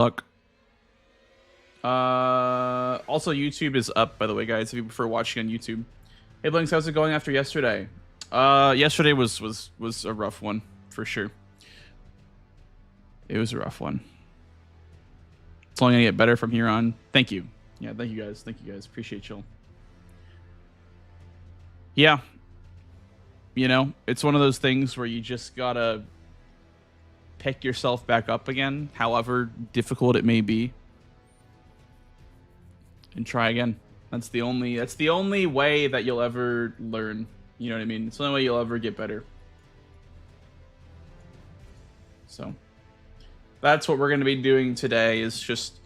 Luck. Also, YouTube is up, by the way, guys, if you prefer watching on YouTube. Hey, Blinks, how's it going after yesterday? Yesterday was a rough one, for sure. It was a rough one. It's only gonna get better from here on. Thank you. Yeah, thank you guys. Thank you guys. Appreciate y'all. Yeah. You know, it's one of those things where you just gotta pick yourself back up again, however difficult it may be, and try again. That's the only way that you'll ever learn. You know what I mean? It's the only way you'll ever get better. So that's what we're going to be doing today, is just,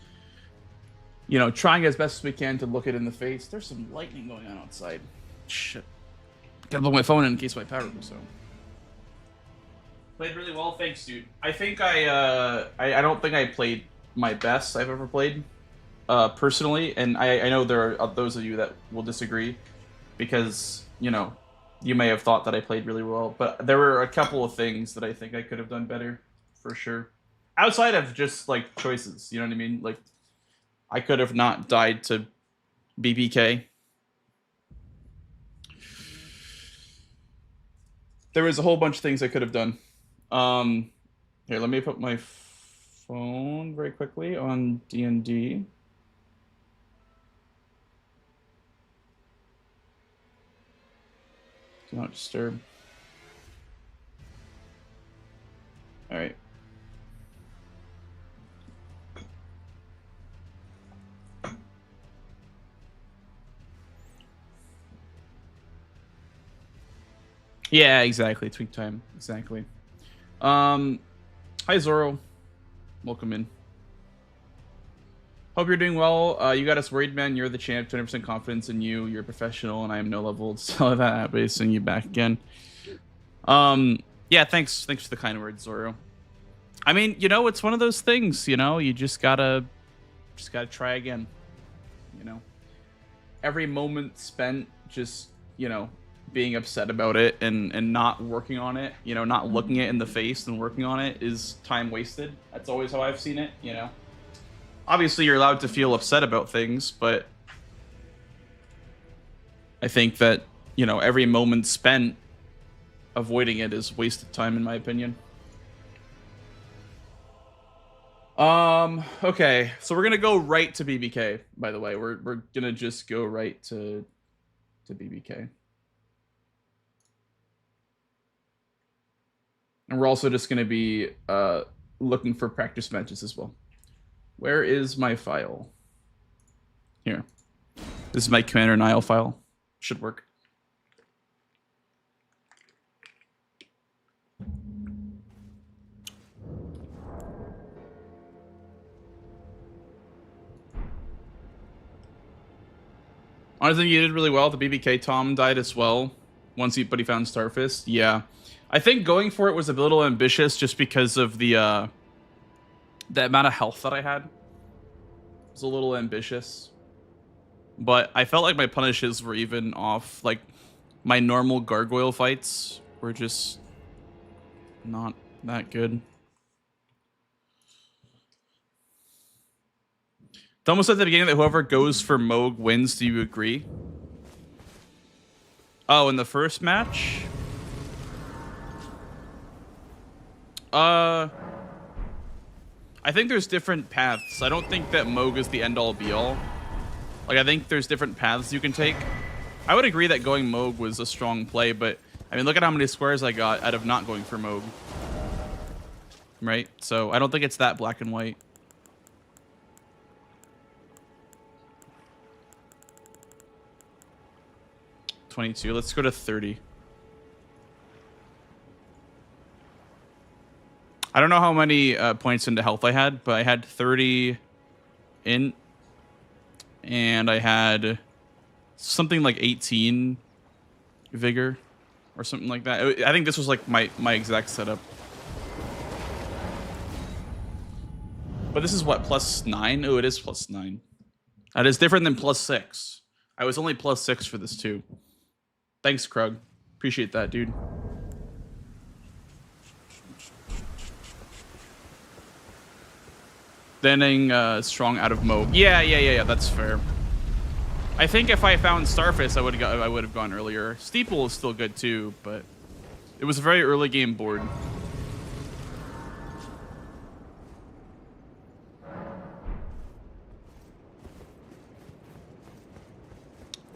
you know, trying as best as we can to look it in the face. There's some lightning going on outside. Shit. Gotta plug my phone in case my power goes out. Played really well, thanks, dude. I think I don't think I played my best I've ever played, personally, and I know there are those of you that will disagree, because, you know, you may have thought that I played really well, but there were a couple of things that I think I could have done better, for sure. Outside of just, like, choices, you know what I mean? Like, I could have not died to BBK. There was a whole bunch of things I could have done. Here, let me put my phone very quickly on D&D. Do not disturb. All right. Yeah, exactly. Tweak time. Exactly. Hi, Zoro. Welcome in. Hope you're doing well. You got us worried, man. You're the champ. 20% confidence in you. You're a professional, and I am no level. So that happy seeing you back again. Yeah, thanks. Thanks for the kind words, Zoro. I mean, you know, it's one of those things. You know, you just gotta try again. You know, every moment spent just, you know, being upset about it and not working on it, you know, not looking it in the face and working on it is time wasted. That's always how I've seen it, you know. Obviously, you're allowed to feel upset about things, but I think that, you know, every moment spent avoiding it is wasted time, in my opinion. Okay, so we're gonna go right to BBK, by the way. We're gonna just go right to BBK. And we're also just going to be looking for practice matches as well. Where is my file? Here. This is my Commander Nile file. Should work. Honestly, you did really well. The BBK Tom died as well. But he found Starfist. Yeah. I think going for it was a little ambitious just because of the amount of health that I had. It was a little ambitious. But I felt like my punishes were even off. Like, my normal gargoyle fights were just not that good. It's almost at the beginning that whoever goes for Moog wins. Do you agree? Oh, in the first match? I think there's different paths. I don't think that Moog is the end-all be-all. Like, I think there's different paths you can take. I would agree that going Moog was a strong play, but, I mean, look at how many squares I got out of not going for Moog. Right? So, I don't think it's that black and white. $22. Let's go to 30. I don't know how many points into health I had, but I had 30 in, and I had something like 18 vigor or something like that. I think this was like my exact setup. But this is what, +9? Oh, it is +9. That is different than +6. I was only +6 for this too. Thanks, Krug. Appreciate that, dude. Standing strong out of mob. Yeah. That's fair. I think if I found Starface, I would have gone earlier. Steeple is still good too, but it was a very early game board.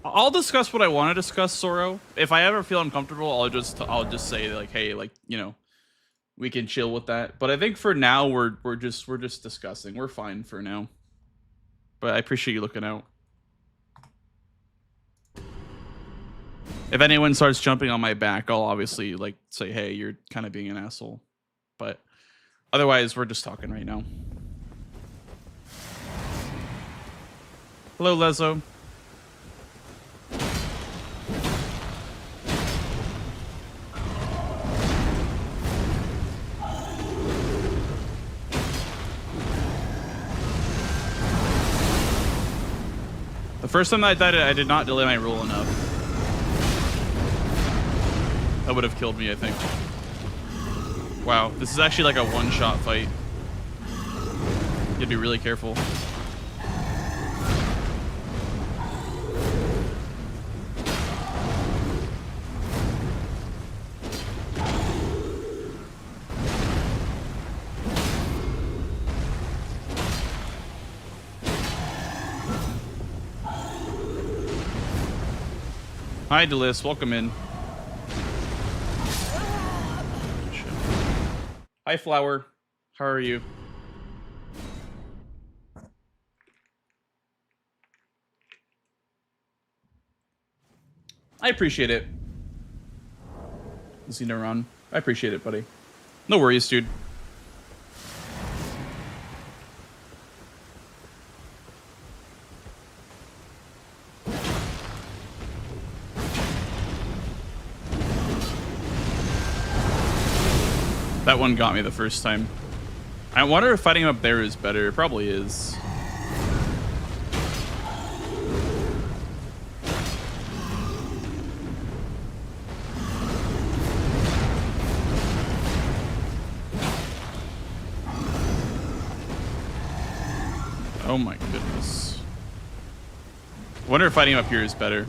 I'll discuss what I want to discuss, Soro. If I ever feel uncomfortable, I'll just say like, hey, like, you know, we can chill with that. But I think for now we're just discussing. We're fine for now. But I appreciate you looking out. If anyone starts jumping on my back, I'll obviously like say, hey, you're kind of being an asshole. But otherwise, we're just talking right now. Hello, Lezo. The first time that I died, I did not delay my rule enough. That would have killed me, I think. Wow, this is actually like a one-shot fight. You have to be really careful. Hi, Delis. Welcome in. Hi, Flower. How are you? I appreciate it. Xenoron. I appreciate it, buddy. No worries, dude. That one got me the first time. I wonder if fighting him up there is better. It probably is. Oh my goodness. I wonder if fighting him up here is better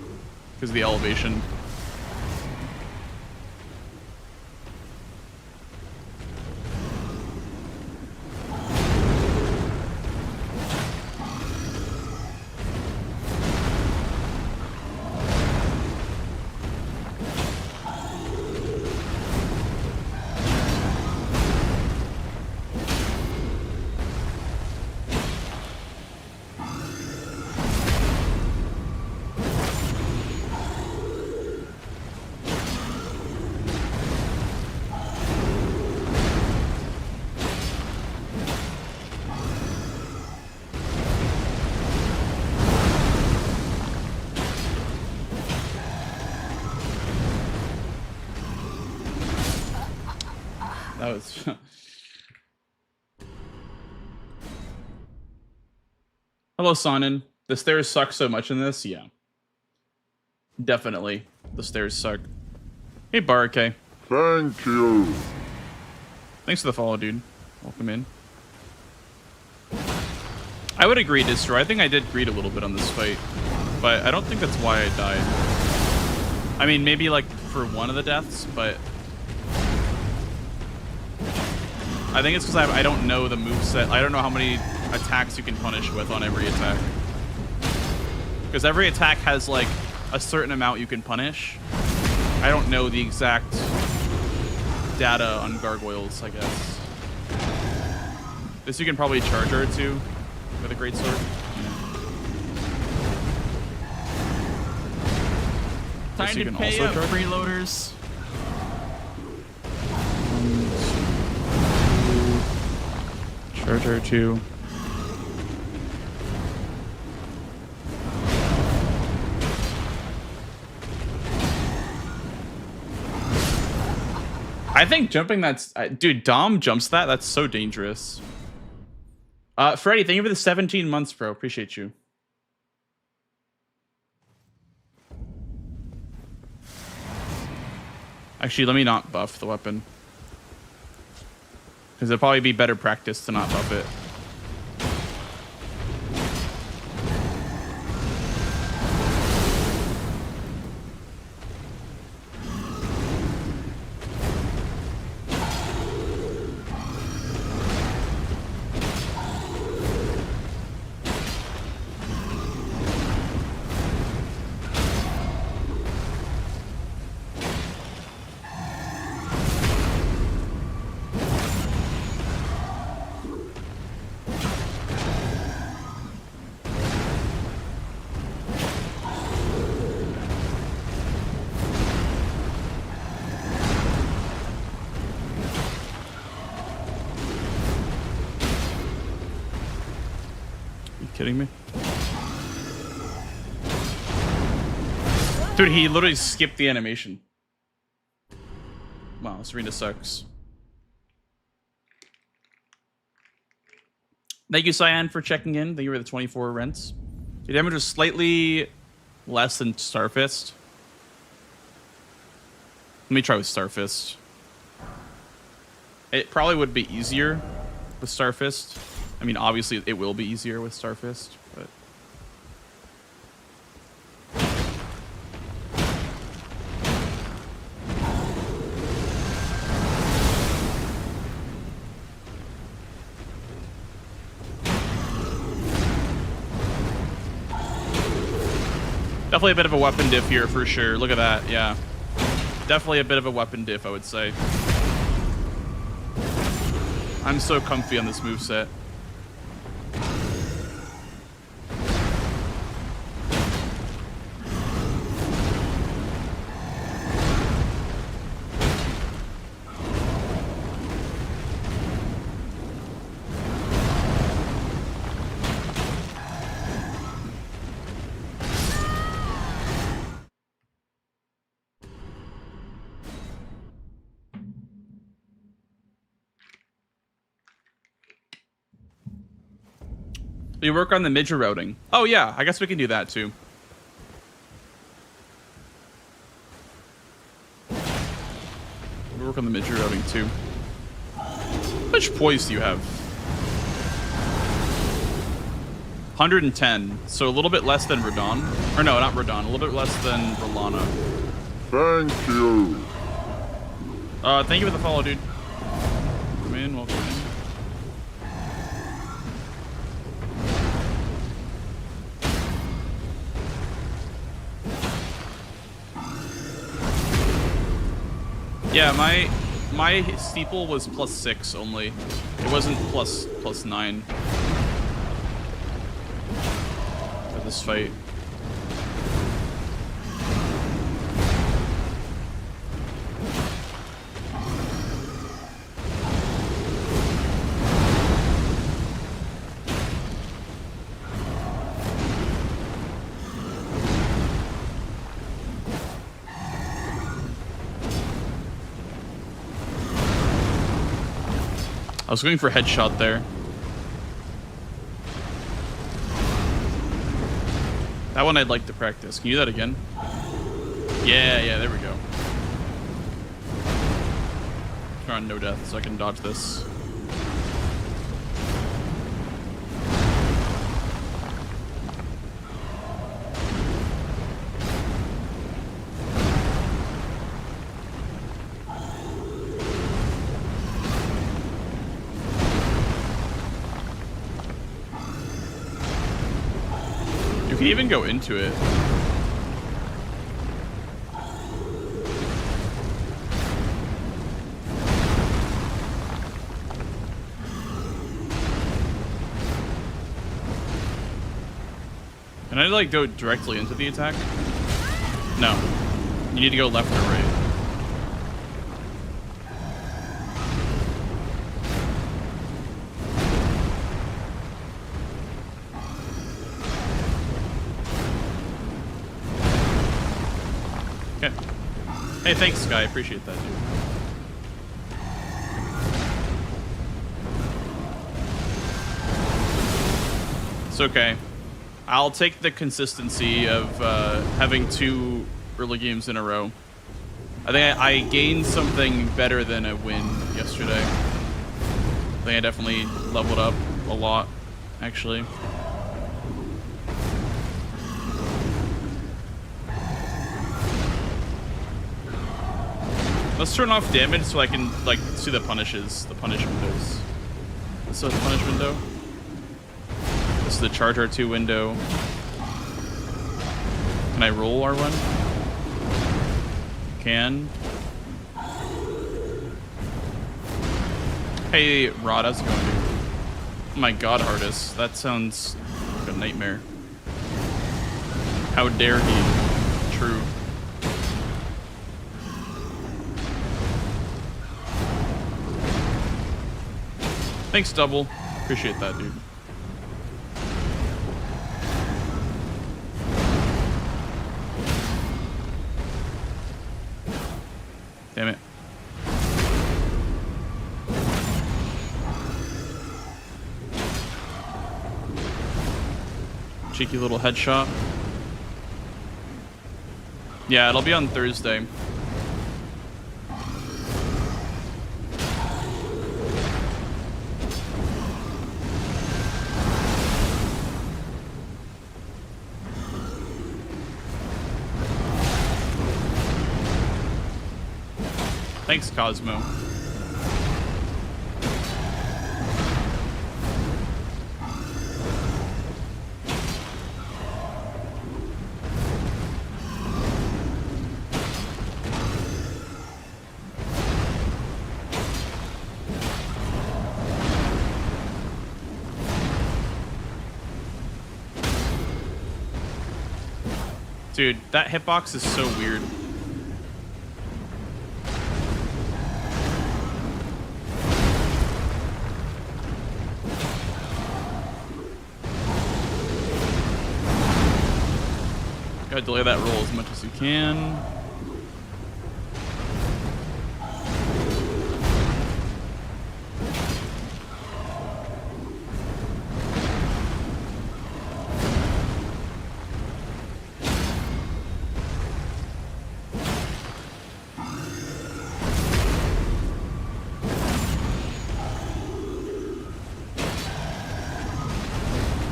because of the elevation. That was... Hello, Sonnen. The stairs suck so much in this? Yeah. Definitely. The stairs suck. Hey, Barake. Thank you. Thanks for the follow, dude. Welcome in. I would agree, Distro. I think I did greed a little bit on this fight, but I don't think that's why I died. I mean, maybe like for one of the deaths, but I think it's because I don't know the moveset. I don't know how many attacks you can punish with on every attack. Because every attack has like a certain amount you can punish. I don't know the exact data on gargoyles, I guess. This you can probably charge her to with a great sword. Time to pay up, freeloaders. Charge her too. I think jumping that's... dude, Dom jumps that? That's so dangerous. Freddy, thank you for the 17 months, bro. Appreciate you. Actually, let me not buff the weapon. Because it'll probably be better practice to not buff it. kidding me? Dude, he literally skipped the animation. Wow, this arena sucks. Thank you, Cyan, for checking in. Thank you for the 24 rents. Your damage was slightly less than Starfist. Let me try with Starfist. It probably would be easier with Starfist. I mean, obviously, it will be easier with Starfist, but... Definitely a bit of a weapon diff here for sure. Look at that, yeah. Definitely a bit of a weapon diff, I would say. I'm so comfy on this moveset. You work on the midget routing. Oh yeah, I guess we can do that too. We work on the midget routing too. How much poise do you have? 110, so a little bit less than Radon. Or no, not Radon, a little bit less than Rolana. Thank you. Thank you for the follow, dude. Come in, welcome in. Yeah, my steeple was +6 only. It wasn't +9 for this fight. I was going for headshot there. That one I'd like to practice. Can you do that again? Yeah, there we go. Turn on no death so I can dodge this. You can even go into it. Can I like go directly into the attack? No. You need to go left or right. Okay. Hey, thanks, Sky. Appreciate that, dude. It's okay. I'll take the consistency of having 2 early games in a row. I think I gained something better than a win yesterday. I think I definitely leveled up a lot, actually. Let's turn off damage so I can like see the punishes, the punish windows. This is the punish window. This is the charge R2 window. Can I roll R1? Can. Hey Rod, how's it going, dude? Oh my god, Hardest. That sounds like a nightmare. How dare he? True. Thanks, Double. Appreciate that, dude. Cheeky little headshot. Yeah, it'll be on Thursday. Thanks, Cosmo. Dude, that hitbox is so weird. Gotta delay that roll as much as you can.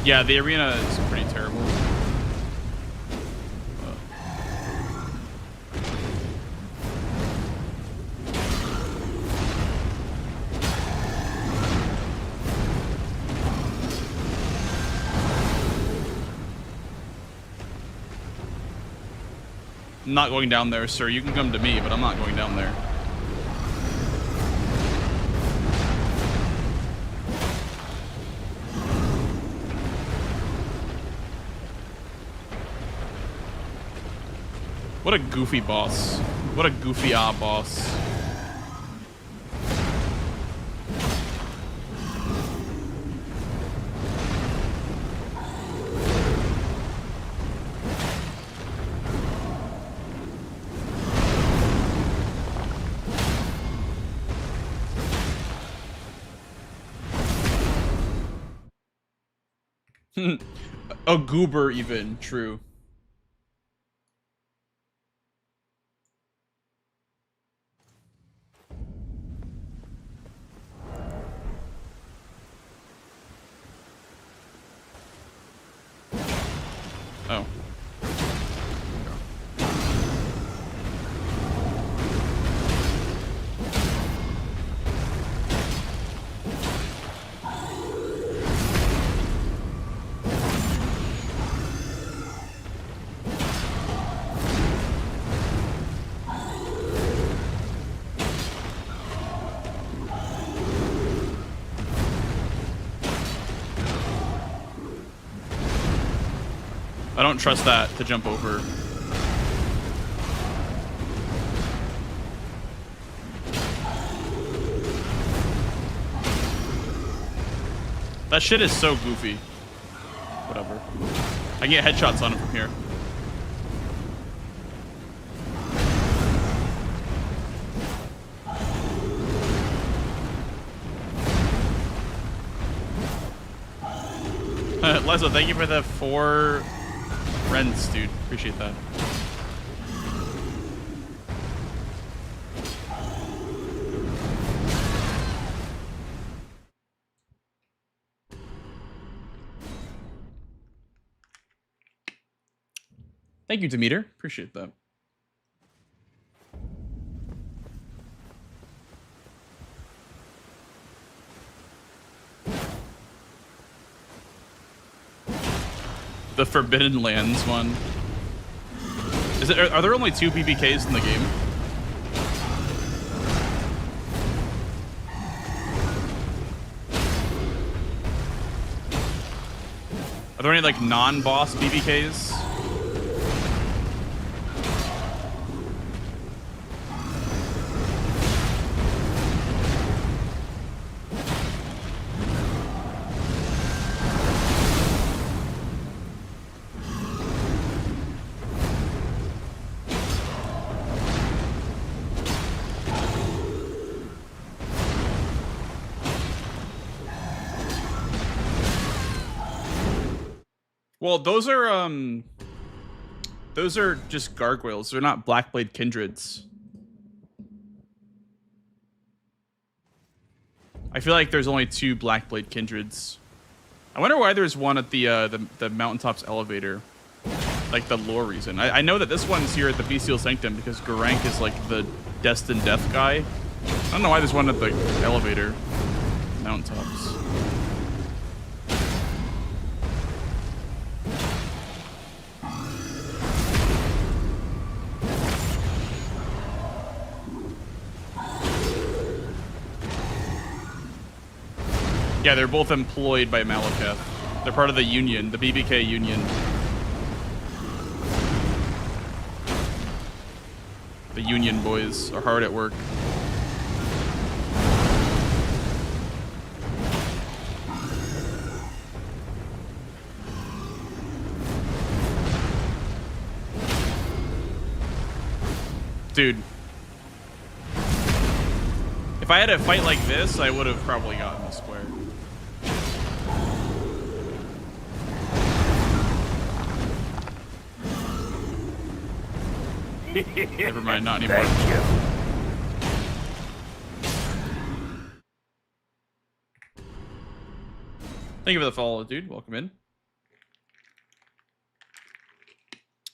Yeah, the arena is pretty terrible. I'm not going down there, sir. You can come to me, but I'm not going down there. What a goofy boss. What a goofy boss. A goober even, true. Oh. I don't trust that to jump over. That shit is so goofy. Whatever. I can get headshots on him from here. Lezo, thank you for the 4 rents, dude. Appreciate that. Thank you, Demeter. Appreciate that. The Forbidden Lands one. Is it? Are there only 2 BBKs in the game? Are there any like non-boss BBKs? Well, those are just gargoyles. They're not Blackblade kindreds. I feel like there's only 2 Blackblade kindreds. I wonder why there's one at the mountaintops elevator. Like the lore reason. I know that this one's here at the Bestial Sanctum because Garank is like the destined death guy. I don't know why there's one at the elevator. Mountaintops. Yeah, they're both employed by Malekith. They're part of the Union, the BBK Union. The Union boys are hard at work. Dude. If I had a fight like this, I would have probably gotten the square. Never mind, not anymore. Thank you for the follow, dude. Welcome in.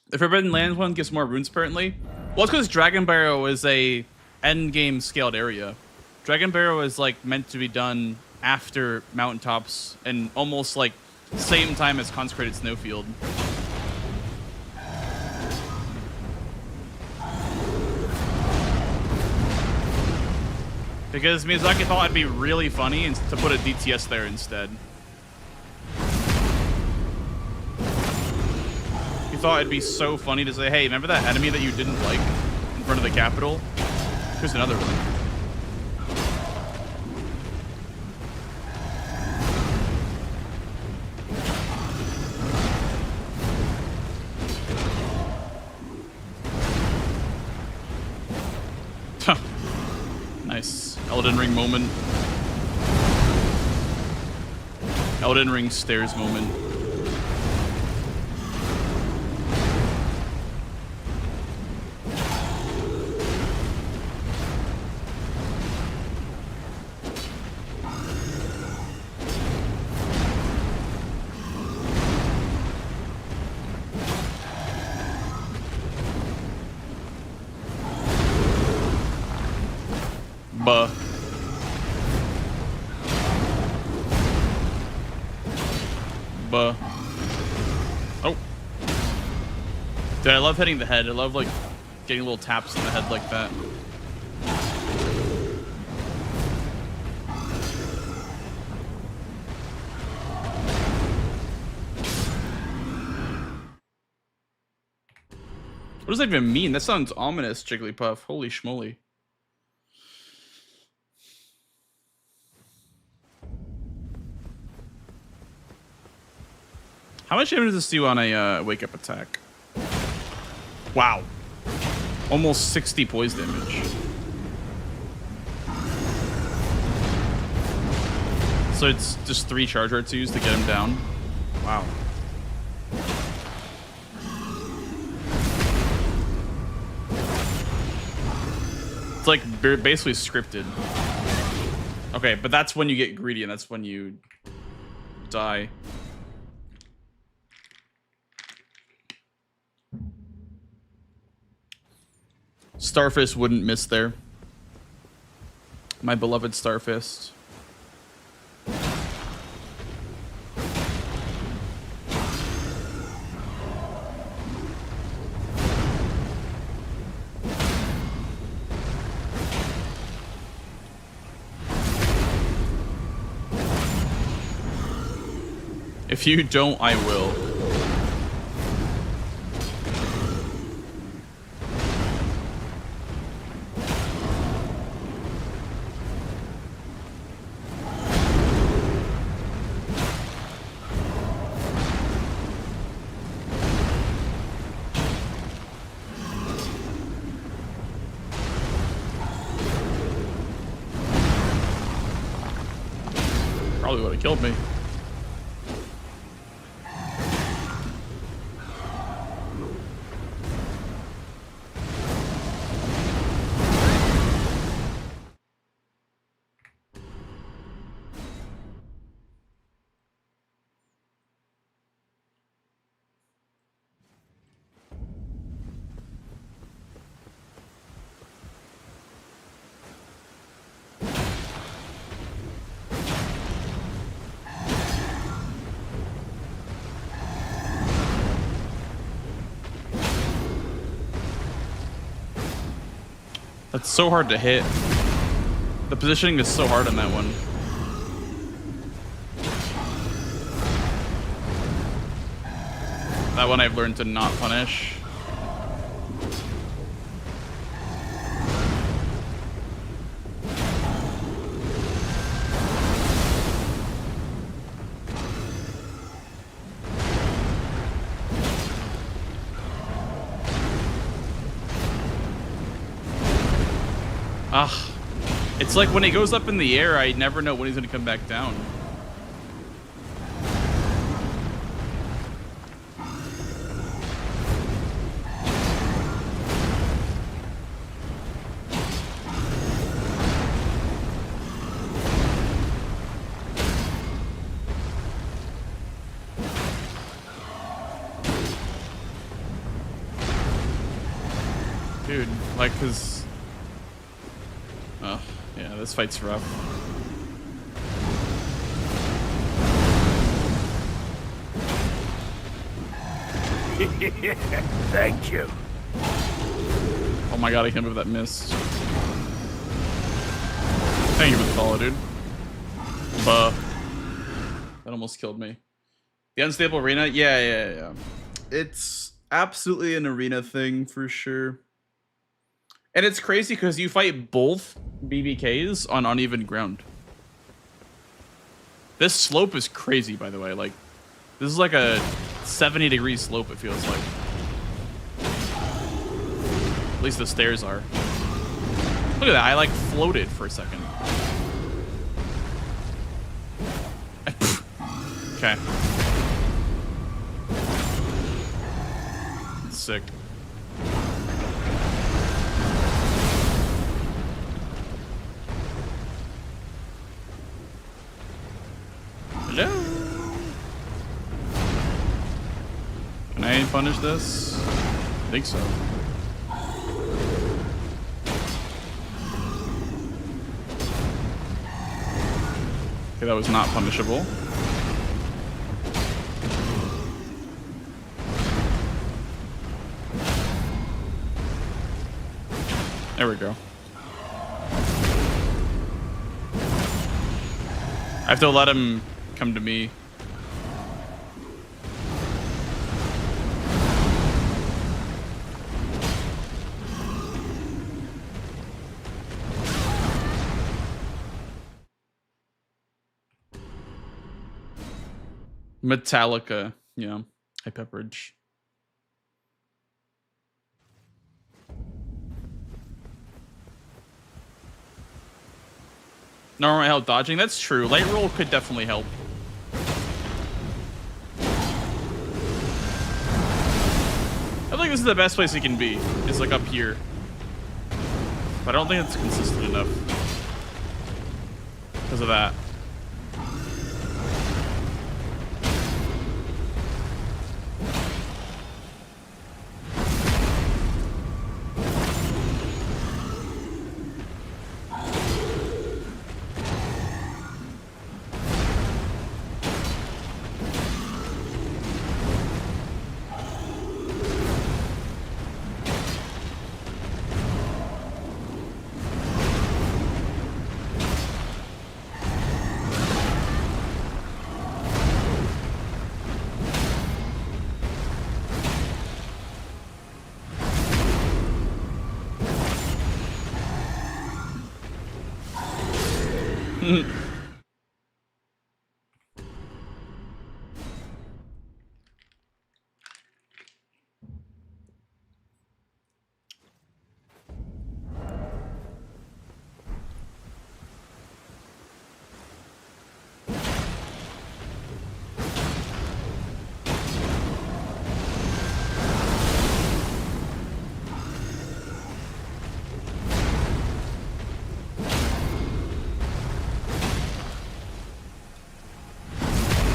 The Forbidden Lands one gives more runes, apparently. Well, it's because Dragon Barrow is a endgame scaled area. Dragon Barrow is like meant to be done after Mountaintops and almost like same time as Consecrated Snowfield. Because Miyazaki thought it'd be really funny to put a DTS there instead. He thought it'd be so funny to say, hey, remember that enemy that you didn't like in front of the Capitol? Here's another one. Nice. Elden Ring moment. Elden Ring stairs moment. Buh. Buh. Oh. Dude, I love hitting the head. I love, like, getting little taps in the head like that. What does that even mean? That sounds ominous, Jigglypuff. Holy schmoly. How much damage does this do on a wake-up attack? Wow. Almost 60 poise damage. So it's just 3 charge R2s to get him down. Wow. It's like basically scripted. Okay, but that's when you get greedy and that's when you die. Starfist wouldn't miss there. My beloved Starfist. If you don't, I will. Probably would have killed me. That's so hard to hit. The positioning is so hard on that one. That one I've learned to not punish. Ah, it's like when he goes up in the air, I never know when he's gonna come back down. Dude, like, cause... Oh, yeah, this fight's rough. Thank you. Oh my god, I can't believe that missed. Thank you for the follow, dude. Buh. That almost killed me. The unstable arena? Yeah. It's absolutely an arena thing for sure. And it's crazy because you fight both BBKs on uneven ground. This slope is crazy, by the way. Like, this is like a 70-degree slope, it feels like. At least the stairs are. Look at that, I like floated for a second. Okay. Sick. Hello? Can I punish this? I think so. Okay, that was not punishable. There we go. I have to let him come to me. Metallica, yeah, high pepperage. Normal help dodging, that's true. Light roll could definitely help. I think this is the best place he can be, is like up here. But I don't think it's consistent enough. Because of that.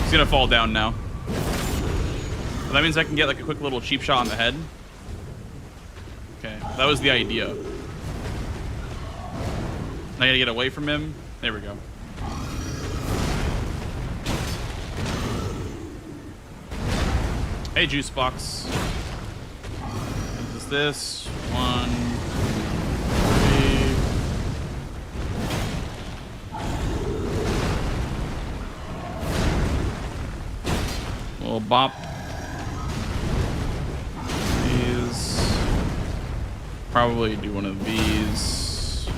He's gonna fall down now. So that means I can get like a quick little cheap shot on the head. Okay, that was the idea. Now I gotta get away from him. There we go. Hey, juice box. What is this? 1, 2, 3. Little bop. These. Probably do one of these.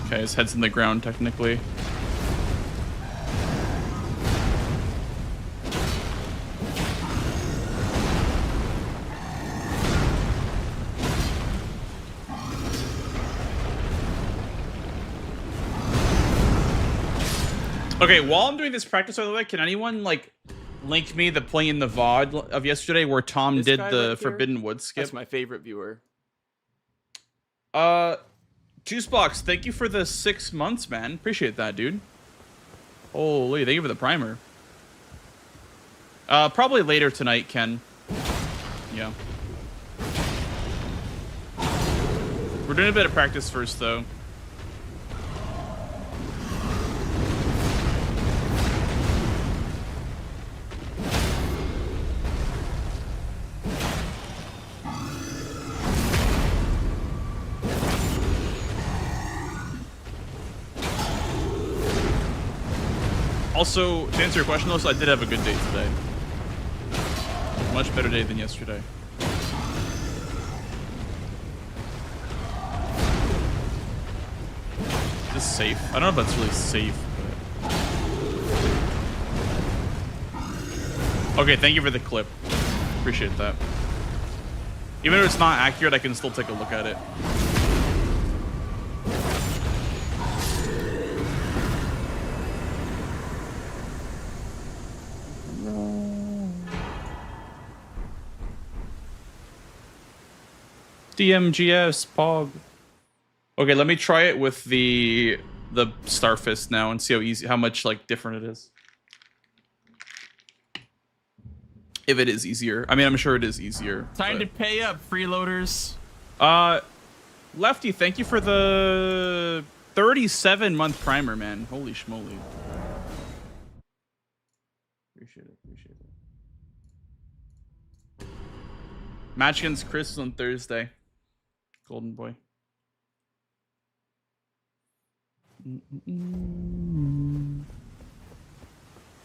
Okay, his head's in the ground technically. Okay, while I'm doing this practice, by the way, can anyone like link me the play in the VOD of yesterday where Tom did the right Forbidden Woods skip? That's my favorite viewer. Juicebox, thank you for the 6 months, man. Appreciate that, dude. Holy, thank you for the primer. Probably later tonight, Ken. Yeah. We're doing a bit of practice first, though. Also, to answer your question, though, so I did have a good day today. Much better day than yesterday. Is this safe? I don't know if that's really safe, but... Okay, thank you for the clip. Appreciate that. Even if it's not accurate, I can still take a look at it. DMGS Pog. Okay, let me try it with the Starfist now and see how much like different it is. If it is easier. I mean, I'm sure it is easier. Time to pay up, freeloaders. Lefty, thank you for the 37-month primer, man. Holy schmoly. Appreciate it. Match against Chris on Thursday. Golden boy. How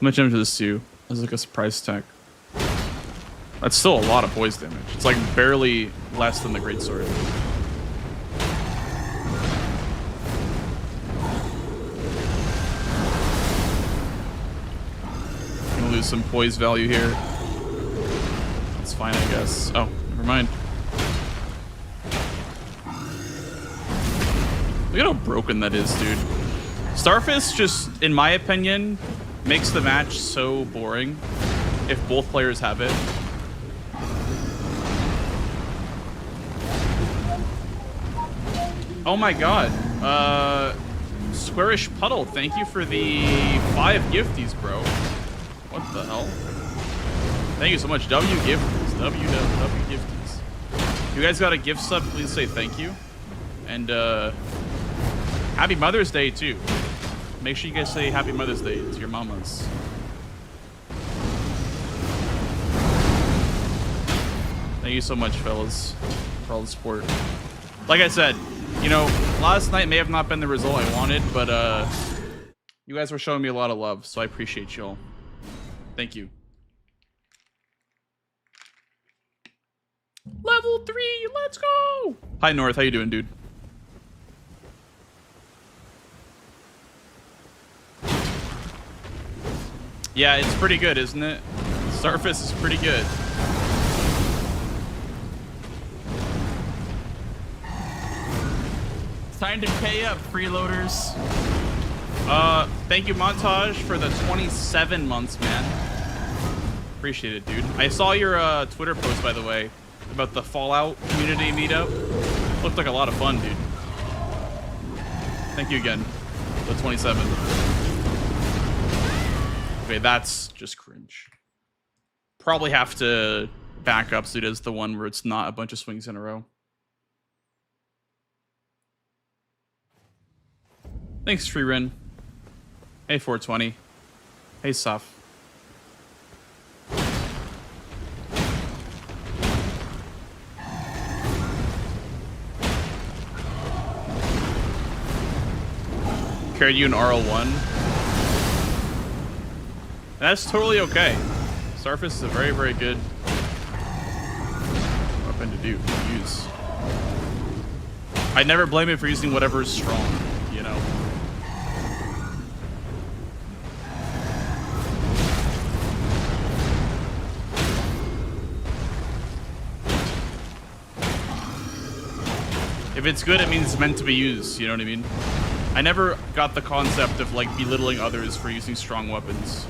much damage does this do? That's like a surprise attack. That's still a lot of poise damage. It's like barely less than the greatsword. Gonna lose some poise value here. That's fine, I guess. Oh, never mind. Look at how broken that is, dude. Starfist just, in my opinion, makes the match so boring if both players have it. Oh my god. Squarish Puddle, thank you for the 5 gifties, bro. What the hell? Thank you so much. W gifties. W gifties. If you guys got a gift sub, please say thank you. And happy Mother's Day too. Make sure you guys say happy Mother's Day to your mamas. Thank you so much, fellas, for all the support. Like I said, you know, last night may have not been the result I wanted, but you guys were showing me a lot of love, so I appreciate y'all. Thank you. Level 3, let's go! Hi, North. How you doing, dude? Yeah, it's pretty good, isn't it? Surface is pretty good. Time to pay up, freeloaders. Thank you, Montage, for the 27 months, man. Appreciate it, dude. I saw your Twitter post, by the way, about the Fallout community meetup. Looked like a lot of fun, dude. Thank you again. The 27. Okay, that's just cringe. Probably have to back up so it is the one where it's not a bunch of swings in a row. Thanks, Freerin. Hey, 420. Hey, Suf. Carried you in RL1. And that's totally okay. Starfish is a very, very good weapon to use. I never blame it for using whatever is strong, you know? If it's good, it means it's meant to be used, you know what I mean? I never got the concept of, like, belittling others for using strong weapons.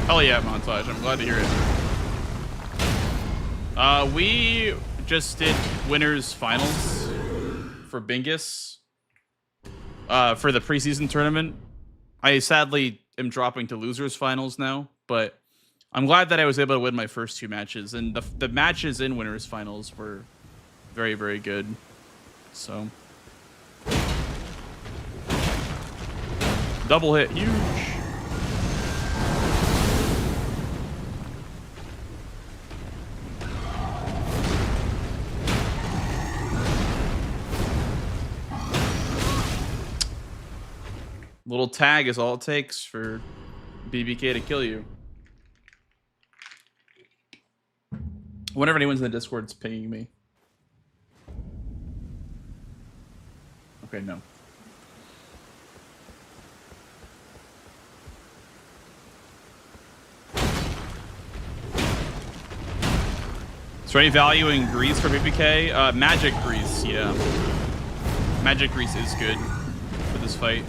Hell yeah, montage. I'm glad to hear it. We just did winners finals for Bingus for the preseason tournament. I sadly am dropping to losers finals now, but I'm glad that I was able to win my first 2 matches, and the matches in winners finals were very, very good. So double hit, huge. Little tag is all it takes for BBK to kill you. Whenever anyone's in the Discord's pinging me. Okay, no. Is there any value in grease for BBK? Magic grease, yeah. Magic grease is good for this fight.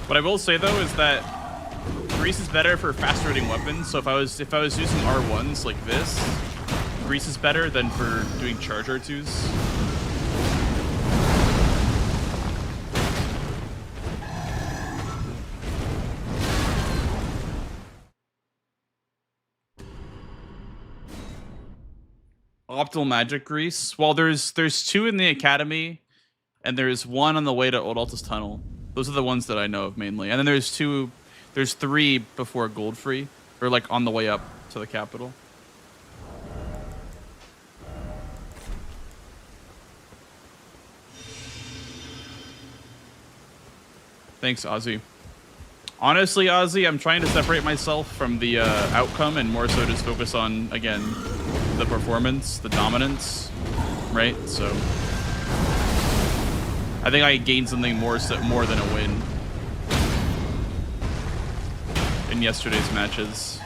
What I will say though is that grease is better for fast rotating weapons. So if I was using R1s like this, grease is better than for doing charge R2s. Optimal magic grease. Well, there's 2 in the academy, and there's 1 on the way to Old Altus Tunnel. Those are the ones that I know of mainly. And then there's 3 before Goldfree, or like on the way up to the capital. Thanks, Ozzy. Honestly, Ozzy, I'm trying to separate myself from the outcome and more so just focus on, again, the performance, the dominance, right? So I think I gained something more than a win in yesterday's matches.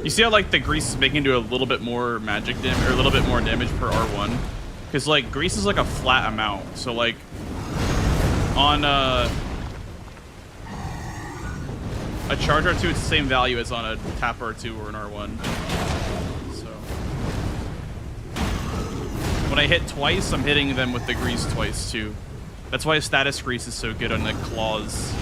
You see how like the grease is making do a little bit more magic damage, or a little bit more damage per R1? Because like grease is like a flat amount. So like on a charge R2, it's the same value as on a tap R2 or an R1. So when I hit twice, I'm hitting them with the grease twice too. That's why status grease is so good on the claws.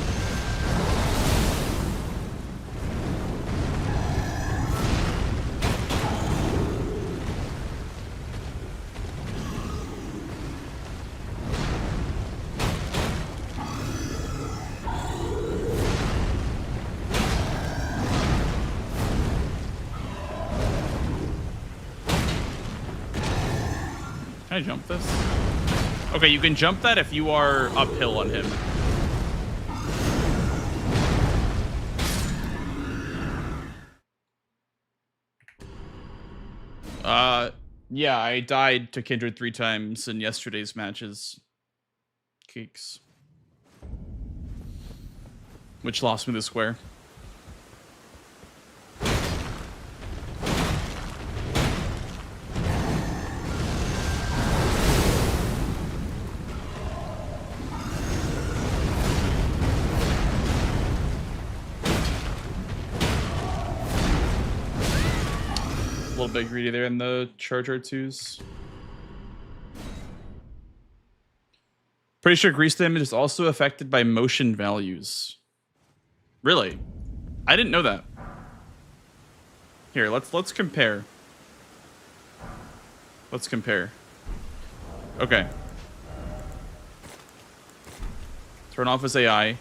Can I jump this? Okay, you can jump that if you are uphill on him. Yeah, I died to Kindred 3 times in yesterday's matches. Keeks. which lost me the square. A little bit greedy there in the charger twos. Pretty sure grease damage is also affected by motion values. Really? I didn't know that. Here, let's compare. Let's compare. Okay. Turn off his AI.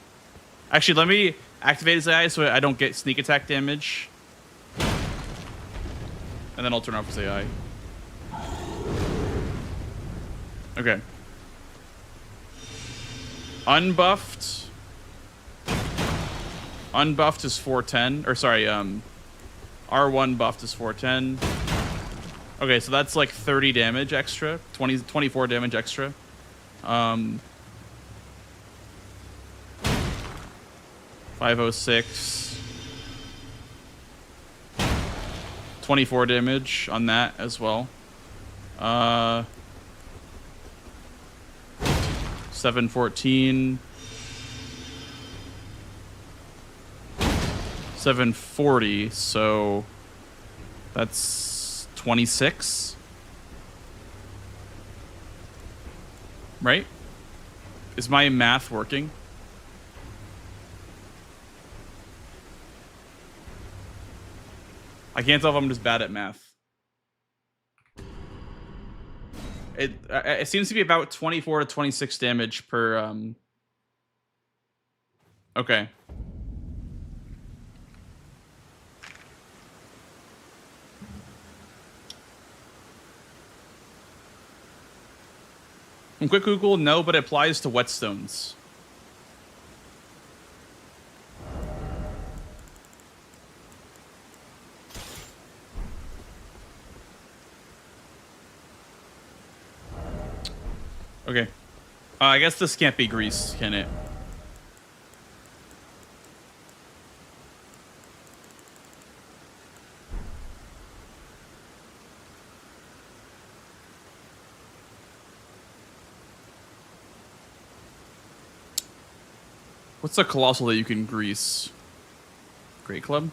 Actually, let me activate his AI so I don't get sneak attack damage. And then I'll turn off his AI. Okay. Unbuffed. Unbuffed is 410. Or sorry, R1 buffed is 410. Okay, so that's like 30 damage extra. 24 damage extra. 506. 24 damage on that as well. 714. 740, so that's 26. Right? Is my math working? I can't tell if I'm just bad at math. It seems to be about 24 to 26 damage per okay. From quick Google, no, but it applies to whetstones. Okay. I guess this can't be grease, can it? What's a colossal that you can grease? Great Club?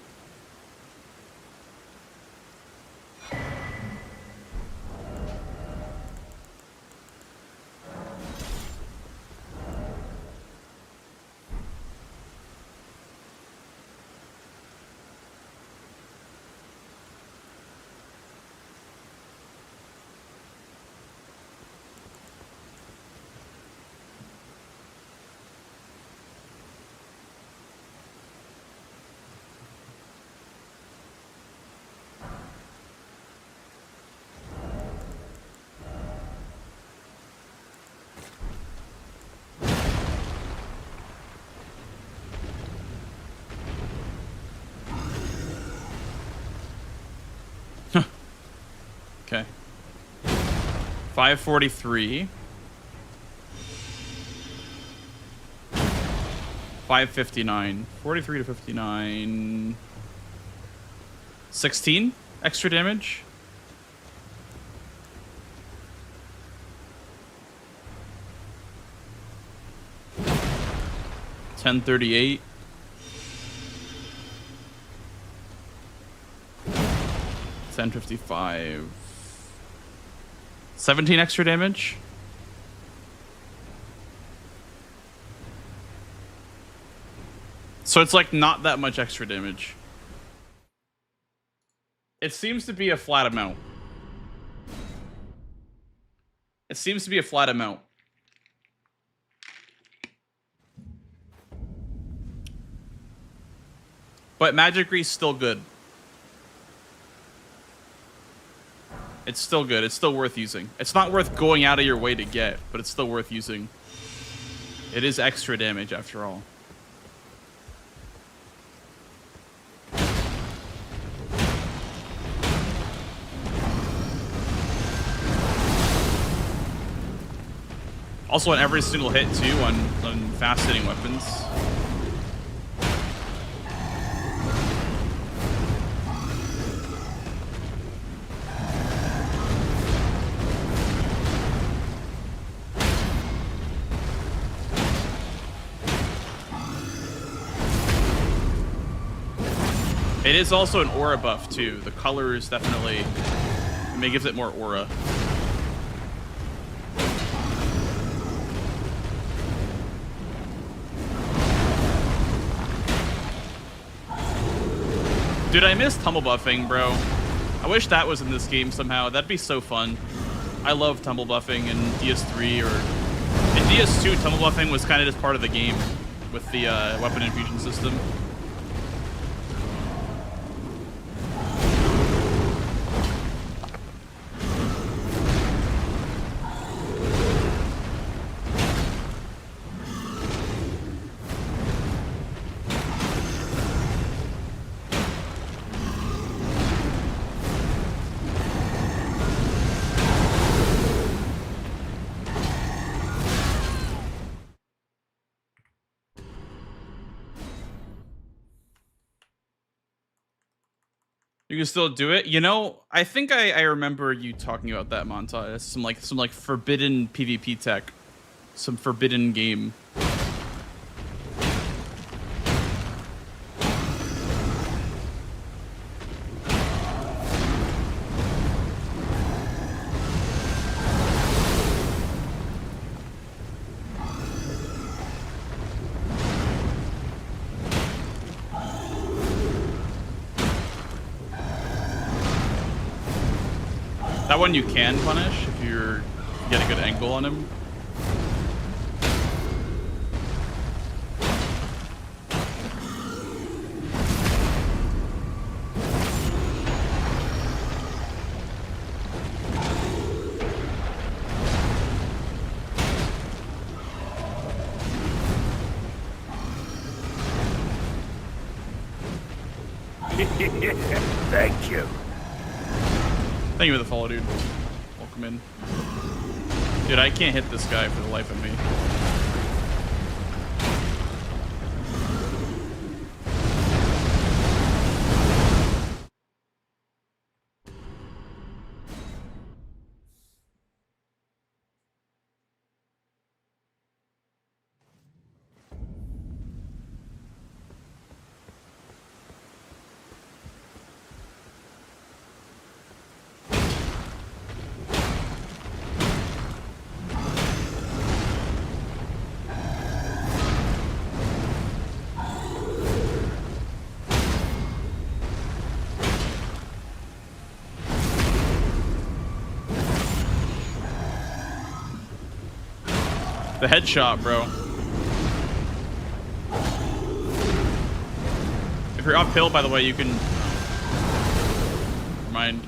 Okay. 543. 559. 43 to 59. 16 extra damage. $10.38. 10.55. 17 extra damage. So it's like not that much extra damage. It seems to be a flat amount. It seems to be a flat amount. But Magic Grease still good. It's still good. It's still worth using. It's not worth going out of your way to get, but it's still worth using. It is extra damage after all. Also on every single hit too on fast hitting weapons. It is also an aura buff too. The color is definitely, it gives it more aura. Dude, I miss tumble buffing, bro. I wish that was in this game somehow. That'd be so fun. I love tumble buffing in DS3 or in DS2. Tumble buffing was kind of just part of the game with the weapon infusion system. You can still do it. You know, I think I remember you talking about that montage. Some like forbidden PvP tech, some forbidden game. That one you can punish if you get a good angle on him. Thank you. Thank you for the follow, dude. Welcome in. Dude, I can't hit this guy for the life of me. The headshot, bro. If you're uphill, by the way, you can... Never mind.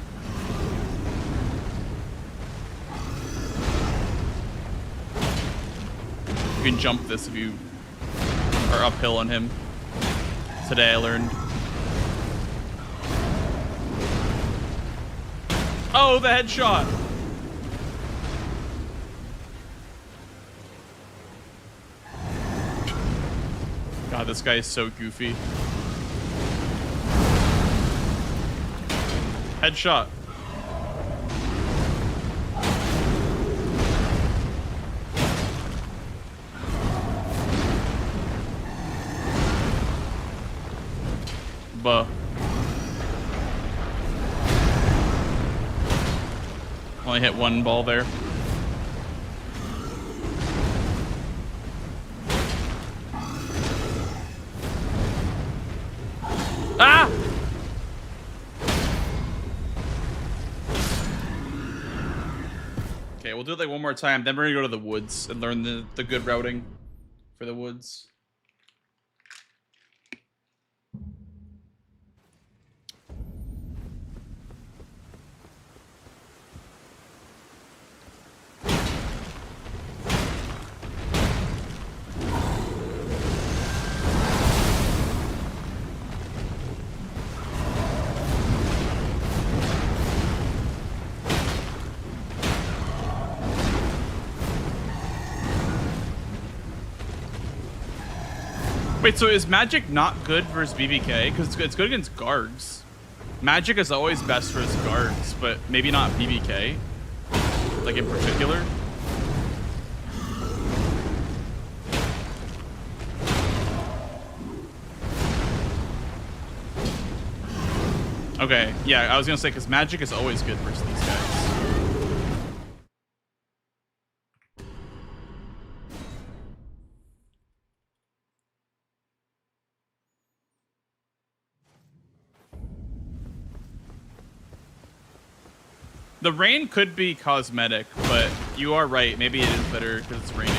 You can jump this if you are uphill on him. Today I learned. Oh, the headshot! God, this guy is so goofy. Headshot. Buh. Only hit one ball there. Ah! Okay, we'll do it like one more time. Then we're gonna go to the woods and learn the good routing for the woods. Wait, so is magic not good versus BBK? Because it's good against guards. Magic is always best versus guards, but maybe not BBK. Like in particular. Okay, yeah, I was gonna say, because magic is always good versus these guys. The rain could be cosmetic, but you are right. Maybe it is better because it's raining.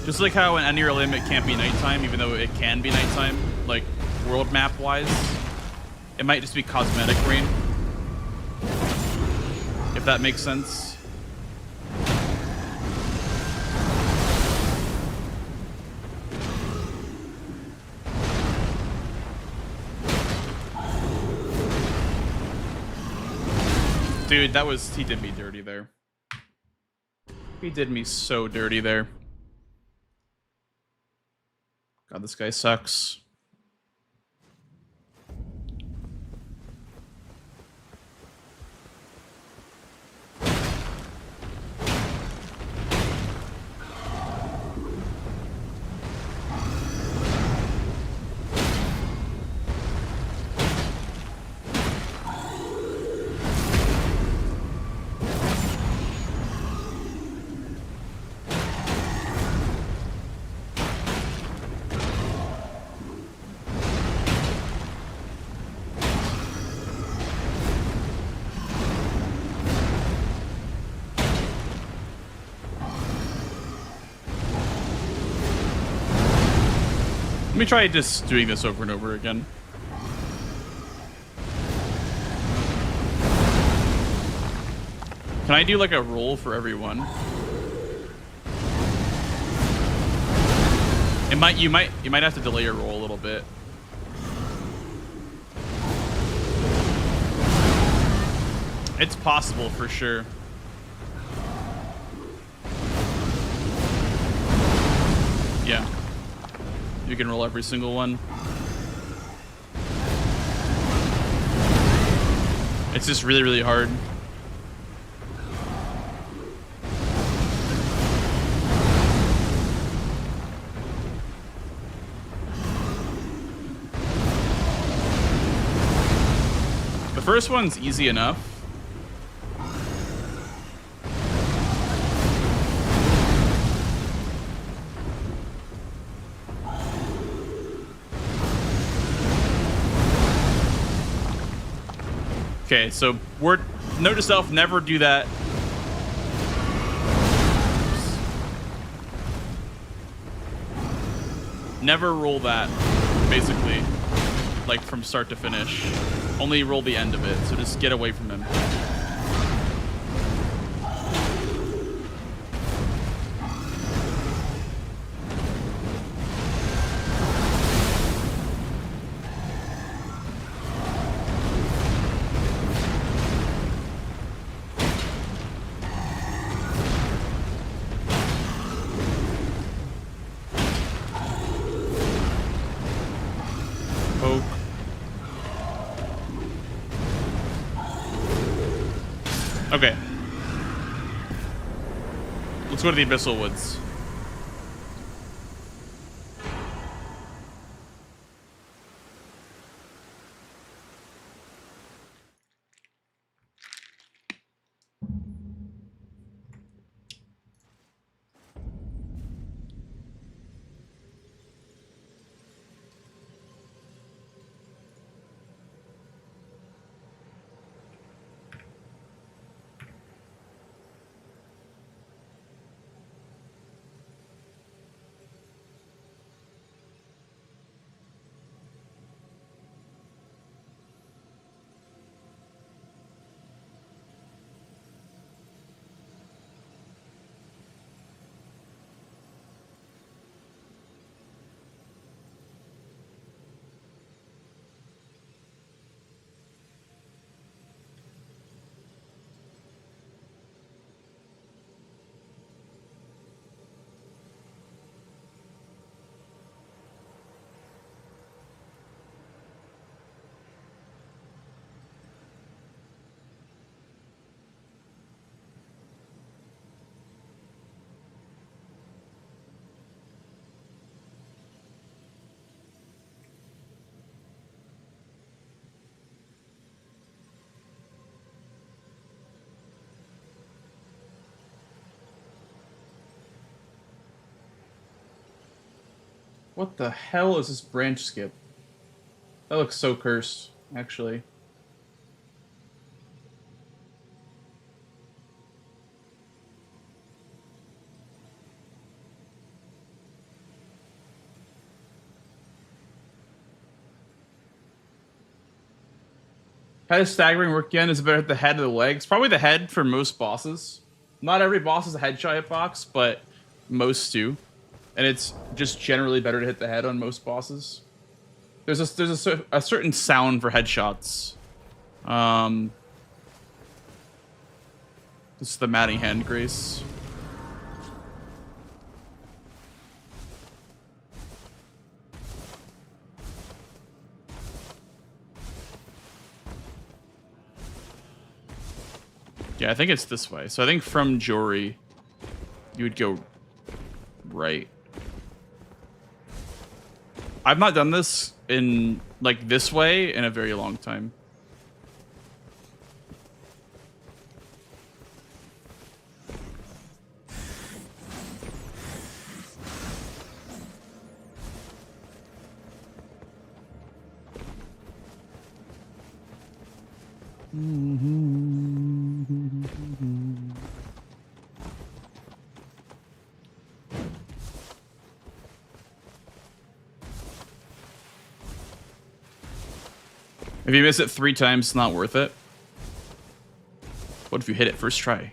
Just like how in Annual Limit can't be nighttime, even though it can be nighttime, like world map wise. It might just be cosmetic rain. If that makes sense. Dude, that was... he did me dirty there. He did me so dirty there. God, this guy sucks. Let me try just doing this over and over again. Can I do like a roll for everyone? You might have to delay your roll a little bit. It's possible for sure. Yeah. You can roll every single one. It's just really, really hard. The first one's easy enough. Okay, so note to self, never do that. Never roll that, basically, like from start to finish. Only roll the end of it, so just get away from him. Okay. Let's go to the Abyssal Woods. What the hell is this branch skip? That looks so cursed, actually. How does staggering work again? Is it better at the head or the legs? Probably the head for most bosses. Not every boss is a headshot hitbox, but most do. And it's just generally better to hit the head on most bosses. There's a certain sound for headshots. This is the matting hand grace. Yeah, I think it's this way. So I think from Jory, you would go right. I've not done this in, like, this way in a very long time. If you miss it 3 times, it's not worth it. What if you hit it first try?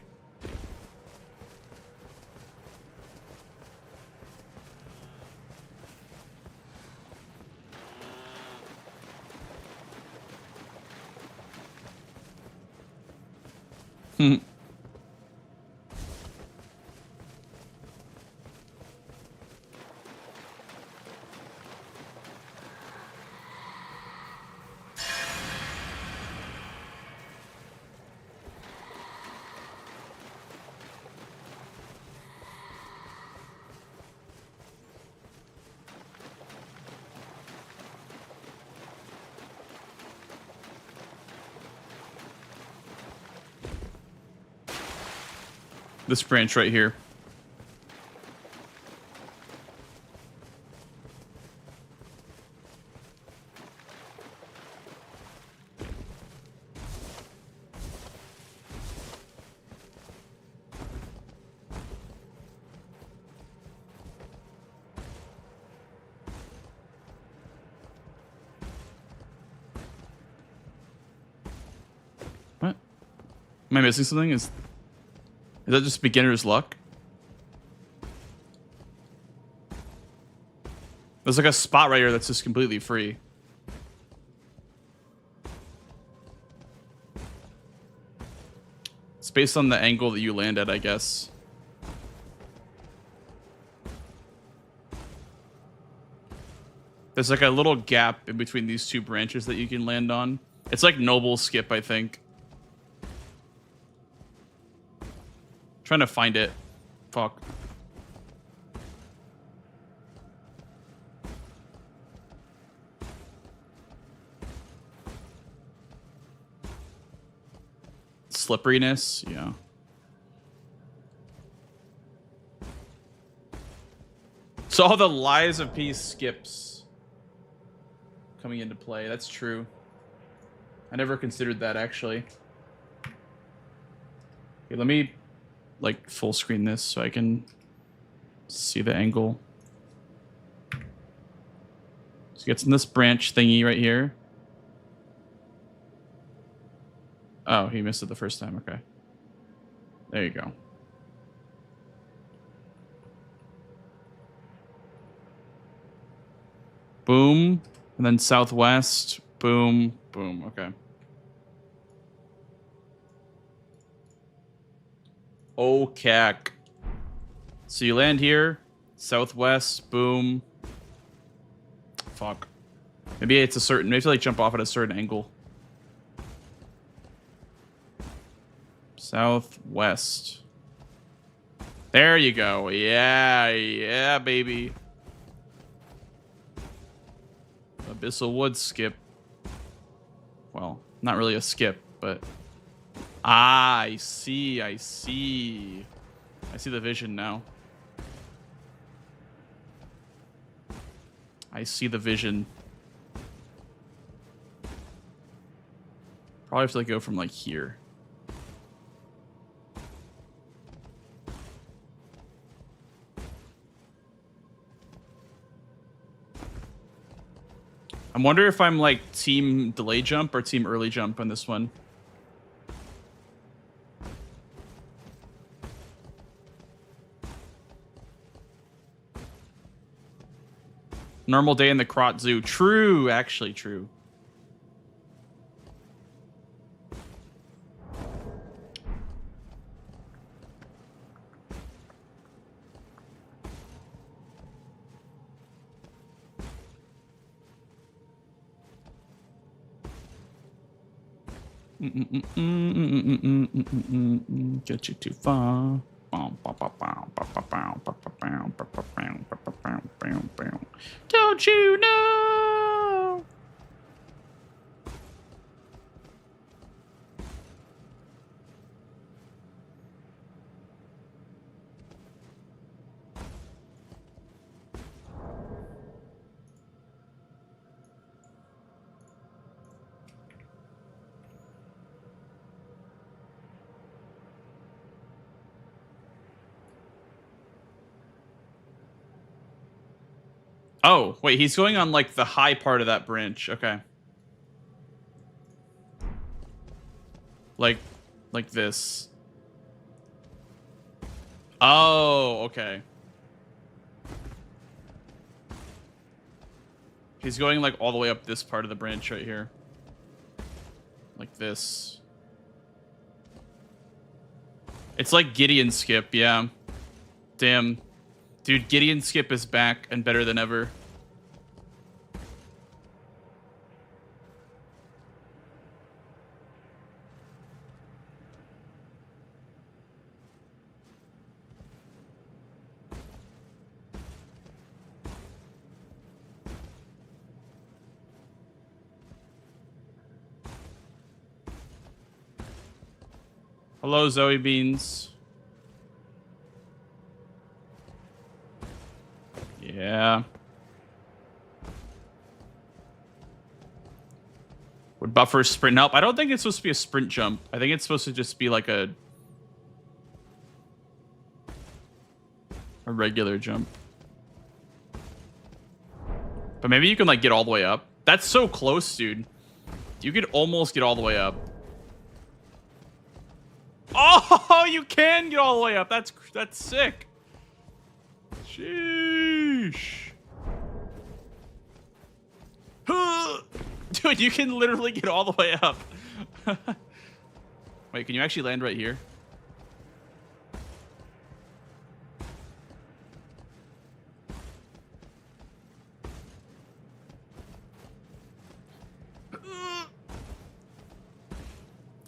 This branch right here. What? Am I missing something? Is that just beginner's luck? There's like a spot right here that's just completely free. It's based on the angle that you land at, I guess. There's like a little gap in between these 2 branches that you can land on. It's like noble skip, I think. Trying to find it. Fuck. Slipperiness, yeah. So all the lies of peace skips coming into play. That's true. I never considered that, actually. Okay, let me like full screen this so I can see the angle. So it gets in this branch thingy right here. Oh, he missed it the first time. Okay. There you go. Boom. And then southwest. Boom. Boom. Okay. Oh, cack. So you land here, southwest, boom. Fuck. Maybe it's a certain, maybe you have to like jump off at a certain angle. Southwest. There you go. Yeah, yeah, baby. Abyssal Woods skip. Well, not really a skip, but... Ah, I see, I see. I see the vision now. I see the vision. Probably have to like, go from like here. I wonder if I'm like team delay jump or team early jump on this one. Normal day in the Krot Zoo. True, actually true. Get you too far. Don't you know? Oh, wait, he's going on like the high part of that branch. Okay. Like this. Oh, okay. He's going like all the way up this part of the branch right here. Like this. It's like Gideon Skip, yeah. Damn. Dude, Gideon Skip is back and better than ever. Hello, Zoe Beans. Yeah. Would buffer sprint help? I don't think it's supposed to be a sprint jump. I think it's supposed to just be like a regular jump. But maybe you can like get all the way up. That's so close, dude. You could almost get all the way up. Oh, you can get all the way up. That's sick. Sheesh. Dude, you can literally get all the way up. Wait, can you actually land right here?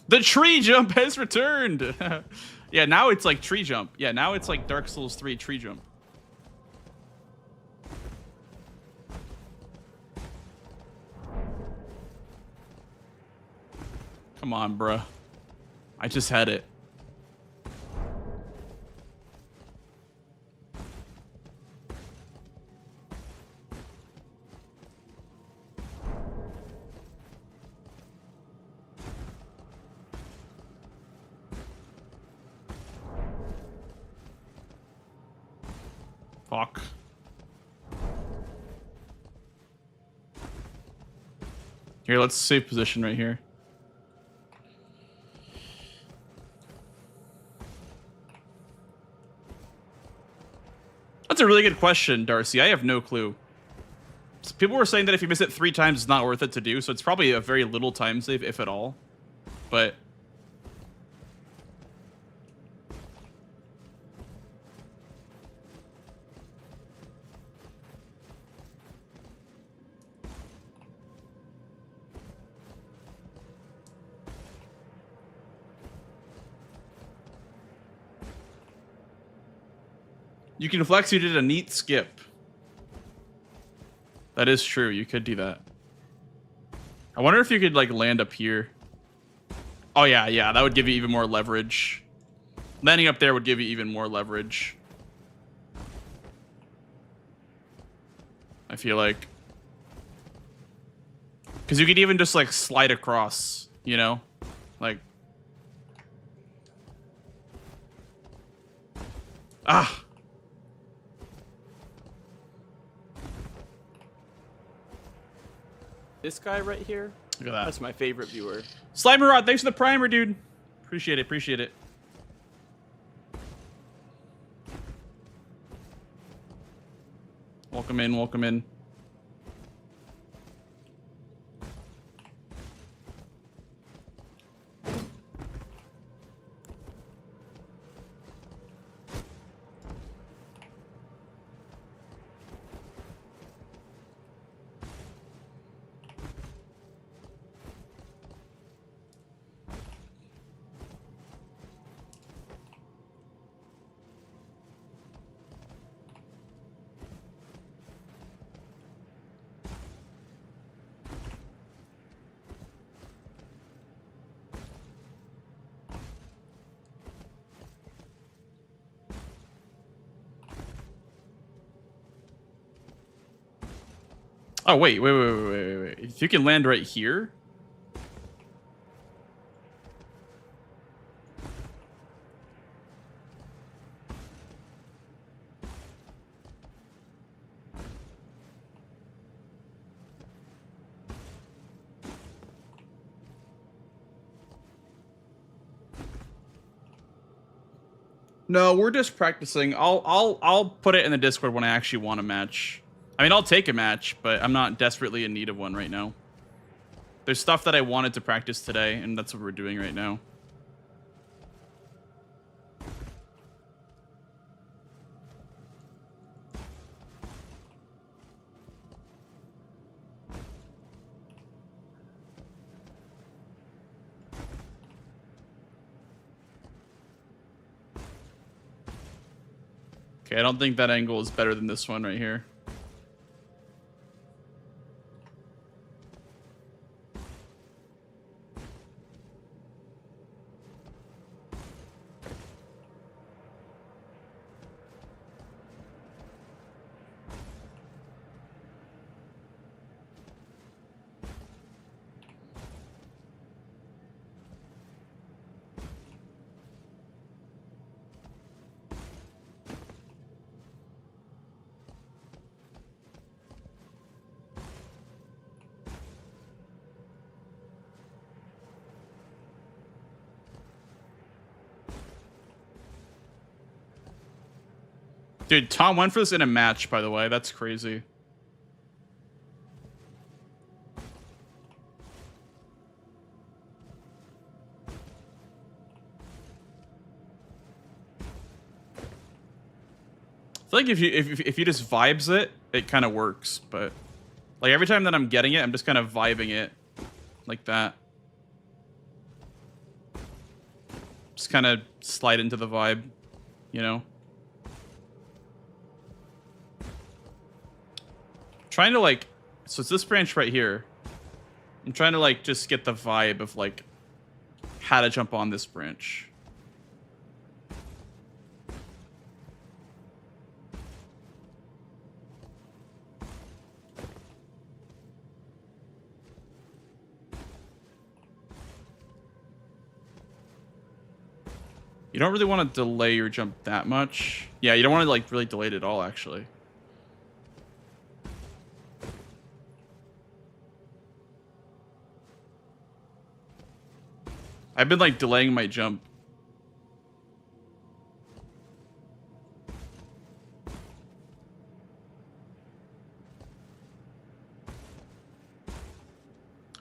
The tree jump has returned. Yeah, now it's like tree jump. Yeah, now it's like Dark Souls 3 tree jump. Come on, bruh. I just had it. Fuck. Here, let's save position right here. That's a really good question, Darcy. I have no clue. People were saying that if you miss it 3 times, it's not worth it to do, so it's probably a very little time save, if at all. But you can flex. You did a neat skip. That is true. You could do that. I wonder if you could like land up here. Oh yeah, yeah. That would give you even more leverage. Landing up there would give you even more leverage. I feel like. Because you could even just like slide across, you know? Like. Ah! This guy right here. Look at that. That's my favorite viewer. Slimer Rod, thanks for the primer, dude. Appreciate it, appreciate it. Welcome in, welcome in. Oh, wait. If you can land right here. No, we're just practicing. I'll put it in the Discord when I actually want a match. I mean, I'll take a match, but I'm not desperately in need of one right now. There's stuff that I wanted to practice today, and that's what we're doing right now. Okay, I don't think that angle is better than this one right here. Dude, Tom went for this in a match, by the way. That's crazy. I feel like if you just vibes it, it kind of works. But like every time that I'm getting it, I'm just kind of vibing it like that. Just kind of slide into the vibe, you know? Trying to like, so it's this branch right here. I'm trying to like just get the vibe of like how to jump on this branch. You don't really want to delay your jump that much. Yeah, you don't want to like really delay it at all, actually. I've been like delaying my jump.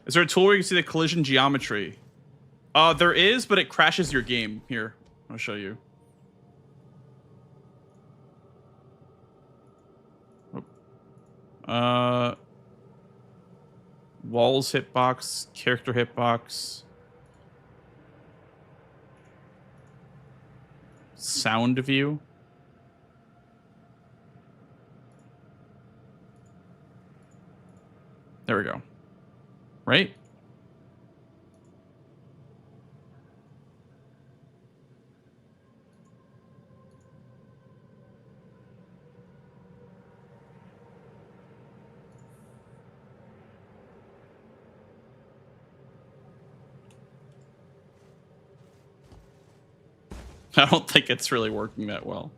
Is there a tool where you can see the collision geometry? There is, but it crashes your game. Here, I'll show you. Walls hitbox, character hitbox. Sound view. There we go. Right? I don't think it's really working that well.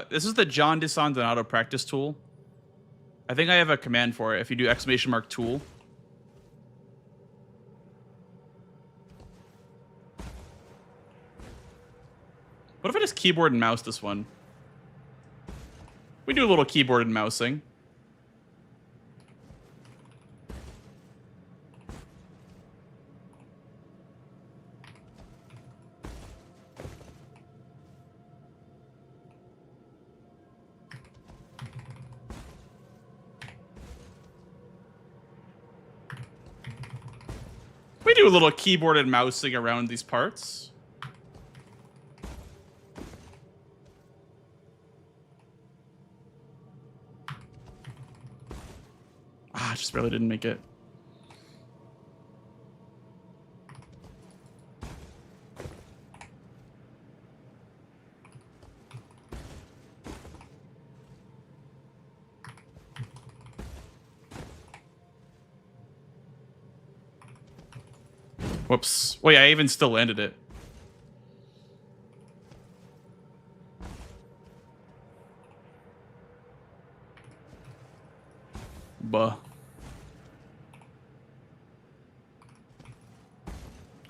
This is the John Disson Donato practice tool. I think I have a command for it. If you do !tool. What if I just keyboard and mouse this one? We do a little keyboard and mousing. We do a little keyboard and mousing around these parts. Ah, I just barely didn't make it. Whoops. Wait, I even still landed it. Buh.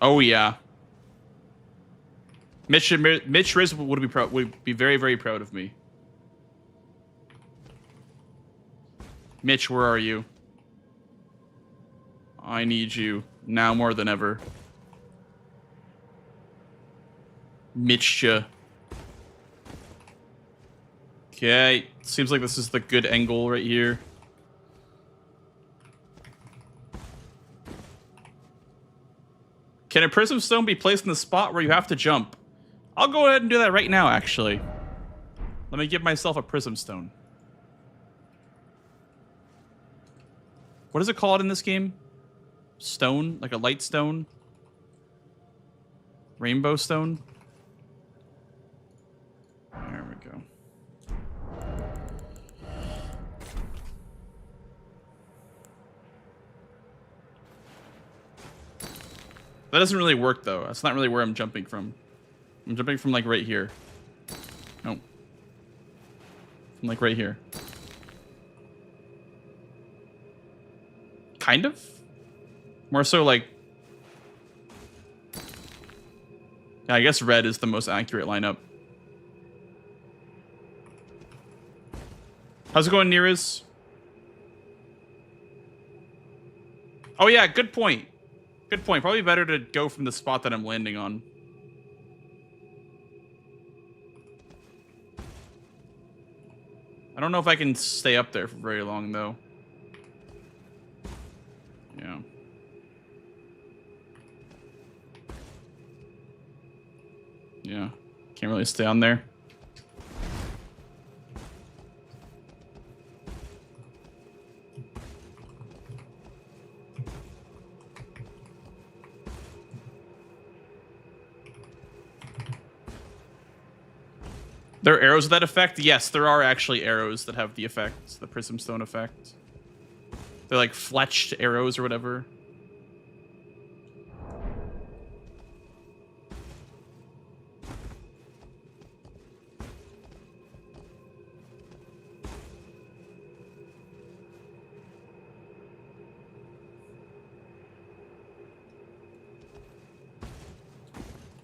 Oh yeah. Mitch Riz would be very, very proud of me. Mitch, where are you? I need you now more than ever. Mitcha. Okay, seems like this is the good angle right here. Can a prism stone be placed in the spot where you have to jump? I'll go ahead and do that right now, actually. Let me give myself a prism stone. What is it called in this game? Stone? Like a light stone? Rainbow stone? There we go. That doesn't really work, though. That's not really where I'm jumping from. I'm jumping from, like, right here. No. From, like, right here. Kind of? More so, like... Yeah, I guess red is the most accurate lineup. How's it going, Neerez? Oh, yeah, good point. Good point. Probably better to go from the spot that I'm landing on. I don't know if I can stay up there for very long, though. Yeah. Yeah. Can't really stay on there. There are arrows with that effect? Yes, there are actually arrows that have the effect, the Prism Stone effect. They're like fletched arrows or whatever.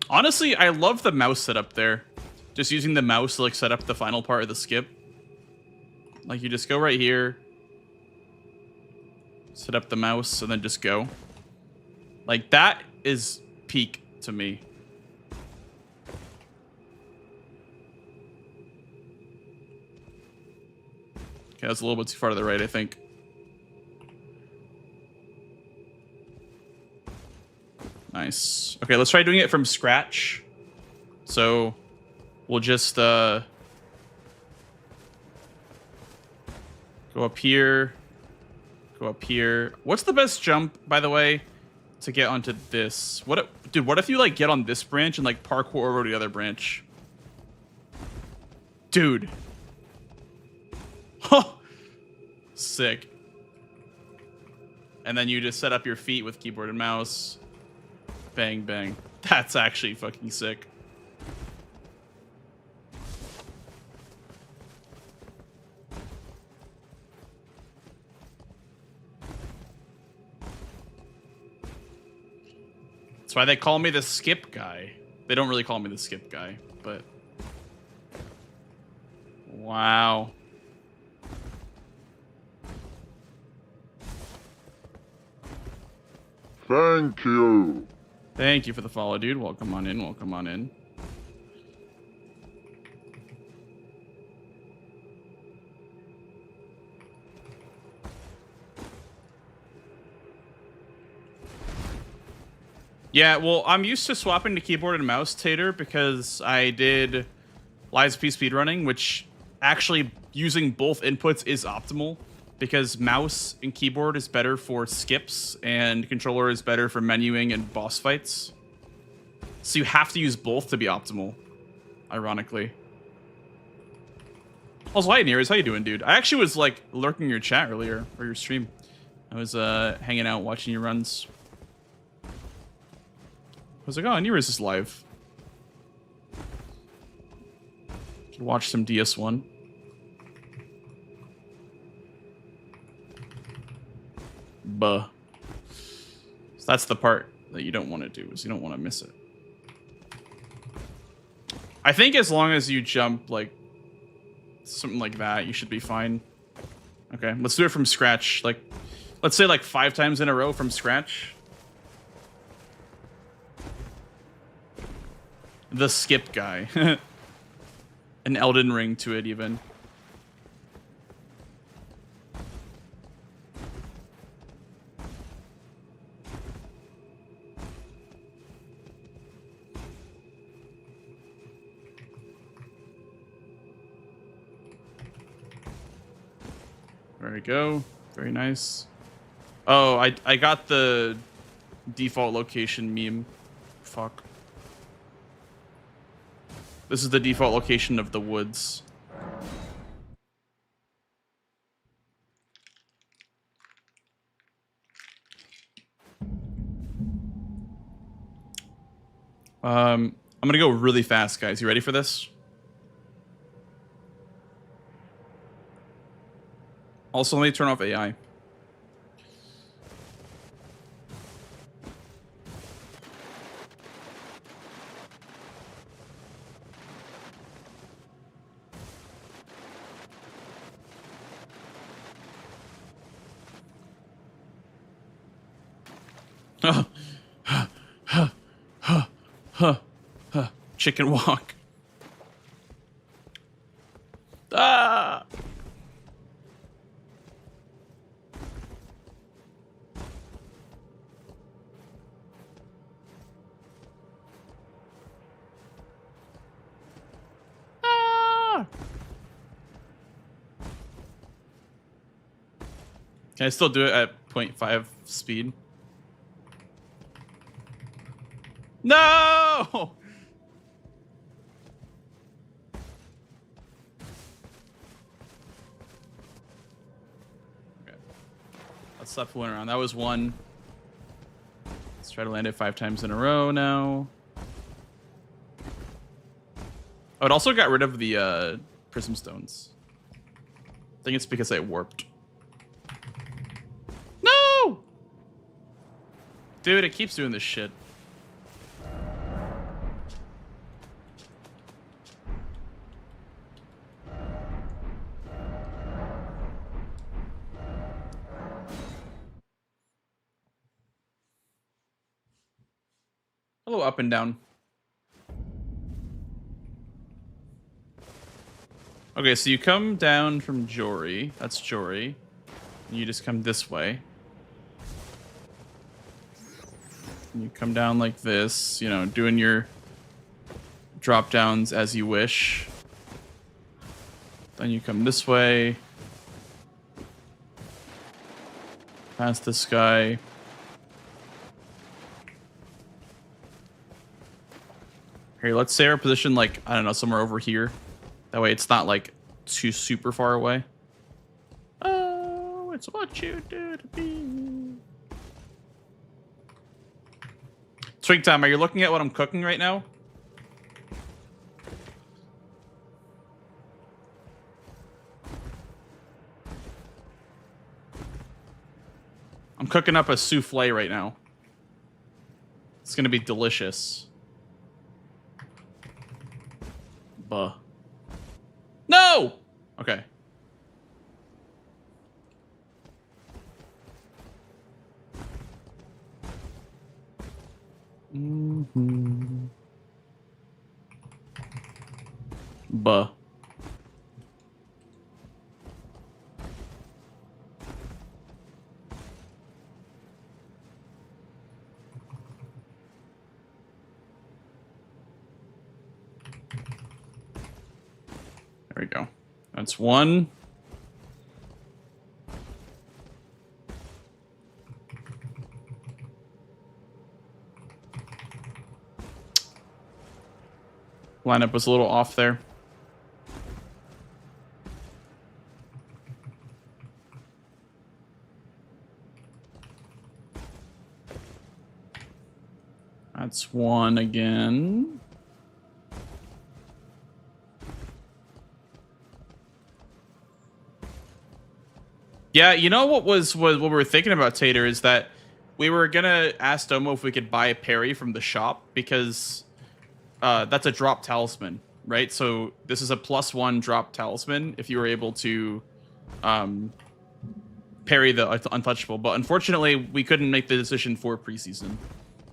Honestly, I love the mouse setup there. Just using the mouse to like set up the final part of the skip. Like you just go right here, set up the mouse, and then just go. Like that is peak to me. Okay, that's a little bit too far to the right, I think. Nice. Okay, let's try doing it from scratch. So we'll just go up here. Go up here. What's the best jump, by the way, to get onto this. Dude, what if you like get on this branch and like parkour over to the other branch? Dude. Huh. Sick. And then you just set up your feet with keyboard and mouse. Bang, bang. That's actually fucking sick. That's why they call me the skip guy. They don't really call me the skip guy, but... Wow. Thank you. Thank you for the follow, dude. Welcome on in. Welcome on in. Yeah, well, I'm used to swapping to keyboard and mouse, Tater, because I did Lies of P speedrunning, which actually using both inputs is optimal, because mouse and keyboard is better for skips, and controller is better for menuing and boss fights. So you have to use both to be optimal, ironically. Also, hi, Nearest. How you doing, dude? I actually was, like, lurking your chat earlier, or your stream. I was hanging out, watching your runs. I was like, oh, Nearest is live. Could watch some DS1. Buh. So that's the part that you don't want to do, is you don't want to miss it. I think as long as you jump, like, something like that, you should be fine. Okay, let's do it from scratch. Like, let's say, like, 5 times in a row from scratch. The skip guy. An Elden ring to it, even. There we go. Very nice. Oh, I got the default location meme. Fuck. This is the default location of the woods. I'm gonna go really fast, guys. You ready for this? Also, let me turn off AI. Chicken walk. Ah! Ah! Can I still do it at 0.5 speed? No! Okay. Let's stop fooling around. That was one. Let's try to land it 5 times in a row now. Oh, it also got rid of the prism stones. I think it's because I warped. No! Dude, it keeps doing this shit. Hello, up and down. Okay, so you come down from Jory. That's Jory. And you just come this way. And you come down like this, you know, doing your drop downs as you wish. Then you come this way. Past this guy. Here, let's say our position, like, I don't know, somewhere over here. That way it's not, like, too super far away. Oh, it's what you do to me. Swing time, are you looking at what I'm cooking right now? I'm cooking up a souffle right now. It's gonna be delicious. Buh. No! Okay. Mm-hmm. Buh. There we go. That's one. Lineup was a little off there. That's one again. Yeah, you know what we were thinking about, Tater, is that we were gonna ask Domo if we could buy a parry from the shop, because that's a drop talisman, right? So this is a +1 drop talisman if you were able to parry the untouchable. But unfortunately, we couldn't make the decision for preseason.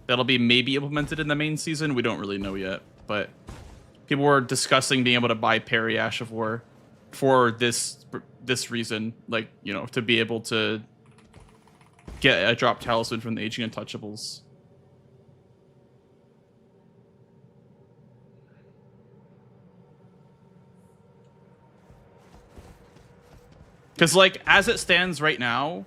That'll be maybe implemented in the main season. We don't really know yet, but people were discussing being able to buy parry Ash of War for this reason, like, you know, to be able to get a drop talisman from the aging untouchables. Because, like, as it stands right now,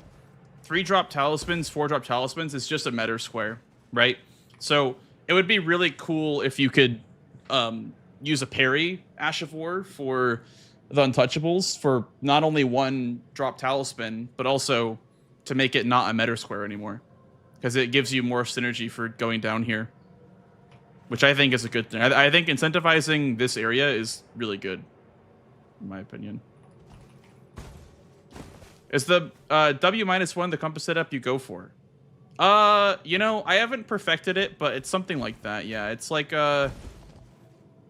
3-drop talismans, 4-drop talismans is just a meta square, right? So it would be really cool if you could use a parry Ash of War for the untouchables for not only 1-drop talisman, but also to make it not a meta square anymore, because it gives you more synergy for going down here, which I think is a good thing. I think incentivizing this area is really good, in my opinion. Is the W-1 the compass setup you go for? You know, I haven't perfected it, but it's something like that. Yeah, it's like I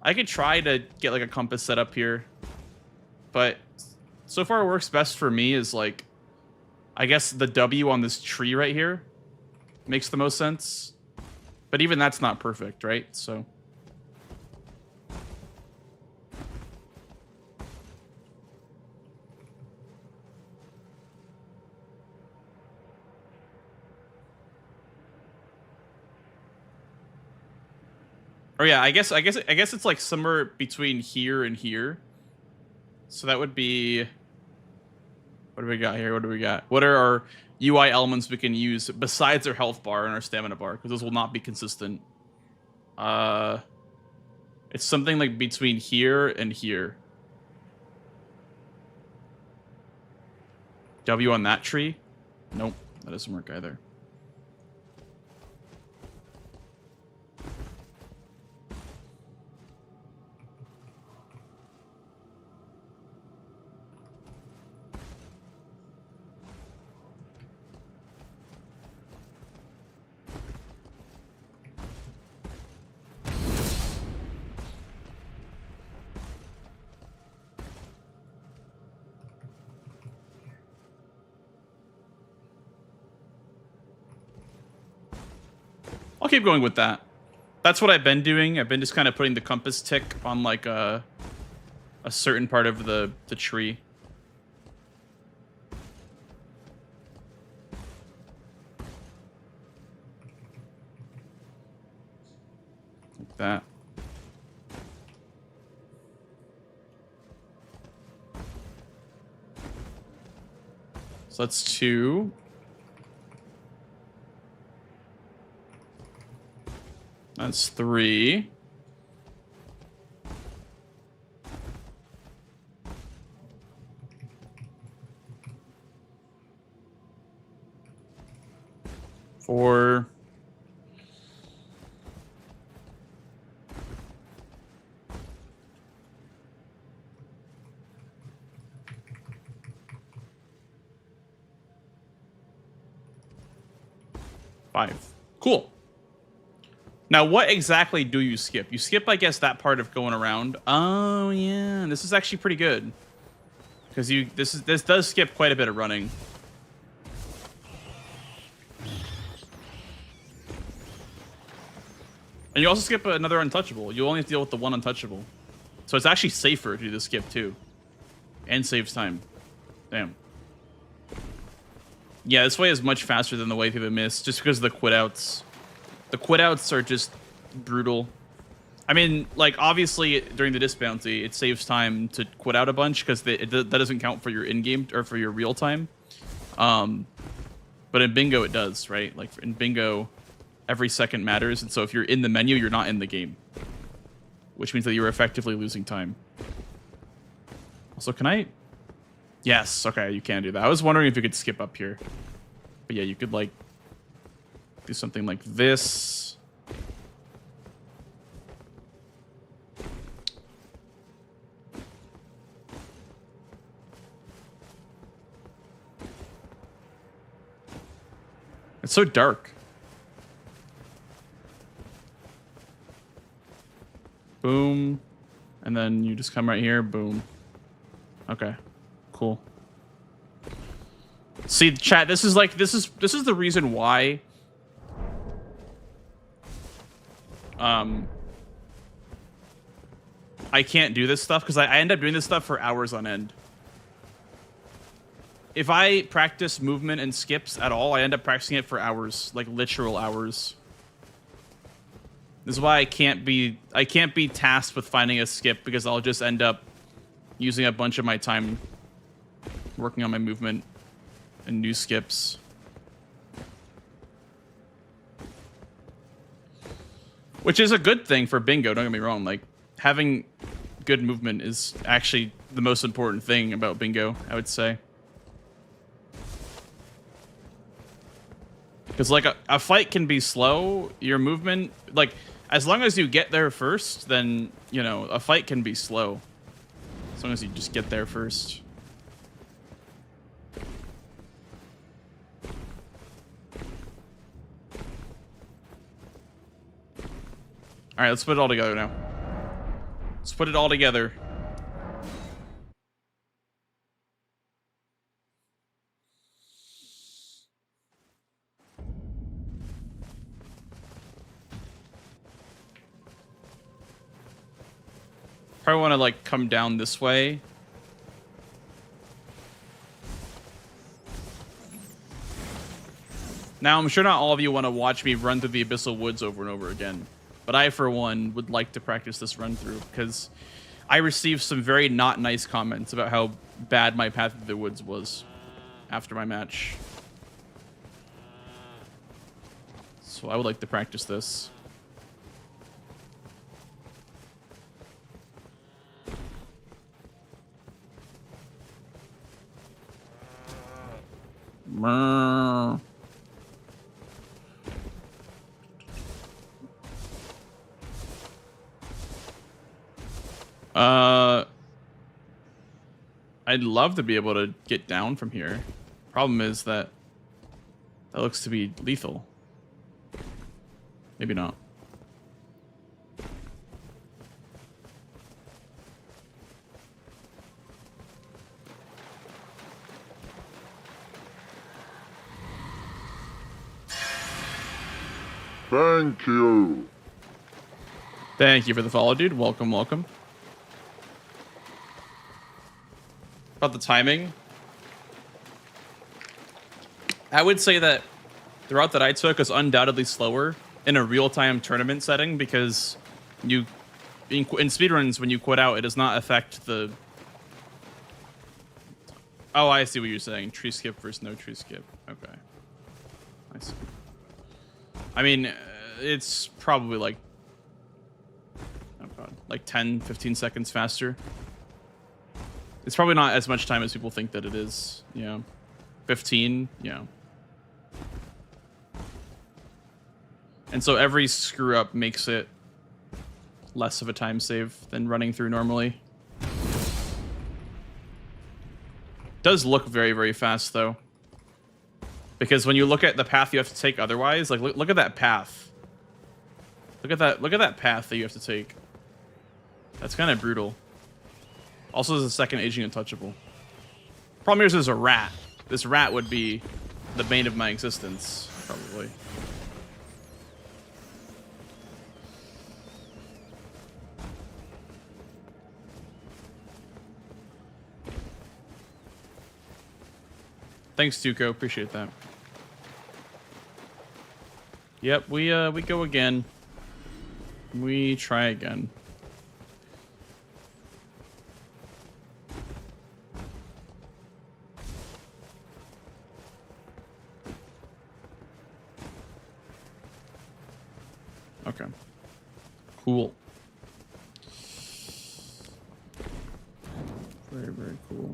could try to get like a compass set up here, but so far what works best for me is, like, I guess the W on this tree right here makes the most sense, but even that's not perfect, right? So or yeah, I guess it's like somewhere between here and here. So that would be, what do we got here? What do we got? What are our UI elements we can use besides our health bar and our stamina bar? Because those will not be consistent. It's something like between here and here. W on that tree? Nope, that doesn't work either. I'll keep going with that. That's what I've been doing. I've been just kind of putting the compass tick on like a certain part of the tree. Like that. So that's 2. That's 3. 5. Cool. Now, what exactly do you skip? You skip, I guess, that part of going around. Oh, yeah. This is actually pretty good. Because this does skip quite a bit of running. And you also skip another untouchable. You only have to deal with the one untouchable. So it's actually safer to do the skip, too. And saves time. Damn. Yeah, this way is much faster than the way through the mist, just because of the quit outs. The quit outs are just brutal. I mean, like, obviously, during the disc bounty, it saves time to quit out a bunch, because that doesn't count for your in-game, or for your real time. But in bingo, it does, right? Like, in bingo, every second matters, and so if you're in the menu, you're not in the game. Which means that you're effectively losing time. Also, can I... Yes, okay, you can do that. I was wondering if you could skip up here. But yeah, you could, like, do something like this. It's so dark. Boom. And then you just come right here, boom. Okay. Cool. See, chat, this is the reason why I can't do this stuff, because I end up doing this stuff for hours on end. If I practice movement and skips at all, I end up practicing it for hours, like literal hours. This is why I can't be tasked with finding a skip, because I'll just end up using a bunch of my time working on my movement and new skips. Which is a good thing for bingo, don't get me wrong. Like, having good movement is actually the most important thing about bingo, I would say. Because, like, a fight can be slow. Your movement, like, as long as you get there first, then, you know, a fight can be slow. As long as you just get there first. Alright, let's put it all together now. Let's put it all together. Probably want to, like, come down this way. Now, I'm sure not all of you want to watch me run through the Abyssal Woods over and over again. But I, for one, would like to practice this run through, because I received some very not nice comments about how bad my path through the woods was after my match. So I would like to practice this. I'd love to be able to get down from here. Problem is that looks to be lethal. Maybe not. Thank you. Thank you for the follow, dude. Welcome, welcome. About the timing, I would say that the route that I took is undoubtedly slower in a real-time tournament setting, because you in speedruns, when you quit out, it does not affect the... Oh, I see what you're saying. Tree skip versus no tree skip. Okay. I see. I mean, it's probably like... Oh god. Like 10, 15 seconds faster. It's probably not as much time as people think that it is. Yeah. 15, yeah. And so every screw up makes it less of a time save than running through normally. Does look very, very fast though. Because when you look at the path you have to take otherwise, like look at that path. Look at that path that you have to take. That's kind of brutal. Also, there's a second aging untouchable. Problem here is there's a rat. This rat would be the bane of my existence, probably. Thanks, Tuco. Appreciate that. Yep, we go again. We try again. Okay. Cool. Very, very cool.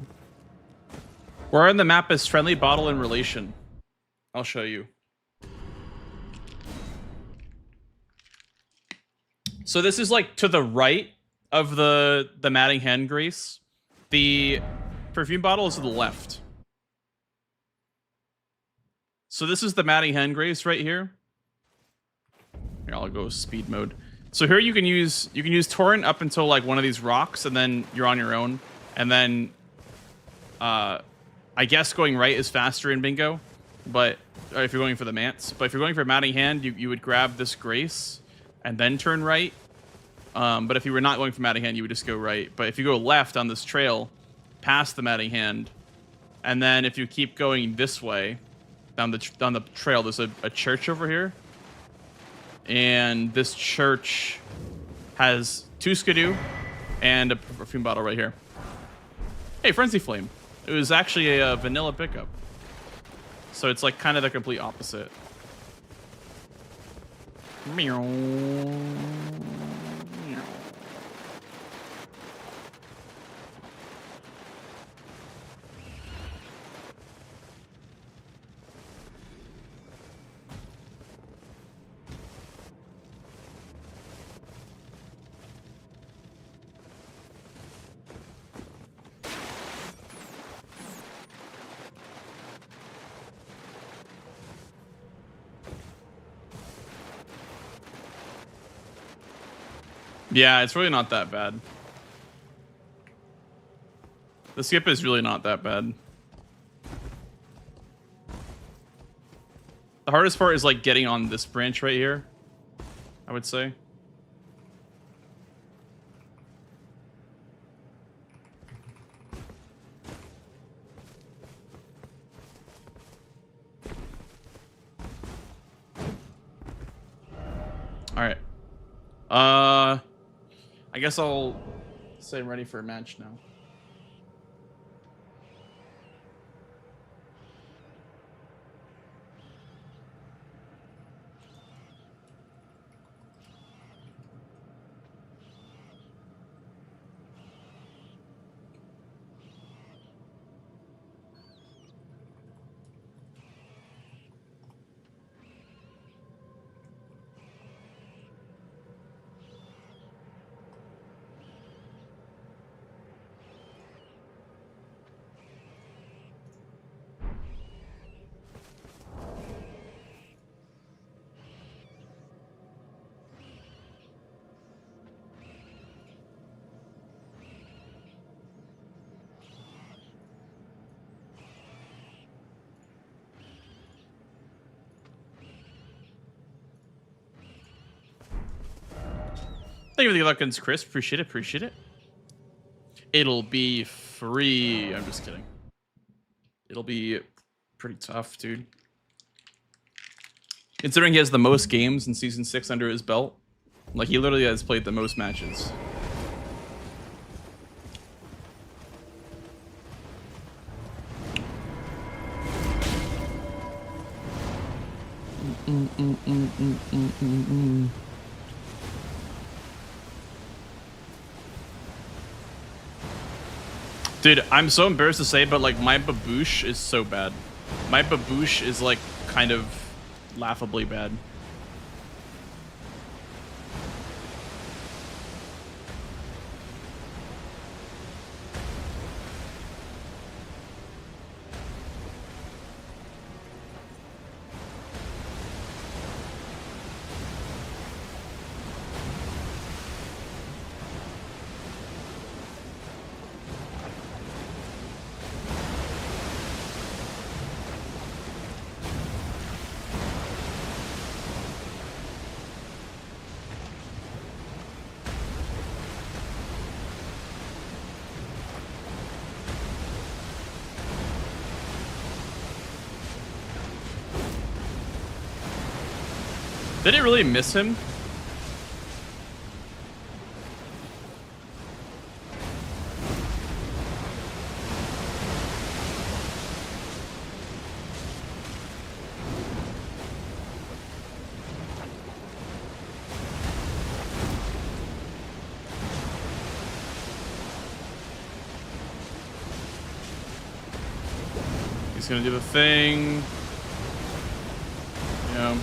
Where on the map is friendly bottle in relation? I'll show you. So this is like to the right of the matting hand grace. The perfume bottle is to the left. So this is the matting hand grace right here. Here, I'll go speed mode. So here you can use torrent up until like one of these rocks, and then you're on your own. And then I guess going right is faster in bingo, but if you're going for the mance. But if you're going for matting hand, you would grab this grace and then turn right. But if you were not going for matting hand, you would just go right. But if you go left on this trail, past the matting hand, and then if you keep going this way down the trail, there's a church over here, and this church has 2 skidoo and a perfume bottle right here. Hey, Frenzy Flame. It was actually a vanilla pickup. So it's like kind of the complete opposite. Meow. Meow. Yeah, it's really not that bad. The skip is really not that bad. The hardest part is like getting on this branch right here, I would say. All right. I guess I'll say I'm ready for a match now. Thank you for the Luckins, Chris. Appreciate it. Appreciate it. It'll be free. I'm just kidding. It'll be pretty tough, dude. Considering he has the most games in Season 6 under his belt. Like, he literally has played the most matches. Dude, I'm so embarrassed to say, but like my baboosh is so bad. My baboosh is like kind of laughably bad. Did it really miss him? He's gonna do the thing. Yeah.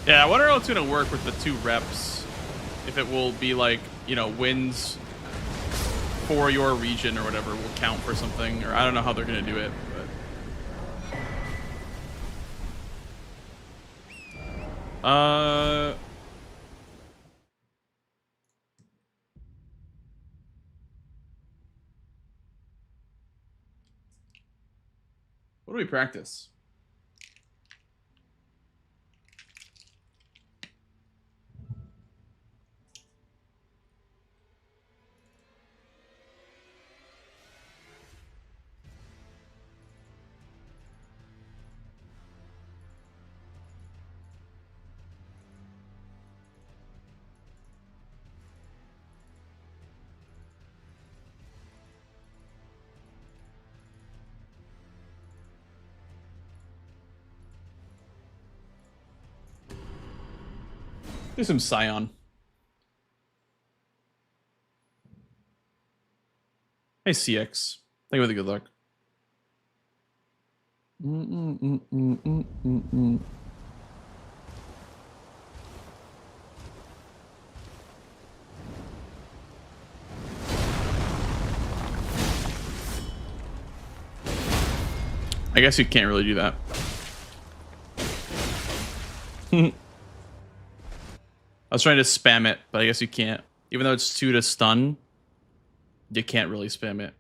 Yeah, I wonder how it's gonna work with the 2 reps. If it will be like, you know, wins for your region or whatever will count for something, or I don't know how they're gonna do it, but what do we practice? Do some Scion. Hey, CX. Thank you for the good luck. I guess you can't really do that. I was trying to spam it, but I guess you can't. Even though it's 2 to stun, you can't really spam it.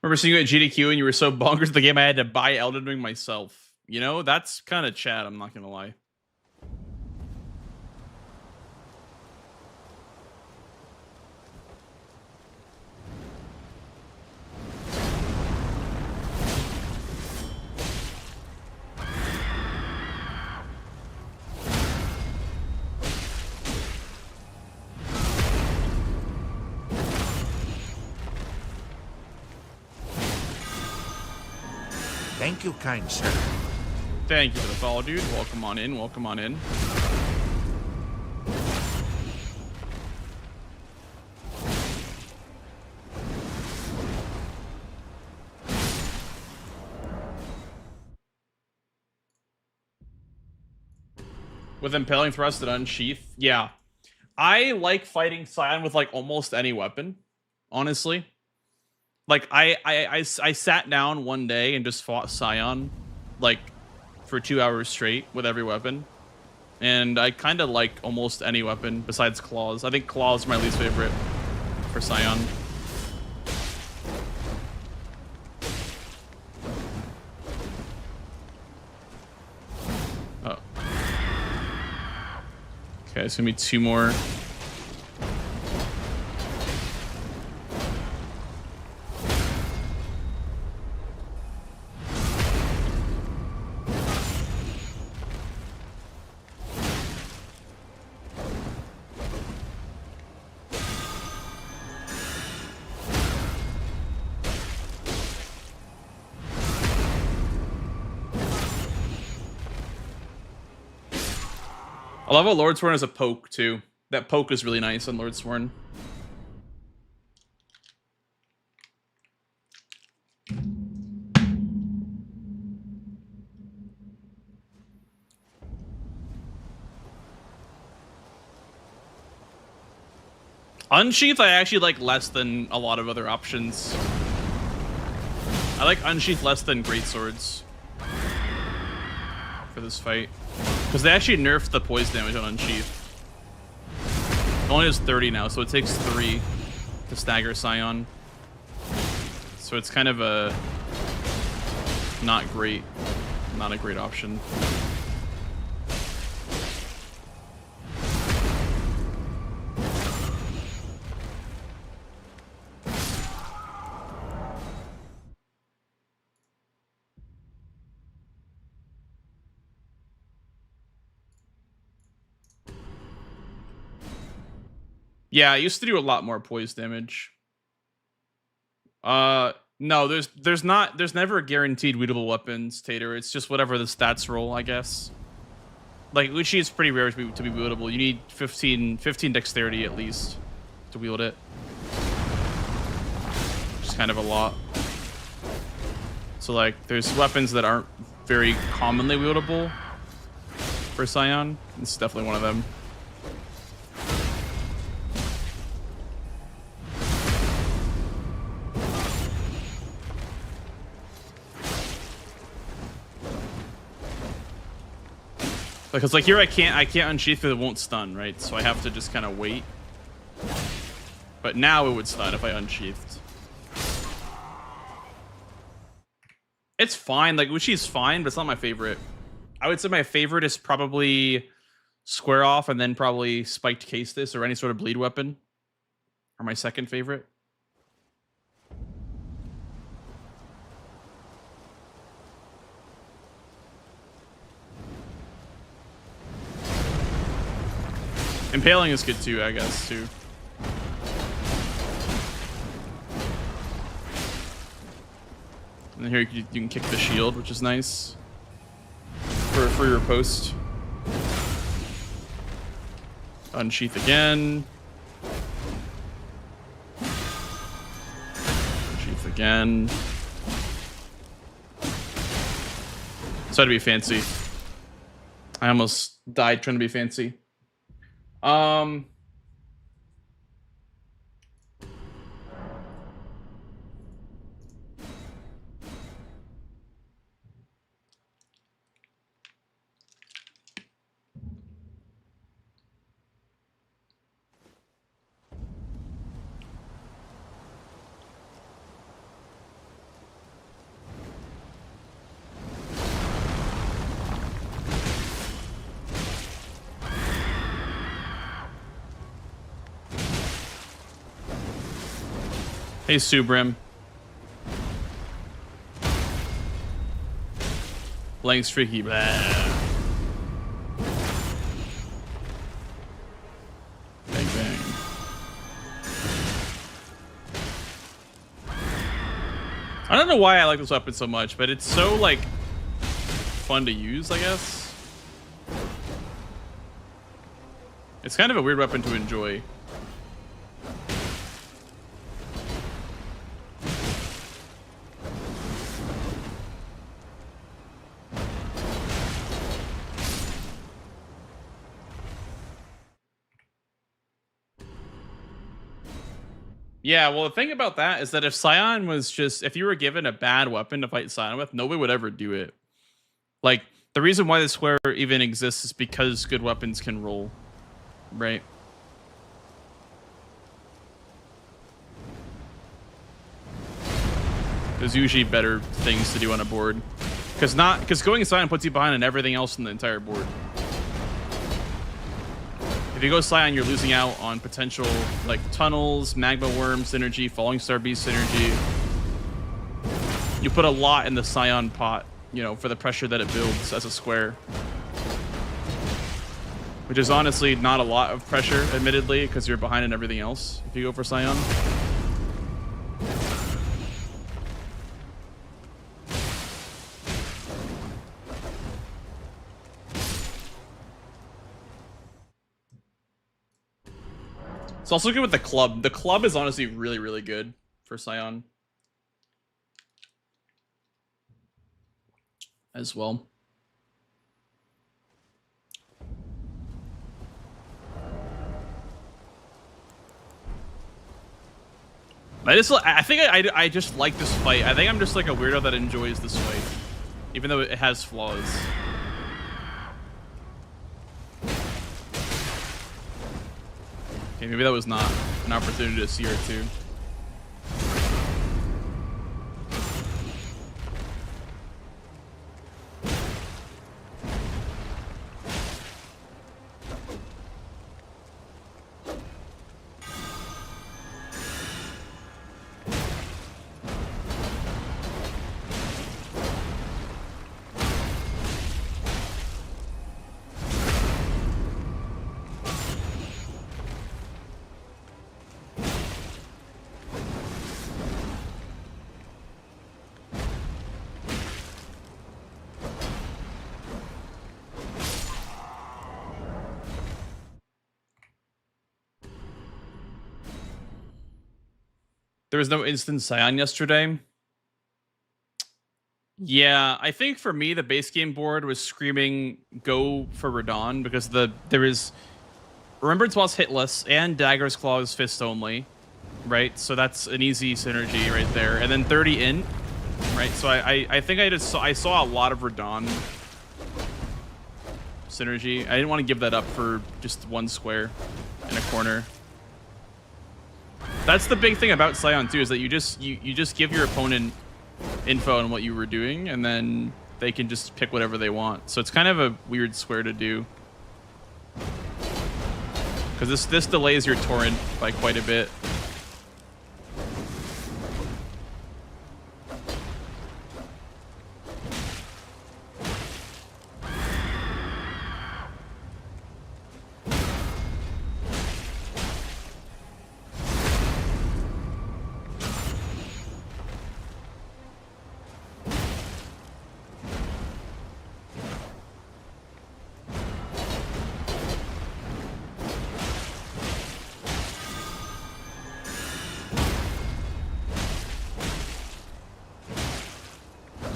Remember seeing you at GDQ and you were so bonkers at the game I had to buy Elden Ring myself. You know, that's kind of Chad, I'm not gonna lie. Thank you, kind sir. Thank you for the follow, dude. Welcome on in. Welcome on in. With Impaling Thrust and Unsheath, yeah. I like fighting Scion with like almost any weapon, honestly. Like I sat down one day and just fought Scion like for 2 hours straight with every weapon. And I kind of like almost any weapon besides claws. I think claws are my least favorite for Scion. Oh. Okay, it's gonna be 2 more. I love how Lordsworn has a poke, too. That poke is really nice on Lordsworn. Unsheath I actually like less than a lot of other options. I like Unsheath less than Greatswords for this fight. Because they actually nerfed the poise damage on Unsheath. It only does 30 now, so it takes 3 to stagger Scion. So it's kind of a not a great option. Yeah, I used to do a lot more poise damage. No, there's never guaranteed weedable weapons, Tater. It's just whatever the stats roll, I guess. Like Uchi is pretty rare to be wieldable. You need 15 dexterity at least to wield it. Which is kind of a lot. So like there's weapons that aren't very commonly wieldable for Scion. This is definitely one of them. Because like here I can't unsheath because it won't stun, right? So I have to just kind of wait. But now it would stun if I unsheathed. It's fine, like Uchi's fine, but it's not my favorite. I would say my favorite is probably Square Off and then probably Spiked Castus or any sort of bleed weapon. Are my second favorite. Impaling is good too, I guess, too. And then here you can kick the shield, which is nice. For your post. Unsheath again. Unsheath again. So to be fancy. I almost died trying to be fancy. Hey, Subrim. Blank streaky. Blah. Bang, bang. I don't know why I like this weapon so much, but it's so, like, fun to use, I guess. It's kind of a weird weapon to enjoy. Yeah, well, the thing about that is that if Scion was just, if you were given a bad weapon to fight Scion with, nobody would ever do it. Like, the reason why this square even exists is because good weapons can roll, right? There's usually better things to do on a board. Because going Scion puts you behind on everything else in the entire board. If you go Scion, you're losing out on potential like tunnels, magma worm synergy, falling star beast synergy. You put a lot in the Scion pot, you know, for the pressure that it builds as a square. Which is honestly not a lot of pressure, admittedly, because you're behind in everything else if you go for Scion. It's also good with the club. The club is honestly really, really good for Scion as well. I think I just like this fight. I think I'm just like a weirdo that enjoys this fight, even though it has flaws. Okay, maybe that was not an opportunity to see her too. There was no instant Scion yesterday. Yeah, I think for me the base game board was screaming go for Radon because there is Remembrance Boss hitless and Dagger's Claws fist only, right? So that's an easy synergy right there. And then 30 int, right? So I think I saw a lot of Radon synergy. I didn't want to give that up for just one square in a corner. That's the big thing about Scion too, is that you just give your opponent info on what you were doing, and then they can just pick whatever they want. So it's kind of a weird square to do, because this delays your torrent by quite a bit.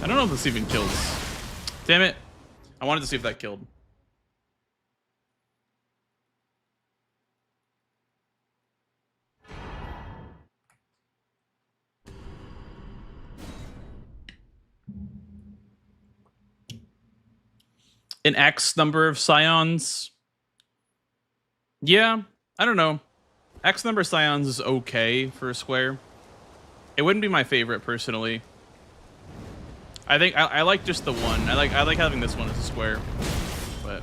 I don't know if this even kills. Damn it. I wanted to see if that killed. An X number of Scions. Yeah, I don't know. X number of Scions is okay for a square. It wouldn't be my favorite personally. I think I like just the one. I like having this one as a square, but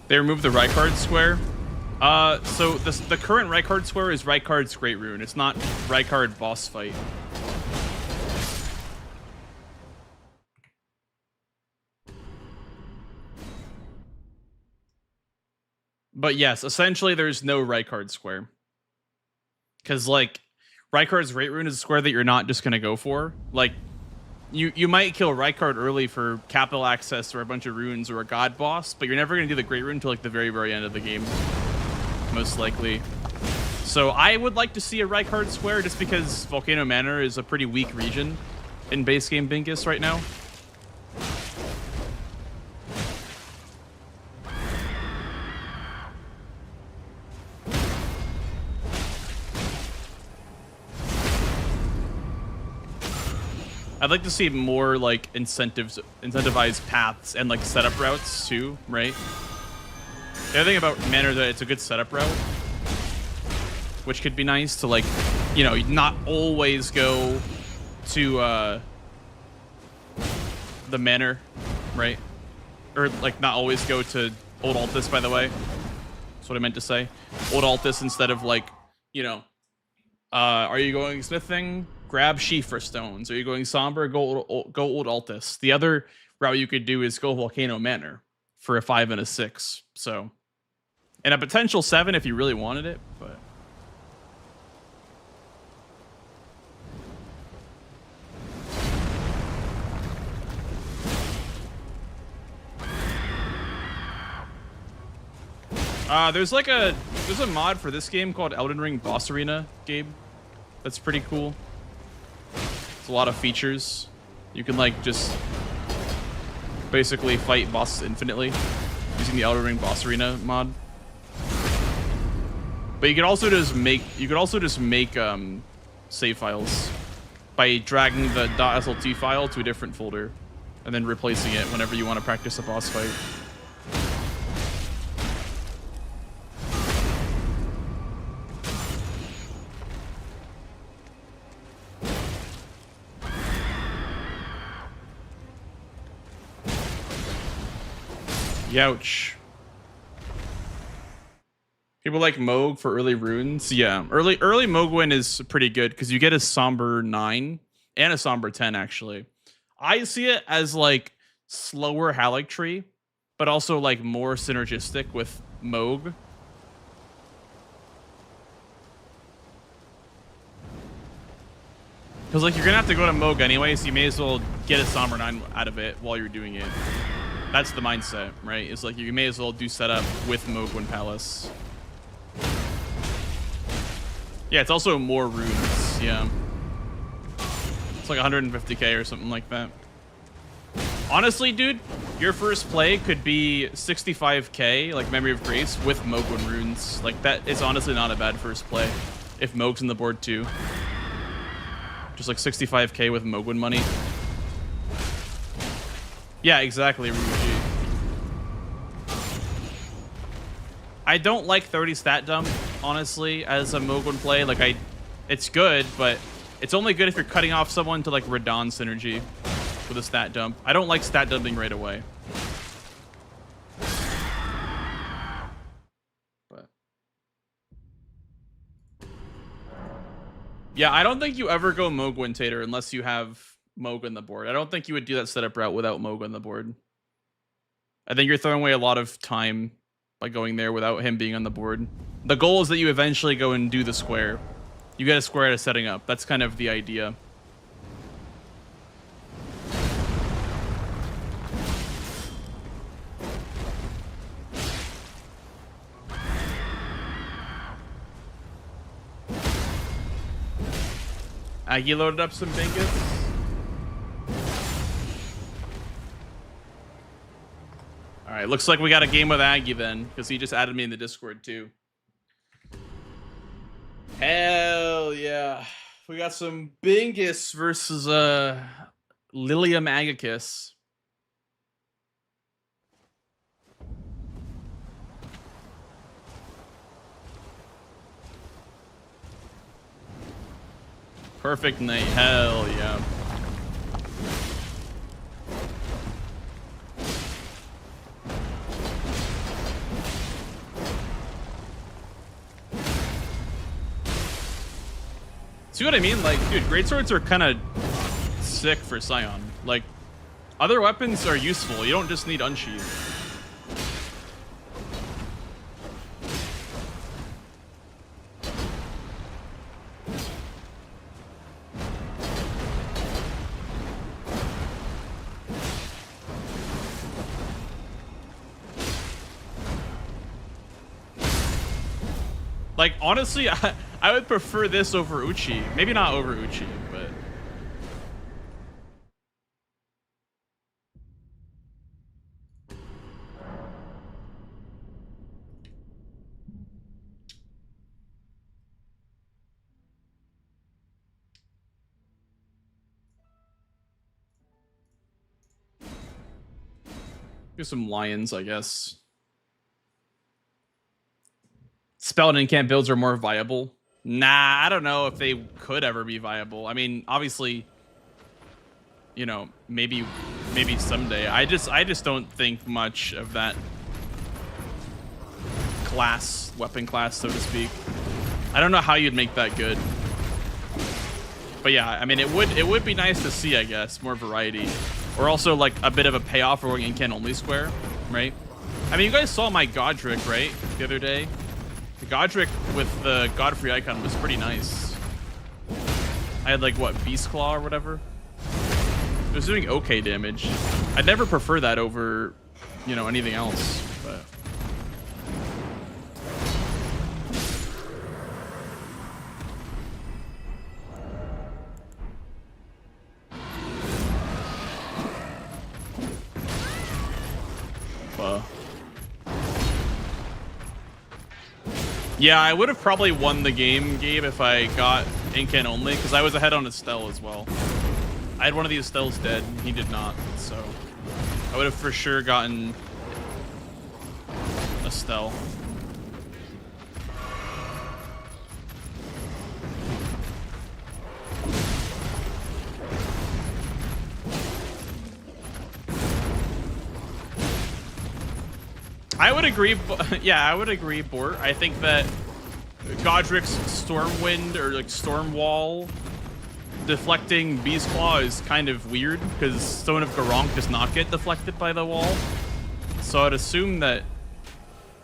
they removed the Rykard square. So the current Rykard square is Rykard's Great Rune. It's not Rykard boss fight. But yes, essentially there's no Rykard square. Because, like, Rykard's Rate Rune is a square that you're not just going to go for. Like, you might kill Rykard early for capital access or a bunch of runes or a god boss, but you're never going to do the Great Rune until, like, the very, very end of the game. Most likely. So I would like to see a Rykard square just because Volcano Manor is a pretty weak region in base game Bingus right now. I'd like to see more like incentivized paths and like setup routes too, right? The other thing about Manor is that it's a good setup route, which could be nice to, like, you know, not always go to the Manor, right? Or like not always go to Old Altus, by the way. That's what I meant to say. Old Altus instead of, like, you know, are you going smithing? Grab Shiefra stones. Are you going somber? Go Old Altus. The other route you could do is go Volcano Manor for a 5 and a 6. So, and a potential 7 if you really wanted it, but. There's a mod for this game called Elden Ring Boss Arena, Gabe. That's pretty cool. It's a lot of features. You can, like, just basically fight bosses infinitely using the Elden Ring Boss Arena mod. But you could also just make save files by dragging the .slt file to a different folder and then replacing it whenever you want to practice a boss fight. Youch. People like Moog for early runes. Yeah, early Mogwin is pretty good because you get a Somber 9 and a Somber 10, actually. I see it as, like, slower Halictree, but also, like, more synergistic with Moog. Because, like, you're going to have to go to Moog anyway, so you may as well get a Somber 9 out of it while you're doing it. That's the mindset, right? It's like you may as well do setup with Mogwin Palace. Yeah, it's also more runes. Yeah. It's like 150k or something like that. Honestly, dude, your first play could be 65k, like Memory of Grace, with Mogwin runes. Like, that is honestly not a bad first play. If Mog's in the board too. Just like 65k with Mogwin money. Yeah, exactly, Ruji. I don't like 30 stat dump, honestly, as a Mogwin play. Like, it's good, but it's only good if you're cutting off someone to, like, Radon synergy with a stat dump. I don't like stat dumping right away. But yeah, I don't think you ever go Mogwin Tater unless you have Moog on the board. I don't think you would do that setup route without Moog on the board. I think you're throwing away a lot of time by going there without him being on the board. The goal is that you eventually go and do the square. You get a square out of setting up. That's kind of the idea. Aggie loaded up some Bingus. All right, looks like we got a game with Aggie then, because he just added me in the Discord too. Hell yeah. We got some Bingus versus Lilium Agacus. Perfect night. Hell yeah. See what I mean? Like, dude, greatswords are kind of sick for Scion. Like, other weapons are useful. You don't just need unsheath. Like, honestly, I would prefer this over Uchi. Maybe not over Uchi, but... Here's some lions, I guess. Spell and incant builds are more viable. Nah, I don't know if they could ever be viable. I mean, obviously, you know, maybe someday. I just don't think much of that class, weapon class, so to speak. I don't know how you'd make that good. But yeah, I mean, it would be nice to see, I guess, more variety. Or also, like, a bit of a payoff for going incant only square, right? I mean, you guys saw my Godric, right, the other day? The Godric with the Godfrey icon was pretty nice. I had, like, what, Beast Claw or whatever? It was doing okay damage. I'd never prefer that over, you know, anything else, but... Yeah, I would have probably won the game, Gabe, if I got incant only, because I was ahead on Estelle as well. I had one of the Estelles dead, he did not, so I would have for sure gotten Estelle. I would agree, yeah, I would agree, Bort. I think that Godric's Stormwind or like Stormwall deflecting Beast Claw is kind of weird because Stone of Garronk does not get deflected by the wall. So I'd assume that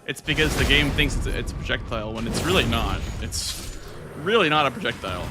it's because the game thinks it's a projectile when it's really not. It's really not a projectile.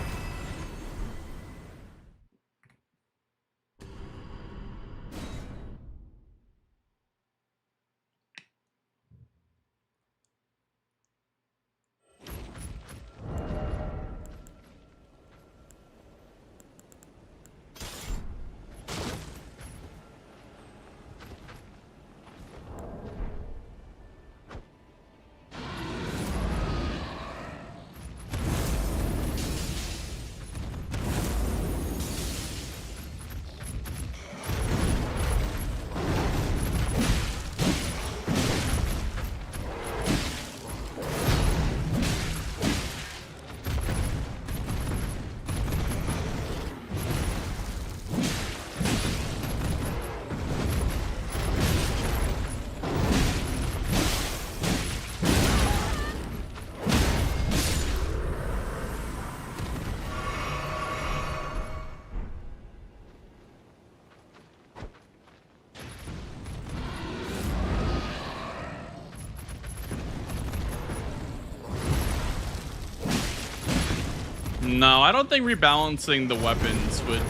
No, I don't think rebalancing the weapons would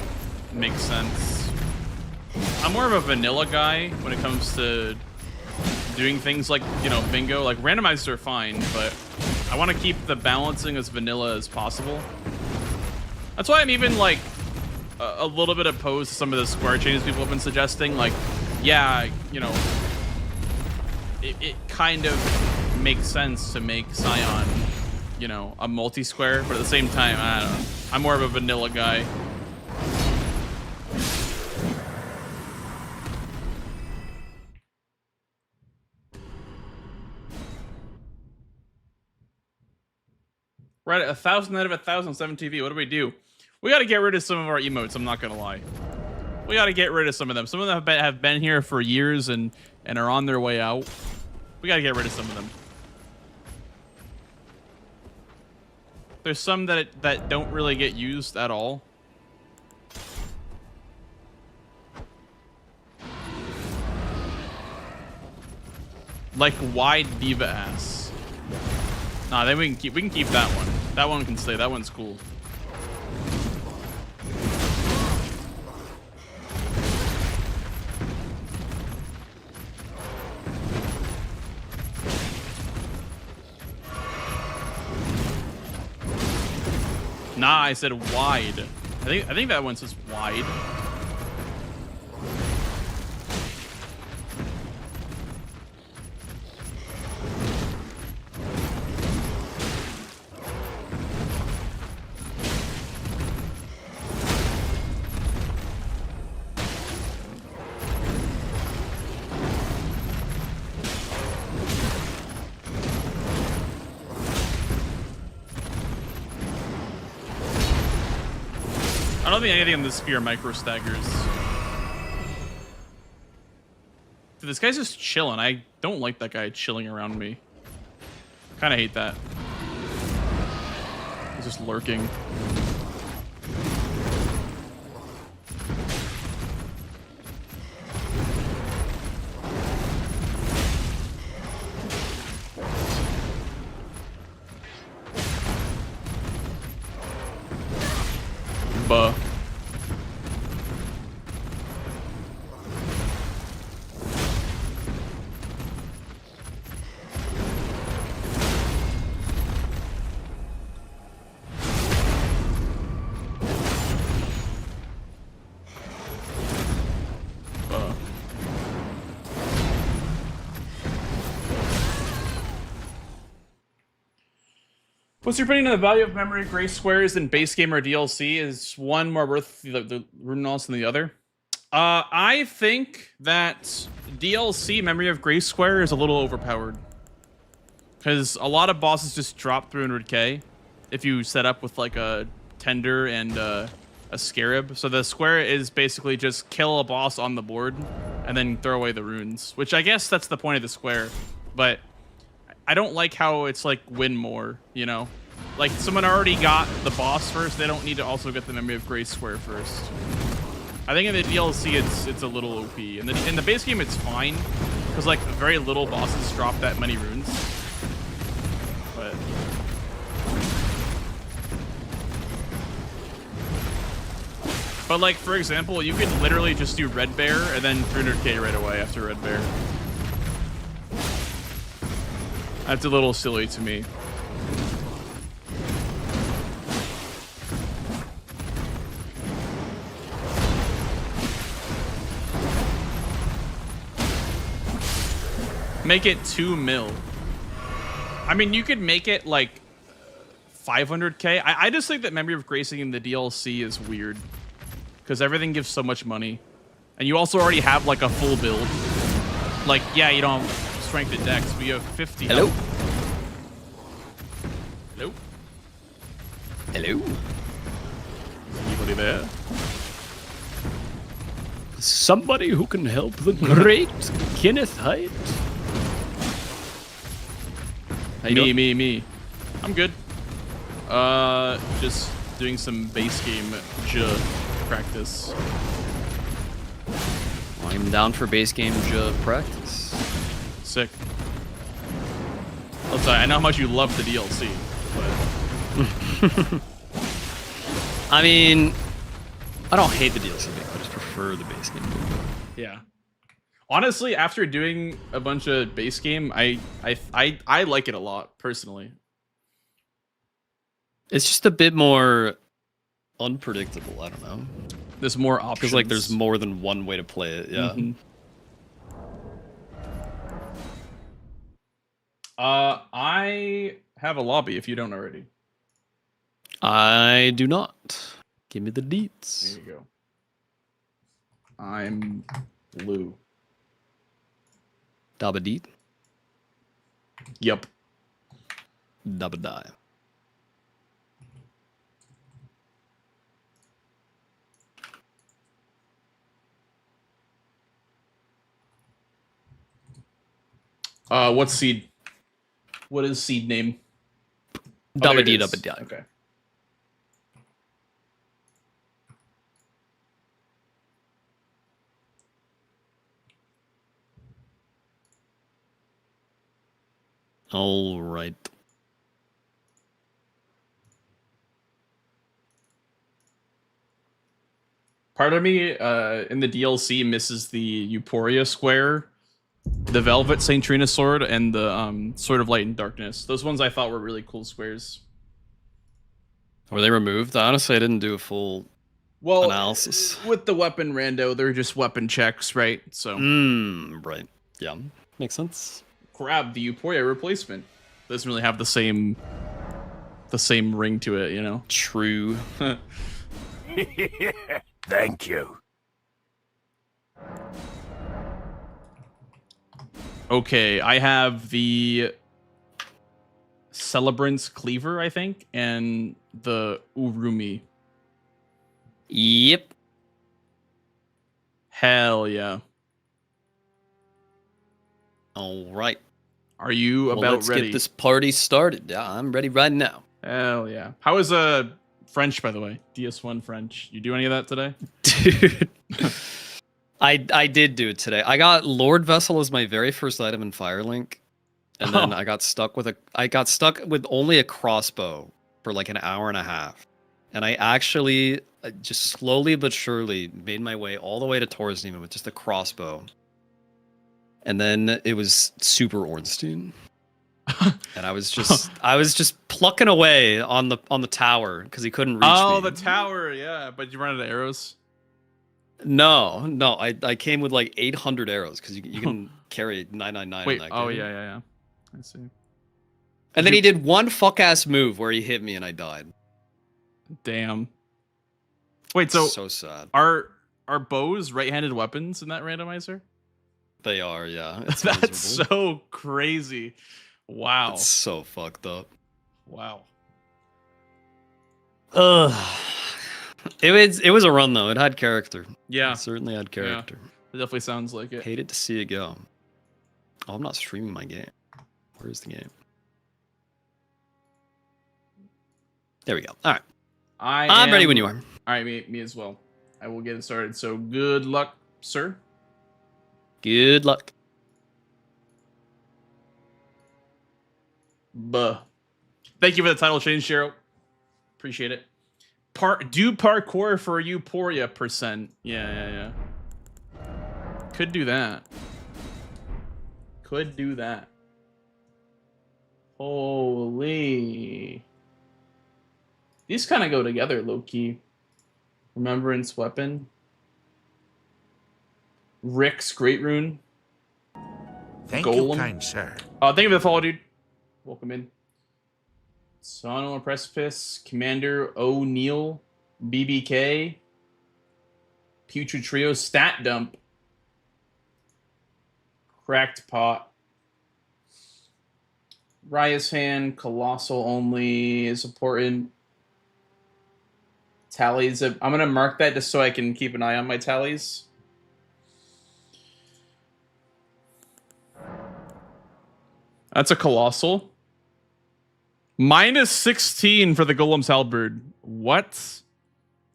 make sense. I'm more of a vanilla guy when it comes to doing things like, you know, bingo. Like, randomizers are fine, but I want to keep the balancing as vanilla as possible. That's why I'm even, like, a little bit opposed to some of the square changes people have been suggesting. Like, yeah, you know, it kind of makes sense to make Scion, you know, a multi-square, but at the same time, I don't know. I'm more of a vanilla guy. Right at 1,000 out of 1,000 7TV. What do we do? We got to get rid of some of our emotes. I'm not gonna lie. We got to get rid of some of them. Some of them have been here for years and are on their way out. We got to get rid of some of them. There's some that don't really get used at all. Like wide diva ass. Nah, then we can keep that one. That one can stay. That one's cool. Nah, I said wide. I think that one says wide. I don't think anything in this sphere micro staggers. Dude, this guy's just chilling. I don't like that guy chilling around me. Kind of hate that. He's just lurking. Buh. What's your opinion on the value of memory of grace squares in base game or DLC? Is one more worth the rune loss than the other? I think that DLC memory of grace square is a little overpowered. Because a lot of bosses just drop 300k if you set up with like a tender and a scarab. So the square is basically just kill a boss on the board and then throw away the runes, which I guess that's the point of the square. But I don't like how it's like win more, you know? Like someone already got the boss first, they don't need to also get the memory of grace square first. I think in the DLC it's a little OP. In the base game it's fine, because like very little bosses drop that many runes. But like for example, you could literally just do Red Bear and then 300k right away after Red Bear. That's a little silly to me. Make it 2 mil. I mean, you could make it like 500k. I just think that Memory of Gracing in the DLC is weird. Because everything gives so much money. And you also already have like a full build. Like, yeah, you don't have strength and dex, but you have 50 Hello? health. Hello? Hello? Anybody there? Somebody who can help the great Kenneth Height. Me. I'm good. Just doing some base game practice. I'm down for base game practice. Sick. I'm sorry, I know how much you love the DLC, but I mean, I don't hate the DLC, I just prefer the base game. yeah. Honestly, after doing a bunch of base game, I like it a lot personally. It's just a bit more unpredictable. I don't know. There's more options. Because like there's more than one way to play it. Yeah. Mm-hmm. I have a lobby if you don't already. I do not. Give me the deets. There you go. I'm blue. Dabba deet. Yep. Dabba die. What's seed? What is seed name? Dabba dee dabba die. Okay. All right. Part of me in the DLC misses the Euphoria Square, the Velvet Saint Trina Sword, and the Sword of Light and Darkness. Those ones I thought were really cool squares. Were they removed? Honestly, I didn't do a full Well, analysis. with the weapon rando, they're just weapon checks, right? So Right. Yeah, makes sense. grab the Euphoria replacement. Doesn't really have the same ring to it, you know. True. Thank you. Okay, I have the Celebrant's Cleaver, I think, and the Urumi. Yep. Hell yeah. All right. Are you Well, about let's ready? get this party started. Yeah, I'm ready right now. Hell yeah. How is French, by the way? DS1 French. You do any of that today? Dude. I did do it today. I got Lord Vessel as my very first item in Firelink. And then Oh. I got stuck with only a crossbow for like an hour and a half. And I actually just slowly but surely made my way all the way to Torsneven with just a crossbow. And then it was Super Ornstein. And I was just plucking away on the tower because he couldn't reach me. Oh, the tower, yeah. But you run out of arrows? No, I came with like 800 arrows because you can carry 999 Wait, in that oh game. yeah. I see. And then he did one fuck ass move where he hit me and I died. Damn. Wait, so So sad. are bows right-handed weapons in that randomizer? They are, yeah. It's That's miserable. so crazy. Wow. It's so fucked up. Wow. Ugh. It was a run though. It had character. Yeah. It certainly had character. It definitely sounds like it. Hated to see it go. Oh, I'm not streaming my game. Where's the game? There we go. All right. I'm ready when you are. All right, me as well. I will get it started. So good luck, sir. Good luck. Buh. Thank you for the title change, Cheryl. Appreciate it. Do parkour for Euphoria %. Yeah. Could do that. Holy. These kind of go together, low-key. Remembrance Weapon. Rick's Great Rune. Thank Golem. you, kind sir. Thank you for the follow, dude. Welcome in. Scion on Precipice. Commander O'Neill. BBK. Putrid Trio. Stat Dump. Cracked Pot. Raya's Hand. Colossal only is important. Tallies. I'm going to mark that just so I can keep an eye on my tallies. That's a Colossal. Minus 16 for the Golem's Halberd. What?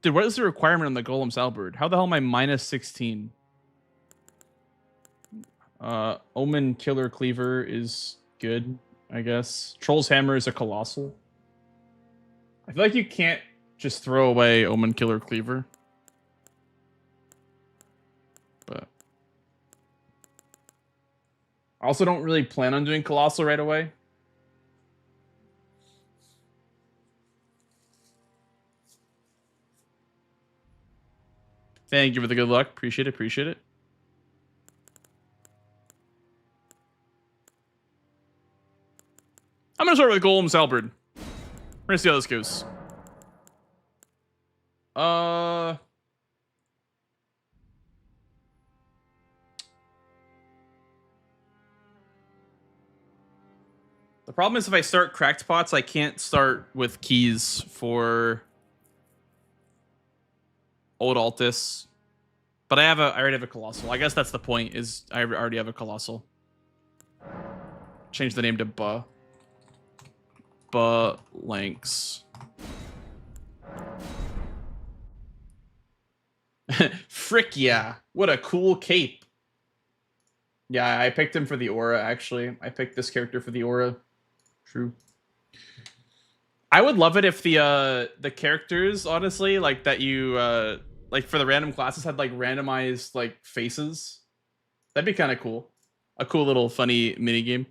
Dude, what is the requirement on the Golem's Halberd? How the hell am I minus 16? Omen Killer Cleaver is good, I guess. Troll's Hammer is a Colossal. I feel like you can't just throw away Omen Killer Cleaver. But I also don't really plan on doing Colossal right away. Thank you for the good luck. Appreciate it. I'm gonna start with Golem's Halberd. We're gonna see how this goes. The problem is if I start cracked pots, I can't start with keys for Old Altus. But I already have a Colossal. I guess that's the point, is I already have a Colossal. Change the name to Lanks. Frick yeah. What a cool cape. Yeah, I picked him for the aura, actually. I picked this character for the aura. True. I would love it if the characters, honestly, like that you like for the random classes had like randomized like faces. That'd be kind of cool. A cool little funny mini game.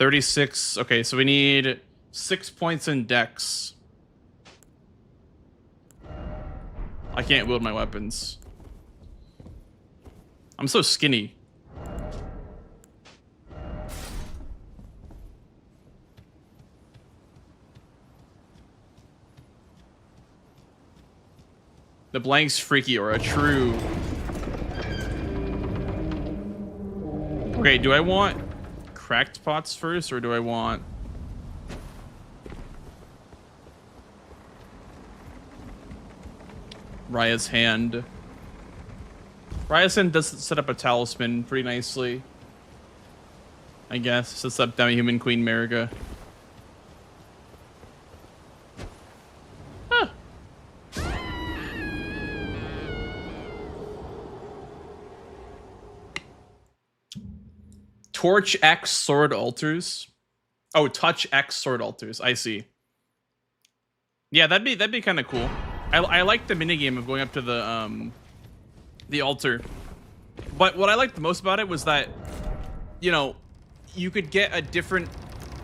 36. Okay, so we need 6 points in dex. I can't wield my weapons. I'm so skinny. The blank's freaky or a true. Okay, do I want cracked pots first or do I want Raya's hand? Raya's hand does set up a talisman pretty nicely. I guess. Sets up Demi-Human Queen Mariga. Huh. Torch X sword altars. Oh, touch X sword altars. I see. Yeah, that'd be kind of cool. I like the minigame of going up to the altar. But what I liked the most about it was that, you know, you could get a different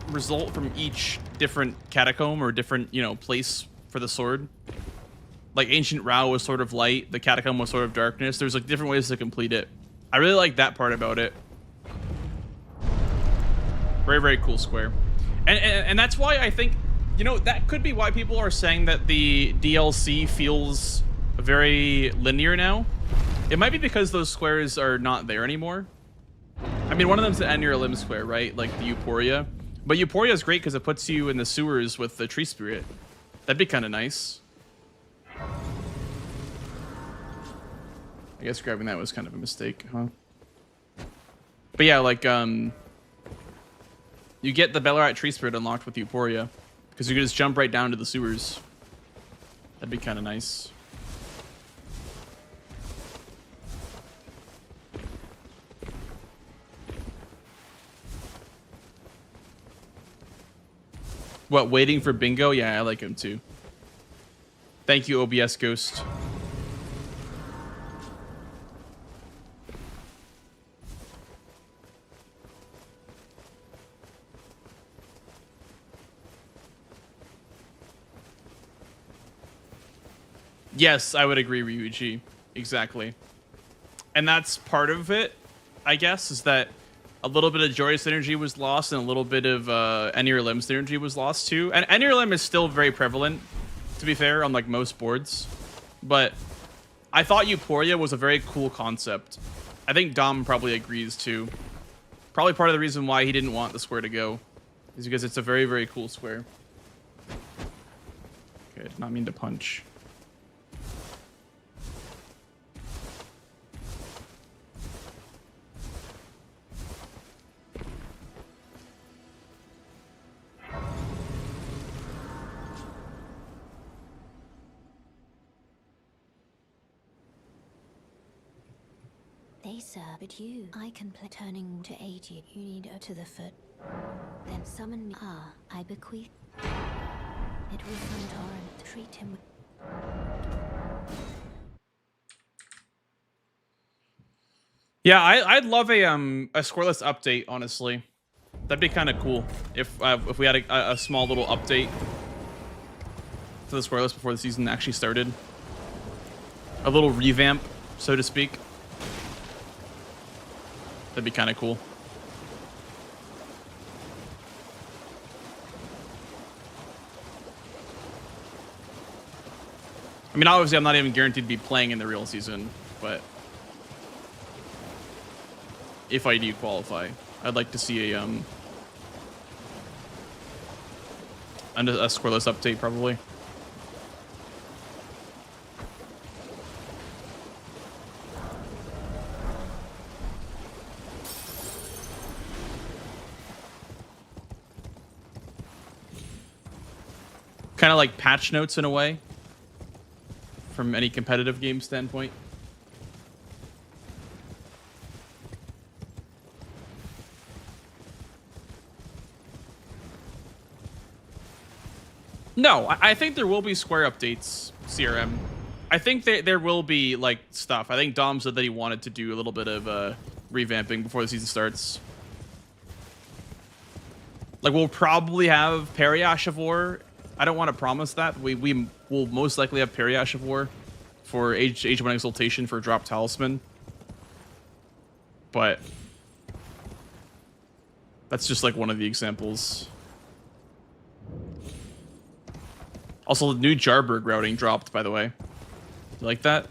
result from each different catacomb or different, you know, place for the sword. Like Ancient Rao was sort of light, the catacomb was sort of darkness. There's like different ways to complete it. I really like that part about it. Very, very cool square. And that's why I think, you know, that could be why people are saying that the DLC feels very linear now. It might be because those squares are not there anymore. I mean, one of them's the End Your Limb square, right? Like the Euphoria. But Euphoria is great because it puts you in the sewers with the tree spirit. That'd be kind of nice. I guess grabbing that was kind of a mistake, huh? But yeah, like, you get the Ballarat tree spirit unlocked with Euphoria. Because you can just jump right down to the sewers. That'd be kind of nice. What, waiting for bingo? Yeah, I like him too. Thank you, OBS Ghost. Yes, I would agree, Ryuichi. Exactly. And that's part of it, I guess, is that a little bit of Joyous Energy was lost and a little bit of End Your Limb synergy was lost too. And End Your Limb is still very prevalent, to be fair, on like most boards. But I thought Euphoria was a very cool concept. I think Dom probably agrees too. Probably part of the reason why he didn't want the square to go is because it's a very, very cool square. Okay, I did not mean to punch. They serve but you. I can play turning to aid you. You need her to the foot. Then summon me. Ah, I bequeath. It will come torrent. Treat him with. Yeah, I'd love a scoreless update, honestly. That'd be kind of cool if we had a small little update to the scoreless before the season actually started. A little revamp, so to speak. That'd be kind of cool. I mean, obviously, I'm not even guaranteed to be playing in the real season, but if I do qualify, I'd like to see a scoreless update, probably. Kind of like patch notes in a way, from any competitive game standpoint. No, I think there will be square updates, CRM. I think there will be like stuff. I think Dom said that he wanted to do a little bit of revamping before the season starts. Like, we'll probably have Periash of War. I don't want to promise that. We will most likely have Periash of War for Age 1 Exaltation for Drop Talisman. But that's just like one of the examples. Also, the new Jarberg routing dropped, by the way. You like that?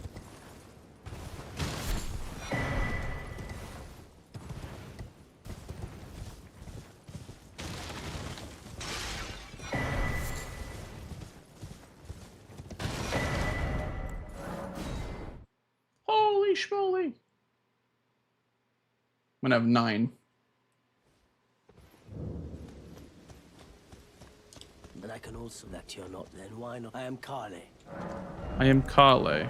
Holy schmoly. I'm gonna have 9. But I can also that you're not then. Why not? I am Kale. I am Kale.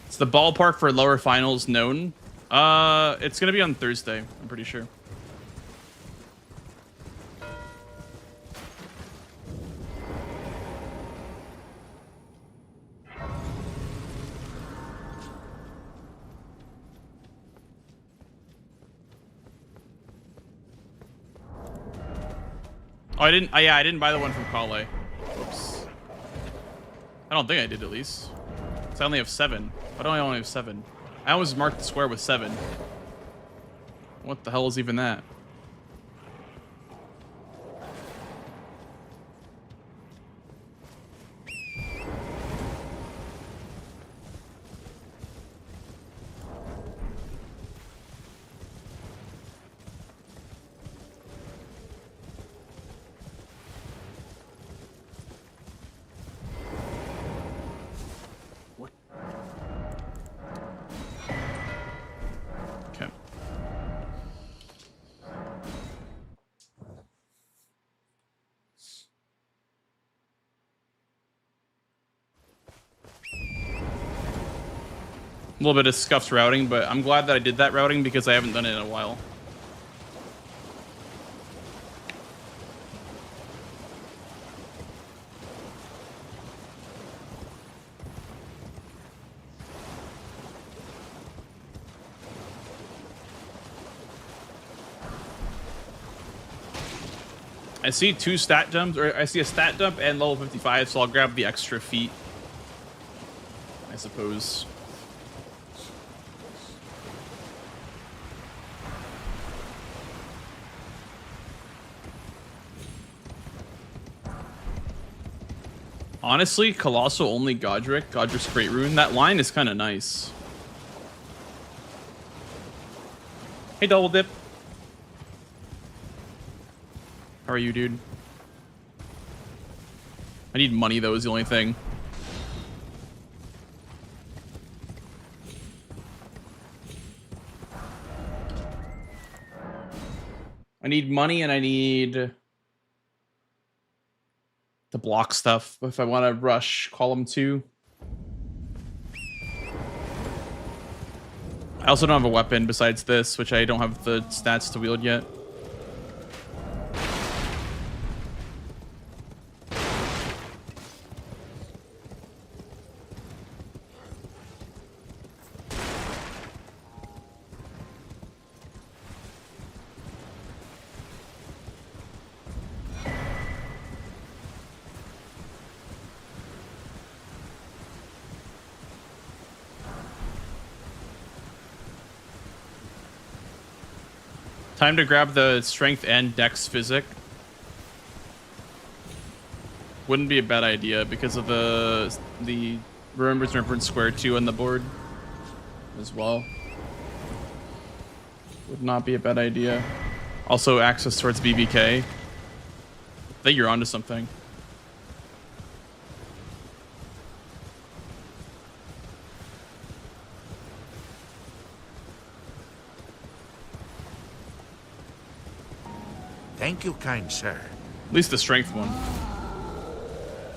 It's the ballpark for lower finals known. It's gonna be on Thursday, I'm pretty sure. Oh, yeah, I didn't buy the one from Kale. Whoops. I don't think I did, at least. So I only have 7. Why don't I only have 7? I always marked the square with 7. What the hell is even that? Okay. A little bit of scuffed routing, but I'm glad that I did that routing because I haven't done it in a while. I see 2 stat dumps, or I see a stat dump and level 55, so I'll grab the extra feet, I suppose. Honestly, Colossal only Godric's Great Rune. That line is kind of nice. Hey, Double Dip. How are you, dude? I need money, though, is the only thing. I need money and I need to block stuff if I want to rush column 2. I also don't have a weapon besides this, which I don't have the stats to wield yet. Time to grab the strength and dex physic. Wouldn't be a bad idea because of the Remembrance Square 2 on the board as well. Would not be a bad idea. Also access towards BBK. I think you're onto something. Thank you, kind sir. At least the strength one.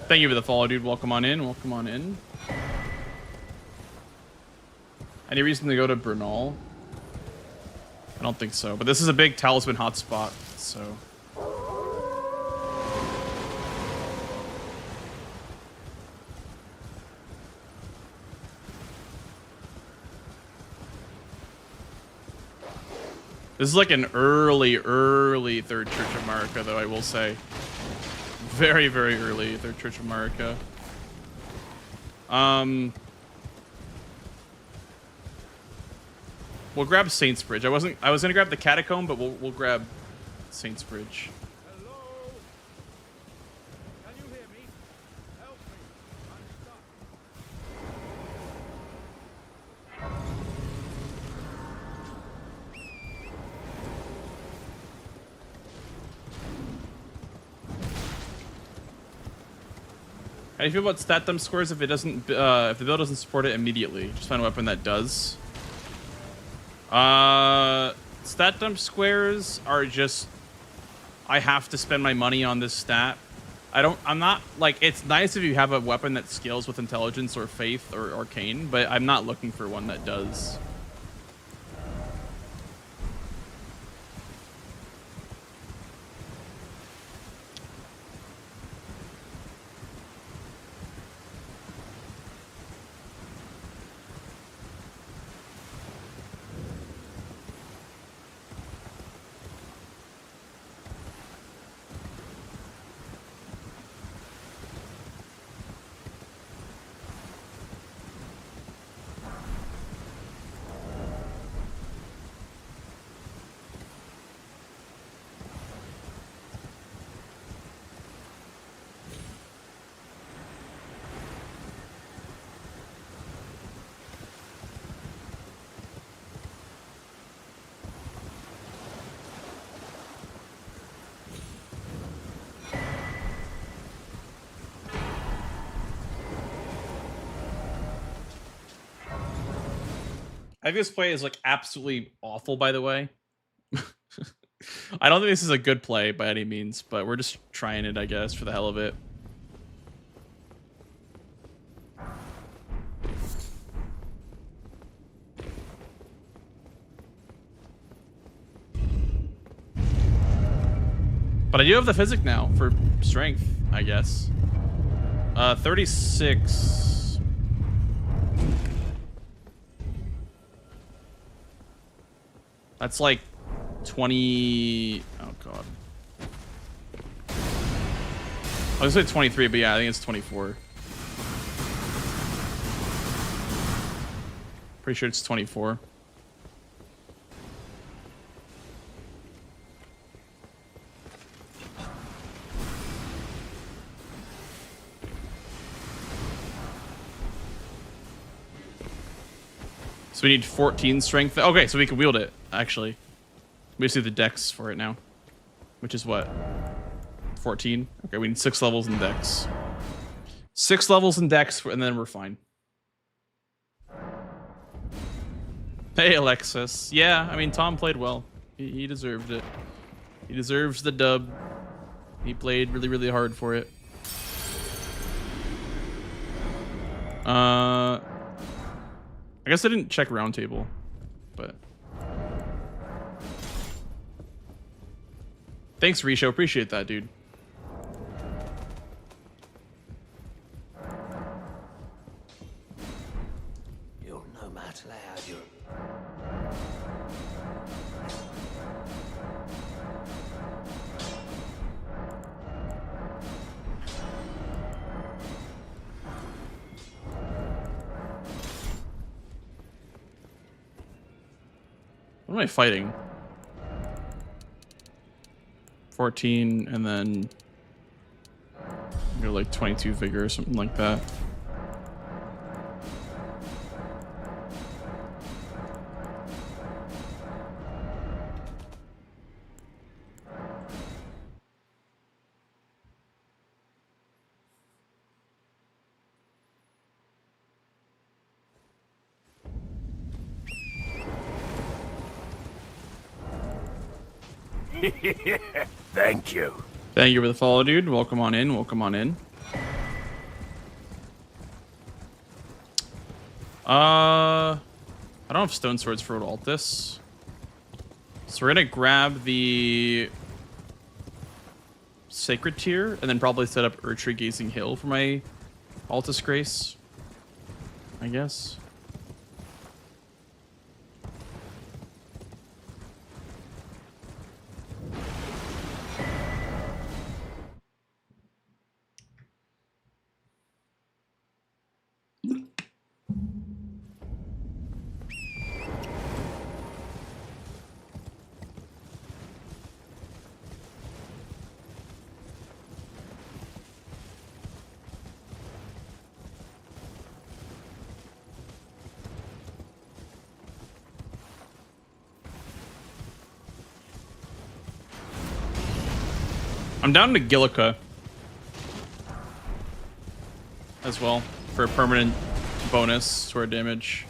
Thank you for the follow, dude. Welcome on in. Welcome on in. Any reason to go to Bernal? I don't think so. But this is a big talisman hotspot, so. This is like an early Third Church of Marika, though, I will say. Very, very early Third Church of Marika. We'll grab Saint's Bridge. I was gonna grab the Catacomb, but we'll grab Saint's Bridge. Hello? Can you hear me? Help me. I'm stuck. How do you feel about stat dump scores if it doesn't, if the build doesn't support it immediately? Just find a weapon that does. Stat dump squares are just, I have to spend my money on this stat. I'm not, like, it's nice if you have a weapon that scales with intelligence or faith or arcane, but I'm not looking for one that does. I think this play is like absolutely awful, by the way. I don't think this is a good play by any means, but we're just trying it, I guess, for the hell of it. But I do have the physic now for strength, I guess. 36. That's like 20. Oh god. I was gonna say 23, but yeah, I think it's 24. Pretty sure it's 24. So we need 14 strength. Okay, so we can wield it, actually. We just need the dex for it now. Which is what? 14? Okay, we need 6 levels in dex. 6 levels in dex, and then we're fine. Hey, Alexis. Yeah, I mean, Tom played well. He deserved it. He deserves the dub. He played really, really hard for it. I guess I didn't check roundtable, but thanks, Risho. Appreciate that, dude. You're no match loud, you're... What am I fighting? 14 and then go like 22 vigor or something like that. Thank you. Thank you for the follow, dude. Welcome on in. Welcome on in. I don't have stone swords for ult this. So we're gonna grab the sacred tier and then probably set up Urtree Gazing Hill for my Altus Grace, I guess. I'm down to Gillica as well for a permanent bonus to our damage.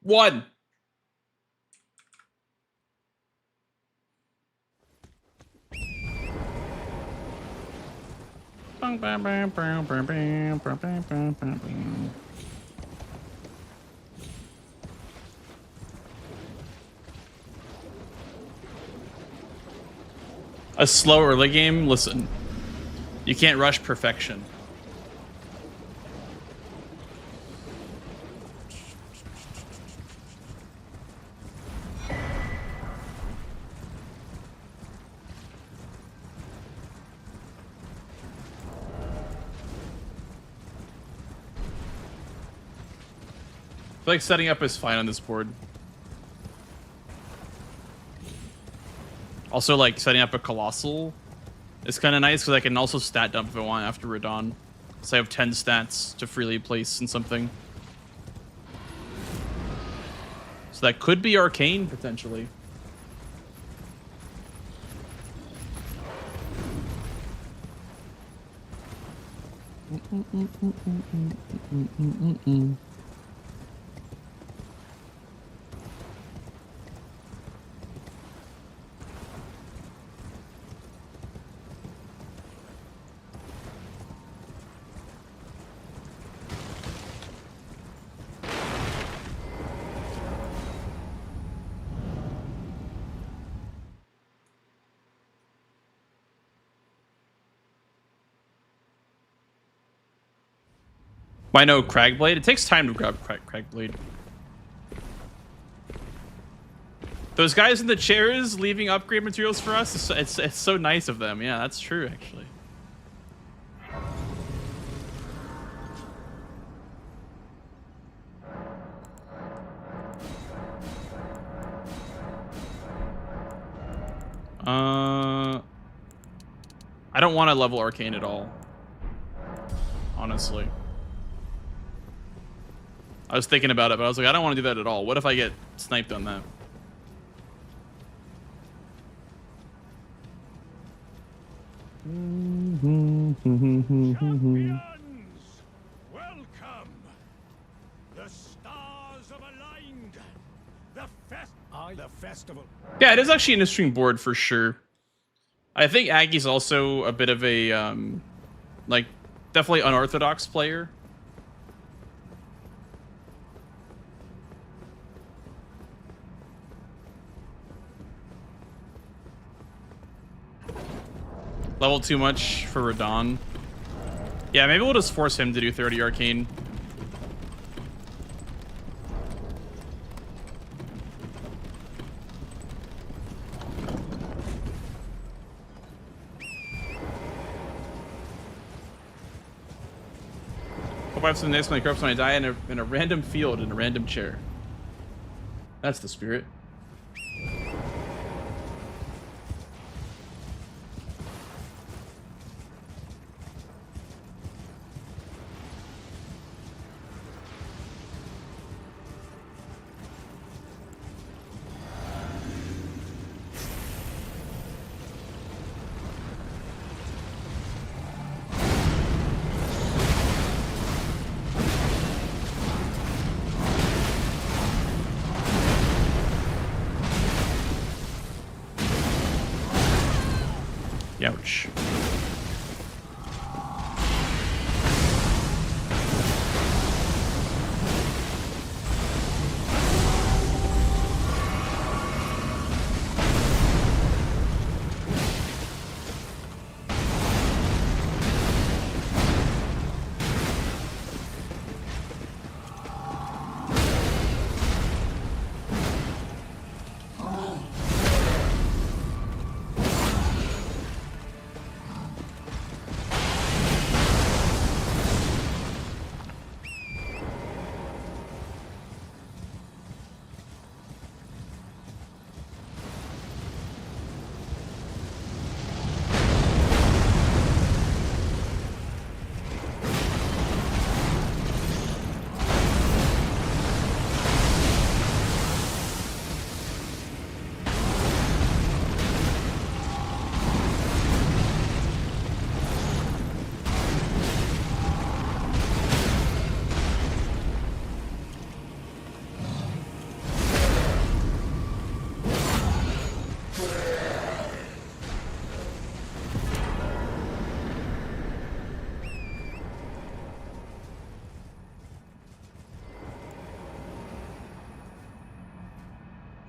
One. A slow early game? Listen, you can't rush perfection. I feel like setting up is fine on this board. Also, like, setting up a Colossal is kind of nice because I can also stat dump if I want after Radon. So I have 10 stats to freely place in something. So that could be Arcane, potentially. Why no Cragblade? It takes time to grab Cragblade. Those guys in the chairs leaving upgrade materials for us, it's so nice of them. Yeah, that's true, actually. I don't want to level Arcane at all. Honestly. I was thinking about it, but I was like, I don't want to do that at all. What if I get sniped on that? Champions, welcome. The stars have aligned. The festival. Yeah, it is actually an interesting board for sure. I think Aggie's also a bit of a, like, definitely unorthodox player. Level too much for Radon. Yeah, maybe we'll just force him to do 30 Arcane. Hope I have some next my corpse when I die in a random field in a random chair. That's the spirit. Ouch.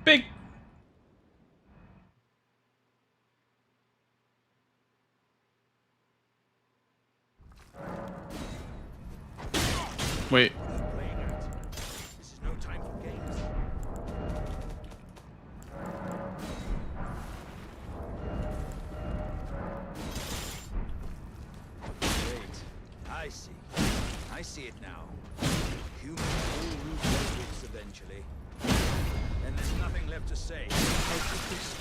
Big. Wait. This is no time for games. Wait. I see it now. Humans all root wits eventually. And there's nothing left to say. How could this?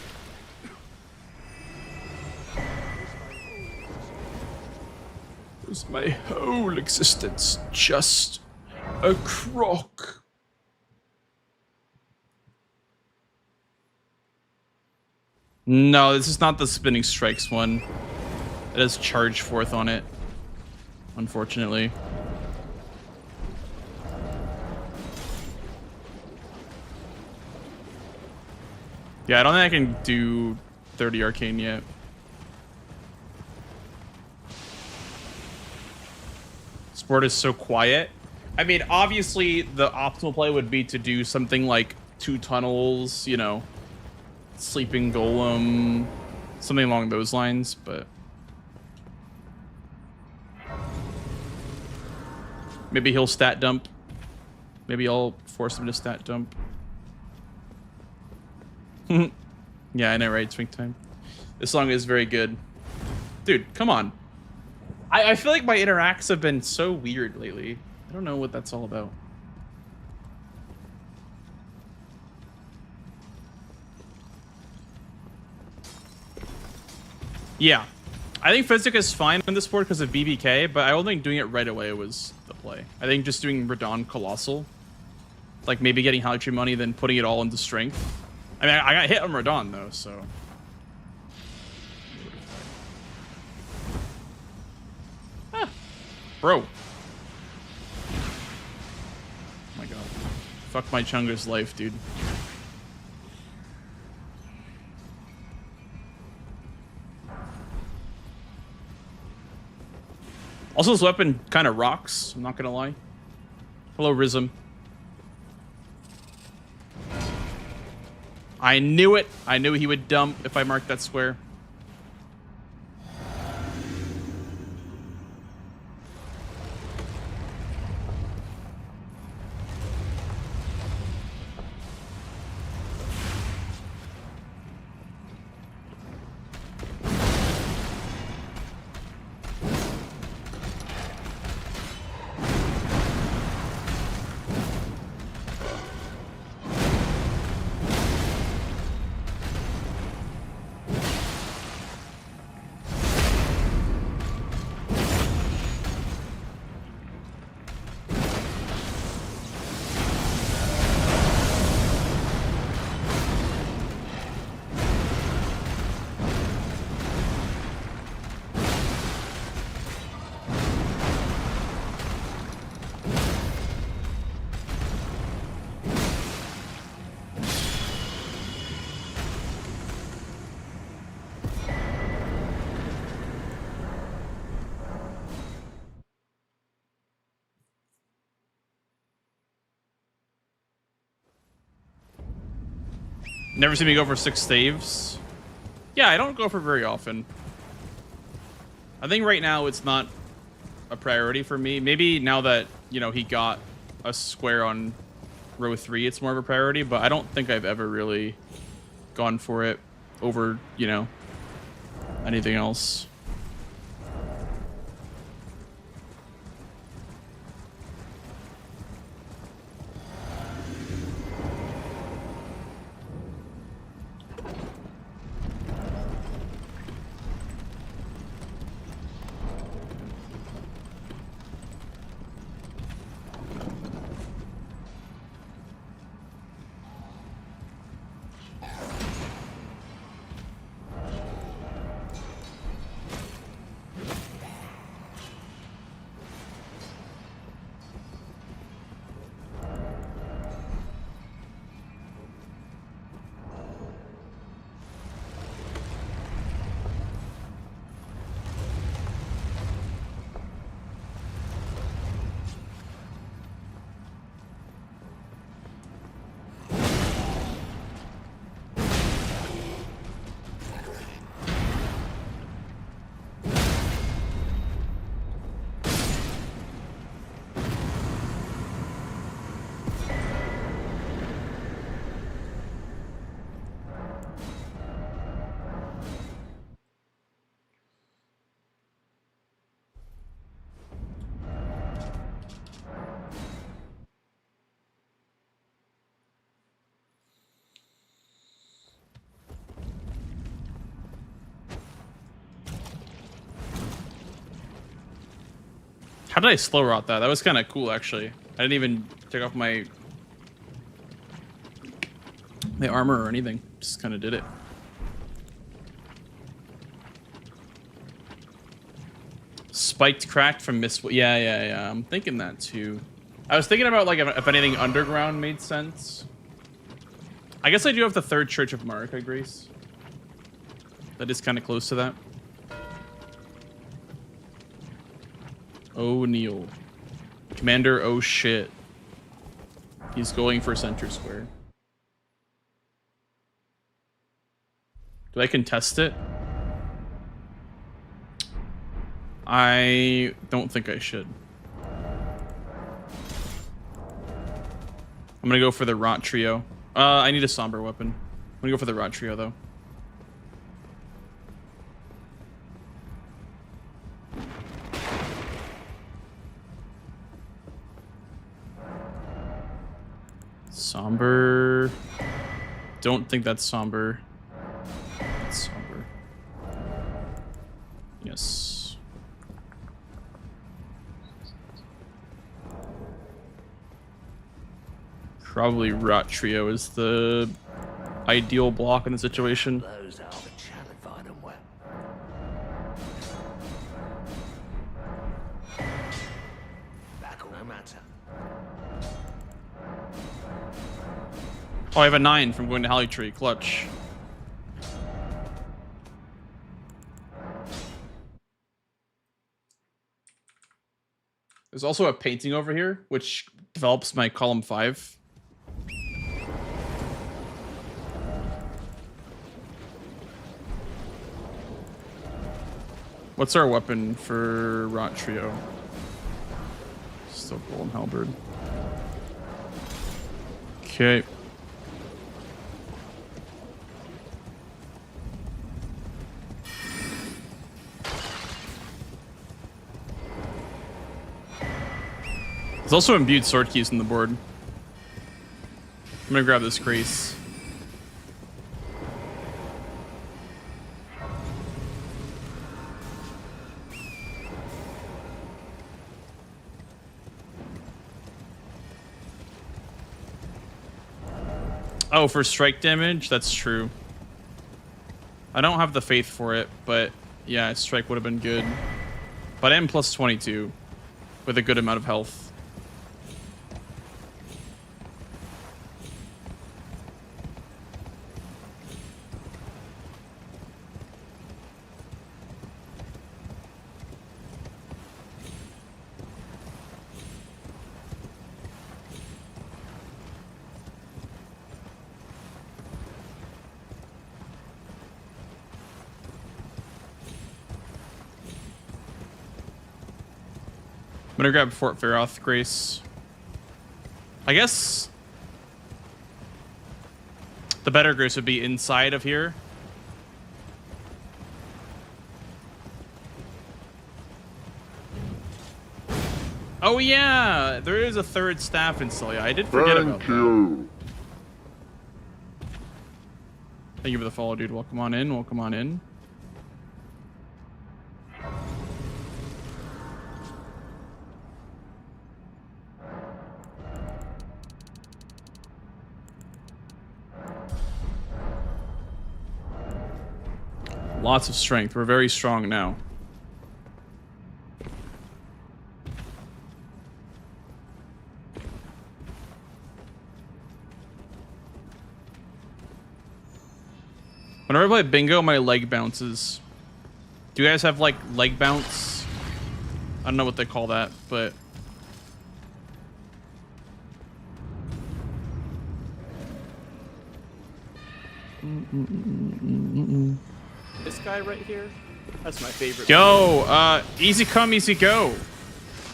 Was my whole existence just a crock? No, this is not the spinning strikes one. It has charge forth on it, unfortunately. Yeah, I don't think I can do 30 arcane yet. Sport is so quiet. I mean, obviously the optimal play would be to do something like 2 tunnels, you know, sleeping golem, something along those lines, but maybe he'll stat dump. Maybe I'll force him to stat dump. Yeah, I know, right? Swing time. This song is very good. Dude, come on. I feel like my interacts have been so weird lately. I don't know what that's all about. Yeah. I think Physic is fine in this board because of BBK, but I don't think doing it right away was the play. I think just doing Radon Colossal, like maybe getting Haltry money, then putting it all into strength. I mean, I got hit on Radon though, so. Ah, bro. Oh my god. Fuck my Chunga's life, dude. Also, this weapon kind of rocks, I'm not gonna lie. Hello, Rhythm. I knew it. I knew he would dump if I marked that square. Never seen me go for 6 staves. Yeah, I don't go for very often. I think right now it's not a priority for me. Maybe now that, you know, he got a square on row 3, it's more of a priority, but I don't think I've ever really gone for it over, you know, anything else. How did I slow rot that? That was kind of cool, actually. I didn't even take off my armor or anything. Just kind of did it. Spiked cracked from Miss. Yeah. I'm thinking that too. I was thinking about like if anything underground made sense. I guess I do have the 3rd Church of Marika, Grace. That is kind of close to that. O'Neil. Commander, oh shit. He's going for center square. Do I contest it? I don't think I should. I'm gonna go for the Rot Trio. I need a somber weapon. I'm gonna go for the Rot Trio though. Somber. Don't think that's somber. That's somber. Yes. Probably Rot Trio is the ideal block in the situation. Those are the challenge them well. Back no matter. Oh, I have a 9 from going to Holly Tree. Clutch. There's also a painting over here, which develops my column 5. What's our weapon for Rot Trio? Still Golden Halberd. Okay. There's also imbued sword keys in the board. I'm gonna grab this Grace. Oh, for strike damage? That's true. I don't have the faith for it, but yeah, strike would have been good. But I am plus 22 with a good amount of health. I'm gonna grab Fort Feroth Grace. I guess the better grace would be inside of here. Oh yeah, there is a third staff in Celia. I did forget about that. Thank you for the follow, dude. Welcome on in. Welcome on in. Lots of strength. We're very strong now. Whenever I play bingo, my leg bounces. Do you guys have like leg bounce? I don't know what they call that, but This guy right here? That's my favorite. yo, easy come, easy go.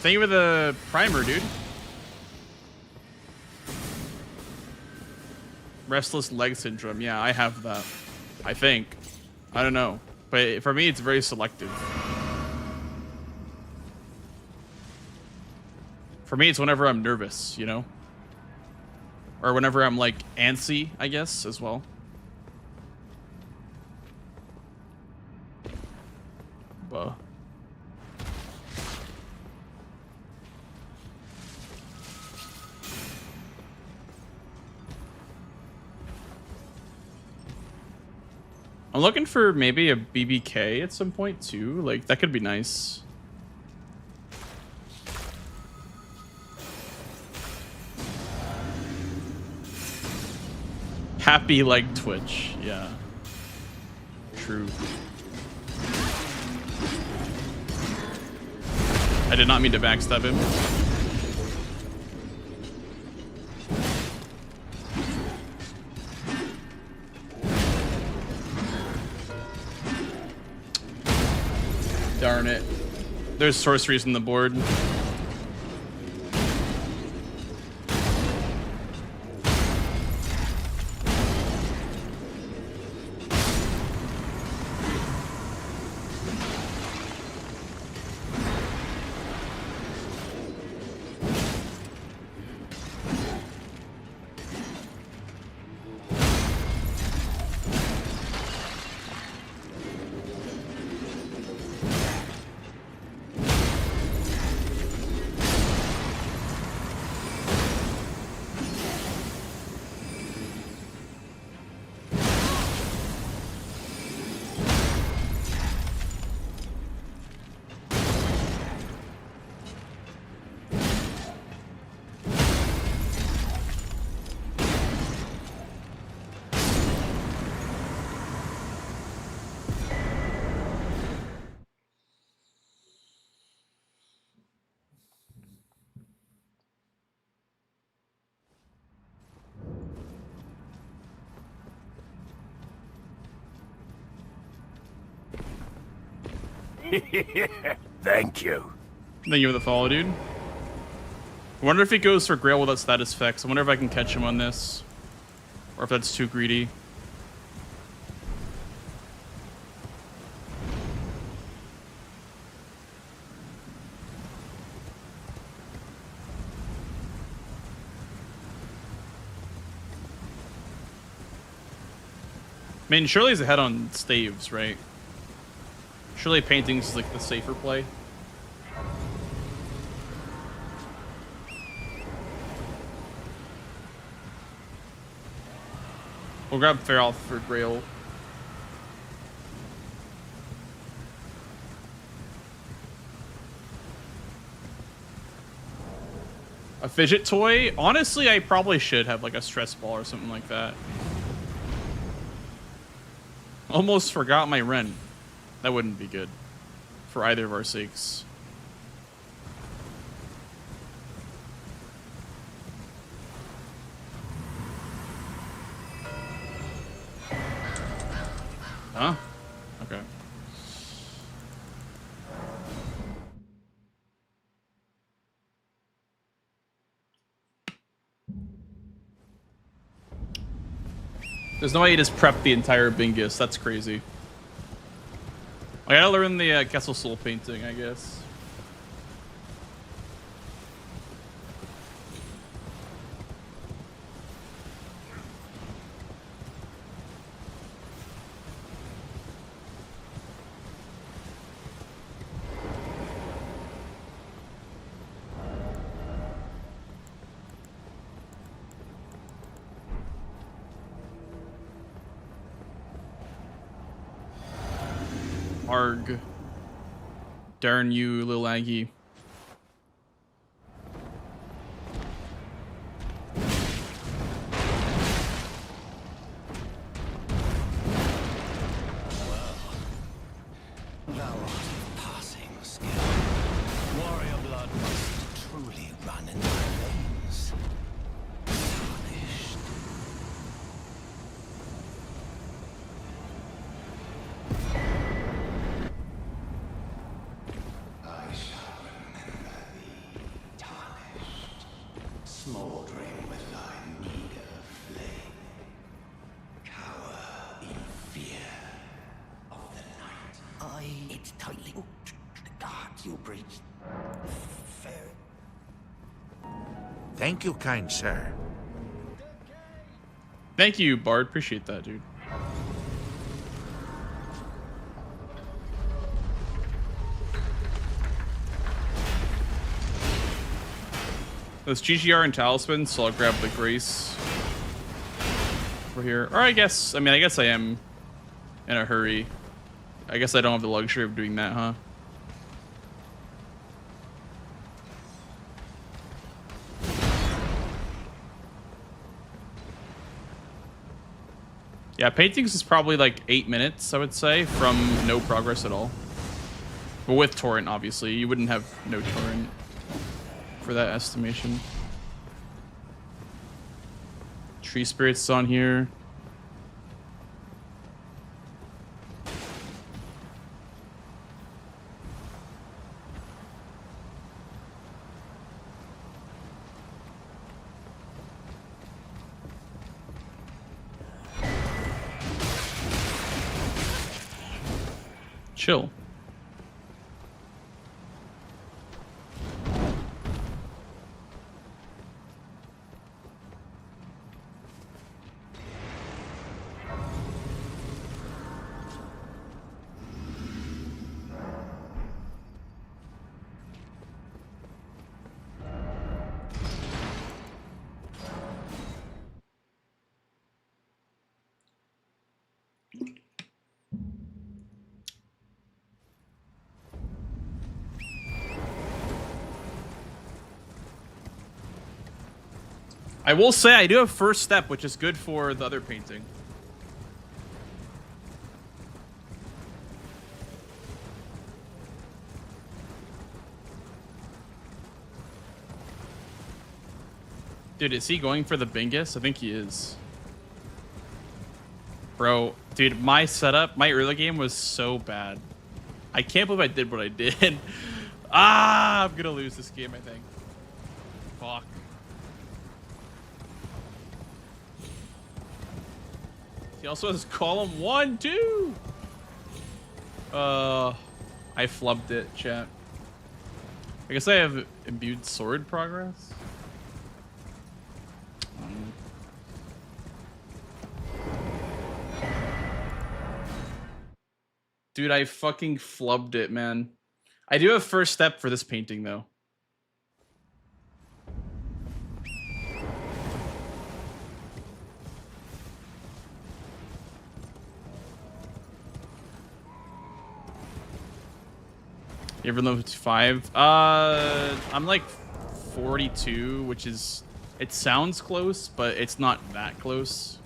Thank you for the primer, dude. Restless leg syndrome. Yeah, I have that. I think. I don't know. But for me, it's very selective. For me, it's whenever I'm nervous, you know? Or whenever I'm, like, antsy, I guess, as well. Well. I'm looking for maybe a BBK at some point too. Like that could be nice. Happy like Twitch, yeah. True. I did not mean to backstab him. Darn it. There's sorceries on the board. Thank you. Thank you for the follow, dude. I wonder if he goes for Grail without status effects. I wonder if I can catch him on this. Or if that's too greedy. I mean, surely he's ahead on staves, right? Surely paintings is like the safer play. We'll grab Feroth for Grail. A fidget toy? Honestly, I probably should have like a stress ball or something like that. Almost forgot my Ren. That wouldn't be good for either of our sakes. Huh? Okay. There's no way you just prep the entire Bingus. That's crazy. I gotta learn the Kessel Soul painting, I guess. Arg. Darn you, Lil Aggie. Thou art of passing skill. Warrior blood must truly run in thy veins. Tarnished. I shall remember thee, tarnished, smoldering with thy meager flame. Cower in fear of the night. It's tightly hooked. The guards you breached. Fair. Thank you, kind sir. Thank you, Bard. Appreciate that, dude. Those GGR and Talisman, so I'll grab the Grace over here. Or I guess I am in a hurry. I guess I don't have the luxury of doing that, huh? Yeah, paintings is probably like 8 minutes, I would say, from no progress at all. But with Torrent, obviously. You wouldn't have no Torrent for that estimation. Tree Spirits on here. Chill. I will say I do have first step, which is good for the other painting. Dude, is he going for the Bingus? I think he is. Bro, dude, my setup, my early game was so bad. I can't believe I did what I did. I'm gonna lose this game, I think. Fuck. He also has column 1, 2. I flubbed it, chat. I guess I have imbued sword progress. Dude, I fucking flubbed it, man. I do have first step for this painting, though. Even though it's 5, I'm like 42, which is, it sounds close, but it's not that close.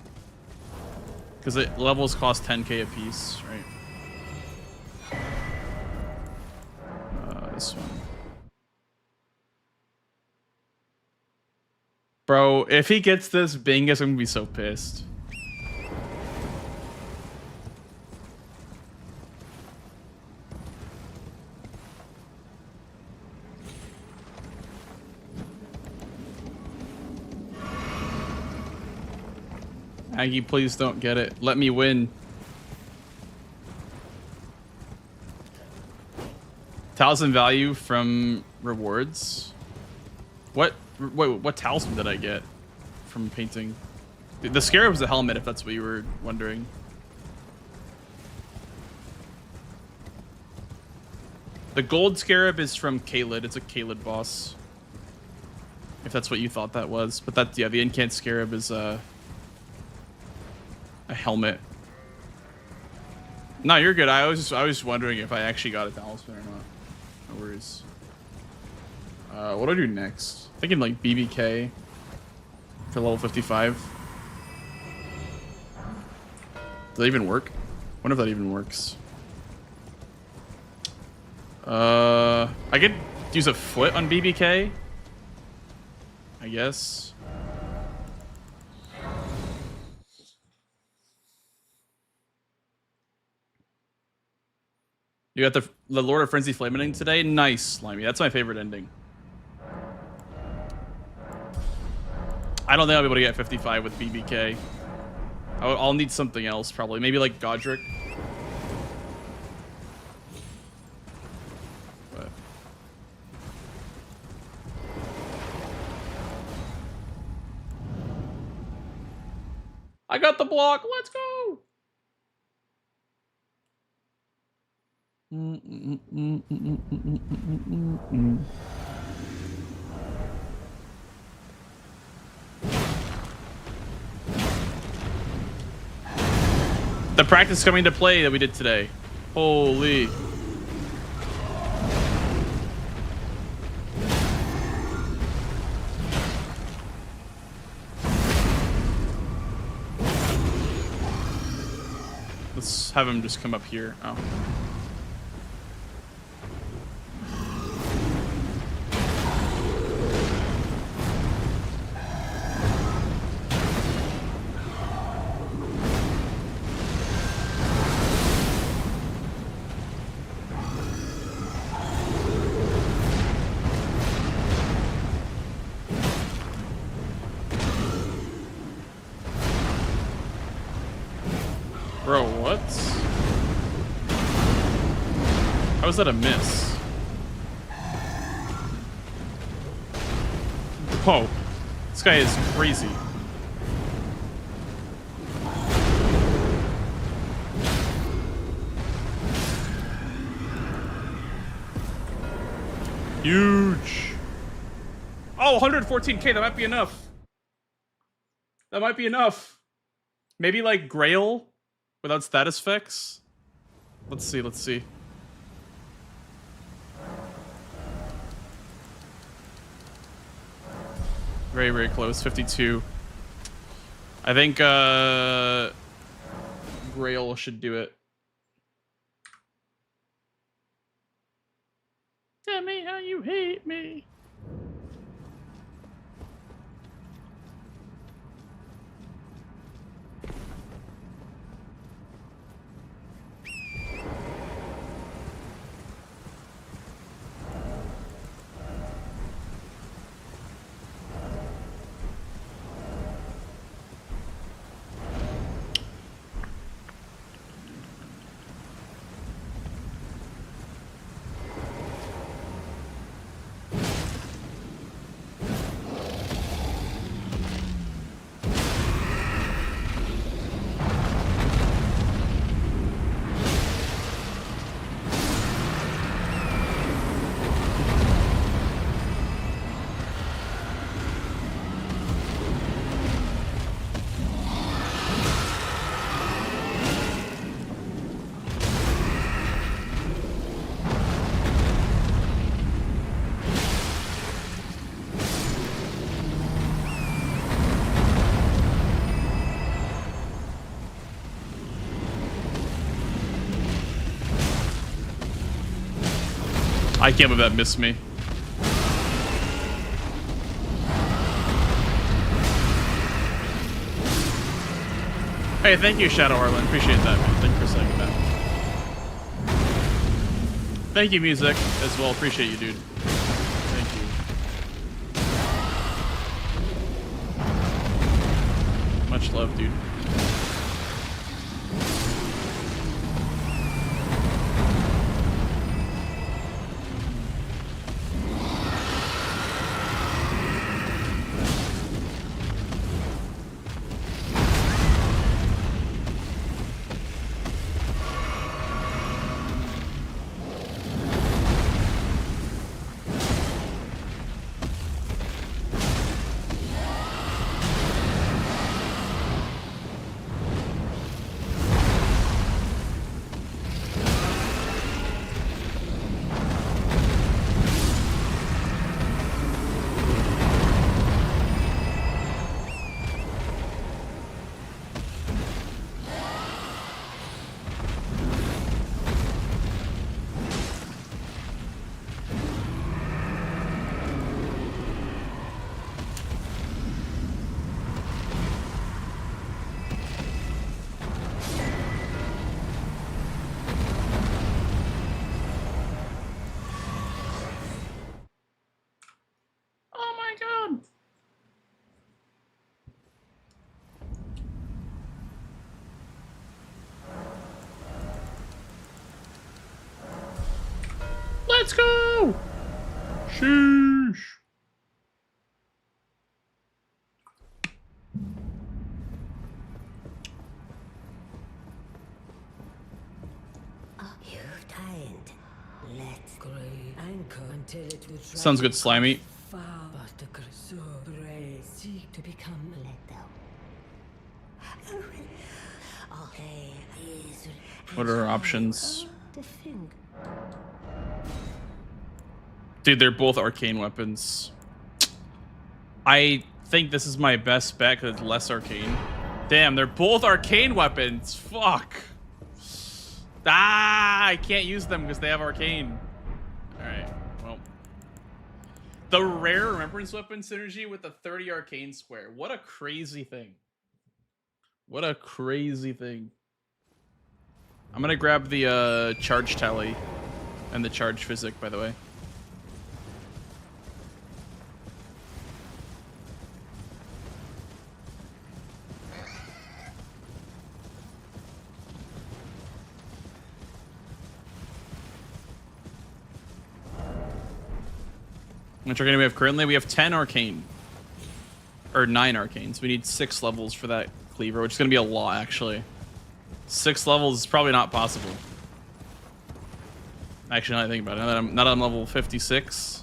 Because levels cost 10k a piece, right? This one. Bro, if he gets this Bingus, I'm gonna be so pissed. Maggie, please don't get it. Let me win. Talisman value from rewards. What talisman did I get from painting? The scarab was a helmet, if that's what you were wondering. The gold scarab is from Kaled. It's a Kaled boss. If that's what you thought that was. But that, yeah, the incant scarab is a helmet. No, you're good. I was wondering if I actually got a talisman or not. No worries. What do I do next? Thinking like BBK for level 55. Does that even work? I wonder if that even works. I could use a foot on BBK, I guess. You got the Lord of Frenzy Flame ending today? Nice, Slimy. That's my favorite ending. I don't think I'll be able to get 55 with BBK. I'll need something else, probably. Maybe like Godric. But I got the block. Let's go. The practice coming to play that we did today. Holy. Let's have him just come up here. Oh. Bro, what? How is that a miss? Whoa. This guy is crazy. Huge. Oh, 114k. That might be enough. That might be enough. Maybe like Grail without status effects. Let's see. Let's see. Very, very close. 52. I think Grail should do it. Tell me how you hate me. I can't believe that missed me. Hey, thank you, Shadow Harlan. Appreciate that, man. Thank you for saying that. Thank you, Music, as well. Appreciate you, dude. Thank you. Much love, dude. on. Let's go. Sheesh. You tired. Let's grow anchor until it will Sounds good, Slimy. far. But the Grisur pray seek to become let down. Okay, is What are our options? the thing. Dude, they're both arcane weapons. I think this is my best bet because it's less arcane. Damn, they're both arcane weapons. Fuck. Ah, I can't use them because they have arcane. Alright, well. The rare remembrance weapon synergy with the 30 arcane square. What a crazy thing. What a crazy thing. I'm gonna grab the charge tally and the charge physic, by the way. How much arcane we have currently? We have 10 arcane. Or 9 arcanes. We need 6 levels for that cleaver, which is going to be a lot, actually. 6 levels is probably not possible. Actually, now that I think about it. Now that I'm level 56.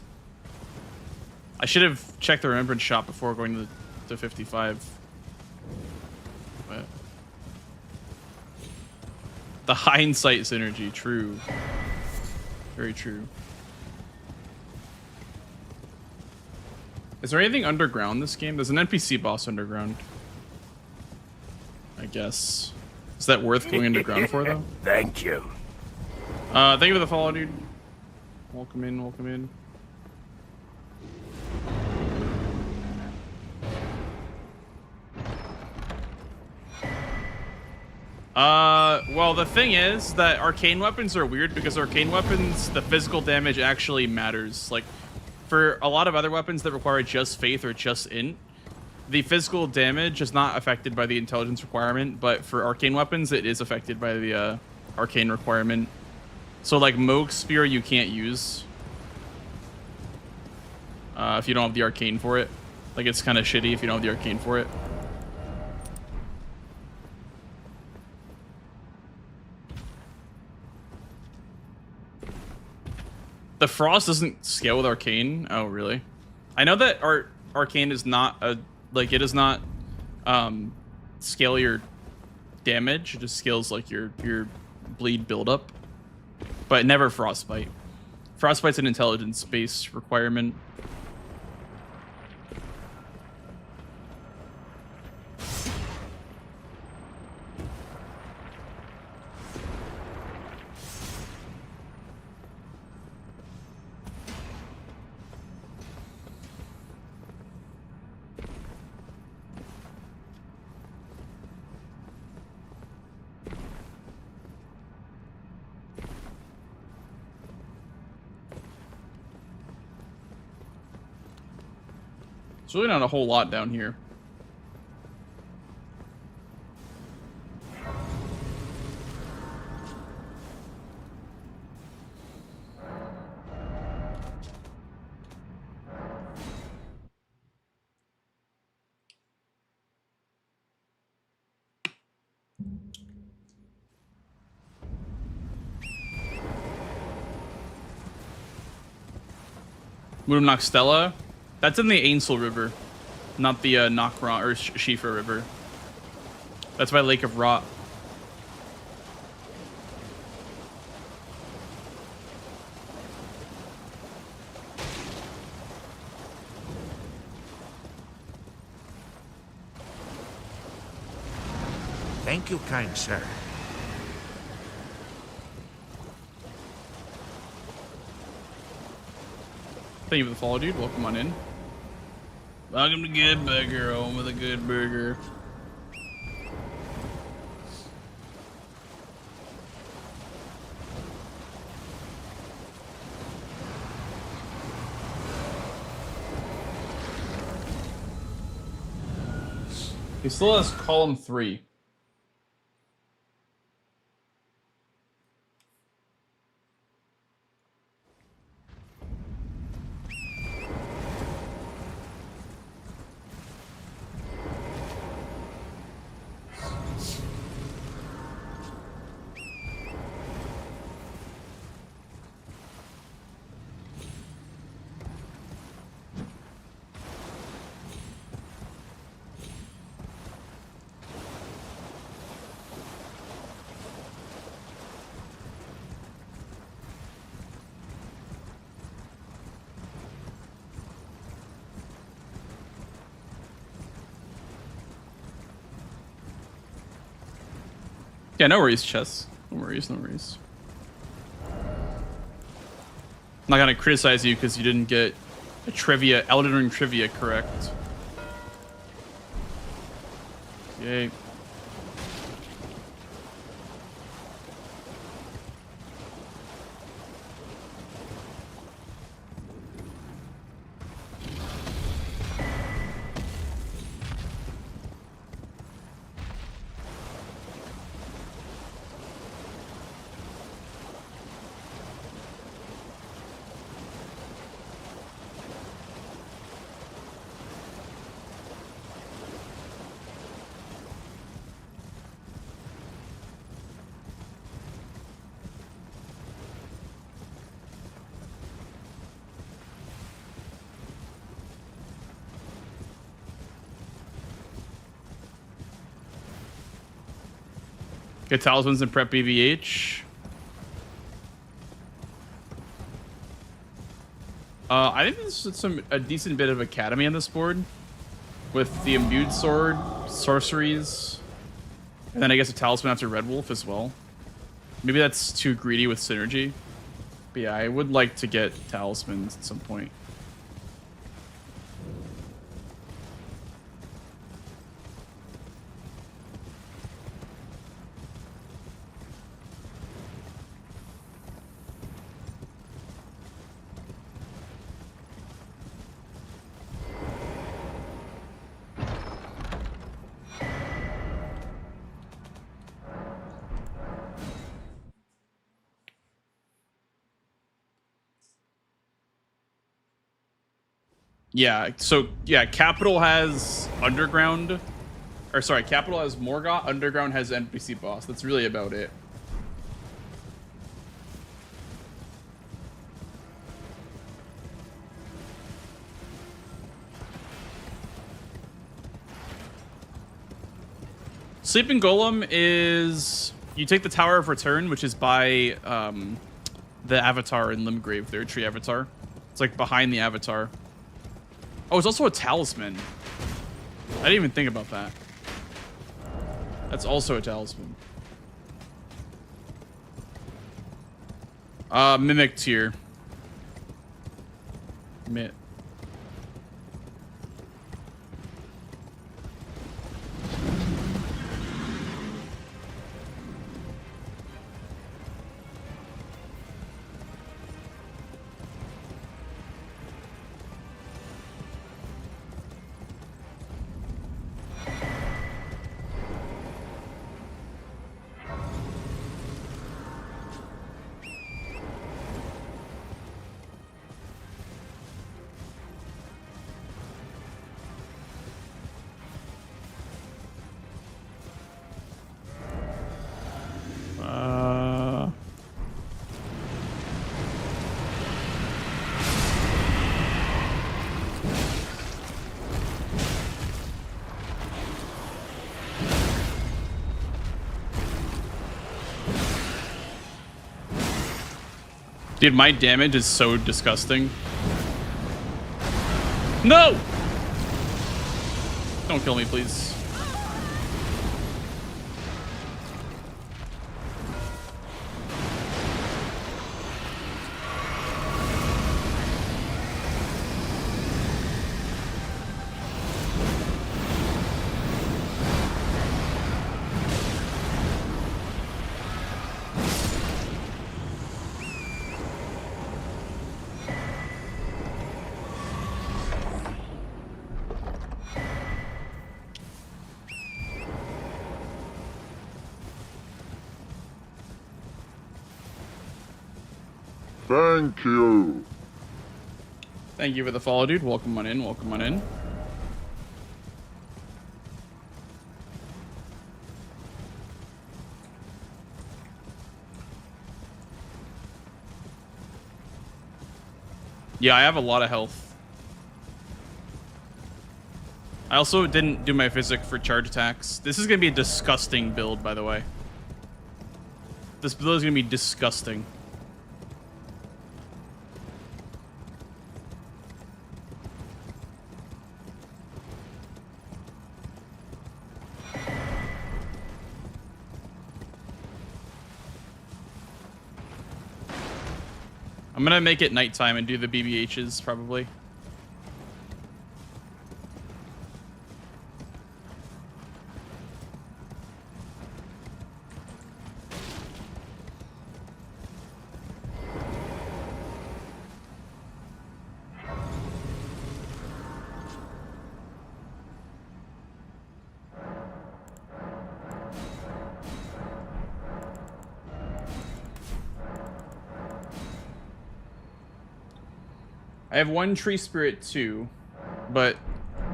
I should have checked the remembrance shop before going to 55. But the hindsight synergy, true. Very true. Is there anything underground in this game? There's an NPC boss underground. I guess. Is that worth going underground for, though? Thank you. Thank you for the follow, dude. Welcome in, welcome in. Well, the thing is that arcane weapons are weird because arcane weapons, the physical damage actually matters. Like, for a lot of other weapons that require just faith or just int, the physical damage is not affected by the intelligence requirement, but for arcane weapons, it is affected by the arcane requirement. So, like, Moog Spear you can't use if you don't have the arcane for it. Like, it's kind of shitty if you don't have the arcane for it. The frost doesn't scale with arcane. Oh, really? I know that arcane is not a it does not scale your damage. It just scales like your bleed buildup, but never frostbite. Frostbite's an intelligence-based requirement. There's really not a whole lot down here. Moon Noxtella? That's in the Ainsel River, not the Nokron or Shifa River. That's by Lake of Rot. Thank you, kind sir. Thank you for the follow, dude. Welcome on in. Welcome to Good Burger, home with a good burger. He still has column 3. Yeah, no worries, Chess. No worries, no worries. I'm not gonna criticize you because you didn't get a trivia, Elden Ring trivia correct. Yay. Get talismans and prep BBH. I think this is a decent bit of academy on this board. With the imbued sword, sorceries, and then I guess a talisman after Red Wolf as well. Maybe that's too greedy with synergy. But yeah, I would like to get talismans at some point. Yeah, so yeah, Capital has Underground. Or sorry, Capital has Morgoth, Underground has NPC boss. That's really about it. Sleeping Golem is... You take the Tower of Return, which is by the Avatar in Limgrave, their tree Avatar. It's like behind the Avatar. Oh, it's also a talisman. I didn't even think about that. That's also a talisman. Mimic tier. Mitt. Dude, my damage is so disgusting. No! Don't kill me, please. Thank you. Thank you for the follow, dude. Welcome on in. Welcome on in. Yeah, I have a lot of health. I also didn't do my physic for charge attacks. This is going to be a disgusting build, by the way. This build is going to be disgusting. I'm gonna make it nighttime and do the BBHs, probably. I have one Tree Spirit too, but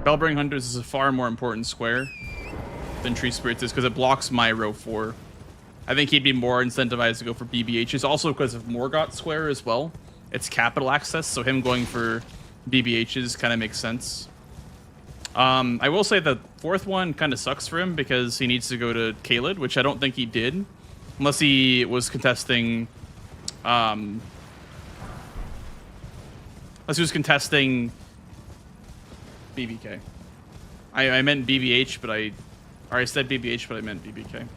Bellbearing Hunters is a far more important square than Tree Spirits is because it blocks my row 4. I think he'd be more incentivized to go for BBHs, also because of Morgott Square as well. It's capital access, so him going for BBHs kind of makes sense. I will say the 4th one kind of sucks for him because he needs to go to Caelid, which I don't think he did, unless he was contesting... Unless he was contesting BBK. I meant BBH, but I said BBH, but I meant BBK.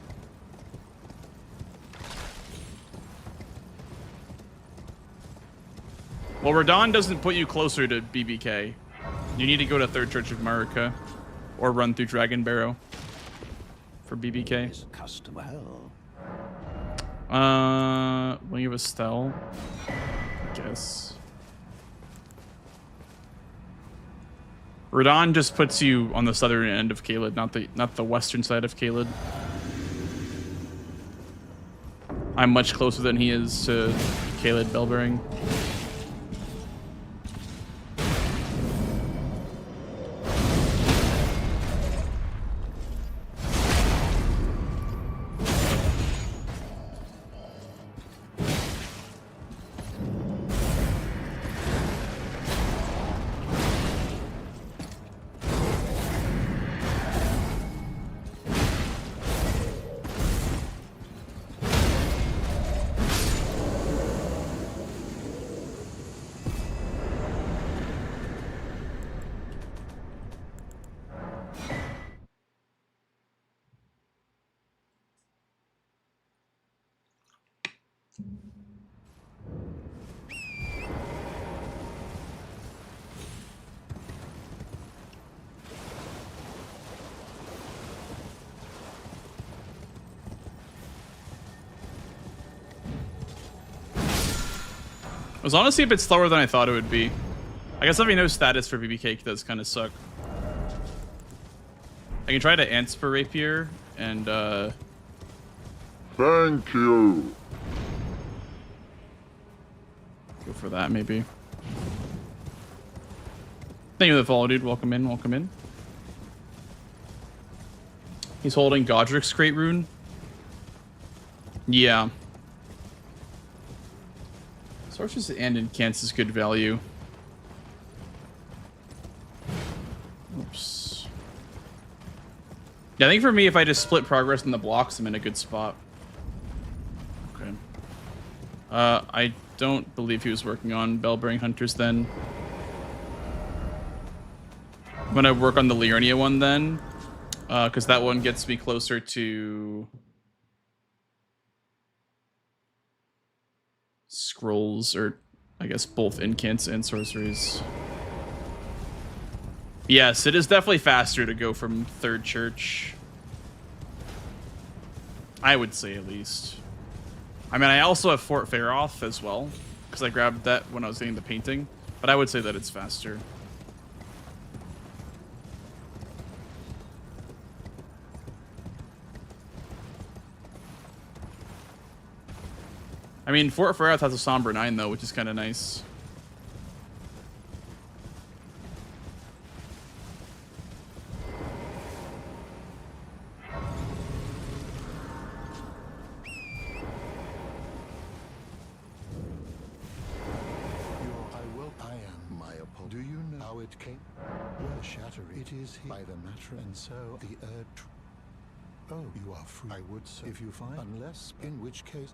Well, Radon doesn't put you closer to BBK. You need to go to Third Church of Marika or run through Dragon Barrow for BBK. Custom hell. Wing of Estelle, I guess. Radon just puts you on the southern end of Caelid, not the western side of Caelid. I'm much closer than he is to Caelid Bellbearing. It was honestly a bit slower than I thought it would be. I guess having no status for BBK does kind of suck. I can try to Ansper Rapier and Thank you. go for that maybe. Thank you for the follow, dude. Welcome in, welcome in. He's holding Godric's Great Rune. Yeah. Sorceress and Incants is good value. Oops. Yeah, I think for me, if I just split progress in the blocks, I'm in a good spot. Okay. I don't believe he was working on Bellbearing Hunters then. I'm gonna work on the Liurnia one then, because that one gets me closer to scrolls, or I guess both incants and sorceries. Yes, it is definitely faster to go from Third Church. I would say, at least. I mean, I also have Fort Faroth as well, because I grabbed that when I was getting the painting, but I would say that it's faster. I I mean, Fort Ferrath has a Somber 9, though, which is kind of nice. I am my opponent. Do you know how it came? Well, shatter it is by the matter, and so the earth. Oh, you are free. I would say if you find, unless, in which case.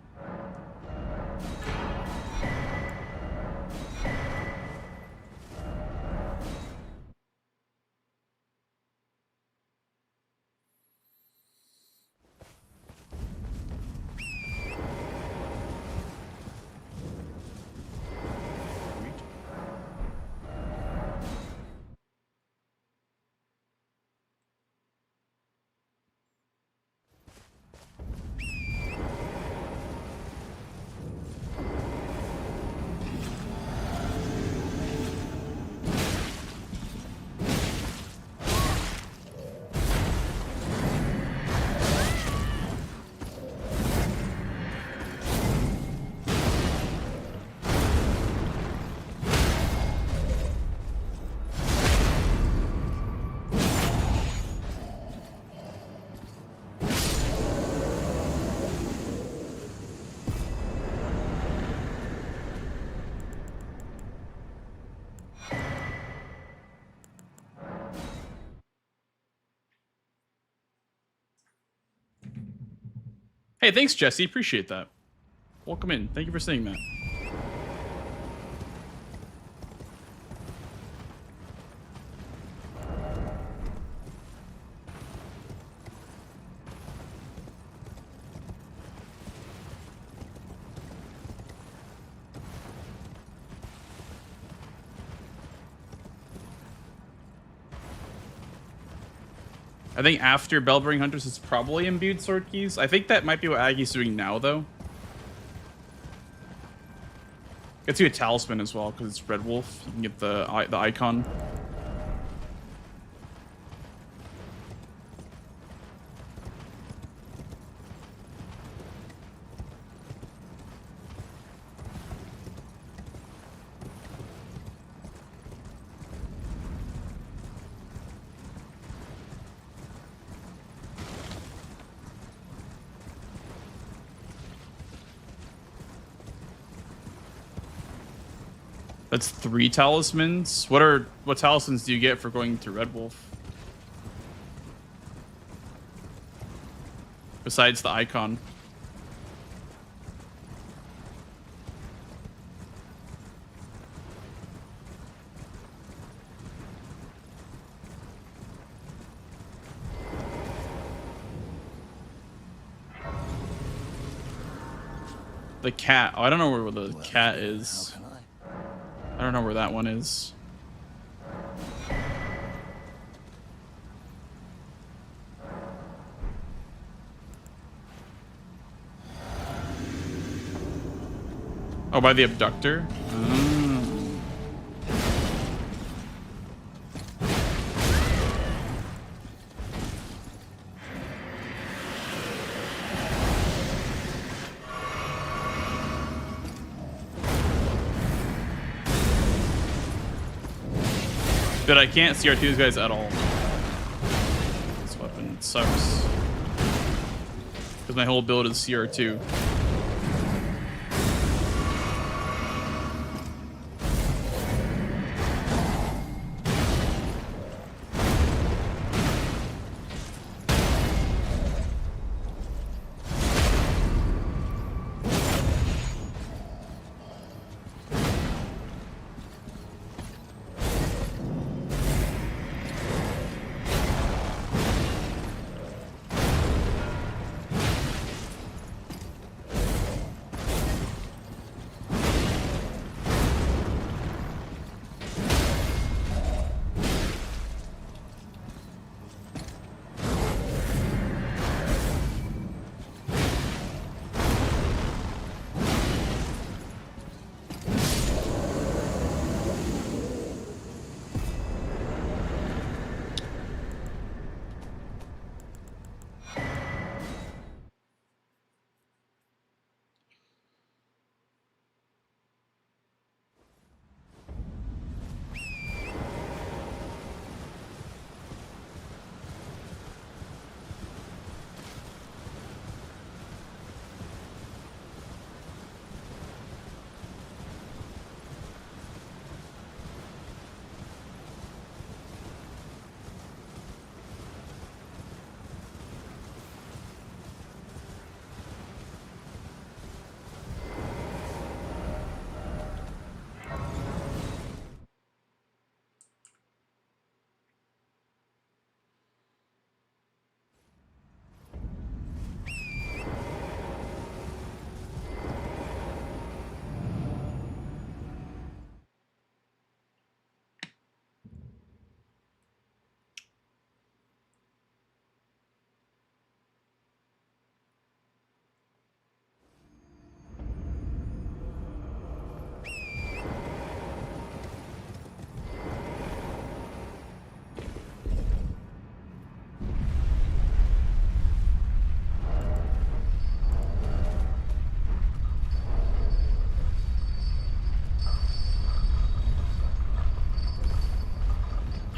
Hey, thanks, Jesse. Appreciate that. Welcome in. Thank you for saying that. I think after Bellbearing Hunters, it's probably imbued sword keys. I think that might be what Aggie's doing now, though. Gets you a talisman as well, because it's Red Wolf. You can get the icon. That's 3 talismans. What talismans do you get for going to Red Wolf? Besides the icon. The cat. Oh, I don't know where the cat is. I don't know where that one is. Oh, by the abductor? Dude, I can't CR2 these guys at all. This weapon sucks. Because my whole build is CR2.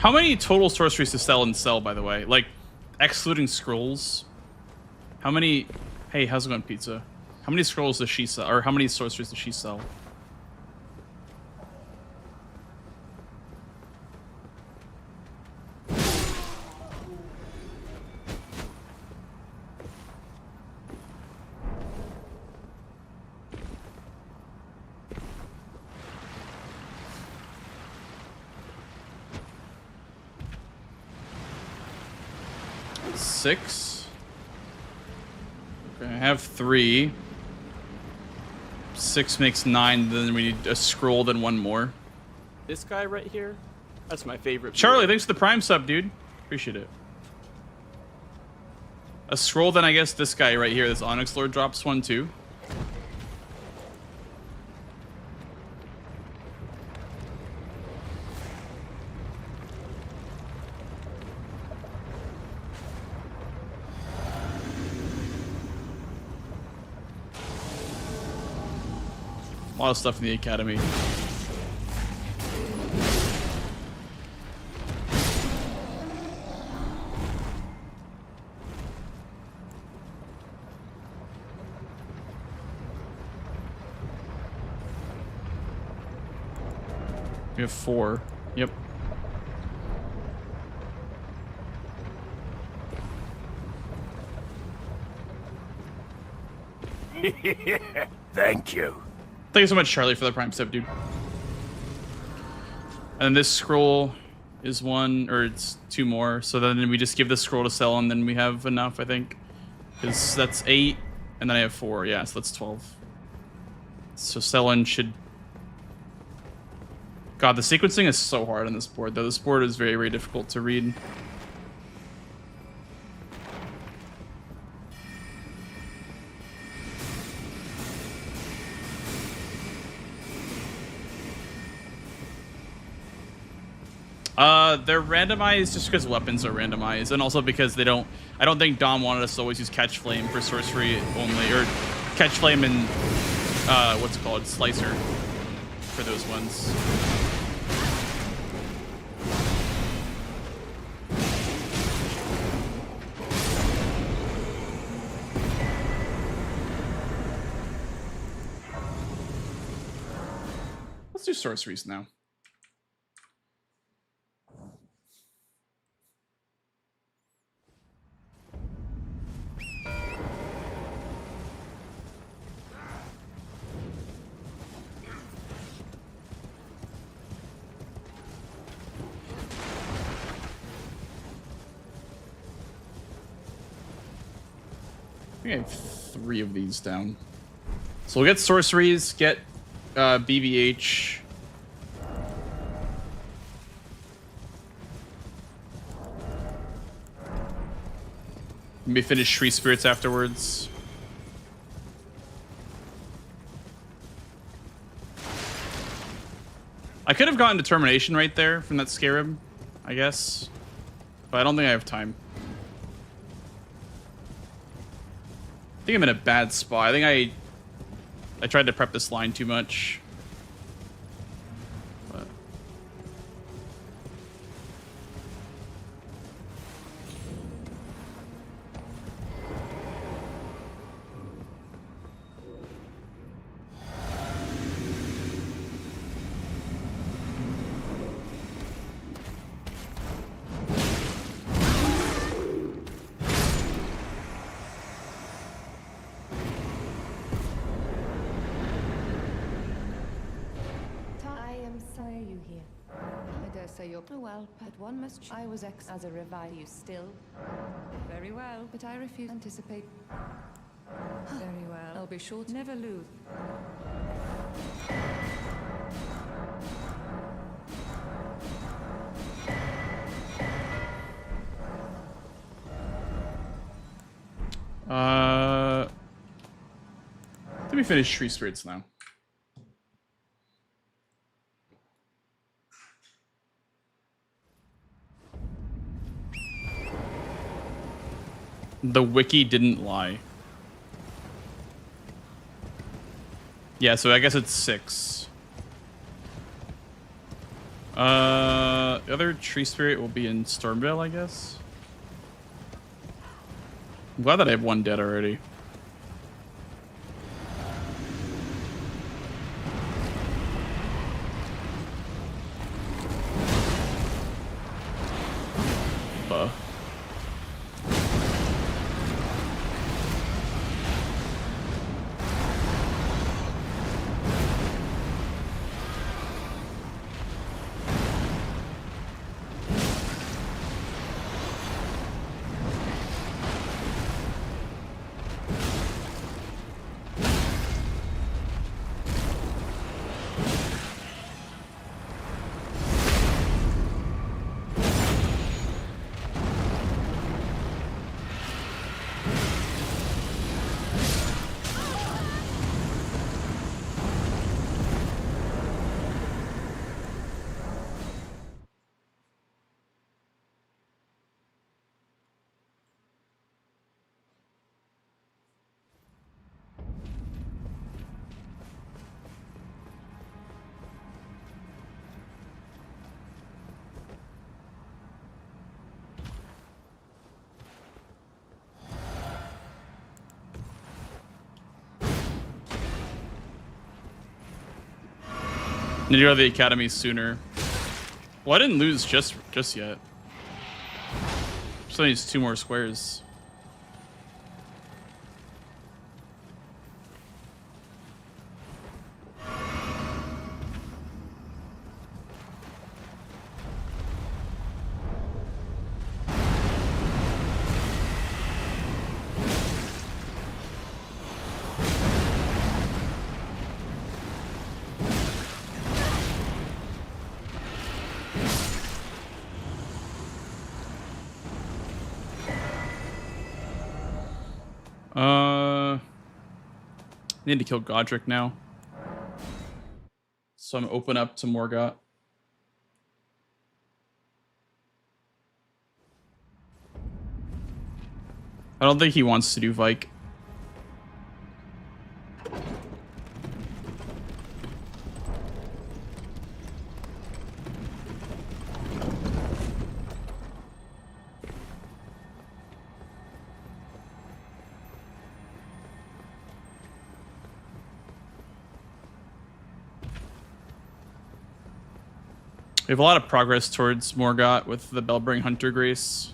How many total sorceries to sell and sell, by the way? Like, excluding scrolls. How many... Hey, how's it going, pizza? How many scrolls does she sell? Or how many sorceries does she sell? Six. Okay, I have 3. 6 makes 9, then we need a scroll, then 1 more. This guy right here, that's my favorite. Charlie, thanks for the Prime sub, dude. Appreciate it. A scroll, then I guess this guy right here, this Onyx Lord, drops 1 too. A lot of stuff in the academy. We have 4. Yep. Thank you. Thank you so much, Charlie, for the Prime sub, dude. And this scroll is 1, or it's 2 more. So then we just give this scroll to sell, and then we have enough, I think. Because that's 8, and then I have 4. Yeah, so that's 12. So selling should... God, the sequencing is so hard on this board, though. This board is very, very difficult to read. They're randomized just because weapons are randomized, and also because they don't... I don't think Dom wanted us to always use Catch Flame for sorcery only, or Catch Flame and, what's it called? Slicer for those ones. Let's do sorceries now. I think I have 3 of these down. So we'll get sorceries, get BBH. Maybe finish Tree Spirits afterwards. I could have gotten Determination right there from that Scarab, I guess. But I don't think I have time. I think I'm in a bad spot. I think I tried to prep this line too much. But Oh well, but one must. I was as a revive. You still? Very well, but I refuse to anticipate. Very well. I'll be sure to never lose. Let me finish Tree Spirits now. The wiki didn't lie. Yeah, so I guess it's 6. The other tree spirit will be in Stormvale, I guess. I'm glad that I have one dead already. Need to go to the academy sooner. Well, I didn't lose just yet. Still needs 2 more squares. Need to kill Godric now. So I'm open up to Morgott. I don't think he wants to do Vike. We have a lot of progress towards Morgott with the Bellbring Hunter Grace.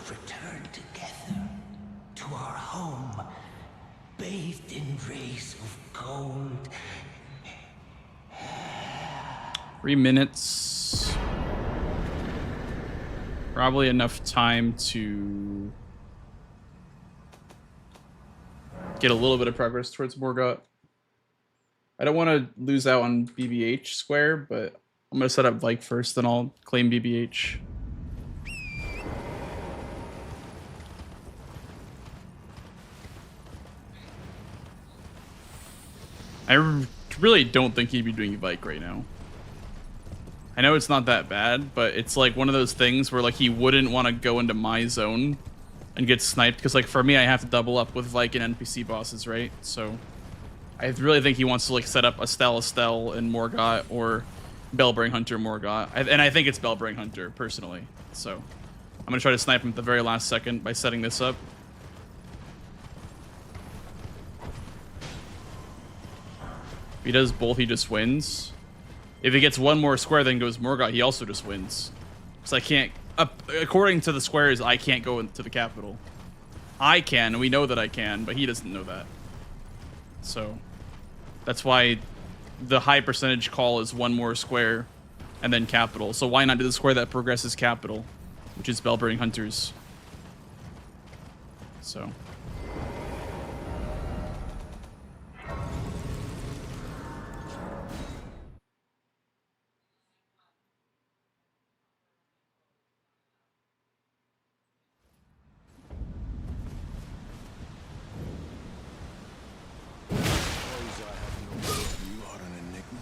Return together to our home, bathed in rays of gold. 3 minutes. Probably enough time to get a little bit of progress towards Morgott. I don't want to lose out on BBH square, but I'm going to set up Vike first, then I'll claim BBH. I really don't think he'd be doing Vike right now. I know it's not that bad, but it's like one of those things where like he wouldn't want to go into my zone and get sniped, because like for me I have to double up with Vike and NPC bosses, right? So I really think he wants to like set up Estelle and Morgott, or Bellbring Hunter Morgott. And I think it's Bellbring Hunter personally. So I'm gonna try to snipe him at the very last second by setting this up. If he does both, he just wins. If he gets one more square, then goes Morgott, he also just wins. Because I can't, according to the squares, I can't go into the capital. I can, and we know that I can, but he doesn't know that. So, That's why the high percentage call is one more square and then capital. So why not do the square that progresses capital, which is Bellbearing Hunters? So. You are an enigma.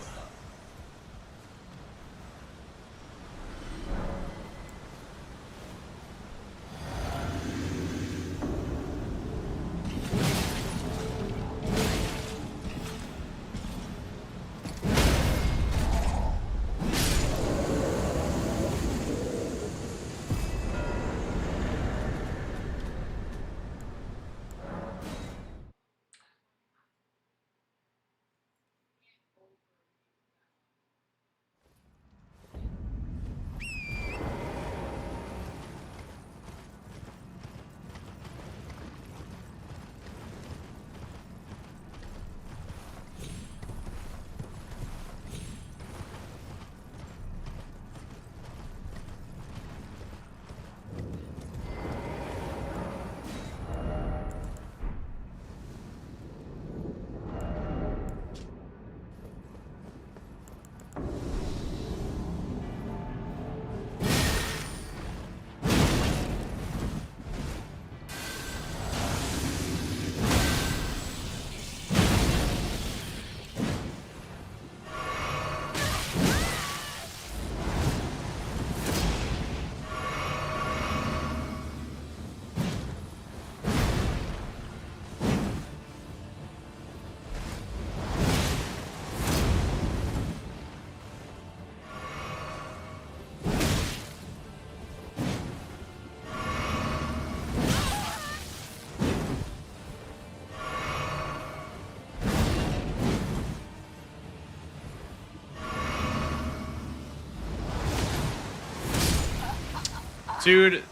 Dude,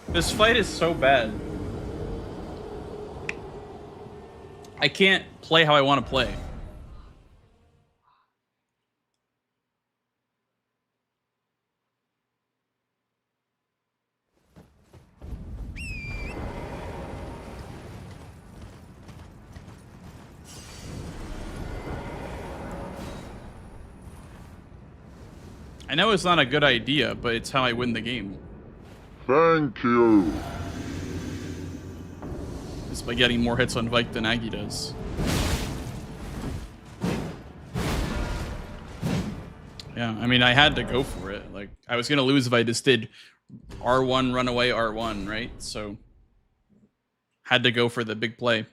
this fight is so bad. I can't play how I want to play. I know it's not a good idea, but it's how I win the game. Thank you. It's by getting more hits on Vike than Aggie does. Yeah, I mean, I had to go for it. Like, I was going to lose if I just did R1, run away, R1, right? So, had to go for the big play.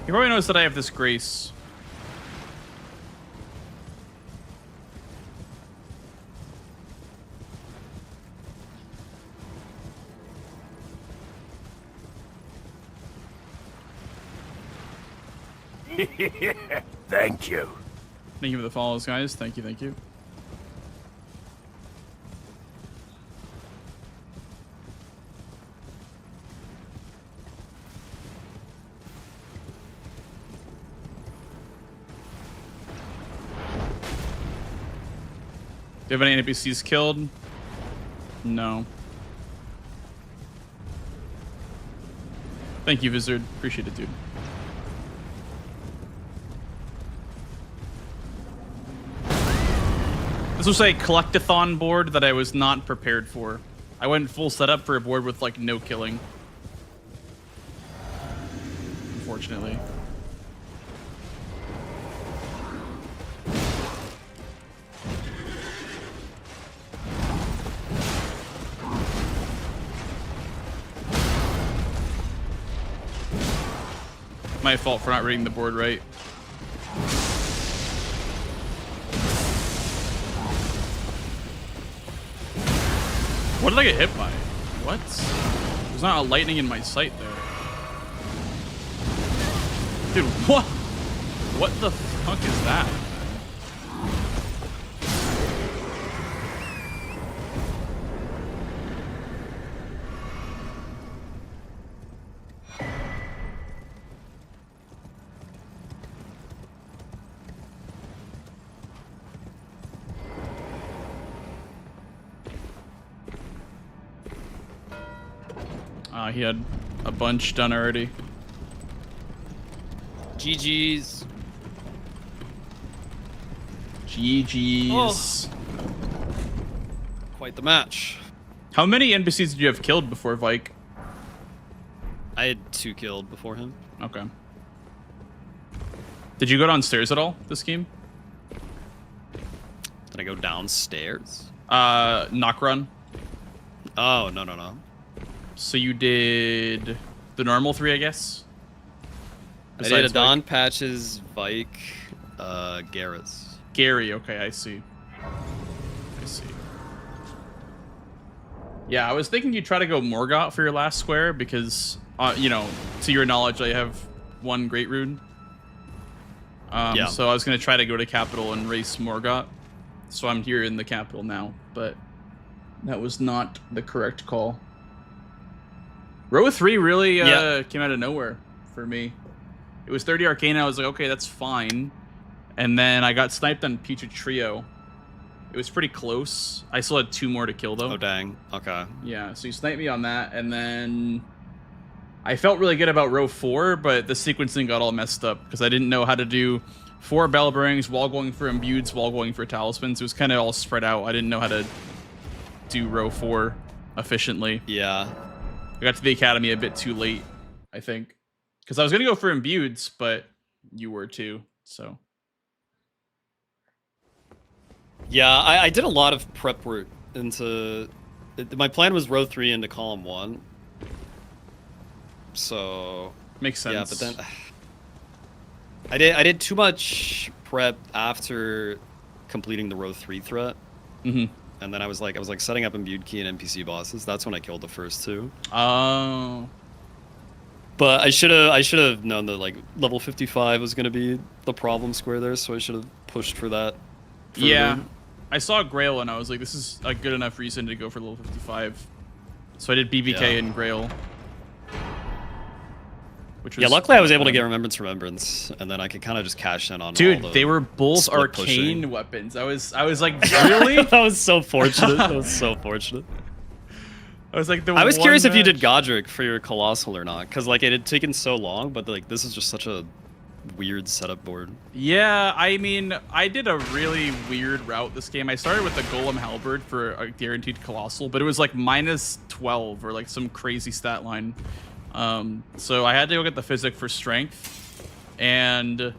You probably noticed that I have this grace. Thank you. Thank you for the follows, guys. Thank you, thank you. Do you have any NPCs killed? No. Thank you, Vizard. Appreciate it, dude. This was a collectathon board that I was not prepared for. I went full setup for a board with, like, no killing. Unfortunately. My fault for not reading the board right. What did I get hit by? What? There's not a lightning in my sight there. Dude, what? What the fuck is that? He had a bunch done already. GG's. GG's. Oh. Quite the match. How many NPCs did you have killed before Vike? I had 2 killed before him. Okay. Did you go downstairs at all this game? Did I go downstairs? Knock run. Oh, no. So you did the normal 3, I guess? I did Besides Adon, Vike? Patches, Vike, Garrett's. Gary, okay, I see. I see. Yeah, I was thinking you'd try to go Morgott for your last square because, you know, to your knowledge, I have 1 Great Rune. Yeah. So I was going to try to go to Capital and race Morgott. So I'm here in the Capital now, but that was not the correct call. Row 3 really came out of nowhere for me. It was 30 Arcane, I was like, okay, that's fine. And then I got sniped on Pichu Trio. It was pretty close. I still had 2 more to kill, though. Oh, dang. Okay. Yeah, so you sniped me on that, and then I felt really good about row 4, but the sequencing got all messed up because I didn't know how to do 4 Bell Bearings while going for Imbueds, while going for Talismans. It was kind of all spread out. I didn't know how to do row 4 efficiently. Yeah. I got to the Academy a bit too late, I think. Because I was going to go for Imbueds, but you were too, so... Yeah, I did a lot of prep work into... My plan was row 3 into column 1. So... Makes sense. Yeah, but then... I did too much prep after completing the row 3 threat. Mm-hmm. And then I was like setting up imbued key and NPC bosses. That's when I killed the first 2. Oh. But I should have known that like level 55 was gonna be the problem square there, so I should have pushed for that. Further. Yeah. I saw Grail and I was like, this is a good enough reason to go for level 55. So I did BBK and Grail. Which was luckily I was able to get Remembrance, and then I could kind of just cash in on. Dude, all the they were both arcane pushing. weapons. I was like, really? That was so fortunate. That was so fortunate. I was like, I was curious if you did Godric for your Colossal or not, because like it had taken so long, but like this is just such a weird setup board. Yeah, I mean, I did a really weird route this game. I started with the Golem Halberd for a guaranteed Colossal, but it was like -12 or like some crazy stat line. So I had to go get the Physic for strength, and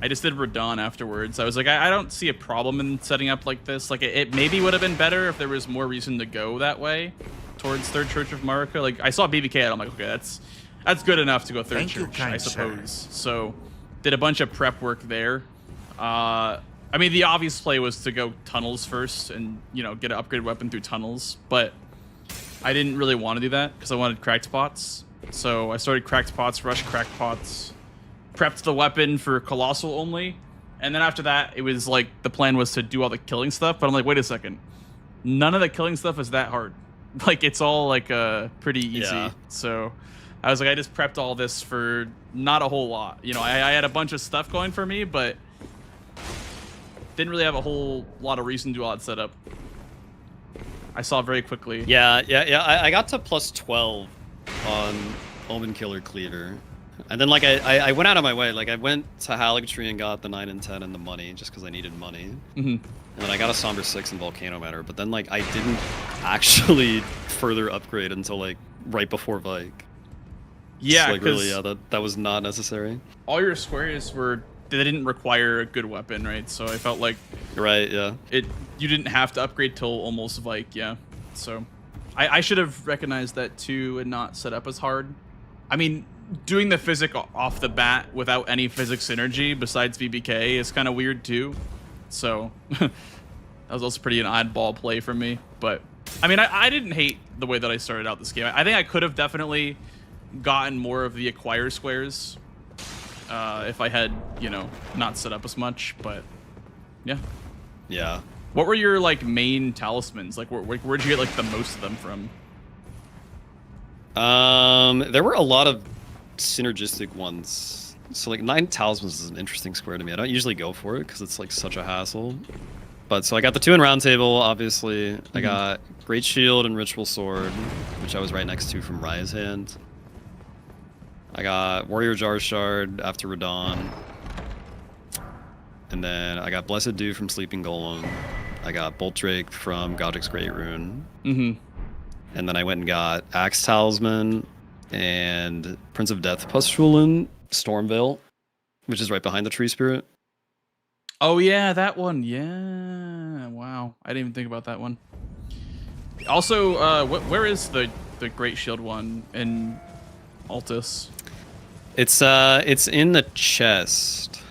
I just did Radon afterwards. I was like, I don't see a problem in setting up like this. Like, it maybe would have been better if there was more reason to go that way towards Third Church of Marika. Like, I saw BBK, and I'm like, okay, that's good enough to go Third Church, I suppose. So, did a bunch of prep work there. I mean, the obvious play was to go tunnels first and, you know, get an upgraded weapon through tunnels, but I didn't really want to do that because I wanted cracked pots. So I started cracked pots, rushed cracked pots, prepped the weapon for Colossal only, and then after that, it was like the plan was to do all the killing stuff, but I'm like, wait a second. None of the killing stuff is that hard. Like, it's all like pretty easy. Yeah. So I was like, I just prepped all this for not a whole lot. You know, I had a bunch of stuff going for me, but didn't really have a whole lot of reason to do all that setup. I saw very quickly. Yeah. I got to +12 on Omen Killer Cleaver. And then, like, I went out of my way. Like, I went to Haligtree and got the 9 and 10 and the money, just because I needed money. Mm-hmm. And then I got a Somber 6 in Volcano Matter. But then, like, I didn't actually further upgrade until, like, right before Vike. Yeah, so, like, really, yeah, that was not necessary. All your squares they didn't require a good weapon, right? So I felt like... Right, yeah. You didn't have to upgrade till almost Vike, yeah. So I should have recognized that too and not set up as hard. I mean, doing the Physic off the bat without any Physic synergy besides BBK is kind of weird too. So that was also pretty an oddball play for me. But I mean, I didn't hate the way that I started out this game. I think I could have definitely gotten more of the acquire squares if I had, you know, not set up as much, but yeah. Yeah. What were your like main talismans? Like where'd you get like the most of them from? There were a lot of synergistic ones. So like 9 talismans is an interesting square to me. I don't usually go for it because it's like such a hassle. But so I got the 2 in Round Table, obviously. I got Great Shield and Ritual Sword, which I was right next to from Raya's hand. I got Warrior Jar Shard after Radon. And then I got Blessed Dew from Sleeping Golem. I got Bolt Drake from Godric's Great Rune. And then I went and got Axe Talisman and Prince of Death Pustulin, Stormveil, which is right behind the Tree Spirit. Oh yeah, that one. Yeah. Wow. I didn't even think about that one. Also, where is the Great Shield one in Altus? It's in the chest.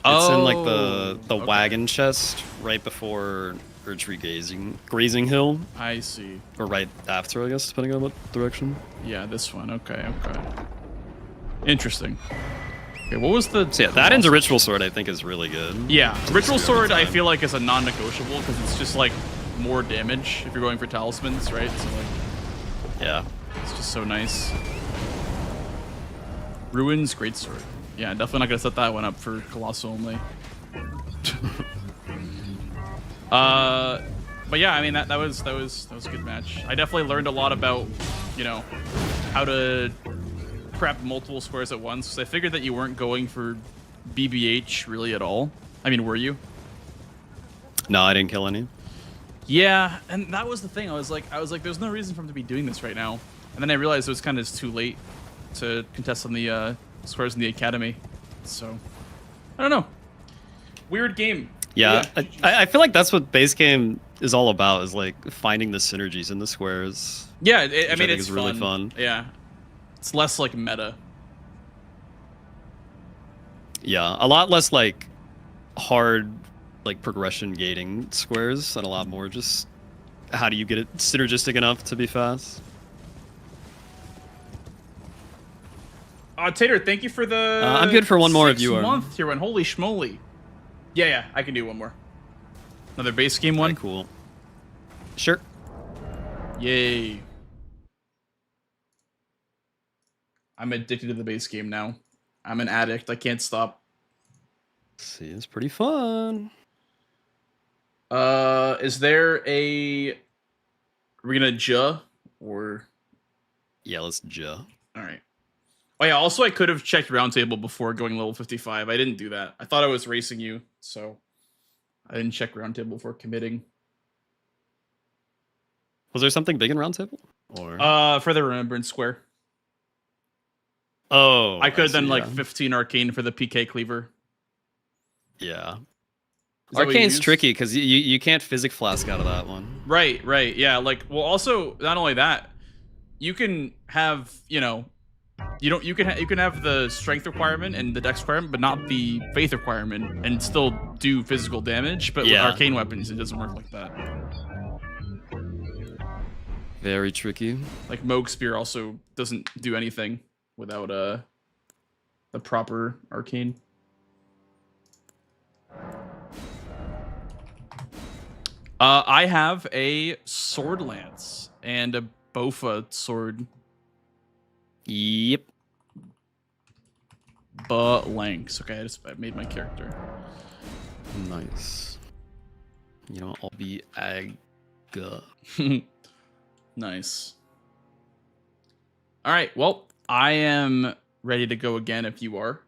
It's in like the wagon chest right before Erdtree Grazing Hill. I see. Or right after, I guess, depending on what direction. Yeah, this one. Okay. Interesting. Okay, what was the... So yeah, that into Ritual Sword I think is really good. Yeah, Ritual Sword I feel like is a non-negotiable because it's just like more damage if you're going for talismans, right? So like... Yeah. It's just so nice. Ruins Greatsword. Yeah, definitely not gonna set that one up for Colossal only. But yeah, I mean that was a good match. I definitely learned a lot about, you know, how to prep multiple squares at once. Because I figured that you weren't going for BBH really at all. I mean, were you? No, I didn't kill any. Yeah, and that was the thing. I was like, there's no reason for him to be doing this right now. And then I realized it was kind of too late to contest on the squares in the academy. So I don't know. Weird game. Yeah, I feel like that's what base game is all about, is like finding the synergies in the squares. Yeah, I mean, it's really fun. Yeah, it's less like meta. Yeah, a lot less like hard like progression gating squares, and a lot more just how do you get it synergistic enough to be fast. Tater, thank you for the. I'm good for one more if you are. Month here one. Holy schmoly! Yeah, I can do one more. Another base game one. Right, cool. Sure. Yay! I'm addicted to the base game now. I'm an addict. I can't stop. See, it's pretty fun. Is there a? Are we gonna ja or? Yeah, let's ja. All right. Oh yeah, also I could have checked Roundtable before going level 55. I didn't do that. I thought I was racing you, so I didn't check Roundtable before committing. Was there something big in Roundtable? Or for the Remembrance Square. Oh, I could have done like 15 Arcane for the PK Cleaver. Yeah. Is that what you Arcane's used? tricky because you can't Physic Flask out of that one. Right, yeah, like, well, also, not only that, you can have, you know, you can have the strength requirement and the dex requirement, but not the faith requirement, and still do physical damage. But with arcane weapons, it doesn't work like that. Very tricky. Like Moog Spear also doesn't do anything without the proper arcane. I have a sword lance and a Bofa sword. Yep. Lanks. Okay, I made my character. Nice. You know, I'll be Aga. Nice. All right. Well, I am ready to go again if you are.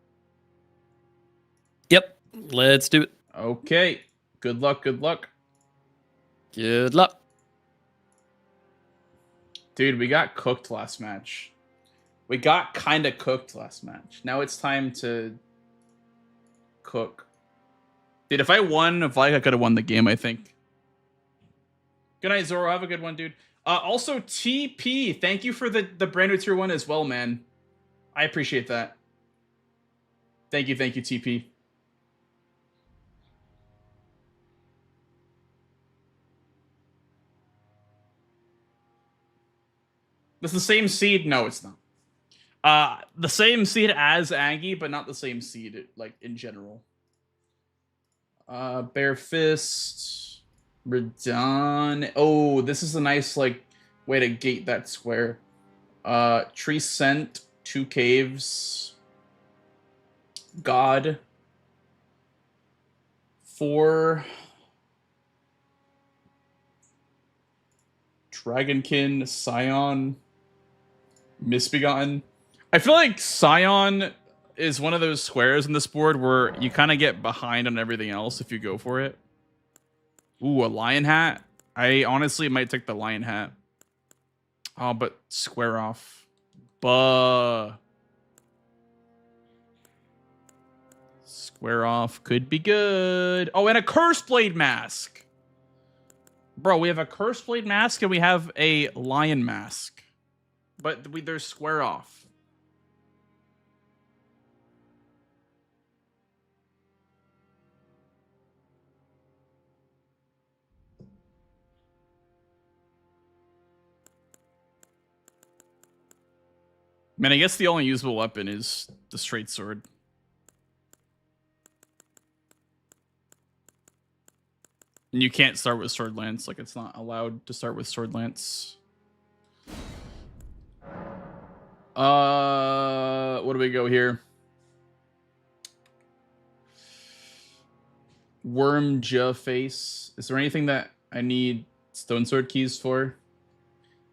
Yep. Let's do it. Okay. Good luck. Good luck. Good luck. Dude, we got cooked last match. We got kind of cooked last match. Now it's time to cook. Dude, if I won, Vika could have won the game, I think. Good night, Zoro. Have a good one, dude. Also, TP, thank you for the brand new tier 1 as well, man. I appreciate that. Thank you, TP. That's the same seed? No, it's not. The same seed as Aggie, but not the same seed, like, in general. Bare Fist. Radon. Oh, this is a nice, like, way to gate that square. Tree Scent, 2 caves. God. 4. Dragonkin, Scion, Misbegotten. I feel like Scion is one of those squares in this board where you kind of get behind on everything else if you go for it. Ooh, a lion hat. I honestly might take the lion hat. Oh, but square off. Buh. Square off could be good. Oh, and a Curse Blade Mask. Bro, we have a Curse Blade Mask and we have a Lion Mask. But they're square off. Man, I guess the only usable weapon is the straight sword. And you can't start with sword lance, like it's not allowed to start with sword lance. What do we go here? Wormja face. Is there anything that I need stone sword keys for?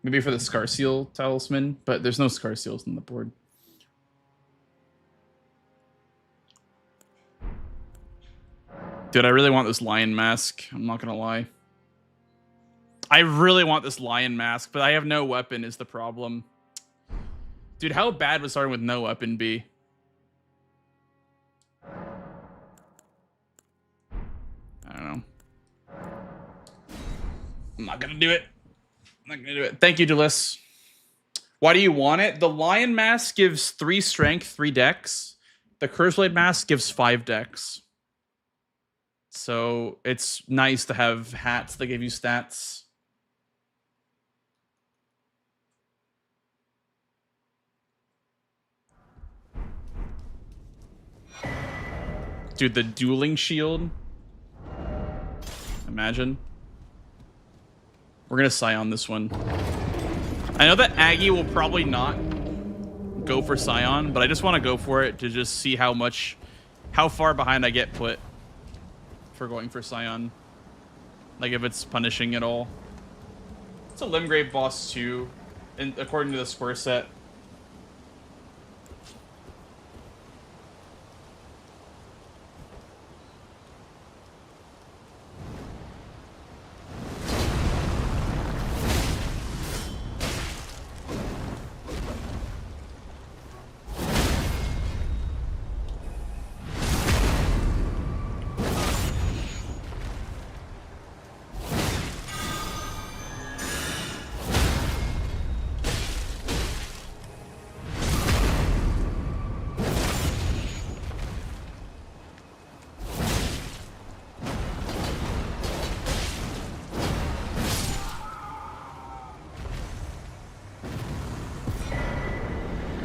Maybe for the Scar Seal talisman, but there's no Scar Seals on the board. Dude, I really want this lion mask. I'm not gonna lie. I really want this lion mask, but I have no weapon is the problem. Dude, how bad would starting with no weapon be? I don't know. I'm not gonna do it. I'm not gonna do it. Thank you, Delis. Why do you want it? The lion mask gives 3 strength, 3 dex. The Curse Blade mask gives 5 dex. So it's nice to have hats that give you stats. Dude, the dueling shield. Imagine. We're gonna Scion this one. I know that Aggie will probably not go for Scion, but I just want to go for it to just see how far behind I get put for going for Scion. Like if it's punishing at all. It's a Limgrave boss too, and according to the square set.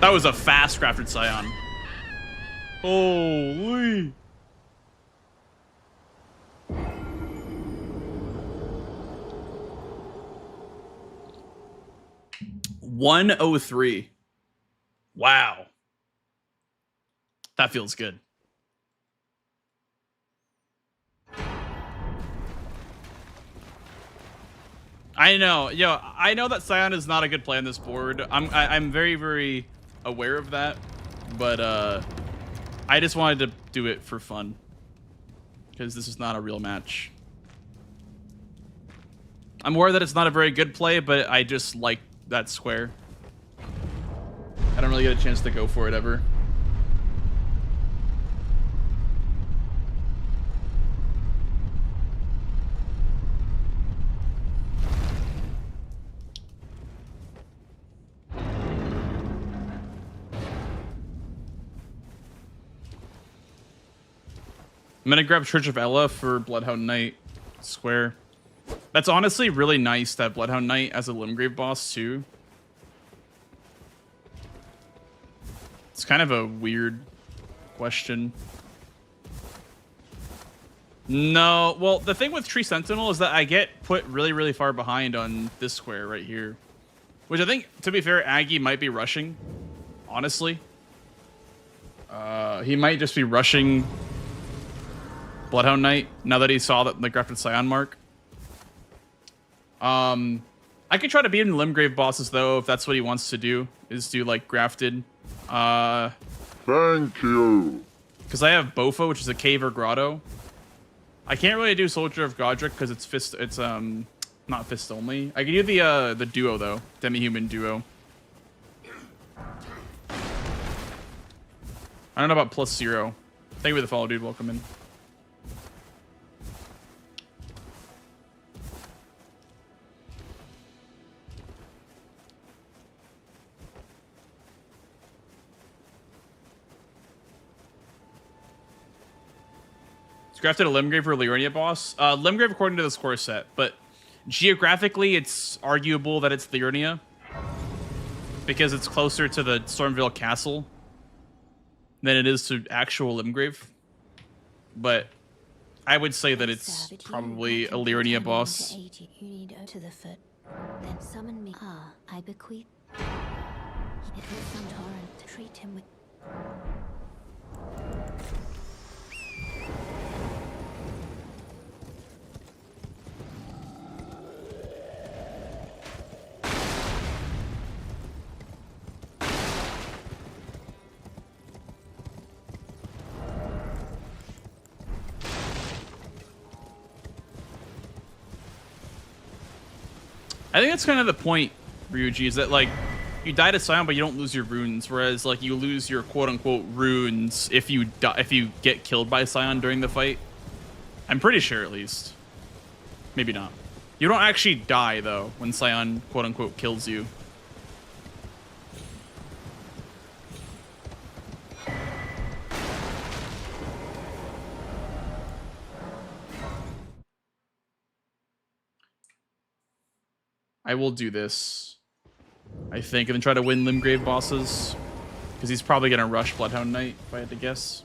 That was a fast crafted Scion. Holy. $103. Wow. That feels good. I know. Yo, I know that Scion is not a good play on this board. I'm very, very aware of that, but I just wanted to do it for fun because this is not a real match. I'm aware that it's not a very good play, but I just like that square. I don't really get a chance to go for it ever. I'm gonna grab Church of Ella for Bloodhound Knight square. That's honestly really nice to have Bloodhound Knight as a Limgrave boss too. It's kind of a weird question. No, well, the thing with Tree Sentinel is that I get put really, really far behind on this square right here. Which I think, to be fair, Aggie might be rushing, honestly. He might just be rushing Bloodhound Knight now that he saw the grafted Scion mark. I could try to beat him in Limgrave bosses, though, if that's what he wants to do, is do, like, grafted. Thank you. Because I have Bofa, which is a cave or grotto. I can't really do Soldier of Godric because it's fist. It's not fist only. I can do the duo though, demi-human duo. I don't know about +0. Thank you for the follow, dude. Welcome in. Grafted a Limgrave or Liurnia boss. Limgrave according to the score set, but geographically it's arguable that it's Liurnia because it's closer to the Stormvale Castle than it is to actual Limgrave. But I would say that it's probably a Liurnia boss. You need to the foot. Then summon me. I bequeath. It was some torrent to treat him with. I think that's kind of the point, Ryuji, is that, like, you die to Scion, but you don't lose your runes, whereas, like, you lose your quote-unquote runes if you get killed by Scion during the fight. I'm pretty sure, at least. Maybe not. You don't actually die, though, when Scion quote-unquote kills you. I will do this, I think, and then try to win Limgrave bosses. Because he's probably going to rush Bloodhound Knight, if I had to guess.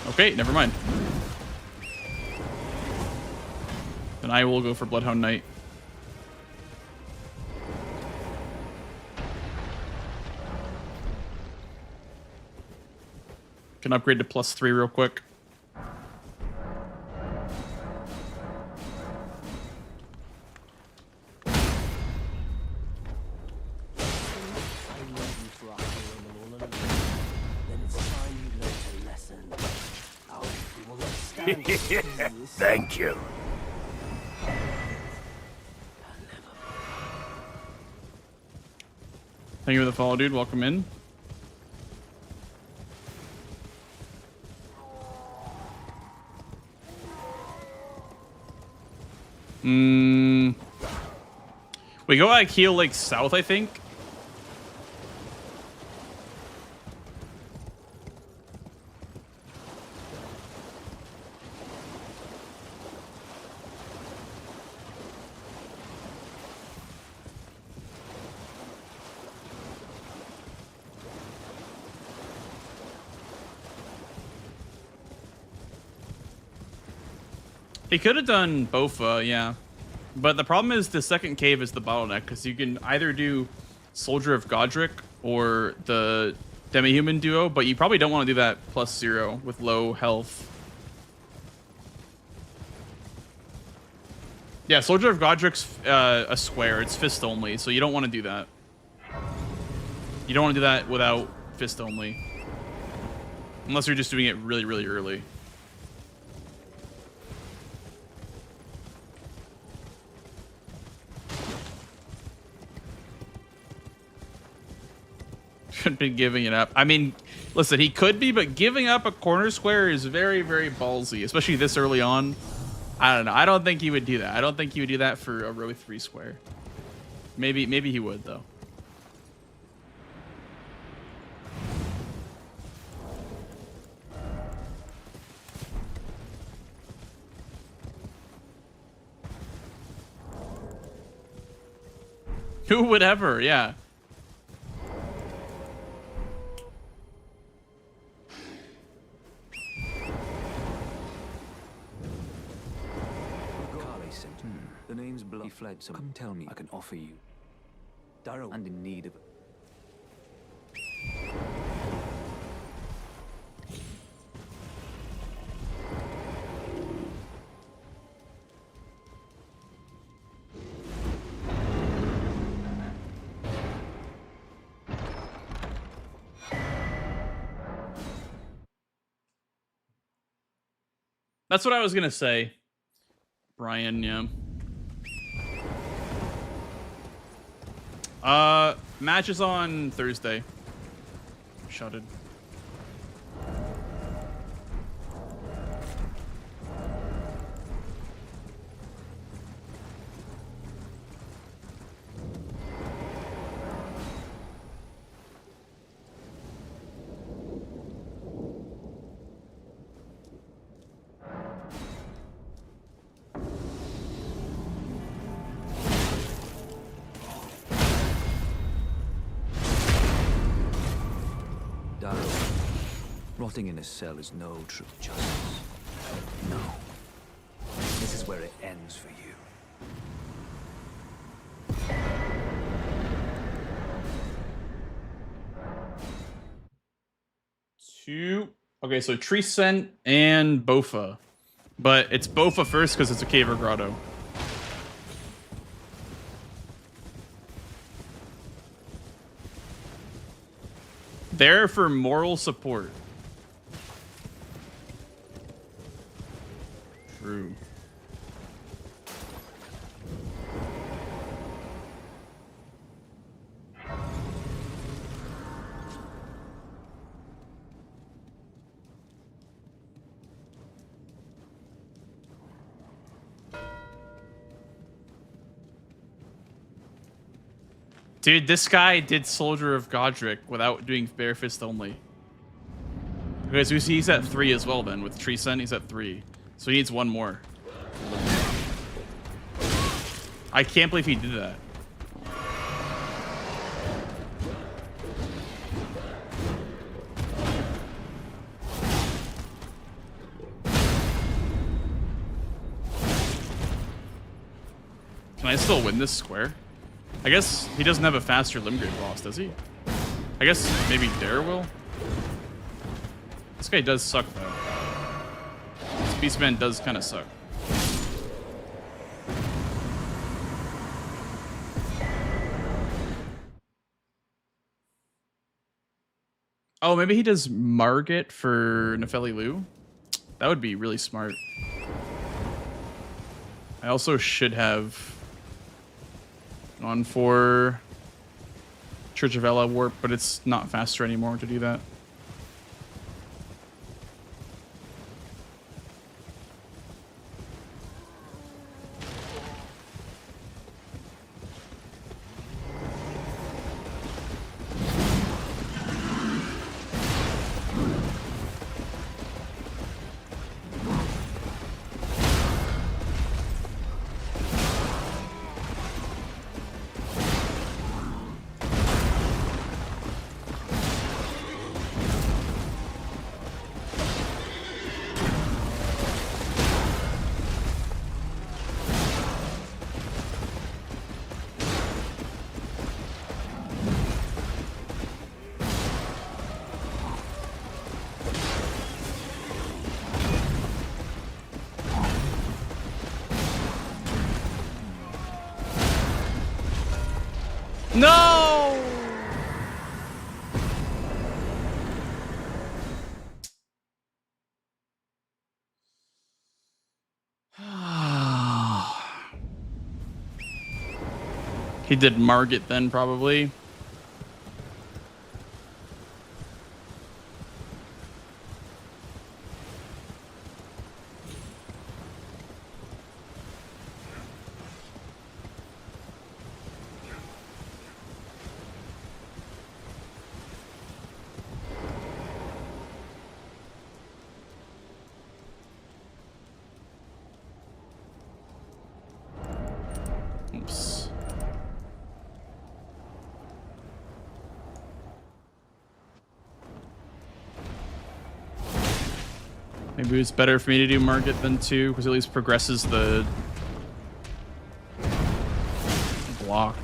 Okay, never mind. Then I will go for Bloodhound Knight. Can upgrade to +3 real quick. Thank you. Thank you for the follow, dude. Welcome in. We go like Heel Lake South, I think. He could have done Bofa, yeah. But the problem is the second cave is the bottleneck, because you can either do Soldier of Godric or the Demi-Human duo, but you probably don't want to do that +0 with low health. Yeah, Soldier of Godric's a square. It's fist only, so you don't want to do that. You don't want to do that without fist only. Unless you're just doing it really, really early. Could be giving it up. I mean, listen, he could be, but giving up a corner square is very, very ballsy, especially this early on. I don't know. I don't think he would do that. I don't think he would do that for a row 3 square. Maybe he would, though. Who would ever? Yeah. Carly sent. The name's bloody fled, so come tell me I can offer you. Darrow and in need of. That's what I was gonna say. Brian, yeah. Match is on Thursday. Shutted. Darrow, rotting in a cell is no true justice. No. This is where it ends for you. Okay, so Tree Scent and Bofa. But it's Bofa first because it's a cave or grotto. There for moral support. True. Dude, this guy did Soldier of Godric without doing Bare Fist only. Okay, so he's at 3 as well then. With Tree Scent, he's at 3. So he needs one more. I can't believe he did that. Can I still win this square? I guess he doesn't have a faster Limgrave boss, does he? I guess maybe Dare will? This guy does suck, though. This Beastman does kind of suck. Oh, maybe he does Margit for Nefeli Lu? That would be really smart. I also should have gone for Church of Ella Warp, but it's not faster anymore to do that. No! He did Margit then, probably. Oops. Maybe it's better for me to do Margit than 2, because at least progresses the block.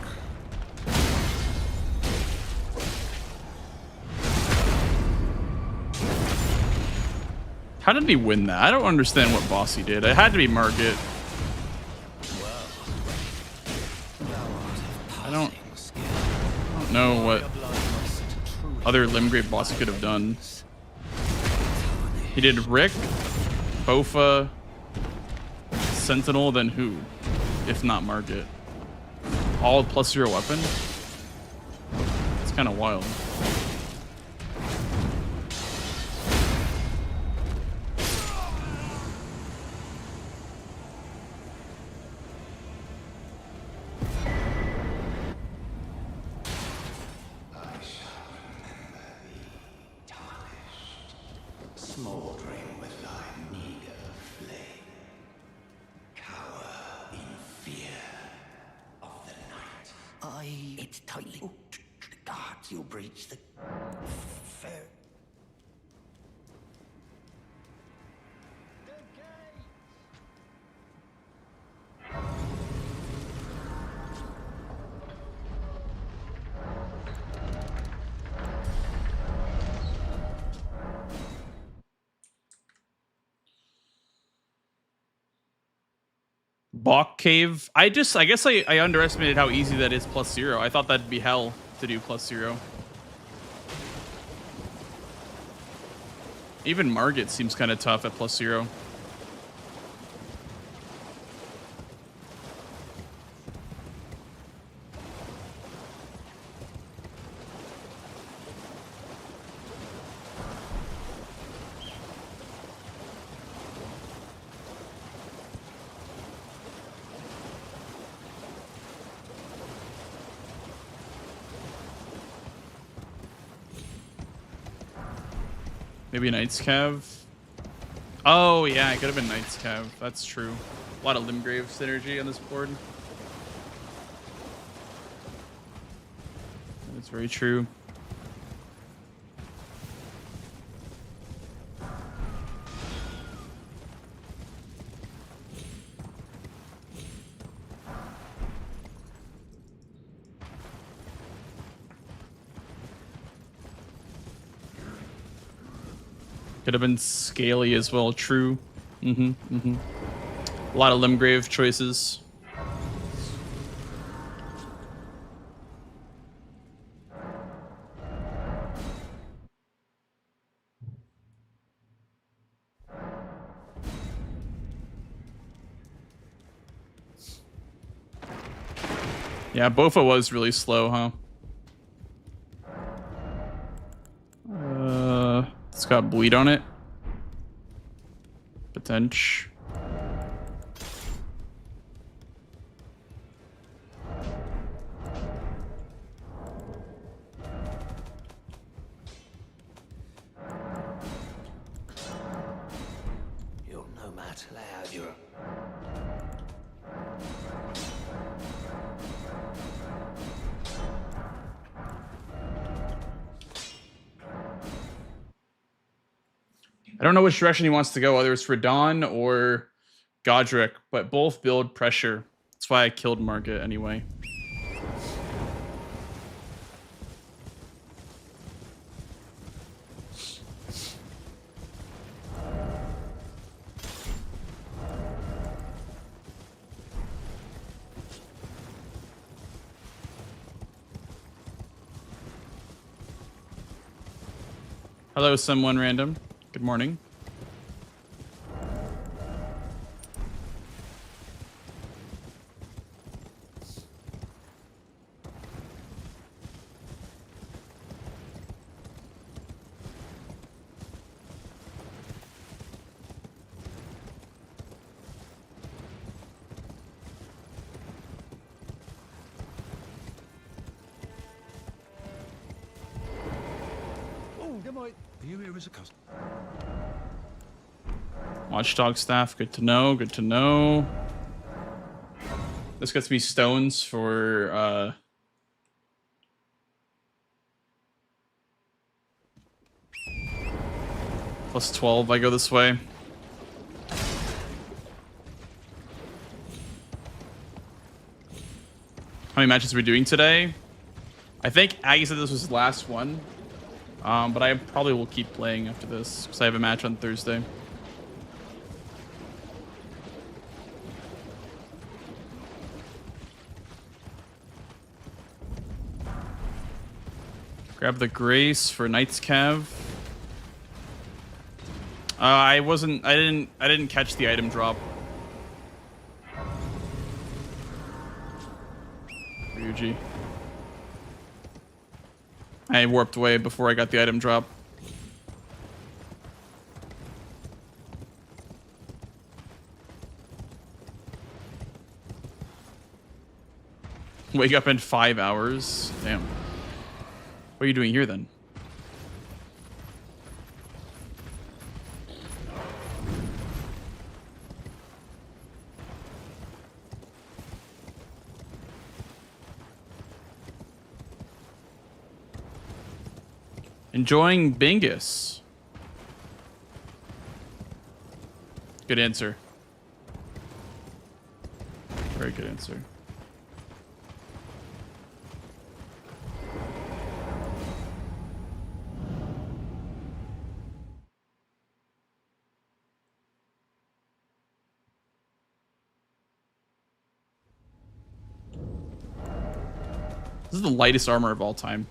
How did he win that? I don't understand what boss he did. It had to be Margit. I don't know what other Limgrave boss he could have done. He did Rick, Bofa, Sentinel, then who? If not Margit. All +0 weapon? It's kind of wild. Smoldering with thy meager flame, cower in fear of the night. It's tightly. Oh, God, you'll breach the fair. Bok Cave. I guess I underestimated how easy that is +0. I thought that'd be hell to do +0. Even Margit seems kind of tough at +0. Maybe Knight's Cav. Oh yeah, it could have been Knight's Cav. That's true. A lot of Limgrave synergy on this board. That's very true. Could have been Scaly as well. True. A lot of Limgrave choices. Yeah, Bofa was really slow, huh? It's got bleed on it. Potential. You're no match loud, you're. I don't know which direction he wants to go, whether it's Radon or Godric, but both build pressure. That's why I killed Margit anyway. Hello, someone random. Good morning. Are you here as a customer? Watchdog staff, good to know, good to know. This gets me stones for +12 I go this way. How many matches are we doing today? I think Aggie said this was his last one. But I probably will keep playing after this because I have a match on Thursday. Grab the Grace for Knight's Cav. I didn't catch the item drop. Ryuji. I warped away before I got the item drop. Wake up in 5 hours. Damn. What are you doing here then? Enjoying Bingus. Good answer. Very good answer. This is the lightest armor of all time.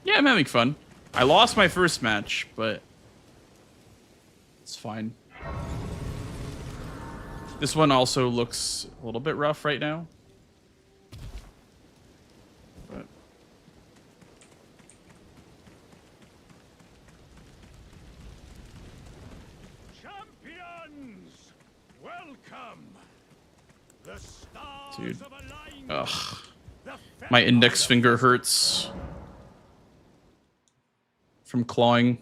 Yeah, I'm having fun. I lost my first match, but it's fine. This one also looks a little bit rough right now. But Champions, welcome. The stars dude, of alignment. ugh, my index finger hurts from clawing.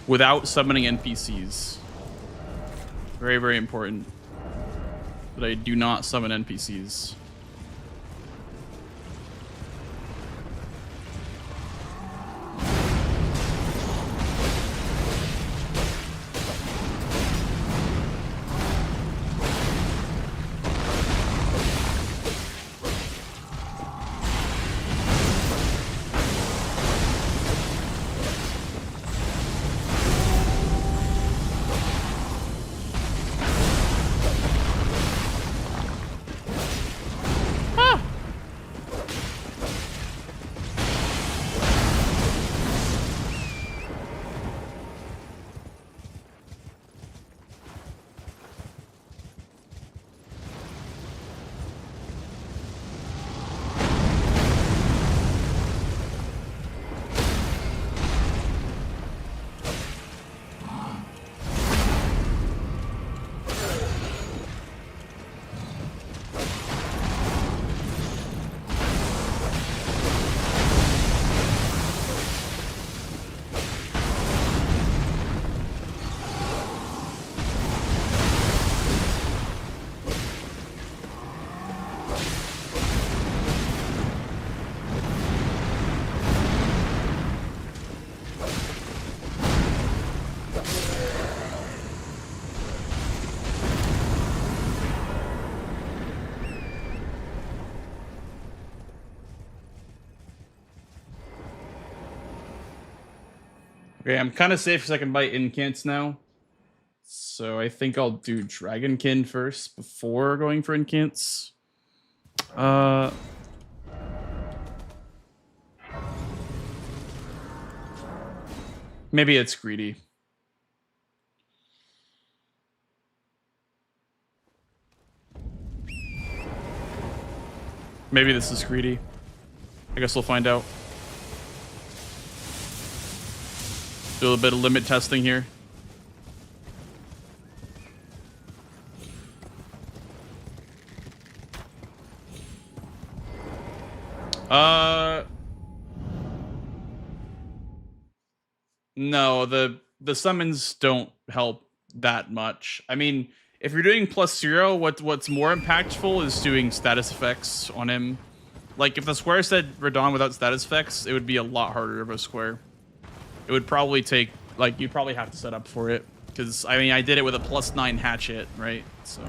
Without summoning NPCs. Very, very important that I do not summon NPCs. Okay, I'm kind of safe because I can bite incants now. So I think I'll do Dragonkin first before going for incants. Maybe it's greedy. Maybe this is greedy. I guess we'll find out. Do a little bit of limit testing here. No, the summons don't help that much. I mean, if you're doing +0, what's more impactful is doing status effects on him. Like, if the square said Radon without status effects, it would be a lot harder of a square. It would probably take, like, you'd probably have to set up for it. Because, I mean, I did it with a +9 hatchet, right? So...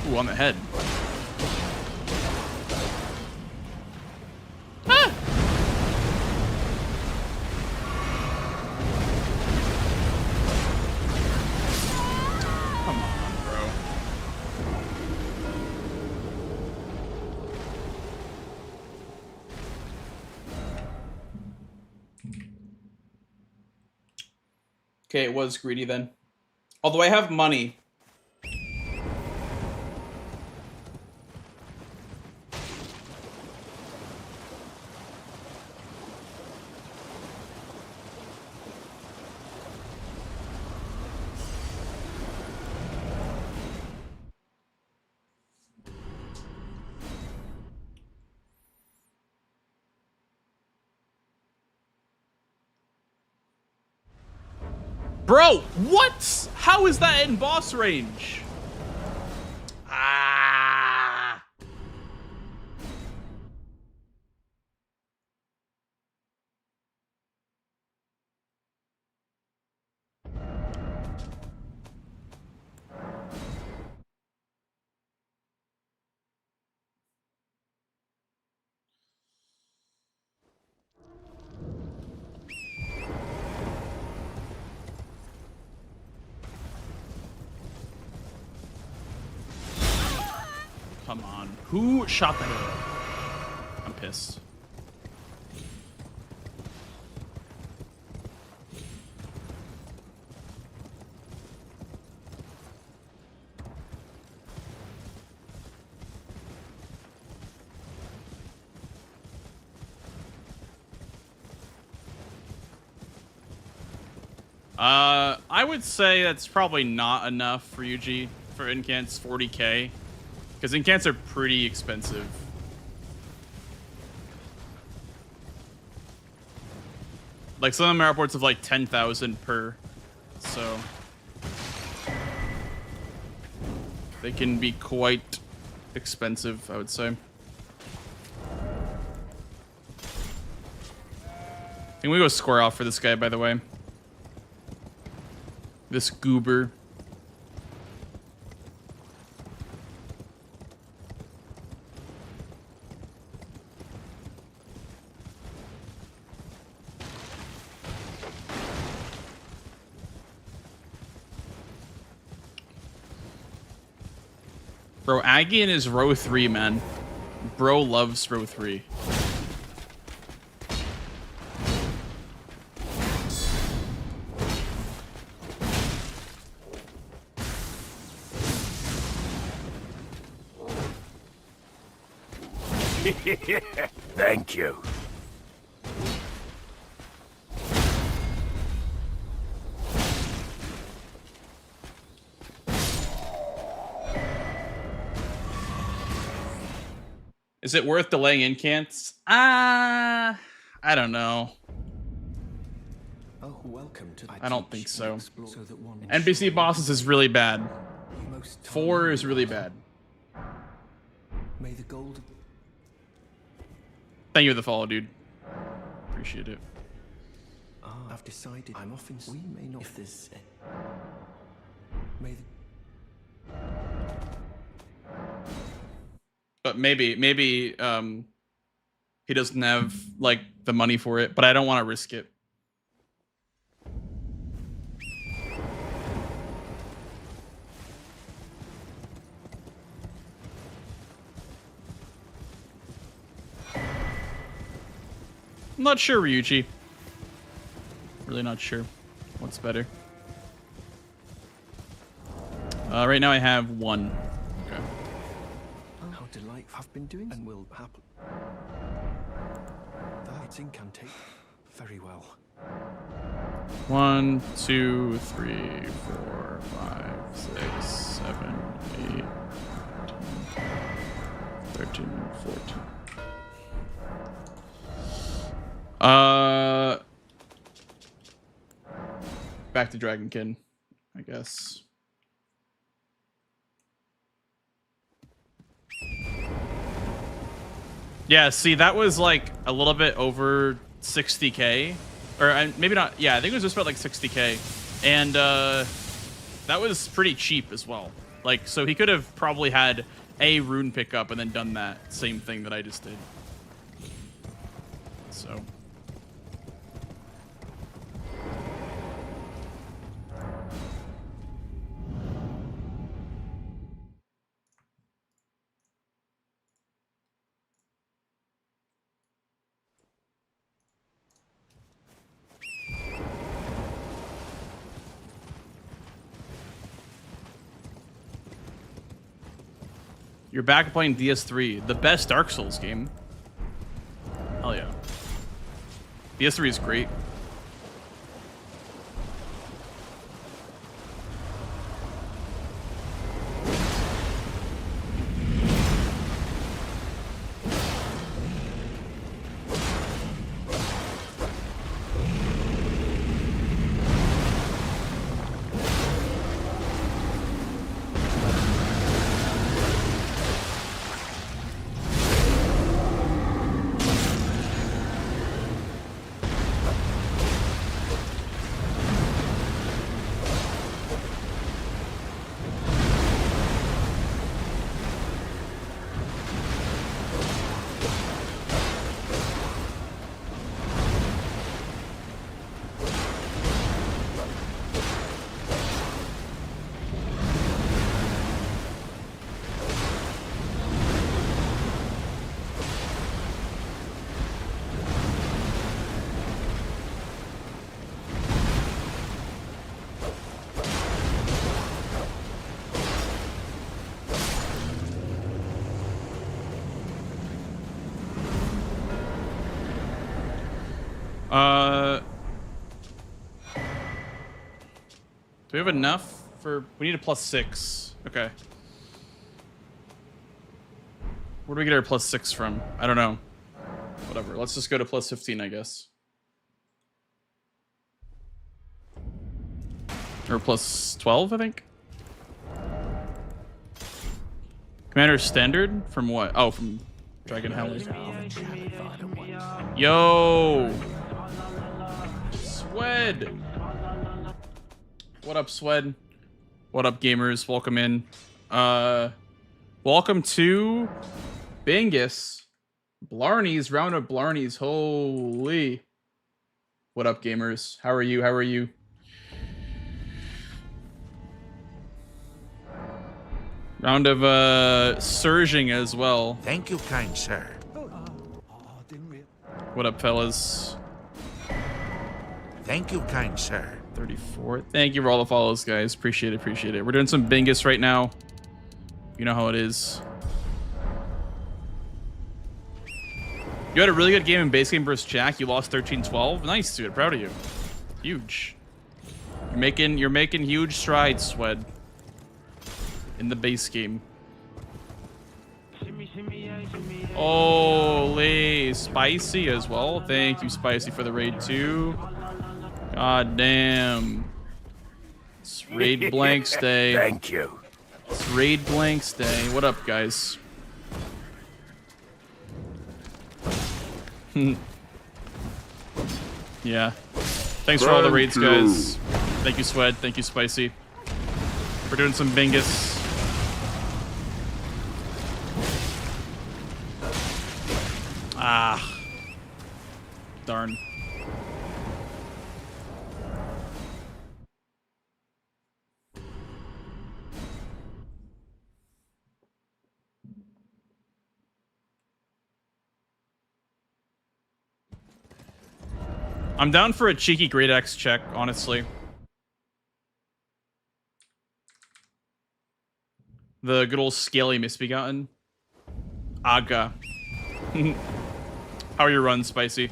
Ooh, on the head. Ah! Come on, bro. Okay, it was greedy then. Although I have money. Bro, what? How is that in boss range? Ah. Come on. Who shot that arrow? I'm pissed. I would say that's probably not enough for UG for incants 40k. Because incants are pretty expensive. Like, some of them are upwards of like 10,000 per. So they can be quite expensive, I would say. I think we go square off for this guy, by the way. This goober. Bro, Aggie is row 3, man. Bro loves row 3. Thank you. Is it worth delaying incants? I don't know. Oh, welcome to I don't think so. NPC bosses is really bad. 4 is really bad. May the gold. Thank you for the follow, dude. Appreciate it. I've decided I'm often. We may not. If there's. May the. But maybe he doesn't have like the money for it, but I don't want to risk it. I'm not sure, Ryuji. Really not sure what's better. Right now I have 1. Okay. How delightful. I've been doing and will happen. That's incantate. Very well. 1, 2, 3, 4, 5, 6, 7, 8, 13, 14. Back to Dragonkin, I guess. Yeah, see, that was like a little bit over 60k. Or maybe not. Yeah, I think it was just about like 60k. And that was pretty cheap as well. Like, so he could have probably had a rune pickup and then done that same thing that I just did. So. You're back playing DS3, the best Dark Souls game. Hell yeah. DS3 is great. Do we have enough for... We need a +6. Okay. Where do we get our +6 from? I don't know. Whatever. Let's just go to +15, I guess. Or +12, I think. Commander Standard? From what? Oh, from Dragon Hell. Yo! Swed! What up, Swed? What up, gamers? Welcome in. Welcome to Bingus. Blarney's, round of Blarney's. Holy. What up, gamers? How are you? How are you? Round of surging as well. Thank you, kind sir. What up, fellas? Thank you, kind sir. 34. Thank you for all the follows, guys. Appreciate it, appreciate it. We're doing some Bingus right now. You know how it is. You had a really good game in base game versus Jack. You lost 13-12. Nice, dude. Proud of you. Huge. You're making huge strides, Swed. In the base game. Holy, Spicy as well. Thank you, Spicy, for the raid too. God damn. It's raid blanks day. Thank you. It's raid blanks day. What up, guys? Yeah. Thanks for all the raids, guys. Thank you, Swed. Thank you, Spicy. We're doing some Bingus. Ah. Darn. I'm down for a cheeky Great Axe check, honestly. The good old scaly misbegotten. Aga. How are your runs, Spicy?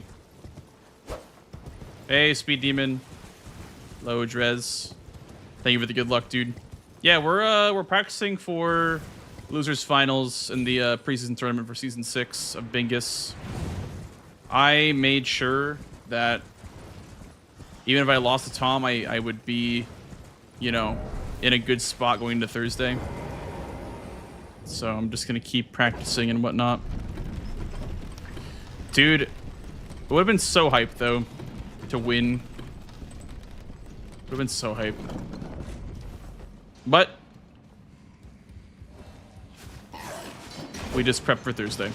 Hey, Speed Demon. Low Drez. Thank you for the good luck, dude. Yeah, we're practicing for losers finals in the preseason tournament for season 6 of Bingus. I made sure that even if I lost to Tom, I would be, you know, in a good spot going into Thursday. So I'm just gonna keep practicing and whatnot. Dude, it would have been so hyped though to win. Would have been so hyped. But we just prep for Thursday.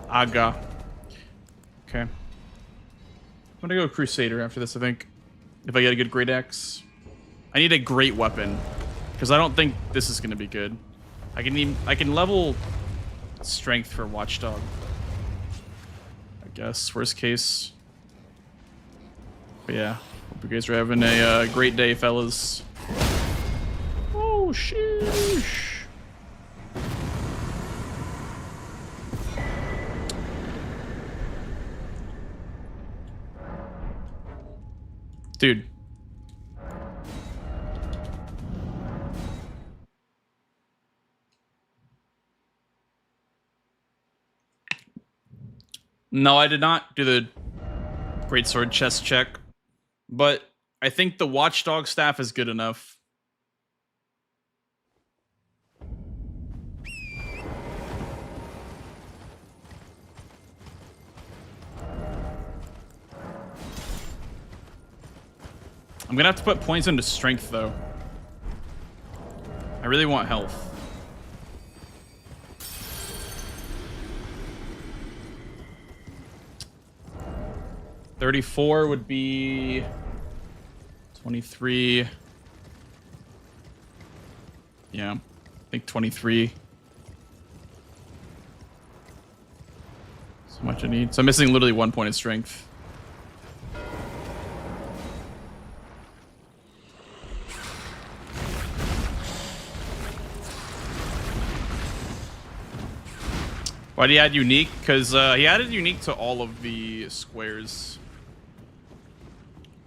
Aga. Okay. I'm gonna go Crusader after this, I think. If I get a good Great Axe. I need a great weapon. Because I don't think this is gonna be good. I can level strength for Watchdog. I guess, worst case. But yeah. Hope you guys are having a great day, fellas. Oh, sheesh. Dude. No, I did not do the Greatsword chest check, but I think the Watchdog staff is good enough. I'm gonna have to put points into strength, though. I really want health. $34 would be 23. Yeah, I think 23. So much I need. So I'm missing literally 1 point of strength. Why did he add unique? Because he added unique to all of the squares.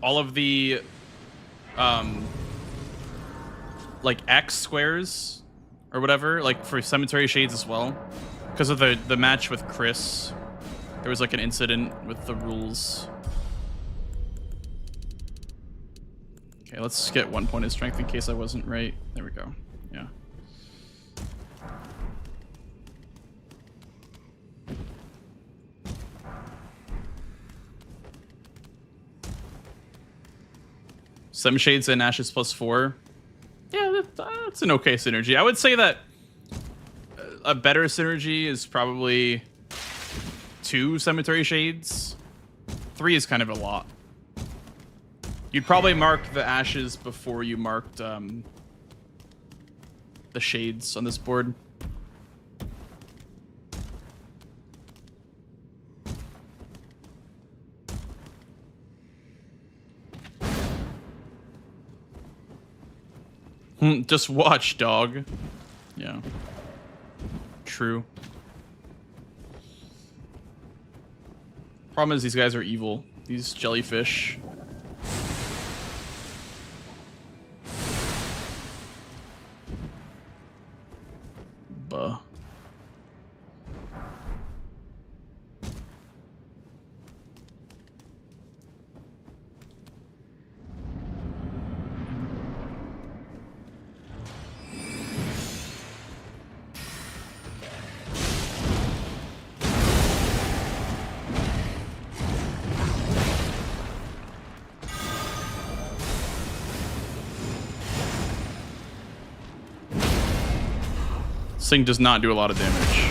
All of the, like X squares or whatever, like for Cemetery Shades as well. Because of the match with Chris, there was like an incident with the rules. Okay, let's get 1 point of strength in case I wasn't right. There we go. Yeah. Some Shades and Ashes +4. Yeah, that's an okay synergy. I would say that a better synergy is probably 2 Cemetery Shades. 3 is kind of a lot. You'd probably mark the Ashes before you marked the Shades on this board. Just watch, dog. Yeah. True. Problem is these guys are evil. These jellyfish. Buh. This thing does not do a lot of damage.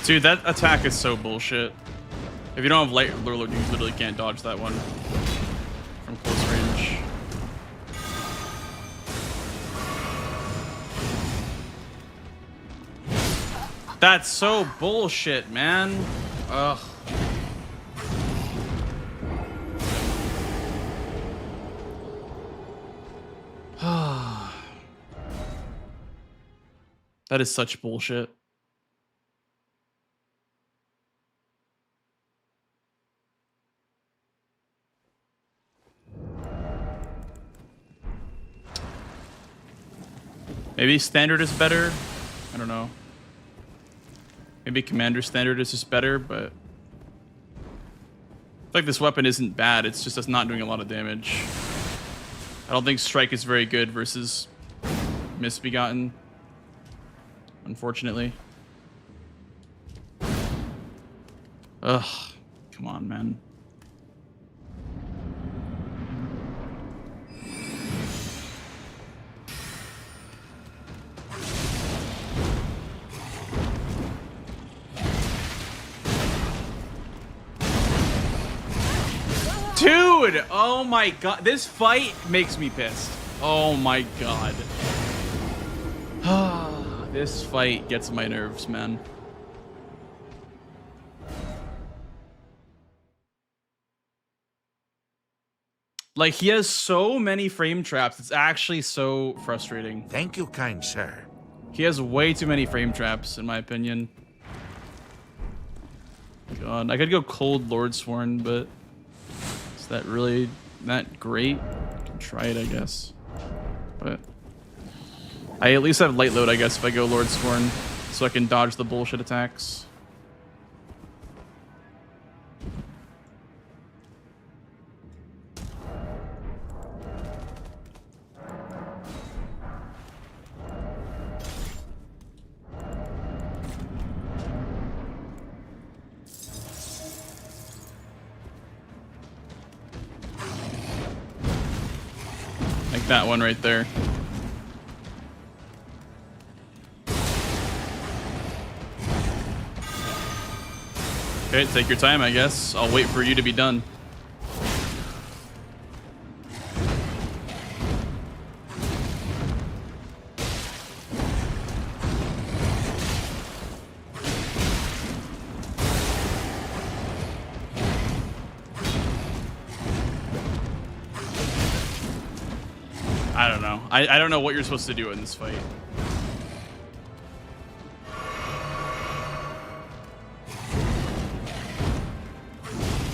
Dude, that attack is so bullshit. If you don't have light lord, you literally can't dodge that one from close range. That's so bullshit, man. Ugh. That is such bullshit. Maybe standard is better. I don't know. Maybe commander standard is just better, but I feel like this weapon isn't bad. It's just not doing a lot of damage. I don't think strike is very good versus misbegotten, unfortunately. Ugh, come on, man. Dude, oh my god, this fight makes me pissed. Oh my god. This fight gets my nerves, man. Like, he has so many frame traps, it's actually so frustrating. Thank you, kind sir. He has way too many frame traps, in my opinion. God, I could go cold Lordsworn, but is that really that great? I can try it, I guess. But I at least have light load, I guess, if I go Lordsworn, so I can dodge the bullshit attacks. Like that one right there. Okay, take your time, I guess. I'll wait for you to be done. I don't know. I don't know what you're supposed to do in this fight.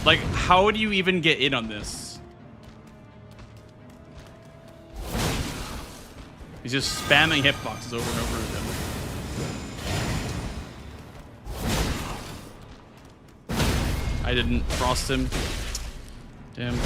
Like, how do you even get in on this? He's just spamming hitboxes over and over again. I didn't frost him. Damn.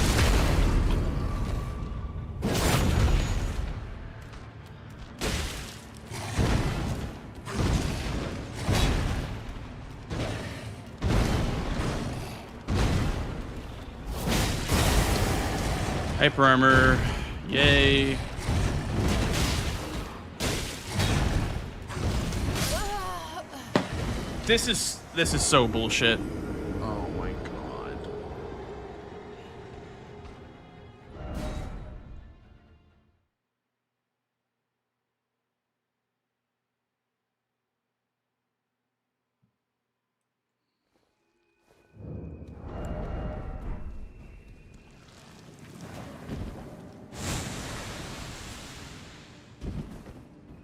Hyper armor, yay. This is so bullshit. Oh my god.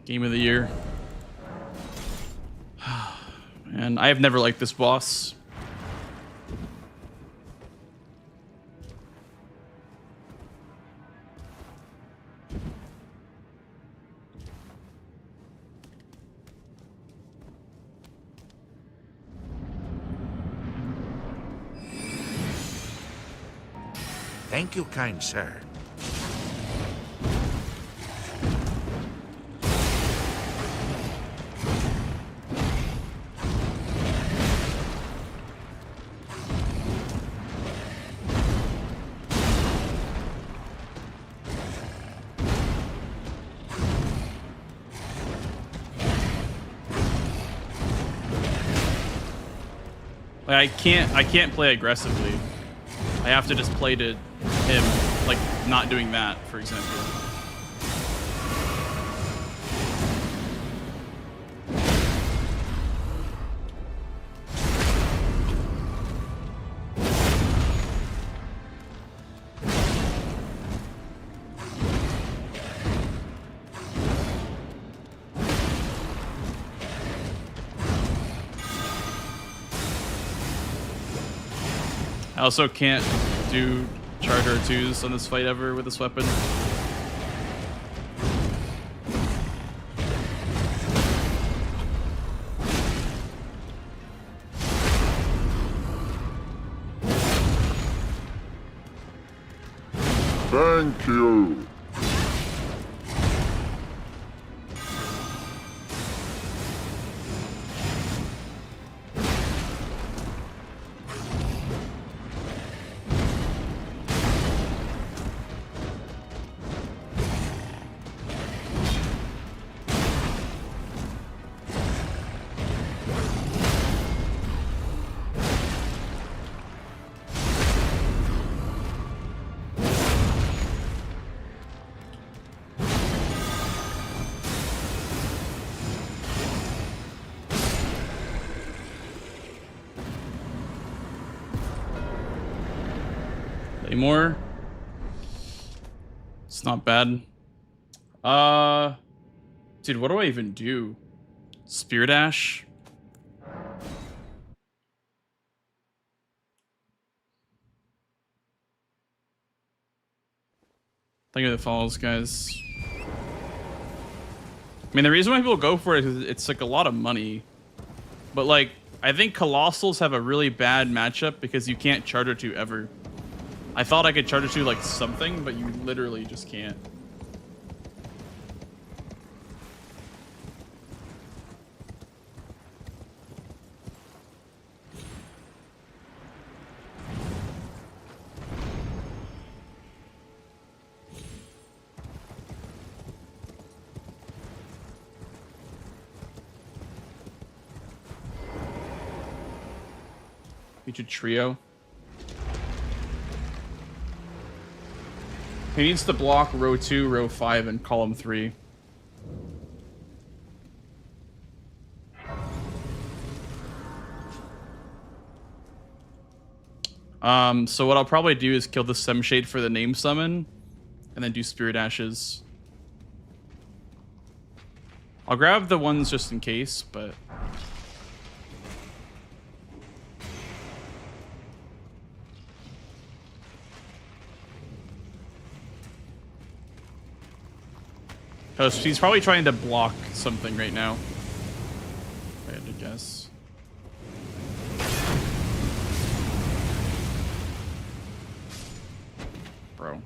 Game of the year. And I have never liked this boss. Thank you, kind sir. Like, I can't play aggressively. I have to just play to him, like not doing that, for example. I also can't do charge R2s on this fight ever with this weapon. Thank you. More. It's not bad. Dude, what do I even do? Spear dash? Thank you for the follows, guys. I mean, the reason why people go for it is it's like a lot of money. But like, I think Colossals have a really bad matchup because you can't charter to ever. I thought I could charge it to like something, but you literally just can't. Featured trio. He needs to block row 2, row 5, and column 3. So what I'll probably do is kill the Semshade for the name summon, and then do Spirit Ashes. I'll grab the ones just in case, but... He's probably trying to block something right now. I had to guess. Bro.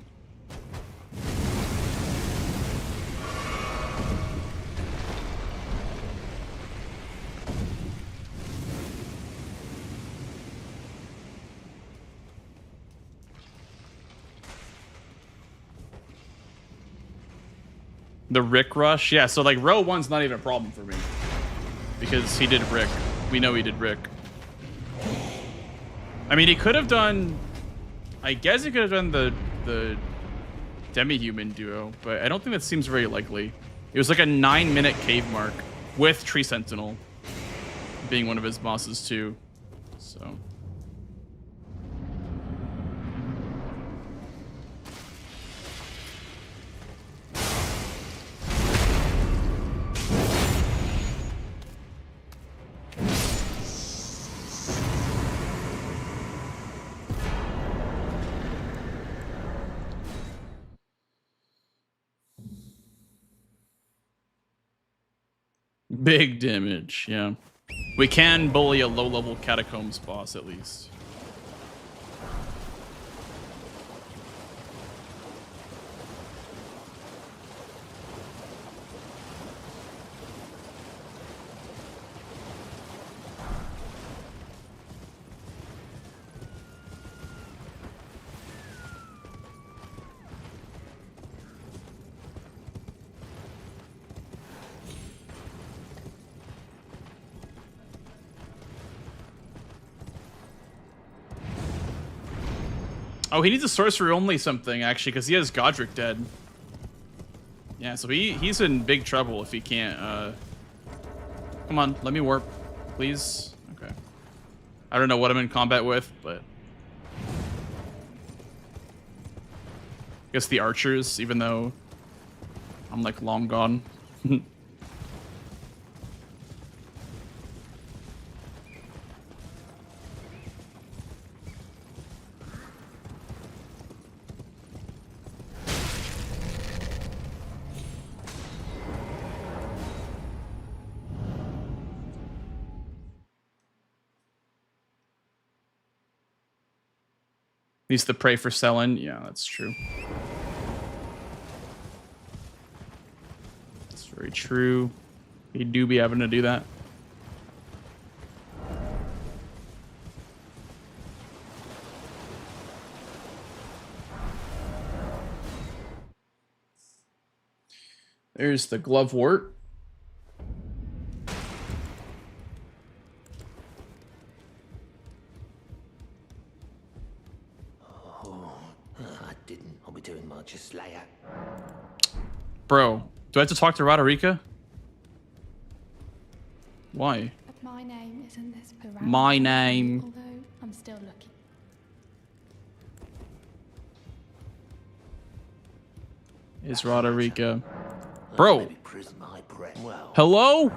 The Rick rush? Yeah, so like row 1's not even a problem for me. Because he did Rick. We know he did Rick. I mean, he could have done... I guess he could have done the demi-human duo, but I don't think that seems very likely. It was like a 9-minute cave mark with Tree Sentinel being one of his bosses too. So... Big damage, yeah. We can bully a low-level Catacombs boss, at least. Oh, he needs a sorcery only something, actually, because he has Godric dead. Yeah, so he's in big trouble if he can't, Come on, let me warp, please. Okay. I don't know what I'm in combat with, but... I guess the archers, even though I'm, like, long gone. Needs to pray for Scion. Yeah, that's true. It's very true. You do be having to do that. There's the Glovewort. Doing much, just Slayer. Bro, do I have to talk to Roderica? Why? But my name isn't this parameter. My name. Although I'm still looking. Is Roderica. Bro. Well, hello?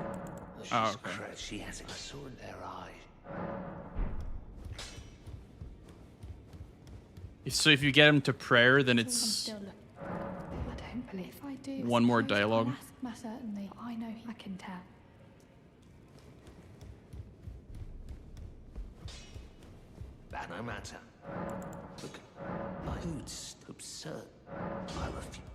Oh, okay. She has a sword in their eye. So if you get him to prayer, then I'm it's still looking. I don't believe if I do. one more dialogue. Certainly, I know I can tell. That no matter. Look, my food's absurd. I refuse.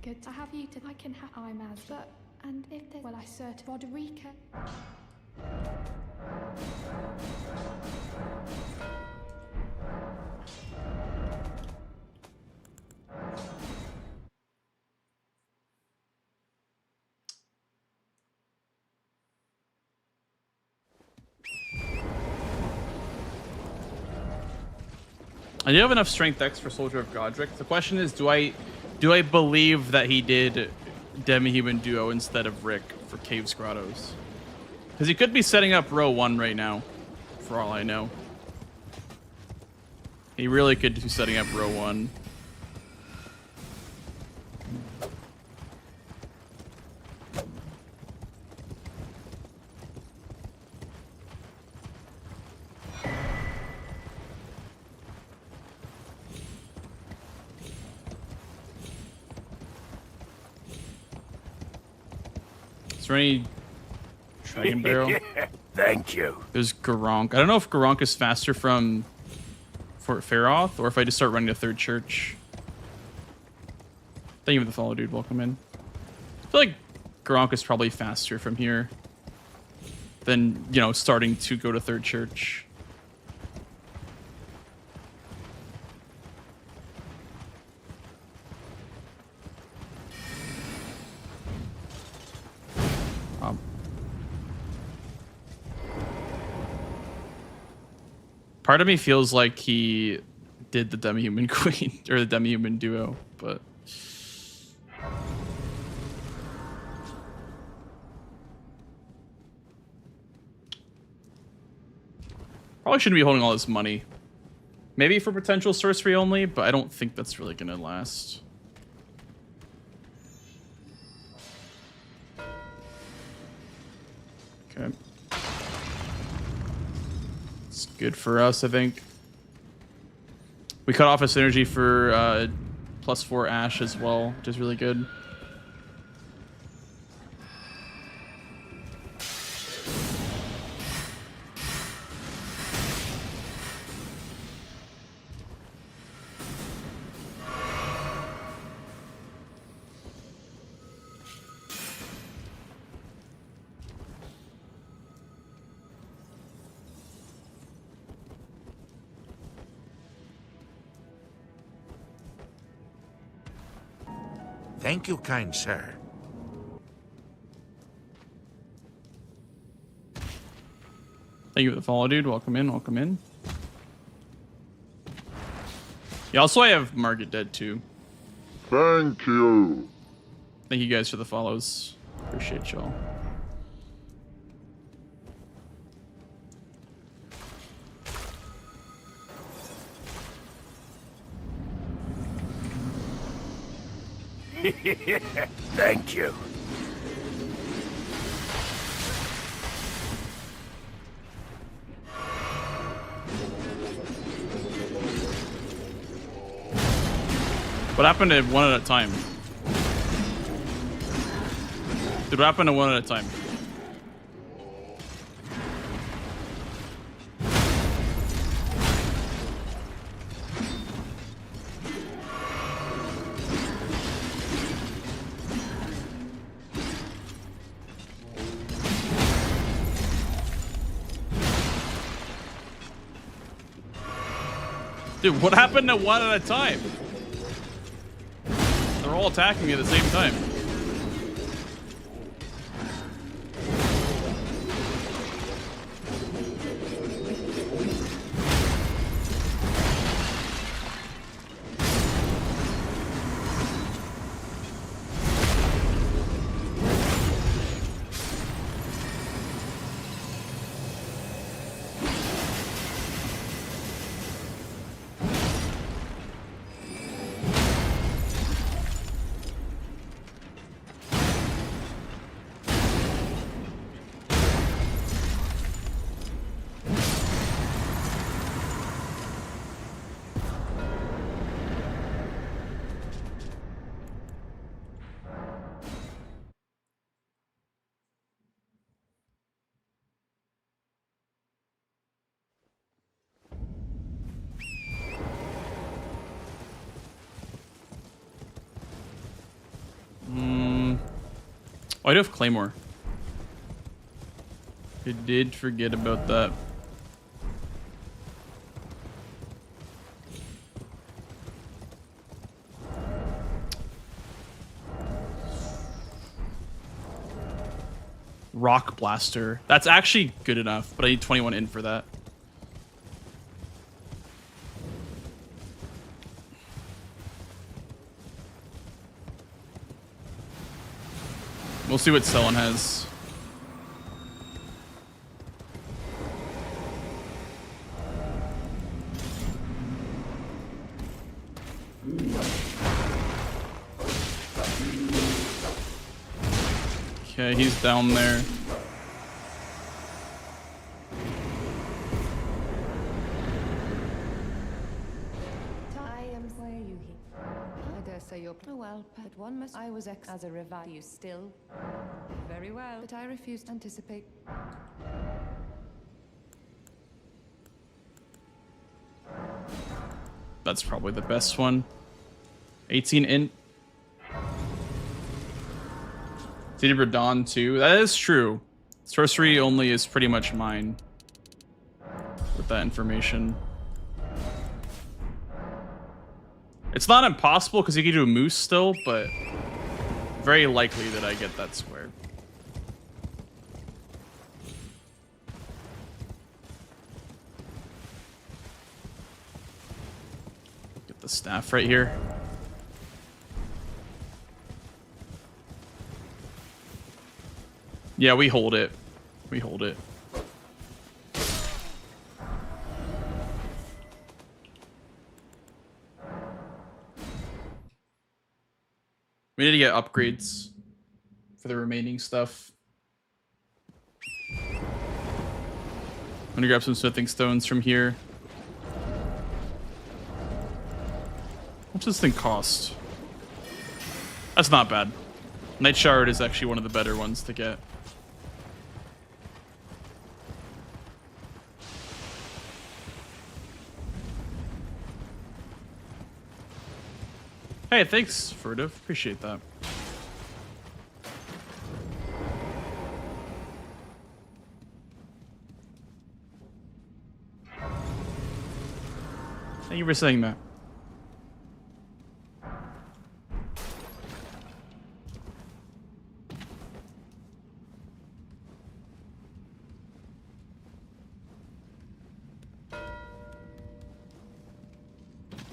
Good to have you to. I can have. I'm as. But and if there's. Well, I search Roderica. I do have enough strength X for Soldier of Godric. The question is, do I believe that he did Demi-Human Duo instead of Rick for Caves Grottos? Because he could be setting up row 1 right now, for all I know. He really could be setting up row 1. Is there any Dragon Barrel? Thank you. There's Garonk. I don't know if Garonk is faster from Fort Faroth or if I just start running to Third Church. Thank you for the follow, dude. Welcome in. I feel like Garonk is probably faster from here than, you know, starting to go to Third Church. Part of me feels like he did the Demi-Human Queen or the Demi-Human Duo, but probably shouldn't be holding all this money. Maybe for potential sorcery only, but I don't think that's really gonna last. Okay. It's good for us, I think. We cut off his synergy for +4 Ash as well, which is really good. Thank you, kind sir. Thank you for the follow, dude. Welcome in, welcome in. Yeah, also I have Margaret dead too. Thank you. Thank you guys for the follows. Appreciate y'all. Thank you. What happened to one at a time? Dude, what happened to one at a time? Dude, what happened to one at a time? They're all attacking me at the same time. Oh, I do have Claymore. I did forget about that. Rock Blaster. That's actually good enough, but I need 21 in for that. We'll see what Scion has. Okay, he's down there. I am where you here. I dare say you're well, but one must. I was as a revive. You still very well, but I refuse to anticipate. That's probably the best one. 18 int. City Dawn too. That is true. Sorcery only is pretty much mine with that information. It's not impossible because you can do a moose still, but very likely that I get that square. Get the staff right here. Yeah, we hold it. We hold it. We need to get upgrades for the remaining stuff. I'm gonna grab some smithing stones from here. What's this thing cost? That's not bad. Night Shard is actually one of the better ones to get. Hey, thanks, Furtive. Appreciate that. Thank you for saying that.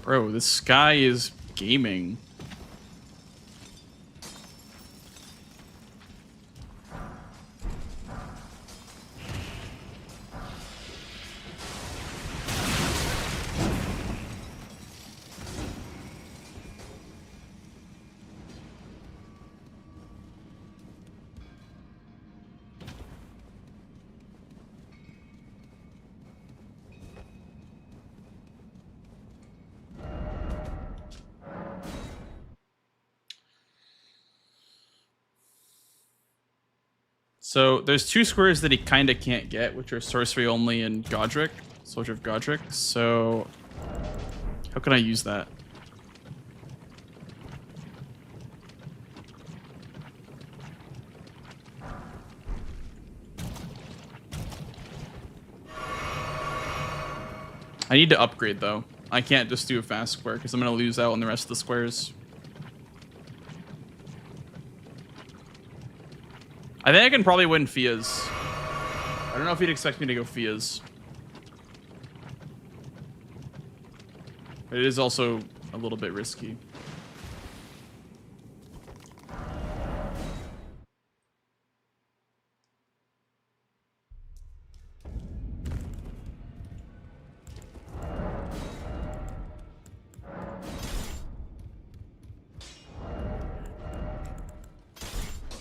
Bro, this guy is gaming. So there's two squares that he kind of can't get, which are sorcery only and Godric, Soldier of Godric. So how can I use that? I need to upgrade though. I can't just do a fast square because I'm going to lose out on the rest of the squares. I think I can probably win Fia's. I don't know if he'd expect me to go Fia's. But it is also a little bit risky.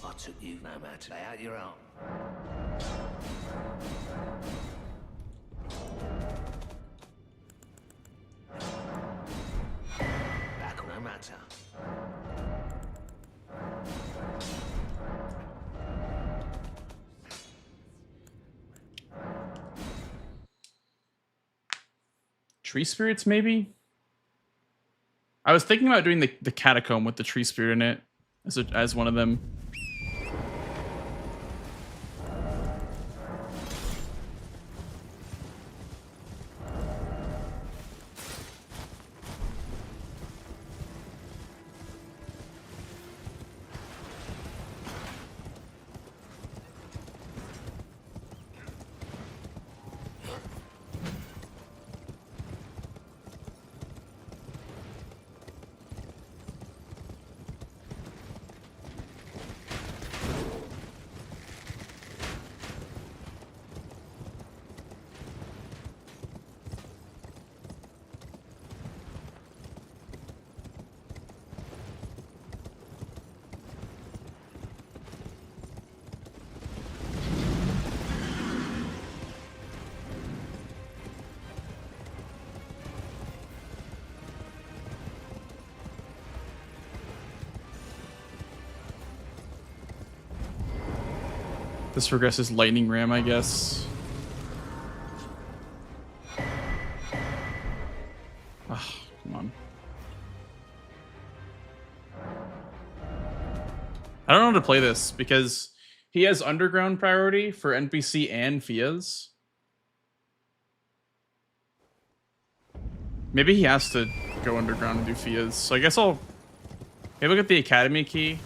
I took you no matter. Lay out your arm. Back no matter. Tree spirits, maybe? I was thinking about doing the catacomb with the tree spirit in it as one of them. This regresses lightning ram, I guess. Ah, come on. I don't know how to play this because he has underground priority for NPC and Fia's. Maybe he has to go underground and do Fia's. So I guess I'll maybe get the academy key.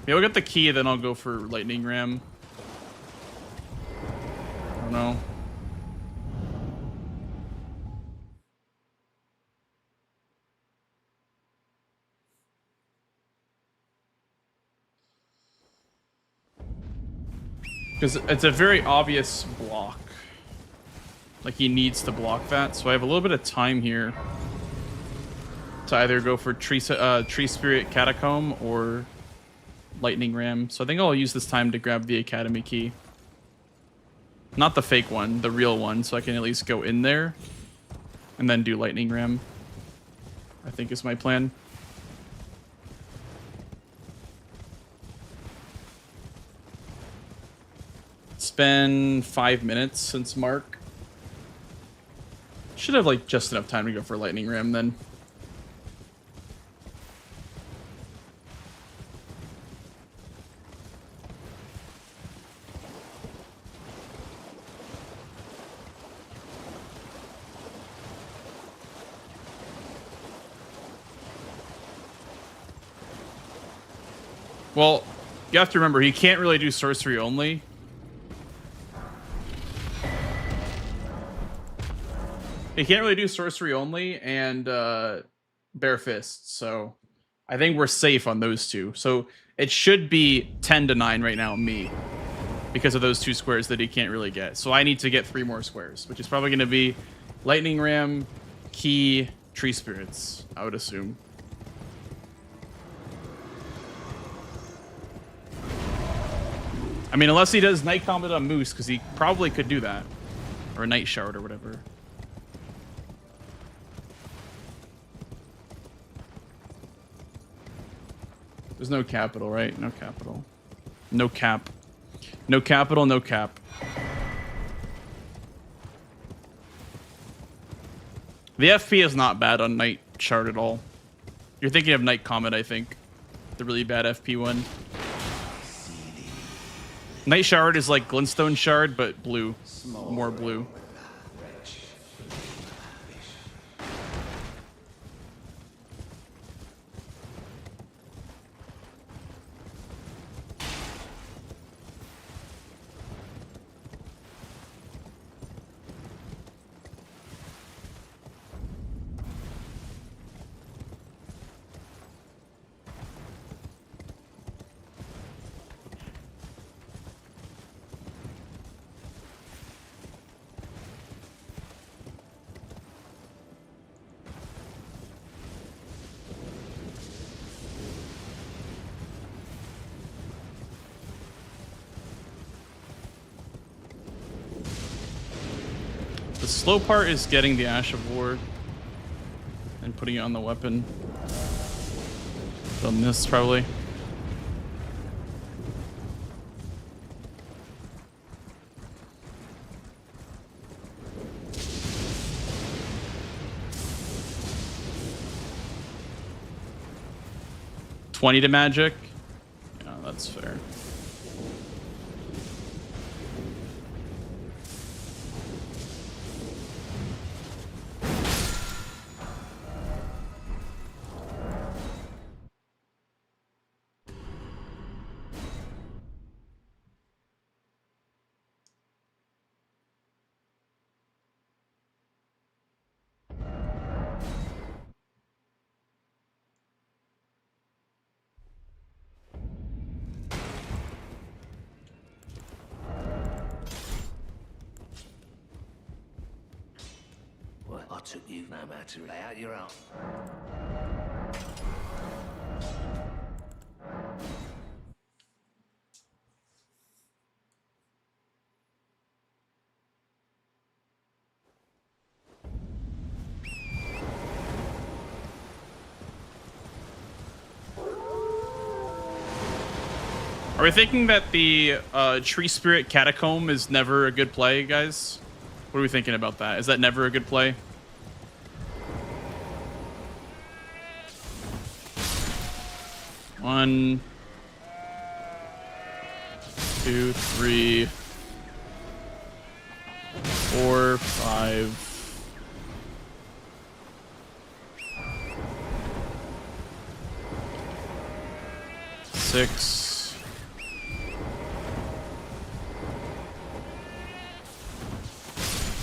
Maybe I'll get the key, then I'll go for lightning ram. I don't know. Because it's a very obvious block. Like he needs to block that, so I have a little bit of time here to either go for tree spirit catacomb or lightning ram. So I think I'll use this time to grab the academy key. Not the fake one, the real one, so I can at least go in there and then do lightning ram. I think is my plan. It's been 5 minutes since Mark. Should have like just enough time to go for lightning ram then. Well, you have to remember, he can't really do sorcery only. He can't really do sorcery only and bare fists, so I think we're safe on those two. So it should be 10-9 right now, me, because of those 2 squares that he can't really get. So I need to get 3 more squares, which is probably going to be Lightning Ram, Key, Tree Spirits, I would assume. I mean, unless he does Night Combat on Moose, because he probably could do that. Or Night Shard or whatever. There's no capital, right? No capital. No cap. No capital, no cap. The FP is not bad on Night Shard at all. You're thinking of Night Comet, I think. The really bad FP one. Night Shard is like Glintstone Shard, but blue. More blue. The slow part is getting the Ash of War and putting it on the weapon. Done this probably. $20 to magic. Yeah, that's fair. Well, I took you no matter to lay out your own. Are we thinking that the Tree Spirit Catacomb is never a good play, guys? What are we thinking about that? Is that never a good play? One, 2, 3, 4, 5. 6.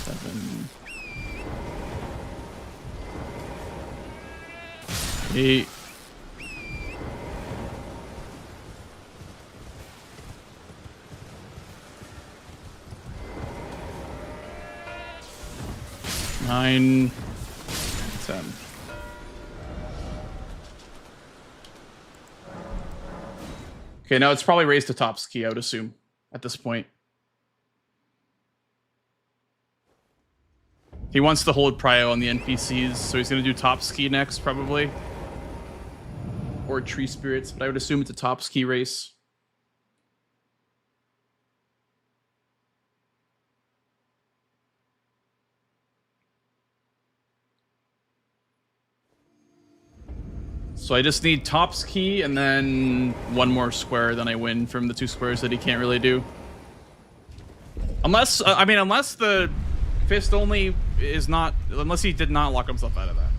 7. 8. 9. 10. Okay, now it's probably raised to Top's Key, I would assume, at this point. He wants to hold prio on the NPCs, so he's going to do Top's Key next, probably. Or Tree Spirits, but I would assume it's a Top's Key race. So I just need Top's Key and then one more square, then I win from the 2 squares that he can't really do. Unless, I mean, unless the fist only is not, unless he did not lock himself out of that.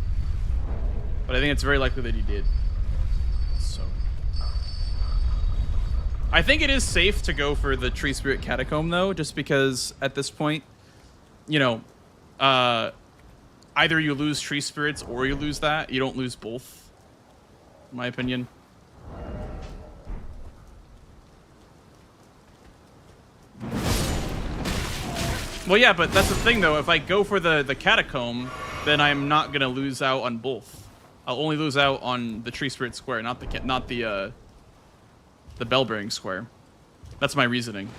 But I think it's very likely that he did. So. I think it is safe to go for the Tree Spirit Catacomb, though, just because at this point, you know, either you lose Tree Spirits or you lose that. You don't lose both, in my opinion. Well, yeah, but that's the thing, though. If I go for the Catacomb, then I'm not going to lose out on both. I'll only lose out on the Tree Spirit Square, not the Bell-Bearing Square. That's my reasoning.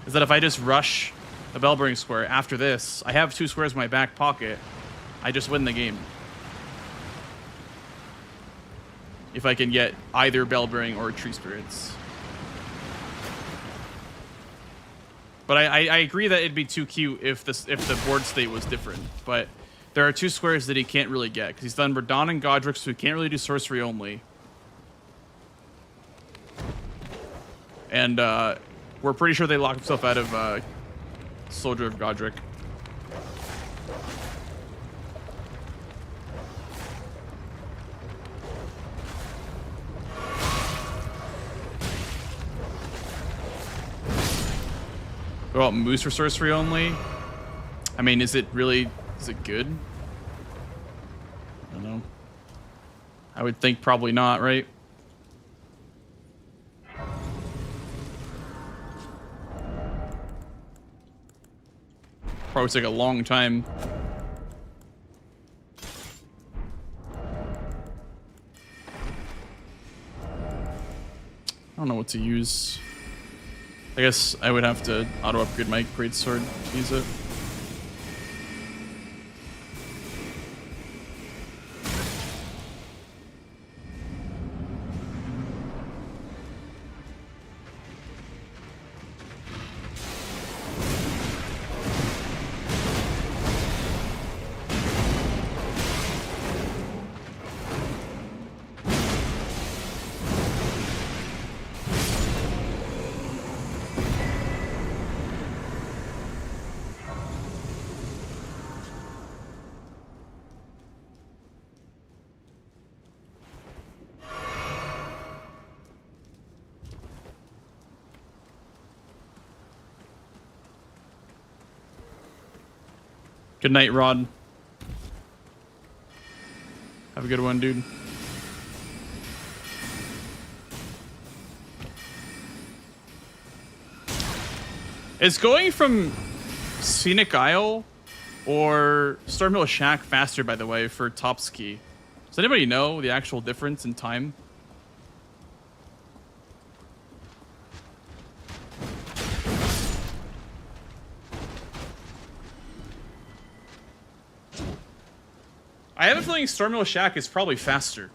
Is that if I just rush the Bell-Bearing Square after this, I have 2 squares in my back pocket, I just win the game. If I can get either Bell-Bearing or Tree Spirits. But I agree that it'd be too cute if the board state was different. But there are 2 squares that he can't really get, because he's done Radahn and Godric, so he can't really do sorcery only. And we're pretty sure they locked himself out of Soldier of Godric. What about Moose for sorcery only? I mean, is it good? I don't know. I would think probably not, right? Probably take a long time. I don't know what to use. I guess I would have to auto-upgrade my greatsword to use it. Good night, Rod. Have a good one, dude. Is going from Scenic Isle or Stormhill Shack faster, by the way, for top ski? Does anybody know the actual difference in time? I have a feeling Stormhill Shack is probably faster.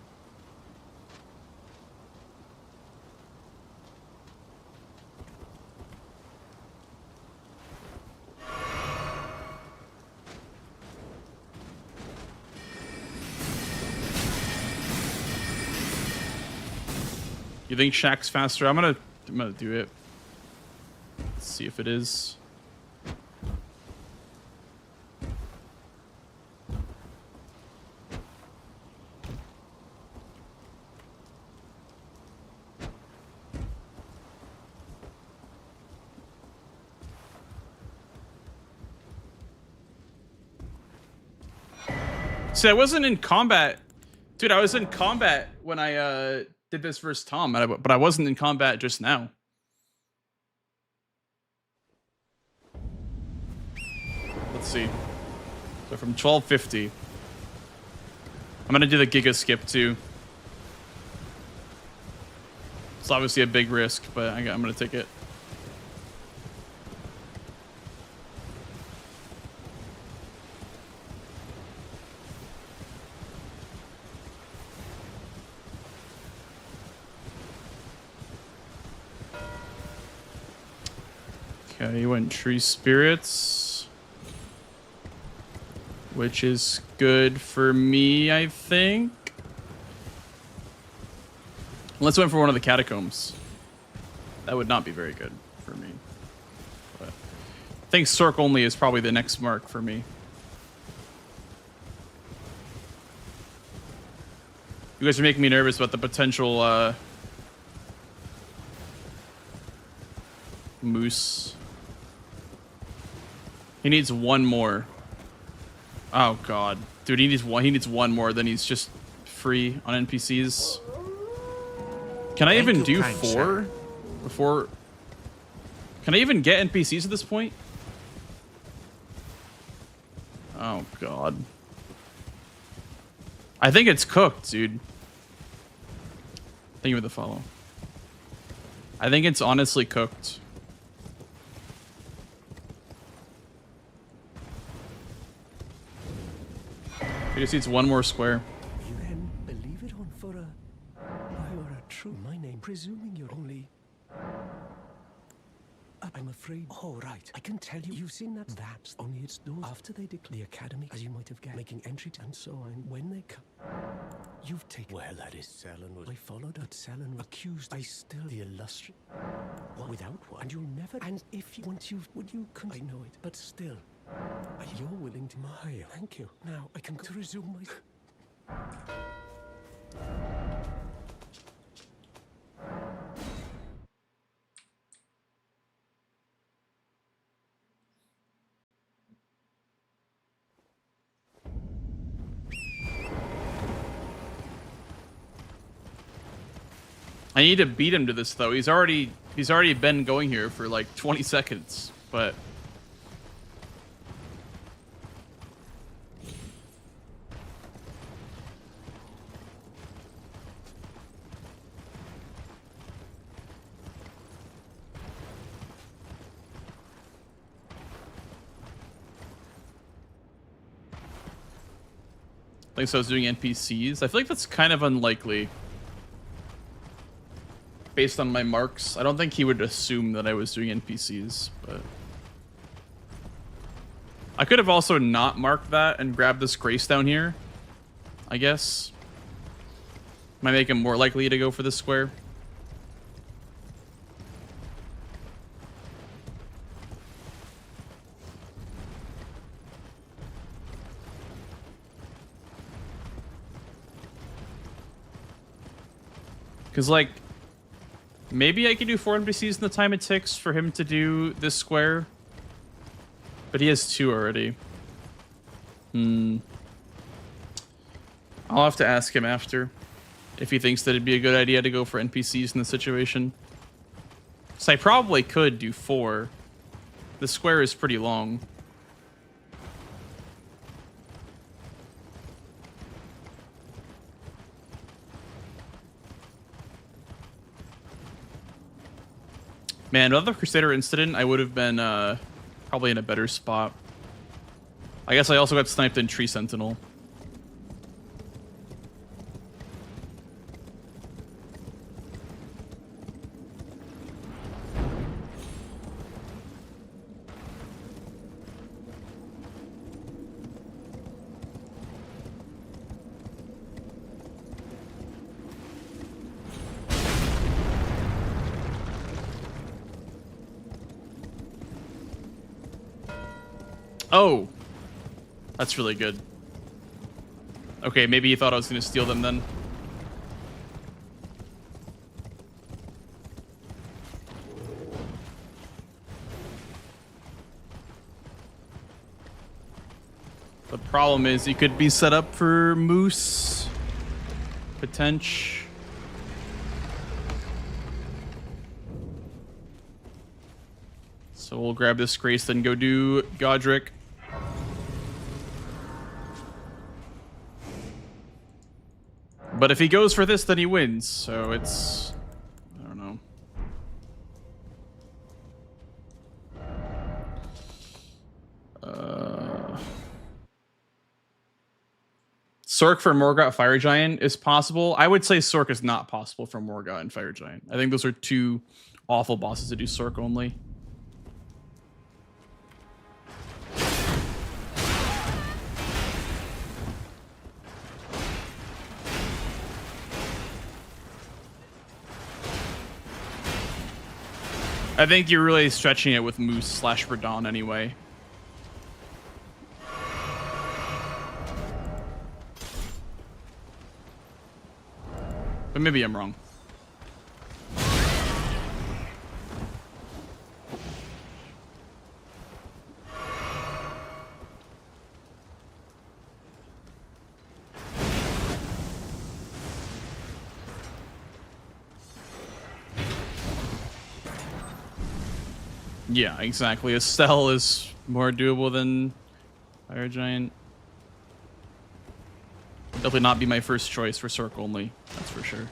You think Shack's faster? I'm gonna do it. Let's see if it is. See, I wasn't in combat. Dude, I was in combat when I did this versus Tom, but I wasn't in combat just now. Let's see. So from 1250. I'm going to do the Giga skip too. It's obviously a big risk, but I'm going to take it. Okay, you went Tree Spirits, which is good for me, I think. Let's went for one of the Catacombs. That would not be very good for me. But I think Sork only is probably the next mark for me. You guys are making me nervous about the potential Moose. He needs one more. Oh god. Dude, he needs one more, then he's just free on NPCs. Can I even do 4 before? Can I even get NPCs at this point? Oh god. I think it's cooked, dude. Thank you for the follow. I think it's honestly cooked. He just needs one more square. You then believe it on for a... You are a true... My name, presuming you're only... I'm afraid... Oh, right. I can tell you, you've seen that. That's only it's those... After they declare the academy, as you might have guessed, making entry and so on, when they come... You've taken... Well, that is Scion. I followed that Scion accused. I still the illustrious... Without one. And you'll never... And if you... Once you've... Would you... I know it, but still... You're willing to... My... Thank you. Now, I can go to resume my... I need to beat him to this though. He's already been going here for like 20 seconds, but I think so. I was doing NPCs. I feel like that's kind of unlikely. Based on my marks, I don't think he would assume that I was doing NPCs, but I could have also not marked that and grabbed this grace down here, I guess. Might make him more likely to go for this square. Because, like, maybe I could do 4 NPCs in the time it takes for him to do this square. But he has 2 already. I'll have to ask him after if he thinks that it'd be a good idea to go for NPCs in this situation. So I probably could do 4. The square is pretty long. Man, without the Crusader incident, I would have been probably in a better spot. I guess I also got sniped in Tree Sentinel. Oh, that's really good. Okay, maybe he thought I was going to steal them then. The problem is he could be set up for Moose. Potential. So we'll grab this Grace, then go do Godric. But if he goes for this, then he wins. So it's... I don't know. Sork for Morgott Fire Giant is possible. I would say Sork is not possible for Morgott and Fire Giant. I think those are 2 awful bosses to do Sork only. I think you're really stretching it with Moose / Radon anyway. But maybe I'm wrong. Yeah, exactly. Estelle is more doable than Fire Giant. Definitely not be my first choice for Cirque only, that's for sure.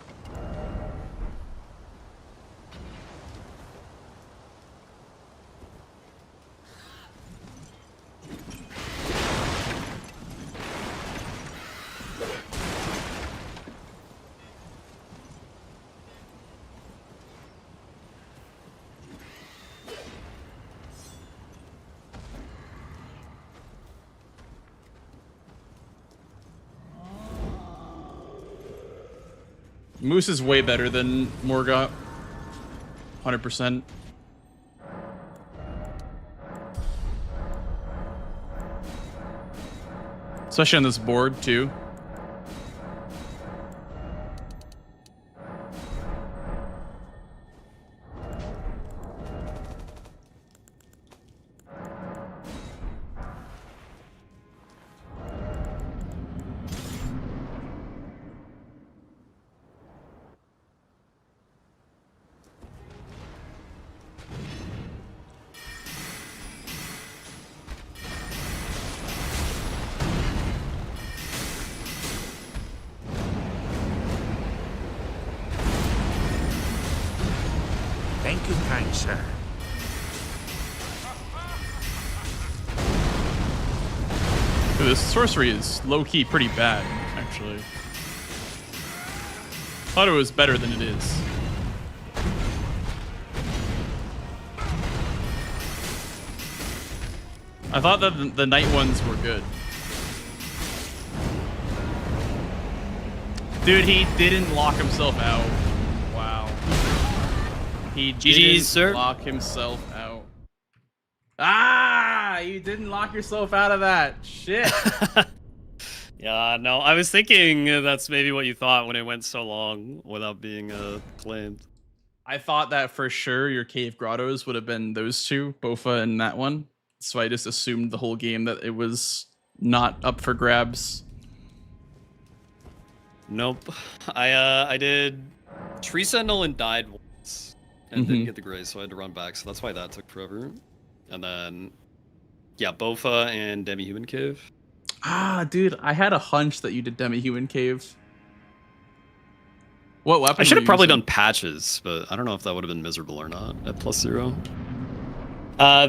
Moose is way better than Morgott. 100%. Especially on this board, too. Thank you, kind sir. Dude, this sorcery is low-key pretty bad, actually. Thought it was better than it is. I thought that the night ones were good. Dude, he didn't lock himself out. Wow. He didn't lock himself out. Ah! You didn't lock yourself out of that. Shit. Yeah, no, I was thinking that's maybe what you thought when it went so long without being claimed. I thought that for sure your cave grottos would have been those two, Bofa and that one. So I just assumed the whole game that it was not up for grabs. Nope. I did Tree Sentinel and died once and didn't get the grace, so I had to run back. So that's why that took forever. And then, yeah, Bofa and Demi-Human Cave. Ah, dude, I had a hunch that you did Demi-Human Cave. What weapon? I should were have you probably using? done patches, but I don't know if that would have been miserable or not at +0.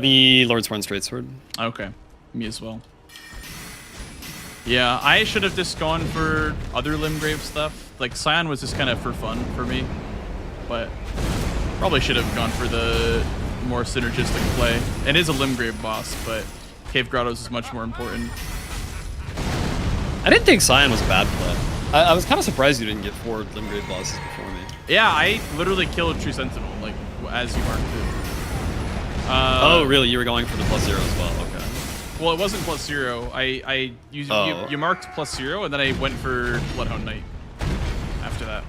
The Lord's Horn Straightsword. Okay, me as well. Yeah, I should have just gone for other Limgrave stuff. Like, Scion was just kind of for fun for me. But probably should have gone for the more synergistic play. It is a Limgrave boss, but Cave Grottos is much more important. I didn't think Scion was a bad play. I was kind of surprised you didn't get 4 Limgrave bosses before me. Yeah, I literally killed True Sentinel, like, as you marked it. Oh, really? You were going for the +0 as well? Okay. Well, it wasn't +0. You marked +0, and then I went for Bloodhound Knight after that.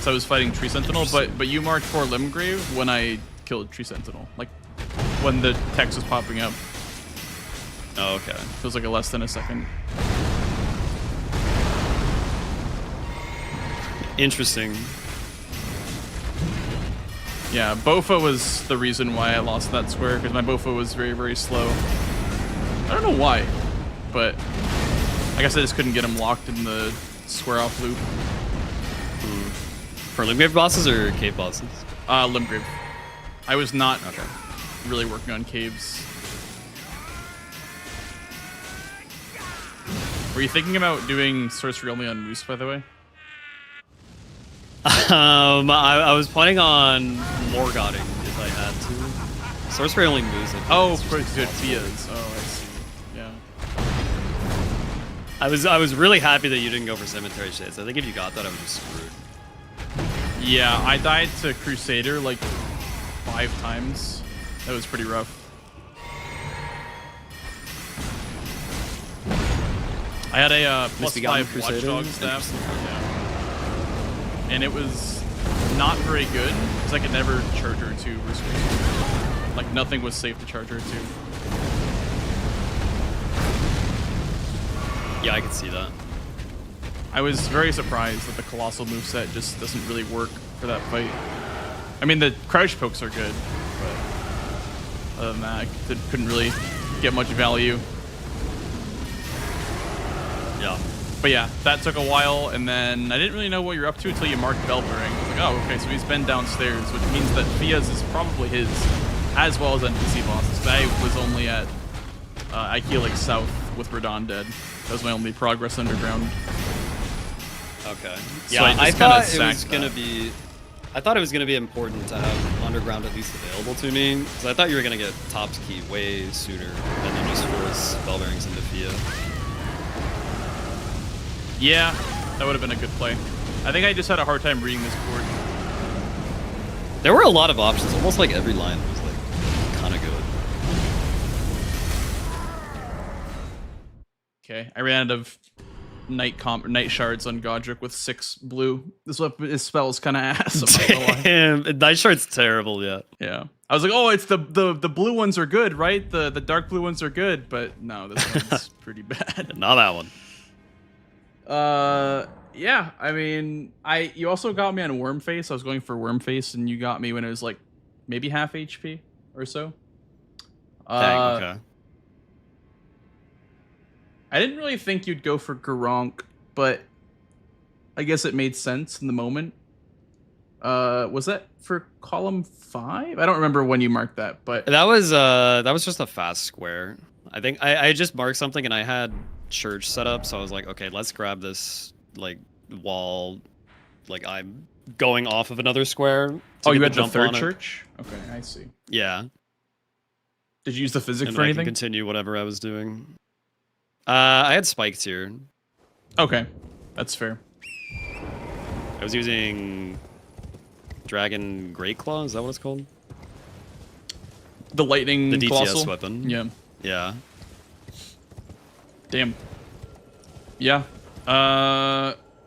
So I was fighting Tree Sentinel, but you marked for Limgrave when I killed Tree Sentinel, like when the text was popping up. Oh, okay. Feels like a less than a second. Interesting. Yeah, Bofa was the reason why I lost that square, because my Bofa was very, very slow. I don't know why, but I guess I just couldn't get him locked in the square off loop. For Limgrave bosses or cave bosses? Limgrave. I was not really working on caves. Were you thinking about doing sorcery only on Moose, by the way? I was planning on Morgodding if I had to. Sorcery only moves. Oh, for good Tias. Oh, I see. Yeah. I was really happy that you didn't go for Cemetery Shades. I think if you got that, I was just screwed. Yeah, I died to Crusader like 5 times. That was pretty rough. I had a +5 Watchdog staff. Yeah. And it was not very good, because I could never charge her to Risk. Like, nothing was safe to charge her to. Yeah, I could see that. I was very surprised that the Colossal moveset just doesn't really work for that fight. I mean, the crouch pokes are good, but Other than that, I couldn't really get much value. Yeah. But yeah, that took a while, and then I didn't really know what you're up to until you marked Bellbearing. I was like, oh, okay, so he's been downstairs, which means that Fia's is probably his, as well as NPC bosses. I was only at Ikea South with Radon dead. That was my only progress underground. Okay. So Yeah, I I just thought kinda it was sacked gonna that. be. I thought it was gonna be important to have underground at least available to me, because I thought you were gonna get Top's Key way sooner, and then just force Bellbearings into Fia. Yeah, that would have been a good play. I think I just had a hard time reading this board. There were a lot of options. Almost like every line was like kind of good. Okay, I ran out of night shards on Godric with 6 blue. His spell's kind of ass. I'm not gonna lie. Damn, Night Shard's terrible. Yeah. Yeah, I was like, oh, it's the blue ones are good, right? The dark blue ones are good, but no, this one's pretty bad. Not that one. Yeah, I mean, you also got me on Wormface. I was going for Wormface, and you got me when it was like maybe half HP or so. Dang, okay. I didn't really think you'd go for Garronk, but I guess it made sense in the moment. Was that for column 5? I don't remember when you marked that, but that was just a fast square. I think I just marked something and I had church set up, so I was like, okay, let's grab this like wall. Like I'm going off of another square. Oh, you had the third church? Okay, I see. Yeah. Did you use the physic and for I anything? Can continue whatever I was doing. I had spiked here. Okay, that's fair. I was using Dragon Great Claw. Is that what it's called? The lightning. The DTS colossal weapon. Yeah. Yeah. Damn. Yeah.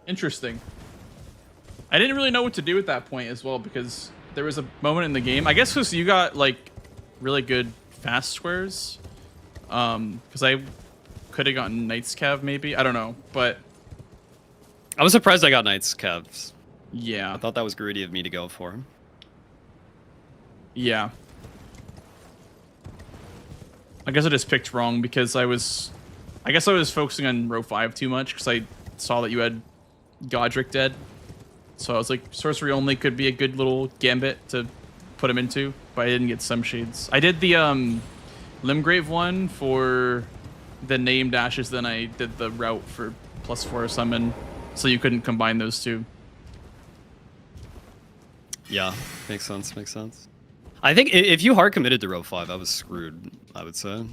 Interesting. I didn't really know what to do at that point as well, because there was a moment in the game. I guess because you got like really good fast squares. Because I could have gotten Knight's Cav maybe. I don't know, but I was surprised I got Knight's Cavs. Yeah. I thought that was greedy of me to go for. Yeah. I guess I just picked wrong because I guess I was focusing on row 5 too much because I saw that you had Godric dead. So I was like, sorcery only could be a good little gambit to put him into, but I didn't get some shades. I did the Limgrave one for the named ashes, then I did the route for +4 summon, so you couldn't combine those two. Yeah, makes sense, makes sense. I think if you hard committed to row 5, I was screwed, I would say.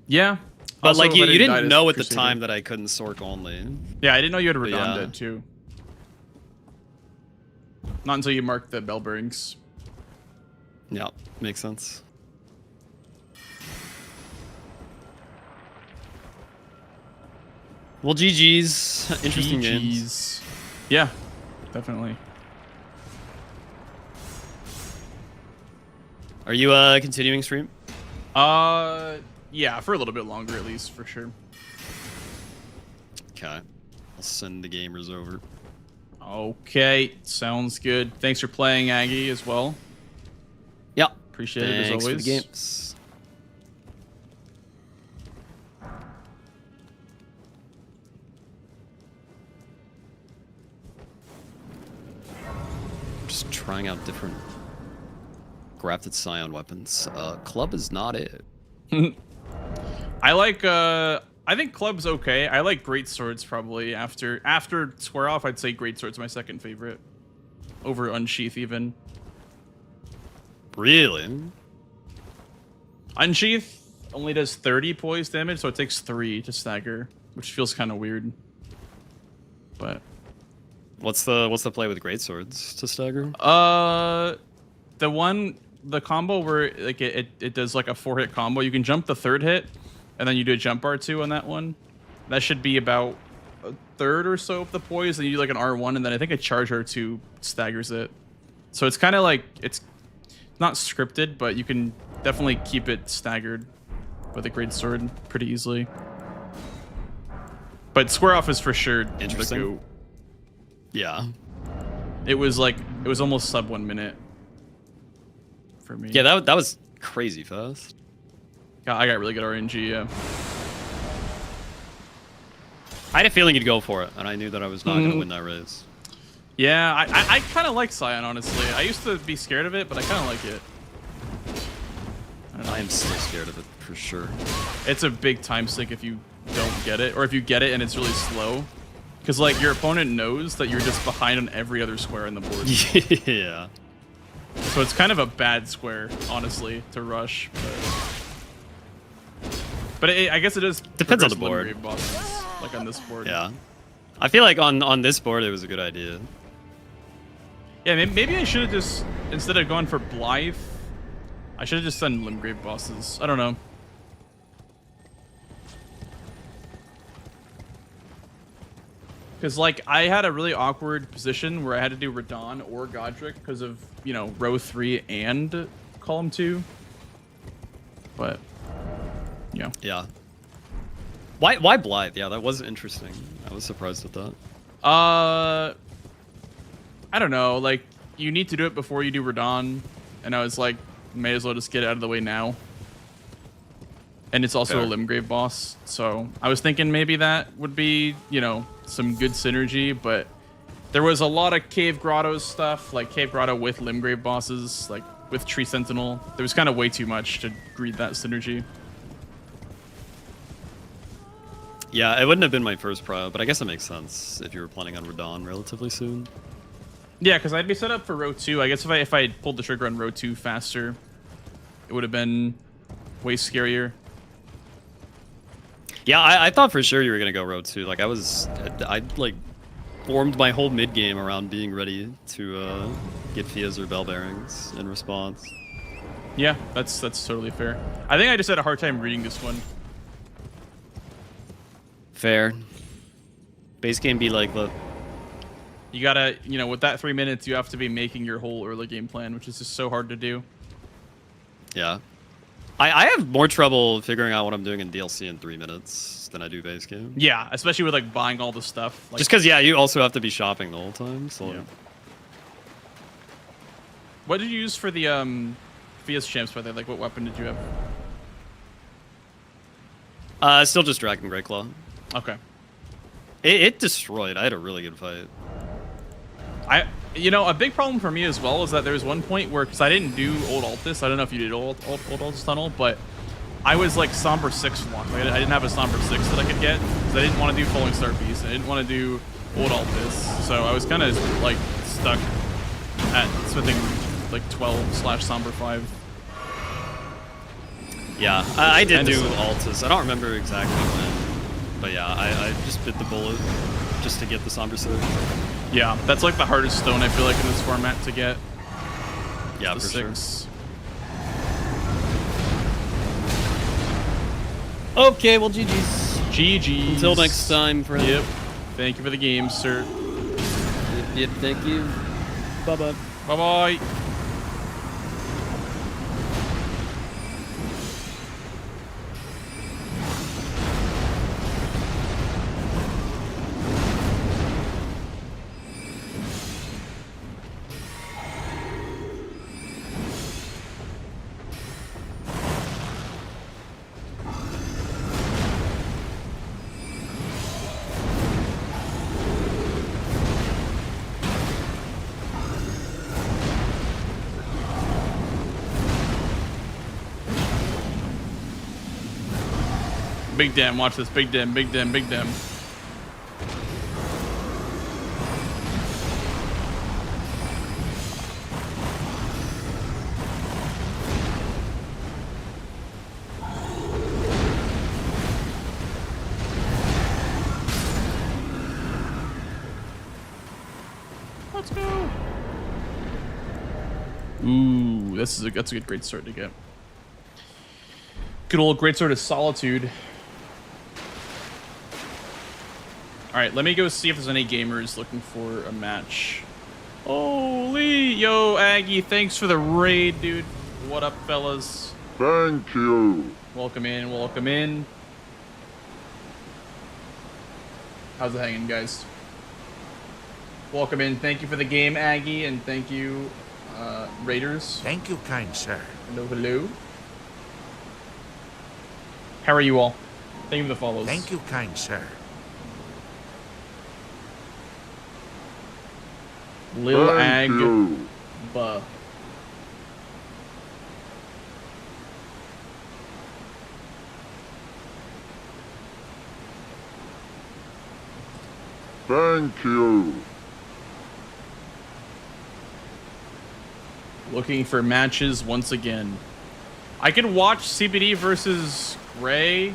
Yeah. But Also, like you die didn't to know at the Crusader. time that I couldn't Sork only. Yeah, I didn't know you had But Radon yeah. dead too. Not until you marked the bell bearings. Yeah, makes sense. Well, GG's. Interesting games. Yeah, definitely. Are you continuing stream? Yeah, for a little bit longer at least, for sure. Okay. I'll send the gamers over. Okay, sounds good. Thanks for playing, Aggie, as well. Yeah. Appreciate it as Thanks always. for the games. Just trying out different grafted Scion weapons. Club is not it. I like I think club's okay. I like great swords probably. After square off, I'd say great swords my second favorite. Over unsheath even. Really? Unsheath only does 30 poise damage, so it takes 3 to stagger, which feels kind of weird. But what's the play with great swords to stagger? The combo where like it does like a 4-hit combo. You can jump the 3rd hit, and then you do a jump R2 on that one. That should be about a third or so of the poise. Then you do like an R1, and then I think a charge R2 staggers it. So it's kind of like it's not scripted, but you can definitely keep it staggered with a great sword pretty easily. But square off is for sure Interesting. the go. Yeah. It was almost sub 1 minute for me. Yeah, that was crazy fast. I got really good RNG, yeah. I had a feeling you'd go for it, and I knew that I was not going to win that race. Yeah, I kind of like Scion, honestly. I used to be scared of it, but I kind of like it. I am still scared of it, for sure. It's a big time sink if you don't get it, or if you get it and it's really slow. Because, like, your opponent knows that you're just behind on every other square in the board. Yeah. So it's kind of a bad square, honestly, to rush. But I guess it is... Depends on the board. Bosses, like on this board. Yeah. I feel like on this board, it was a good idea. Yeah, maybe I should have just, instead of going for Blythe, I should have just done Limgrave bosses. I don't know. Because, like, I had a really awkward position where I had to do Radon or Godric because of, you know, row 3 and column 2. But, yeah. Yeah. Why Blythe? Yeah, that was interesting. I was surprised at that. I don't know. Like, you need to do it before you do Radon. And I was like, may as well just get it out of the way now. And it's also a Limgrave boss. So I was thinking maybe that would be, you know, some good synergy. But there was a lot of Cave Grotto stuff, like Cave Grotto with Limgrave bosses, like with Tree Sentinel. There was kind of way too much to greed that synergy. Yeah, it wouldn't have been my first pro, but I guess it makes sense if you were planning on Radon relatively soon. Yeah, because I'd be set up for row 2. I guess if I had pulled the trigger on row 2 faster, it would have been way scarier. Yeah, I thought for sure you were gonna go row 2. Like I like formed my whole mid game around being ready to get Fias or Bell Bearings in response. Yeah, that's totally fair. I think I just had a hard time reading this one. Fair. Base game be like, look. You gotta, you know, with that 3 minutes, you have to be making your whole early game plan, which is just so hard to do. Yeah. I have more trouble figuring out what I'm doing in DLC in 3 minutes than I do base game. Yeah, especially with like buying all the stuff. Like, just because, yeah, you also have to be shopping the whole time. So. Yeah. What did you use for the Fias champs? By the way, like, what weapon did you have? Still just Dragon Greatclaw. Okay. It destroyed. I had a really good fight. You know, a big problem for me as well is that there was one point where, because I didn't do Old Altus, I don't know if you did Old Altus Tunnel, but I was like Somber 6 locked. Like, I didn't have a Somber 6 that I could get, because I didn't want to do Falling Star Beast, I didn't want to do Old Altus, so I was kind of like stuck at smithing like 12/Somber 5. Yeah, I did do Altus. I don't remember exactly when, but yeah, I just bit the bullet just to get the Somber 6. Yeah, that's like the hardest stone I feel like in this format to get. Yeah, the for 6. Sure. Okay, well, GG's. GG's. Until next time, friend. Yep. Thank you for the game, sir. Yep, thank you. Bye-bye. Bye-bye. Big Dam, watch this. Big Dam, Big Dam, Big Dam. Let's go. Ooh, that's a good great start to get. Good old great sword of solitude. All right, let me go see if there's any gamers looking for a match. Holy, yo, Aggie, thanks for the raid, dude. What up, fellas? Thank you. Welcome in, welcome in. How's it hanging, guys? Welcome in. Thank you for the game, Aggie, and thank you, Raiders. Thank you, kind sir. Hello, hello. How are you all? Thank you for the follows. Thank you, kind sir. Lil Thank Ag. you. Buh. Thank you. Looking for matches once again. I can watch CBD versus Gray,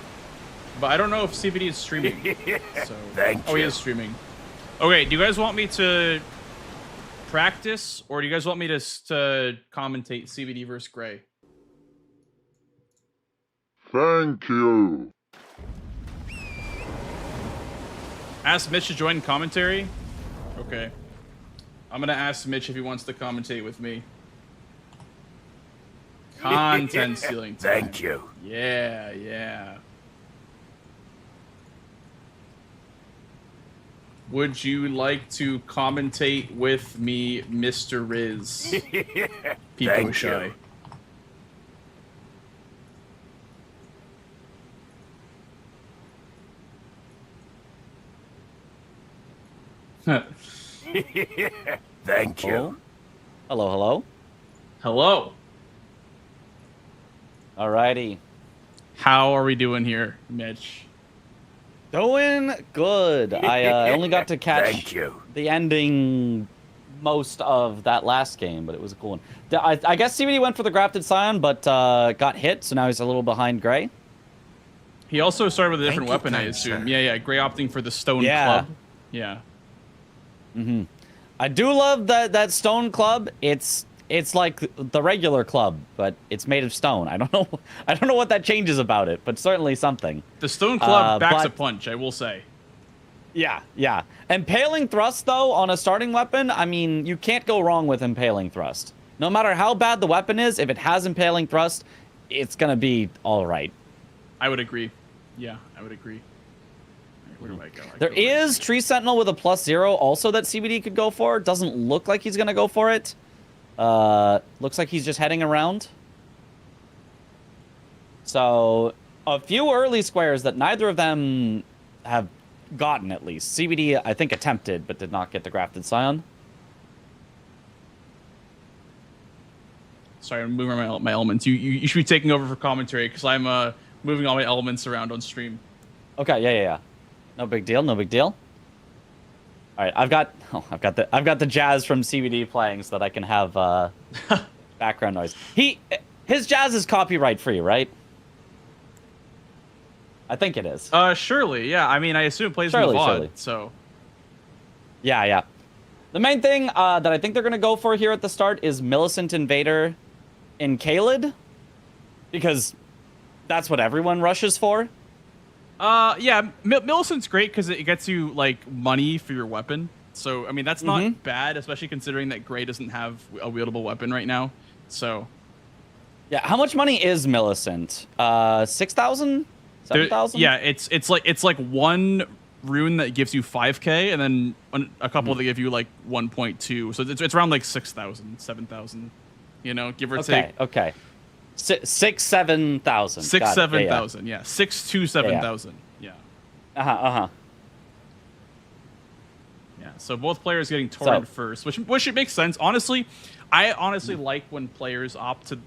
but I don't know if CBD is streaming. So. Thank Oh, he you. is streaming. Okay, do you guys want me to practice, or do you guys want me to commentate CBD versus Gray? Thank you. Ask Mitch to join commentary? Okay. I'm gonna ask Mitch if he wants to commentate with me. Content stealing time. Thank you. Yeah, yeah. Would you like to commentate with me, Mr. Riz? Pico Thank Shy. you. Thank you. Hello, hello. Hello. Alrighty. How are we doing here, Mitch? Doing good. I only got to catch Thank you. the ending most of that last game, but it was a cool one. I guess CBD went for the grafted Scion, but got hit, so now he's a little behind Gray. He also started with a different Thank you, weapon, I kind assume. sir. Yeah, yeah. Gray opting for the stone Yeah. club. Yeah. Mm-hmm. I do love that stone club. It's like the regular club, but it's made of stone. I don't know what that changes about it, but certainly something. The stone club backs a but- punch, I will say. Yeah, yeah. Impaling thrust, though, on a starting weapon, I mean, you can't go wrong with impaling thrust. No matter how bad the weapon is, if it has impaling thrust, it's gonna be all right. I would agree. Yeah, I would agree. Where do I go? There is Tree Sentinel with a +0 also that CBD could go for. Doesn't look like he's gonna go for it. Looks like he's just heading around. So, a few early squares that neither of them have gotten, at least. CBD, I think, attempted, but did not get the grafted Scion. Sorry, I'm moving my elements. You should be taking over for commentary because I'm moving all my elements around on stream. Okay, yeah. No big deal, no big deal. All right, I've got the jazz from CBD playing so that I can have background noise. His jazz is copyright free, right? I think it is. Surely, yeah. I mean, I assume it plays in Surely, the VOD, surely. so. Yeah. The main thing that I think they're gonna go for here at the start is Millicent Invader in Kaled, because that's what everyone rushes for. Yeah, Millicent's great because it gets you like money for your weapon. So I mean that's not bad, especially considering that Gray doesn't have a wieldable weapon right now. So yeah, how much money is Millicent? 6,000, 7,000? Yeah, it's like one rune that gives you 5k, and then a couple that give you like 1.2. So it's around like 6,000, 7,000. You know, give or take. Okay. 7,000. 7,000. Yeah, 6 to 7,000. Yeah. Uh-huh. Yeah. So both players getting torrent first, which makes sense. Honestly, I like when players opt to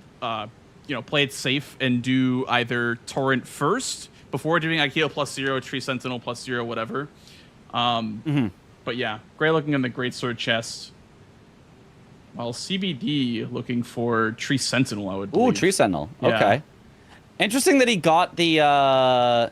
play it safe and do either torrent first before doing Aikido +0, Tree Sentinel +0, whatever. But yeah, Gray looking in the Greatsword chest. While CBD looking for Tree Sentinel, I would believe. Ooh, Tree Sentinel. Yeah. Okay. Interesting that he got the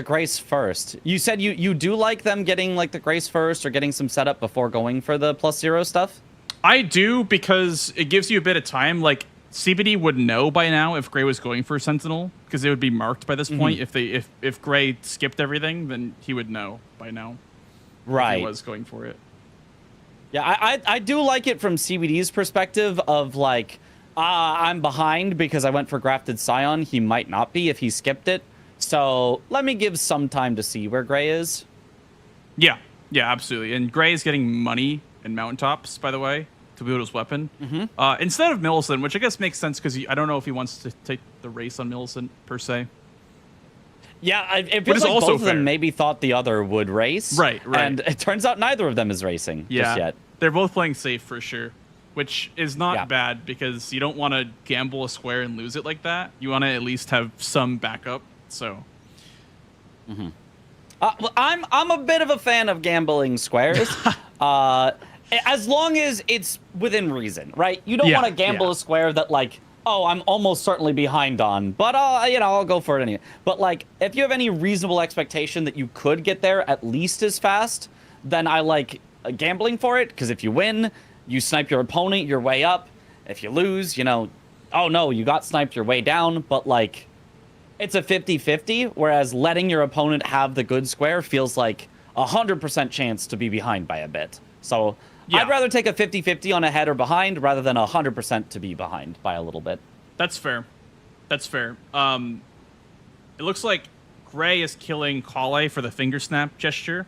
Grace first. You said you do like them getting like the Grace first or getting some setup before going for the +0 stuff? I do, because it gives you a bit of time. Like CBD would know by now if Gray was going for Sentinel, because it would be marked by this point. If Gray skipped everything, then he would know by now. Right. If he was going for it. Yeah, I do like it from CBD's perspective of like, I'm behind because I went for grafted Scion. He might not be if he skipped it. So let me give some time to see where Gray is. Yeah, absolutely. And Gray is getting money and mountaintops, by the way, to wield his weapon. Instead of Millicent, which I guess makes sense because I don't know if he wants to take the race on Millicent, per se. Yeah, it But feels it's like also both of fair. them maybe thought the other would race. Right. And it turns out neither of them is racing just yet. They're both playing safe for sure, which is not bad because you don't want to gamble a square and lose it like that. You want to at least have some backup. So. Well, I'm a bit of a fan of gambling squares, as long as it's within reason, right? You don't want to gamble a square that like, oh, I'm almost certainly behind on, but I'll go for it anyway. But like, if you have any reasonable expectation that you could get there at least as fast, then I like gambling for it, because if you win, you snipe your opponent, you're way up. If you lose, oh no, you got sniped, you're way down. But like, it's a 50-50, whereas letting your opponent have the good square feels like 100% chance to be behind by a bit. So I'd rather take a 50-50 on ahead or behind rather than 100% to be behind by a little bit. That's fair. That's fair. It looks like Gray is killing Kale for the finger snap gesture.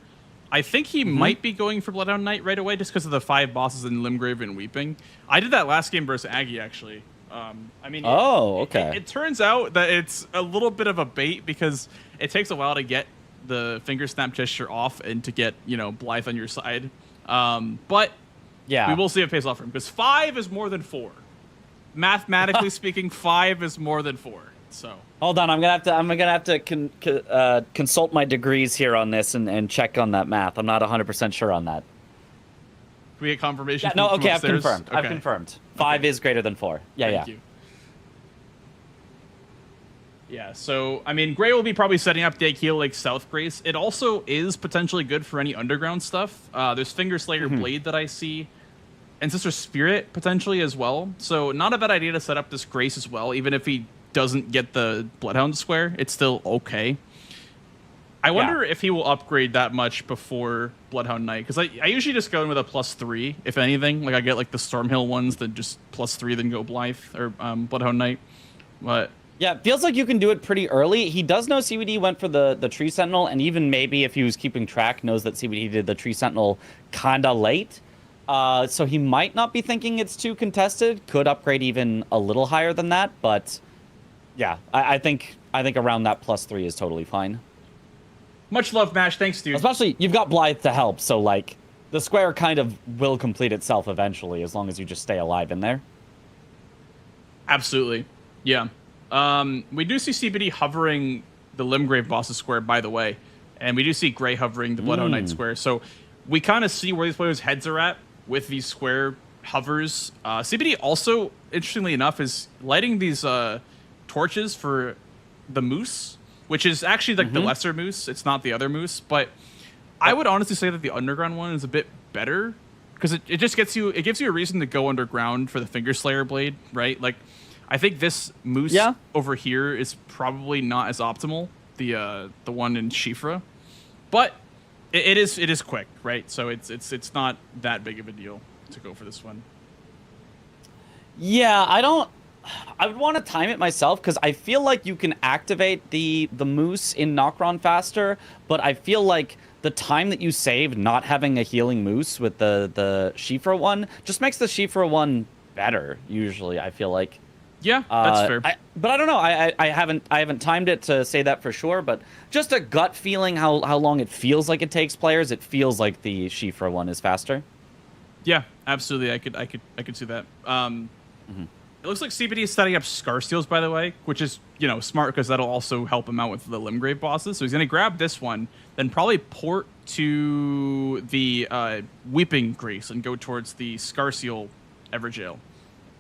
I think he might be going for Bloodhound Knight right away just because of the 5 bosses in Limgrave and Weeping. I did that last game versus Aggie, actually. I mean, it turns out that it's a little bit of a bait because it takes a while to get the finger snap gesture off and to get, Blythe on your side. But we will see if it pays off for him because 5 is more than 4. Mathematically speaking, 5 is more than 4. So hold on, I'm gonna have to consult my degrees here on this and check on that math. I'm not 100% sure on that. Can we get confirmation? Yeah, no, from okay, upstairs? I've confirmed. I've confirmed. 5 is greater than 4. Thank you. Yeah, so, I mean, Gray will be probably setting up Daykeil Lake South Grace. It also is potentially good for any underground stuff. There's Finger Slayer Blade that I see, and Sister Spirit potentially as well. So, not a bad idea to set up this Grace as well, even if he doesn't get the Bloodhound square. It's still okay. I wonder if he will upgrade that much before Bloodhound Knight, because I usually just go in with a +3, if anything. Like, I get, like, the Stormhill ones that just +3, then go Blythe, or Bloodhound Knight. But... yeah, it feels like you can do it pretty early. He does know CBD went for the Tree Sentinel, and even maybe if he was keeping track, knows that CBD did the Tree Sentinel kinda late. So he might not be thinking it's too contested. Could upgrade even a little higher than that, but yeah, I think around that +3 is totally fine. Much love, Mash. Thanks, dude. Especially, you've got Blythe to help, so, like, the square kind of will complete itself eventually, as long as you just stay alive in there. Absolutely. Yeah. We do see CBD hovering the Limgrave boss's square, by the way. And we do see Gray hovering the Bloodhound Knight square. So we kind of see where these players' heads are at with these square hovers. CBD also, interestingly enough, is lighting these torches for the moose, which is actually like the lesser moose. It's not the other moose, but I would honestly say that the underground one is a bit better because it just gives you a reason to go underground for the Finger Slayer blade, right? Like, I think this moose over here is probably not as optimal, the one in Shifra, but it is quick, right? So it's not that big of a deal to go for this one. Yeah, I would want to time it myself because I feel like you can activate the moose in Nokron faster, but I feel like the time that you save not having a healing moose with the Shifra one just makes the Shifra one better. Usually, I feel like. Yeah, that's fair. But I don't know. I haven't timed it to say that for sure. But just a gut feeling how long it feels like it takes players. It feels like the Shifra one is faster. Yeah, absolutely. I could see that. It looks like CBD is setting up Scar Steels, by the way, which is, smart because that'll also help him out with the Limgrave bosses. So he's going to grab this one, then probably port to the Weeping Grace and go towards the Scar Seal Everjail,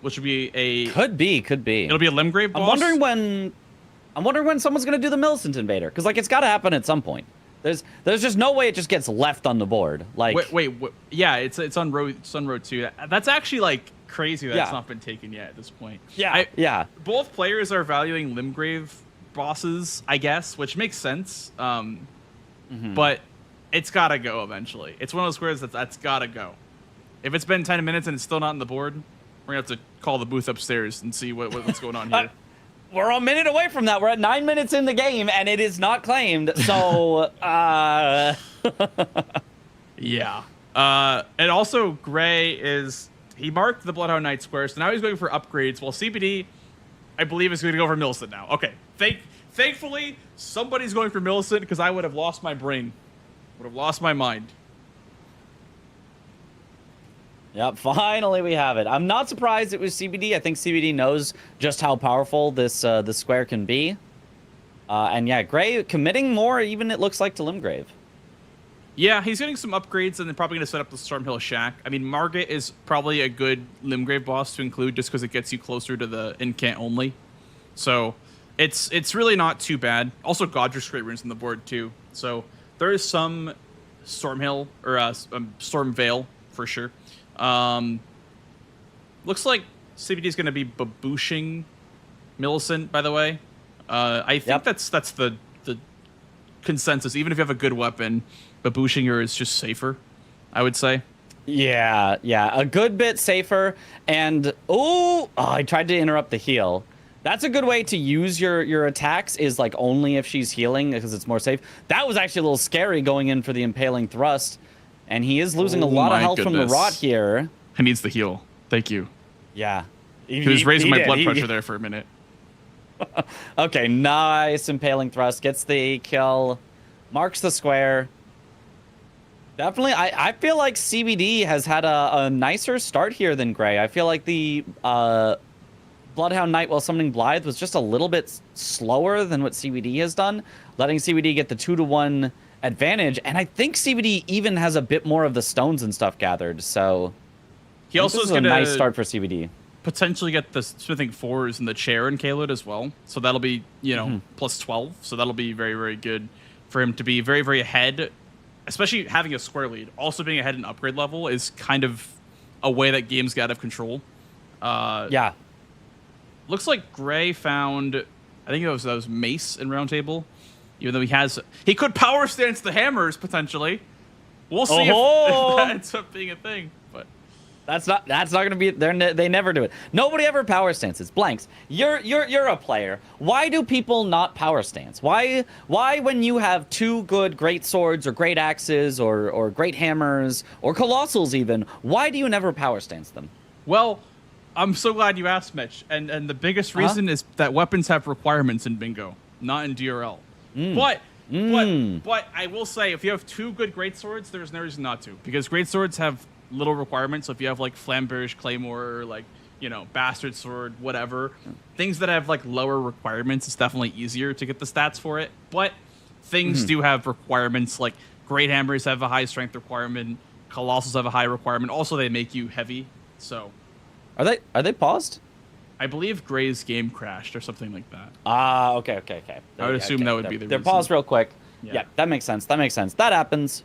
which would be a... Could be. It'll be a Limgrave boss. I'm wondering when someone's going to do the Millicent Invader, because, like, it's got to happen at some point. There's just no way it just gets left on the board. Like, wait. Yeah, it's on road 2. That's actually, like, crazy that it's not been taken yet at this point. Yeah. Both players are valuing Limgrave bosses, I guess, which makes sense. But it's gotta go eventually. It's one of those squares that's gotta go. If it's been 10 minutes and it's still not on the board, we're gonna have to call the booth upstairs and see what's going on here. We're a minute away from that. We're at 9 minutes in the game, and it is not claimed. So, yeah. And also, Gray he marked the Bloodhound Knight square, so now he's going for upgrades, while CBD, I believe, is going to go for Millicent now. Okay. Thankfully, Somebody's going for Millicent because I would have lost my brain. Would have lost my mind. Yep, finally we have it. I'm not surprised it was CBD. I think CBD knows just how powerful this square can be. And yeah, Gray committing more, even it looks like, to Limgrave. Yeah, he's getting some upgrades, and they're probably going to set up the Stormhill Shack. I mean, Margit is probably a good Limgrave boss to include just because it gets you closer to the incant only. So it's really not too bad. Also, Godric's great runes on the board too. So there is some Stormhill or Stormveil for sure. Looks like CBD is going to be babooshing Millicent, by the way. I think that's the consensus. Even if you have a good weapon, babooshing her is just safer, I would say. Yeah, a good bit safer. And I tried to interrupt the heal. That's a good way to use your attacks, is like only if she's healing, because it's more safe. That was actually a little scary going in for the impaling thrust, and he is losing a lot of health from the rot here. He needs the heal. Thank you. Yeah, he was raising my blood pressure there for a minute. Okay, nice impaling thrust, gets the kill, marks the square. Definitely, I feel like CBD has had a nicer start here than Gray. I feel like the Bloodhound Knight while summoning Blythe was just a little bit slower than what CBD has done, letting CBD get the 2-to-1 advantage. And I think CBD even has a bit more of the stones and stuff gathered. So he also is a nice start for CBD. Potentially get the smithing 4s in the chair in Caelid as well. So that'll be, plus 12. So that'll be very, very good for him to be very, very ahead, especially having a square lead. Also being ahead in upgrade level is kind of a way that games get out of control. Yeah. Looks like Gray found, I think that was Mace in Round Table. Even though he could power stance the hammers potentially. We'll see if that ends up being a thing. But that's not gonna be. They never do it. Nobody ever power stances. Blanks. You're a player. Why do people not power stance? Why when you have 2 good great swords or great axes or great hammers or colossals even, why do you never power stance them? Well, I'm so glad you asked, Mitch. And the biggest reason is that weapons have requirements in Bingo, not in DRL. But I will say, if you have 2 good greatswords, there's no reason not to, because greatswords have little requirements. So if you have like Flamberge Claymore, or like Bastard Sword, whatever, things that have like lower requirements, it's definitely easier to get the stats for it. But things do have requirements. Like Great Hammers have a high strength requirement. Colossals have a high requirement. Also, they make you heavy. So are they paused? I believe Gray's game crashed or something like that. Okay. I would assume that would be the they're reason. paused real quick. Yeah, that makes sense. That happens.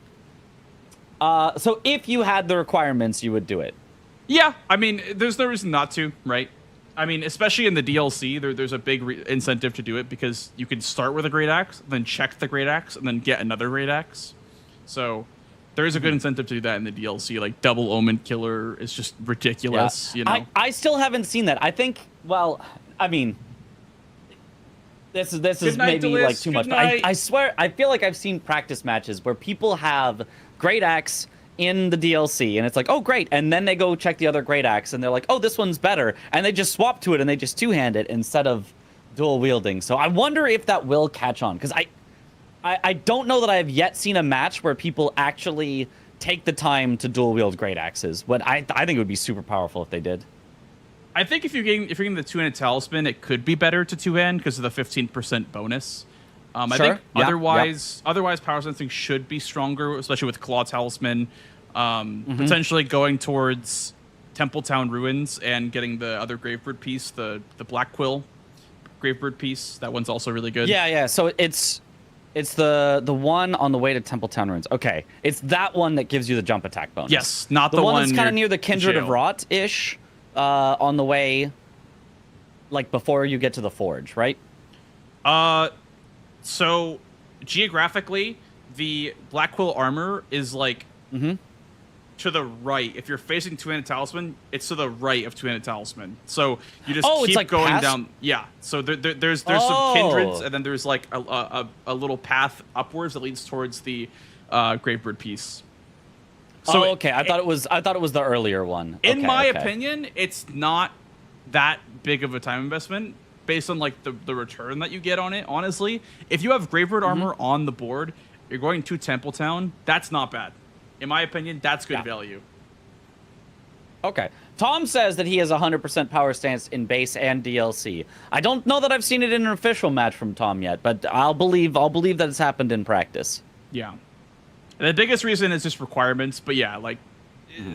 So if you had the requirements, you would do it. Yeah, I mean, there's no reason not to, right? I mean, especially in the DLC, there's a big incentive to do it, because you can start with a Great Axe, then check the Great Axe, and then get another Great Axe. So there is a good incentive to do that in the DLC. Like Double Omen Killer is just ridiculous. Yeah. I still haven't seen that. I think. Well, I mean, this is maybe like too much. But I swear, I feel like I've seen practice matches where people have Great Axe in the DLC, and it's like, oh great, and then they go check the other Great Axe, and they're like, oh, this one's better, and they just swap to it, and they just 2-hand it instead of dual wielding. So I wonder if that will catch on, because I don't know that I have yet seen a match where people actually take the time to dual wield Great Axes. But I think it would be super powerful if they did. I think if you're getting the 2-handed talisman, it could be better to 2-hand because of the 15% bonus. I think otherwise power sensing should be stronger, especially with Claw Talisman. Potentially going towards Templetown Ruins and getting the other Gravebird piece, the Black Quill Gravebird piece. That one's also really good. Yeah. So it's the one on the way to Templetown Ruins. Okay, it's that one that gives you the jump attack bonus. Yes, not the one that's kind of near the Kindred of Rot-ish, on the way, like before you get to the Forge, right? So geographically, the Black Quill armor is like to the right. If you're facing 2-handed talisman, it's to the right of 2-handed talisman. So you just keep like going down. Yeah. So there's some kindreds, and then there's like a little path upwards that leads towards the Gravebird piece. So okay. I thought it was the earlier one. In my opinion, it's not that big of a time investment. based on like the return that you get on it. Honestly, if you have Graveyard Armor on the board, you're going to Temple Town. That's not bad, in my opinion. That's good value. Okay. Tom says that he has 100% power stance in base and DLC. I don't know that I've seen it in an official match from Tom yet, but I'll believe that it's happened in practice. Yeah. And the biggest reason is just requirements, but yeah, like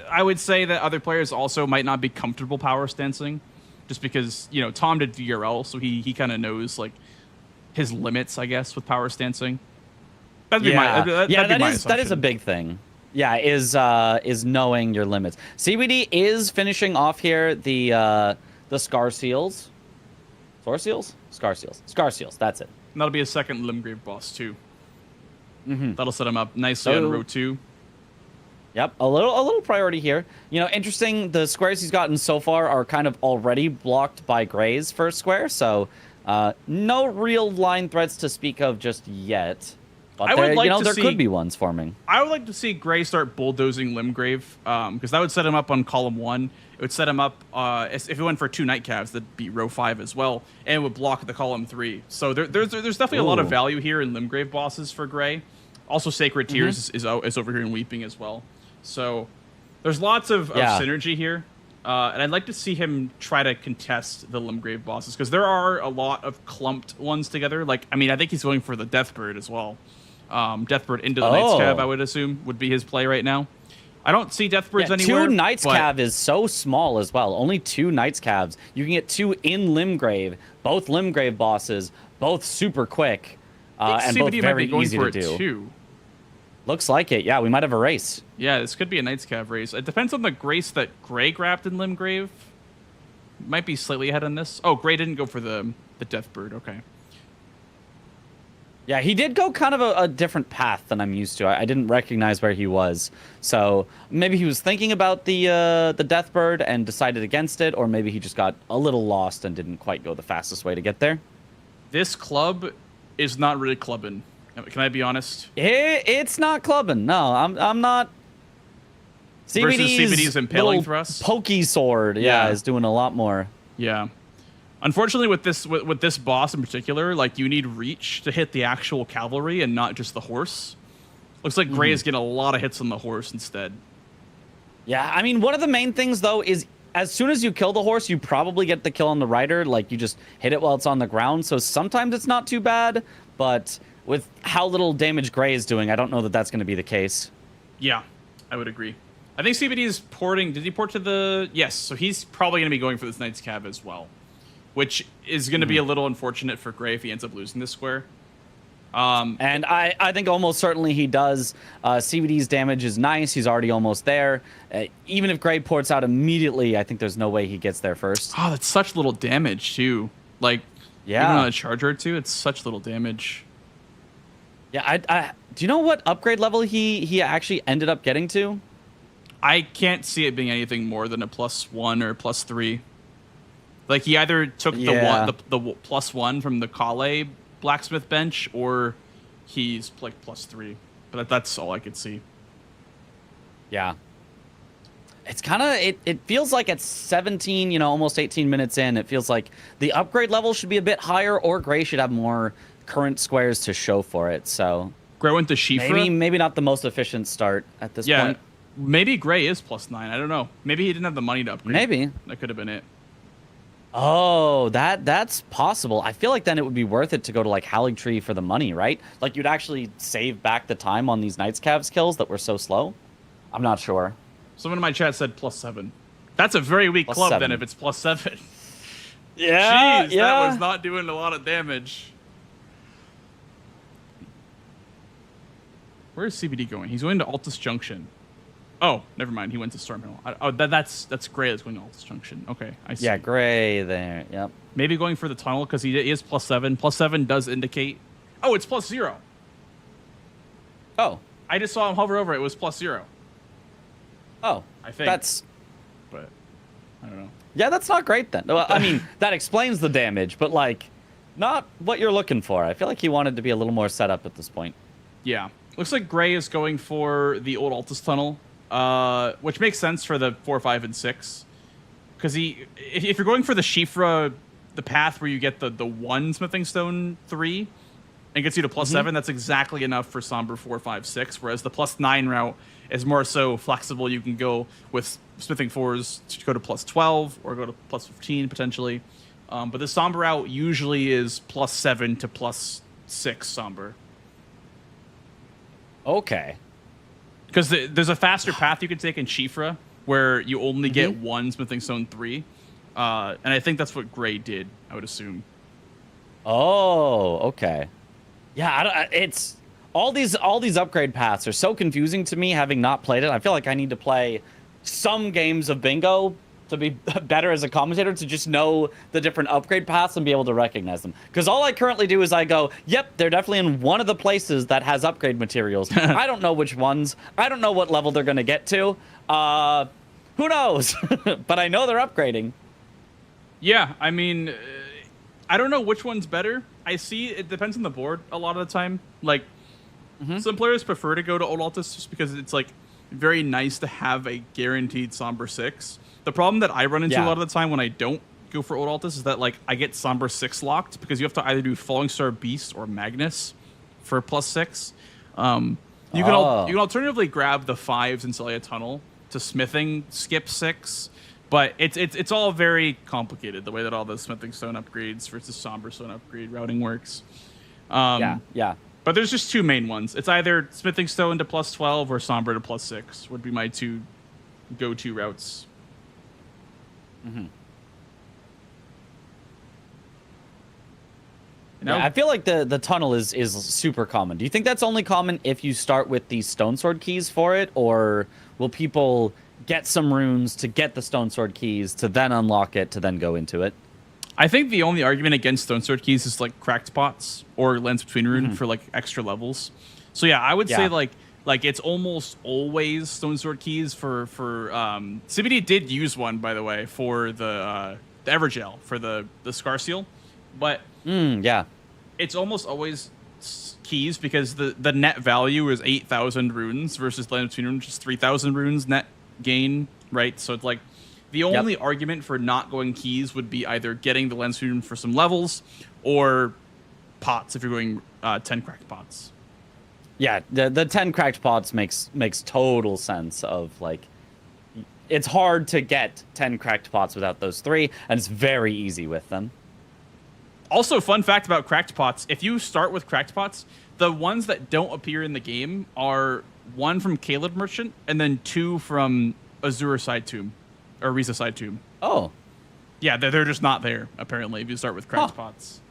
I would say that other players also might not be comfortable power stancing, just because, you know, Tom did VRL, so he kind of knows like his limits, I guess, with power stancing. That'd be my that is a big thing. Yeah, is knowing your limits. CBD is finishing off here the Scar Seals. Scar Seals? Scar Seals. Scar Seals, that's it. And that'll be a second Limgrave boss too. That'll set him up nicely on row 2. Yep, a little priority here. You know, interesting, the squares he's gotten so far are kind of already blocked by Gray's first square, so no real line threats to speak of just yet. But there could be ones forming. I would like to see Gray start bulldozing Limgrave, because that would set him up on column 1. It would set him up, if it went for 2 Nightcavs, that'd be row 5 as well, and it would block the column 3. So there's definitely a lot of value here in Limgrave bosses for Gray. Also, Sacred Tears is over here in Weeping as well. So there's lots of synergy here. And I'd like to see him try to contest the Limgrave bosses, because there are a lot of clumped ones together. Like, I mean, I think he's going for the Deathbird as well. Deathbird into the Knight's Cav, I would assume, would be his play right now. I don't see Deathbirds anywhere. 2 Knight's Cav is so small as well. Only 2 Knight's Cavs. You can get 2 in Limgrave. Both Limgrave bosses, both super quick, and both very easy to do. Too. Looks like it. Yeah, we might have a race. Yeah, this could be a Knight's Cav race. It depends on the grace that Gray grabbed in Limgrave. Might be slightly ahead on this. Oh, Gray didn't go for the Deathbird. Okay. Yeah, he did go kind of a different path than I'm used to. I didn't recognize where he was. So maybe he was thinking about the Deathbird and decided against it, or maybe he just got a little lost and didn't quite go the fastest way to get there. This club is not really clubbing. Can I be honest? It's not clubbing. No, I'm not. CBD's impaling thrust. Pokey sword, is doing a lot more. Yeah. Unfortunately, with this boss in particular, like, you need reach to hit the actual cavalry and not just the horse. Looks like Gray is getting a lot of hits on the horse instead. Yeah, I mean, one of the main things, though, is as soon as you kill the horse, you probably get the kill on the rider. Like, you just hit it while it's on the ground. So sometimes it's not too bad, but with how little damage Gray is doing, I don't know that that's going to be the case. Yeah, I would agree. I think CBD is porting. Did he port to the... Yes, so he's probably going to be going for this Knight's Cav as well, which is going to be a little unfortunate for Gray if he ends up losing this square. And I think almost certainly he does. CBD's damage is nice. He's already almost there. Even if Gray ports out immediately, I think there's no way he gets there first. Oh, that's such little damage, too. Like, even on a charger or two, it's such little damage. Yeah, do you know what upgrade level he actually ended up getting to? I can't see it being anything more than a +1 or +3. Like, he either took the +1 from the Kale blacksmith bench, or he's like +3. But that's all I could see. Yeah. It's kind of, it feels like at 17, almost 18 minutes in, it feels like the upgrade level should be a bit higher, or Gray should have more current squares to show for it. So Gray went to Shifra. Maybe not the most efficient start at this point. Maybe Gray is +9. I don't know. Maybe he didn't have the money to upgrade. Maybe that could have been it. Oh, that's possible. I feel like then it would be worth it to go to like Howling Tree for the money, right? Like, you'd actually save back the time on these Knight's Cavs kills that were so slow. I'm not sure. Someone in my chat said +7. That's a very weak club then if it's +7. Yeah, jeez, that was not doing a lot of damage. Where is CBD going? He's going to Altus Junction. Oh, never mind. He went to Stormhill. That's Gray that's going to Altus Junction. Okay, I see. Yeah, Gray there. Yep. Maybe going for the tunnel because he is +7. +7 does indicate. Oh, it's +0. Oh. I just saw him hover over it. It was +0. Oh, I think but I don't know. Yeah, that's not great then. Well, I mean, that explains the damage, but like, not what you're looking for. I feel like he wanted to be a little more set up at this point. Yeah, looks like Gray is going for the old Altus tunnel, which makes sense for the 4, 5, and 6, because if you're going for the Shifra the path where you get the one smithing stone 3 and gets you to +7, that's exactly enough for somber 4, 5, 6. Whereas the +9 route is more so flexible. You can go with smithing 4s to go to +12 or go to +15 potentially. But the somber route usually is +7 to +6 somber. Okay. Because there's a faster path you can take in Shifra where you only get one smithing stone 3. And I think that's what Gray did, I would assume. Oh, okay. Yeah, it's all these upgrade paths are so confusing to me, having not played it. I feel like I need to play some games of bingo to be better as a commentator, to just know the different upgrade paths and be able to recognize them. Because all I currently do is I go, yep, they're definitely in one of the places that has upgrade materials. I don't know which ones. I don't know what level they're going to get to. Who knows? But I know they're upgrading. Yeah, I mean, I don't know which one's better. I see it depends on the board a lot of the time. Like, some players prefer to go to Old Altus just because it's, like, very nice to have a guaranteed Somber 6. The problem that I run into a lot of the time when I don't go for Old Altus is that, like, I get Somber 6 locked because you have to either do Falling Star Beast or Magnus for +6. You can alternatively grab the 5s in Celia Tunnel to smithing skip 6, but it's all very complicated the way that all the smithing stone upgrades versus somber stone upgrade routing works. Yeah. But there's just two main ones. It's either smithing stone to +12 or somber to +6 would be my two go-to routes. Yeah, I feel like the tunnel is super common. Do you think that's only common if you start with the stone sword keys for it, or will people get some runes to get the stone sword keys to then unlock it to then go into it? I think the only argument against stone sword keys is like cracked pots or lens between rune for like extra levels. So yeah, I would say like it's almost always stone sword keys for CBD did use one, by the way, for the Evergel for the Scar Seal, but it's almost always keys because the net value is 8,000 runes versus lens between rune, which is 3,000 runes net gain, right? So it's like the only argument for not going keys would be either getting the lens rune for some levels or pots if you're going 10 cracked pots. Yeah, the 10 cracked pots makes total sense of like, it's hard to get 10 cracked pots without those 3, and it's very easy with them. Also, fun fact about cracked pots, if you start with cracked pots, the ones that don't appear in the game are 1 from Caleb Merchant and then 2 from Azure Side Tomb or Riza Side Tomb. Oh. Yeah, they're just not there, apparently, if you start with cracked pots.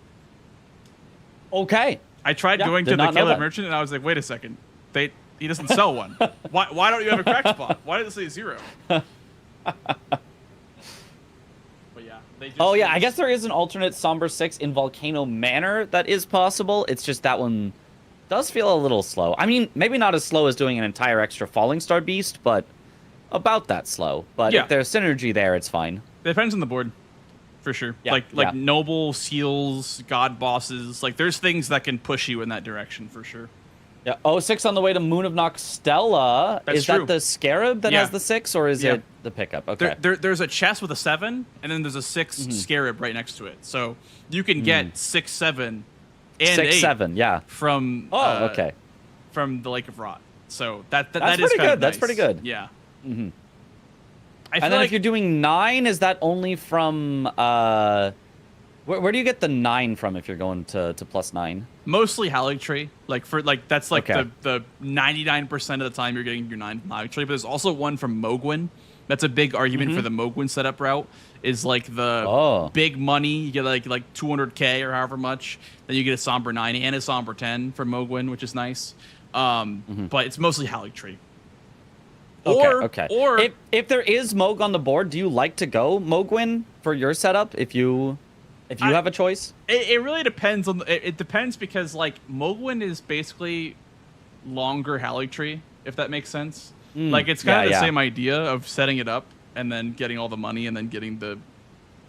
Okay. I tried going to the Caleb Merchant and I was like, wait a second. He doesn't sell one. Why don't you have a cracked pot? Why did it say 0? I guess there is an alternate Somber 6 in Volcano Manor that is possible. It's just that one does feel a little slow. I mean, maybe not as slow as doing an entire extra Falling Star Beast, but about that slow. But if there's synergy there, it's fine. It depends on the board, for sure. Yeah, like noble seals, god bosses. Like there's things that can push you in that direction for sure. Yeah. 6 on the way to Moon of Noxtella. That's is true. that the Scarab that has the 6, or is it the pickup? Okay. There's a chest with a 7, and then there's a 6 Scarab right next to it. So you can get 6, 7, and 6, 8 7, yeah. From from the Lake of Rot. So that is pretty kind good. of nice. That's pretty good. Yeah. And then if you're doing 9, is that only from where do you get the 9 from if you're going to +9? Mostly Haligtree. That's like the 99% of the time you're getting your 9 from Haligtree. But there's also one from Mogwin. That's a big argument for the Mogwin setup route. Is like the big money. You get like 200k or however much. Then you get a Somber 9 and a Somber 10 from Mogwin, which is nice. But it's mostly Haligtree. Or if there is Moog on the board, do you like to go Mogwin for your setup if you have a choice? It really depends on it depends because like Mogwin is basically longer Haligtree, if that makes sense. Like it's kind of the same idea of setting it up and then getting all the money and then getting the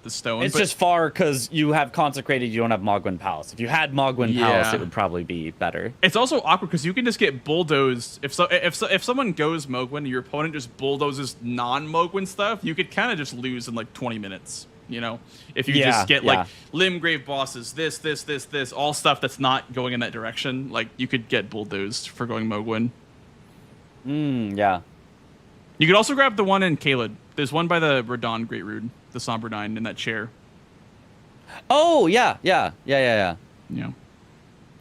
stone. It's just far because you have Consecrated, you don't have Mogwin Palace. If you had Mogwin Palace, it would probably be better. It's also awkward because you can just get bulldozed. If someone goes Mogwin and your opponent just bulldozes non-Mogwin stuff, you could kind of just lose in like 20 minutes. You know, if you just get like Limgrave bosses, this, all stuff that's not going in that direction, like you could get bulldozed for going Mogwin. Yeah. You could also grab the one in Caelid. There's one by the Radon Great Rude, the Somber Nine in that chair. Oh yeah. Yeah.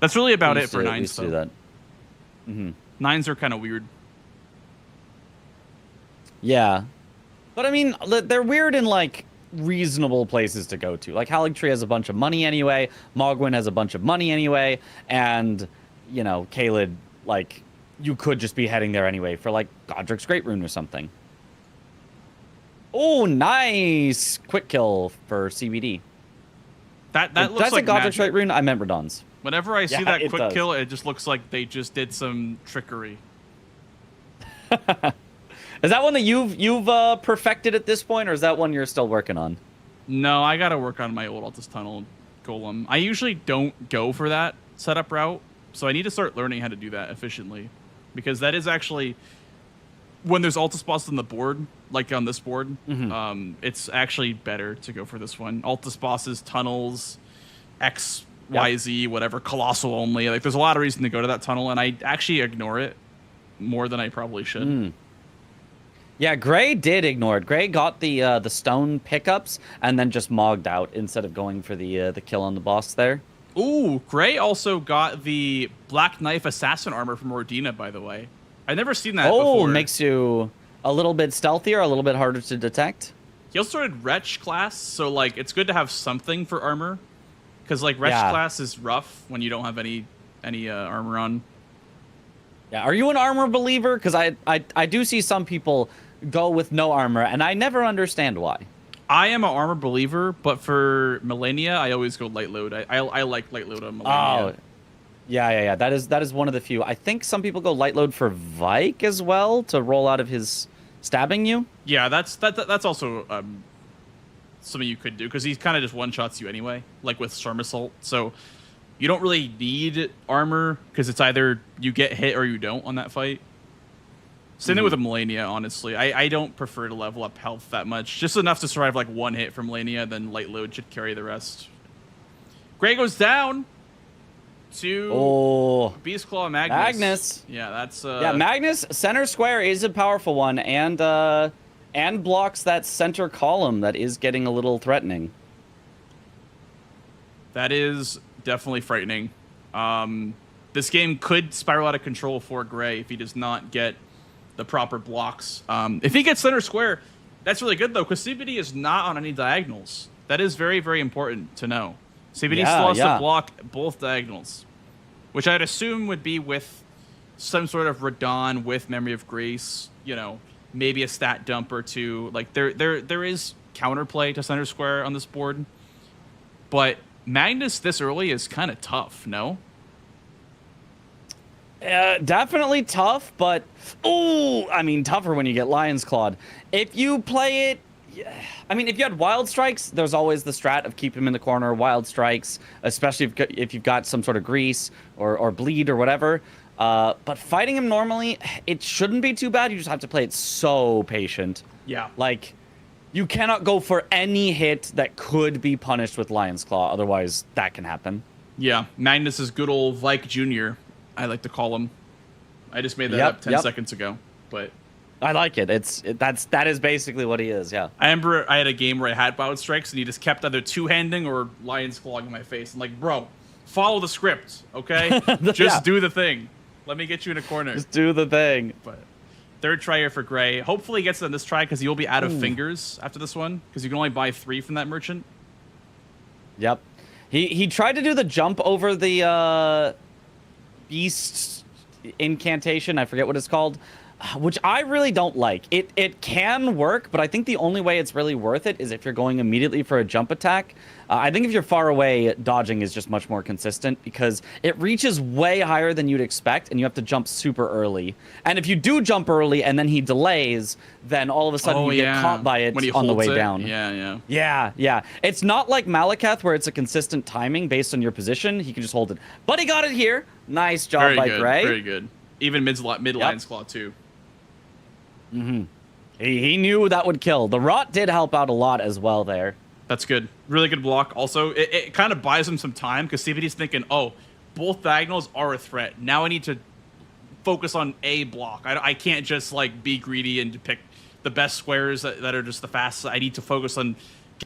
That's really about it for 9s. Do that. Mm-hmm. 9s are kind of weird. Yeah, but I mean, they're weird in like reasonable places to go to. Like Haligtree has a bunch of money anyway. Mogwin has a bunch of money anyway, and you know, Caelid, like you could just be heading there anyway for like Godric's Great Rune or something. Oh, nice quick kill for CBD. That looks that's like a Godric's magic. Great Rune. I meant Radon's. Whenever I see that quick does. kill, it just looks like they just did some trickery. Is that one that you've perfected at this point, or is that one you're still working on? No, I gotta work on my old Altus Tunnel Golem. I usually don't go for that setup route, so I need to start learning how to do that efficiently, because that is actually when there's Altus bosses on the board, like on this board, it's actually better to go for this one. Altus bosses, tunnels, X, Y, Z, whatever, colossal only. Like there's a lot of reason to go to that tunnel, and I actually ignore it more than I probably should. Yeah, Gray did ignore it. Gray got the stone pickups and then just mogged out instead of going for the kill on the boss there. Ooh, Gray also got the Black Knife Assassin armor from Ordina, by the way. I've never seen that before. Makes you a little bit stealthier, a little bit harder to detect. He also started Wretch class, so like it's good to have something for armor, because like Wretch class is rough when you don't have any armor on. Yeah, are you an armor believer? Because I do see some people go with no armor, and I never understand why. I am an armor believer, but for Millennia, I always go light load. I like light load on Millennia. Oh, yeah. That is one of the few. I think some people go light load for Vike as well to roll out of his stabbing you. Yeah, that's also something you could do, because he kind of just one shots you anyway, like with Storm Assault. So you don't really need armor, because it's either you get hit or you don't on that fight. Same thing with a Millennia, honestly. I don't prefer to level up health that much. Just enough to survive like one hit from Millennia, then light load should carry the rest. Gray goes down to Beast Claw Magnus. Yeah, that's yeah, Magnus center square is a powerful one, and blocks that center column that is getting a little threatening. That is definitely frightening. This game could spiral out of control for Gray if he does not get the proper blocks. If he gets center square, that's really good though, because CBD is not on any diagonals. That is very, very important to know. CBD still has to block both diagonals, which I'd assume would be with some sort of Radon with Memory of Grace, you know, maybe a stat dump or two. Like there is counterplay to center square on this board, but Magnus this early is kind of tough, no? Definitely tough, but I mean tougher when you get Lion's Clawed. If you play it, I mean, if you had Wild Strikes, there's always the strat of keep him in the corner, Wild Strikes, especially if you've got some sort of grease or bleed or whatever. But fighting him normally, it shouldn't be too bad. You just have to play it so patient. Yeah. Like, you cannot go for any hit that could be punished with Lion's Claw, otherwise that can happen. Yeah, Magnus is good old Vike Jr., I like to call him. I just made that up 10 seconds ago, but I like it. That is basically what he is. Yeah. I remember I had a game where I had Wild Strikes and he just kept either two-handing or Lion's Clawing in my face. I'm like, bro, follow the script, okay? Just do the thing. Let me get you in a corner. Just do the thing. But third try here for Gray. Hopefully he gets it on this try, because he will be out of fingers after this one, because you can only buy 3 from that merchant. Yep. He tried to do the jump over the beast incantation, I forget what it's called, which I really don't like. It can work, but I think the only way it's really worth it is if you're going immediately for a jump attack. I think if you're far away, dodging is just much more consistent, because it reaches way higher than you'd expect, and you have to jump super early. And if you do jump early and then he delays, then all of a sudden you get caught by it on the way down. Yeah. It's not like Malekith, where it's a consistent timing based on your position. He can just hold it. But he got it here. Nice job by Gray. Very good. Even mid Lion's Claw too. He knew that would kill. The Rot did help out a lot as well there. That's good. Really good block. Also, it kind of buys him some time because CBD's thinking, oh, both diagonals are a threat. Now I need to focus on a block. I can't just like be greedy and pick the best squares that are just the fastest. I need to focus on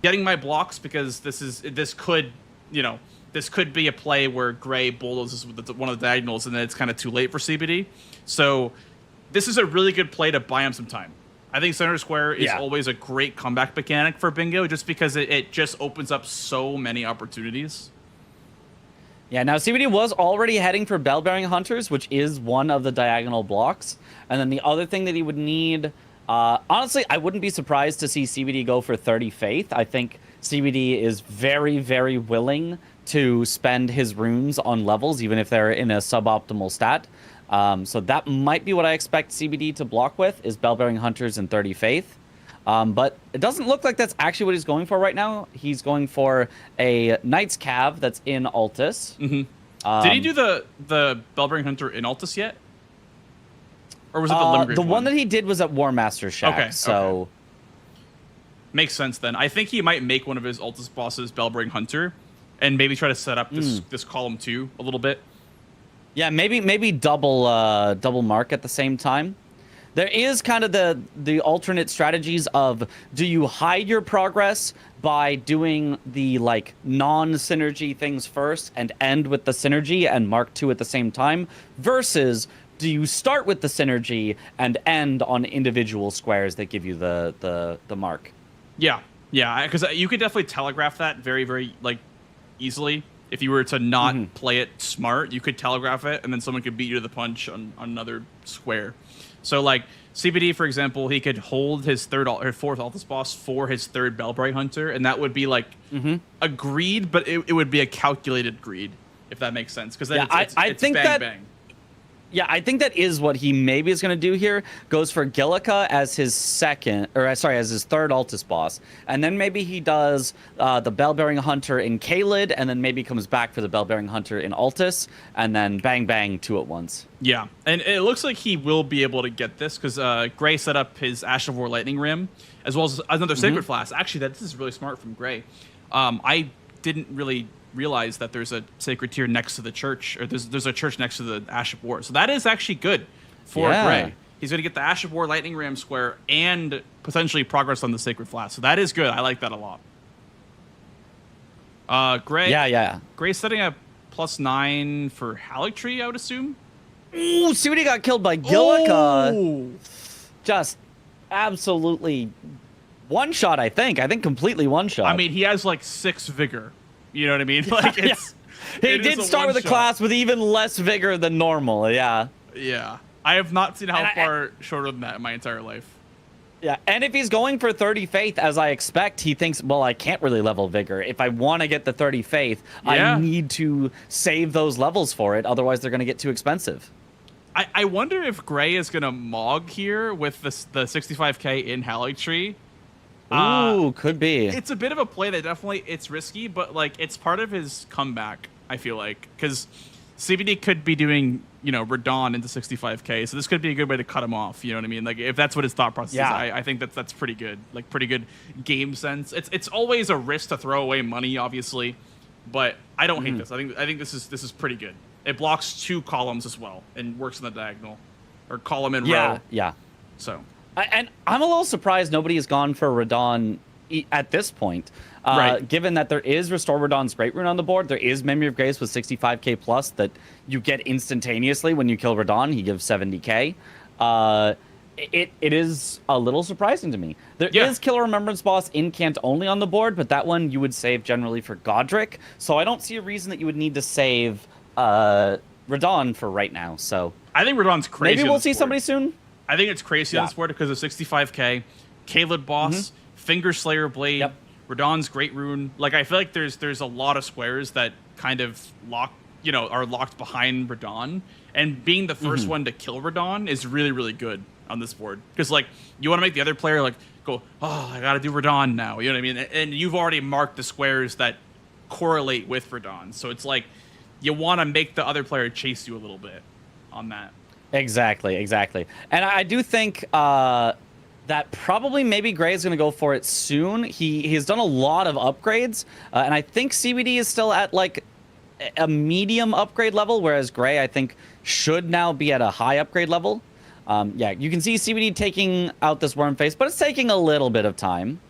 getting my blocks because this could be a play where Gray bulldozes with one of the diagonals and then it's kind of too late for CBD. So this is a really good play to buy him some time. I think center square is always a great comeback mechanic for Bingo just because it just opens up so many opportunities. Yeah, now CBD was already heading for Bell-Bearing Hunters, which is one of the diagonal blocks. And then the other thing that he would need... honestly, I wouldn't be surprised to see CBD go for 30 Faith. I think CBD is very, very willing to spend his runes on levels, even if they're in a suboptimal stat. So that might be what I expect CBD to block with, is Bell-Bearing Hunters and 30 Faith. But it doesn't look like that's actually what he's going for right now. He's going for a Knight's Cav that's in Altus. Mm-hmm. Did he do the Bell-Bearing Hunter in Altus yet? Or was it the Limgrave The one that he did was at War Master Shack, okay, so... Okay. Makes sense then. I think he might make one of his Altus bosses Bell-Bearing Hunter and maybe try to set up this column 2 a little bit. Yeah, maybe double mark at the same time. There is kind of the alternate strategies of, do you hide your progress by doing the like non-synergy things first and end with the synergy and mark 2 at the same time, versus do you start with the synergy and end on individual squares that give you the mark? Yeah, because you could definitely telegraph that very, very like easily. If you were to not play it smart, you could telegraph it, and then someone could beat you to the punch on another square. So, like, CBD, for example, he could hold his fourth Altus boss for his third Bellbright Hunter, and that would be, like, a greed, but it would be a calculated greed, if that makes sense. Because then it's think bang, that, bang. Yeah, I think that is what he maybe is going to do here. Goes for Gillica as his as his third Altus boss. And then maybe he does the Bell-Bearing Hunter in Kaled, and then maybe comes back for the Bell-Bearing Hunter in Altus, and then bang, bang, 2 at once. Yeah, and it looks like he will be able to get this, because Gray set up his Ash of War Lightning Rim, as well as another Sacred Flask. Actually, this is really smart from Gray. I didn't really realize that there's a sacred tier next to the church, or there's a church next to the Ash of War. So that is actually good for Gray. He's going to get the Ash of War Lightning Ram square and potentially progress on the Sacred Flask. So that is good. I like that a lot. Gray. Yeah. Gray's setting a +9 for Halictree, I would assume. Ooh, see what he got killed by Gillica. Just absolutely one shot, I think. Completely one shot. I mean, he has like 6 vigor. You know what I mean? Like it's. He did start with a class with even less vigor than normal. Yeah. Yeah. I have not seen how far shorter than that in my entire life. Yeah, and if he's going for 30 faith, as I expect, he thinks, well, I can't really level vigor. If I want to get the 30 faith, I need to save those levels for it. Otherwise, they're going to get too expensive. I wonder if Gray is going to Mog here with the 65k in Halictree. Ooh, could be. It's a bit of a play that definitely, it's risky, but like it's part of his comeback, I feel like. Because CBD could be doing, Radon into 65k, so this could be a good way to cut him off, you know what I mean? Like, if that's what his thought process is, I think that's pretty good. Like, pretty good game sense. It's always a risk to throw away money, obviously, but I don't hate this. I think this is pretty good. It blocks 2 columns as well, and works in the diagonal. Or column and row. Yeah. So... And I'm a little surprised nobody has gone for Radon at this point. Given that there is Restore Radon's Great Rune on the board, there is Memory of Grace with 65k plus that you get instantaneously when you kill Radon. He gives 70k. It is a little surprising to me. There is Killer Remembrance Boss in Cant only on the board, but that one you would save generally for Godric. So I don't see a reason that you would need to save Radon for right now. So I think Radon's crazy. Maybe we'll see somebody soon. I think it's crazy on this board because of 65k, Kaled boss, Finger Slayer Blade, Radon's Great Rune. Like, I feel like there's a lot of squares that kind of are locked behind Radon, and being the first one to kill Radon is really, really good on this board. Because like you want to make the other player like go, oh, I gotta do Radon now. You know what I mean? And you've already marked the squares that correlate with Radon, so it's like you want to make the other player chase you a little bit on that. Exactly. And I do think that probably maybe Gray is going to go for it soon. He has done a lot of upgrades, and I think CBD is still at like a medium upgrade level, whereas Gray, I think, should now be at a high upgrade level. Yeah, you can see CBD taking out this worm face, but it's taking a little bit of time.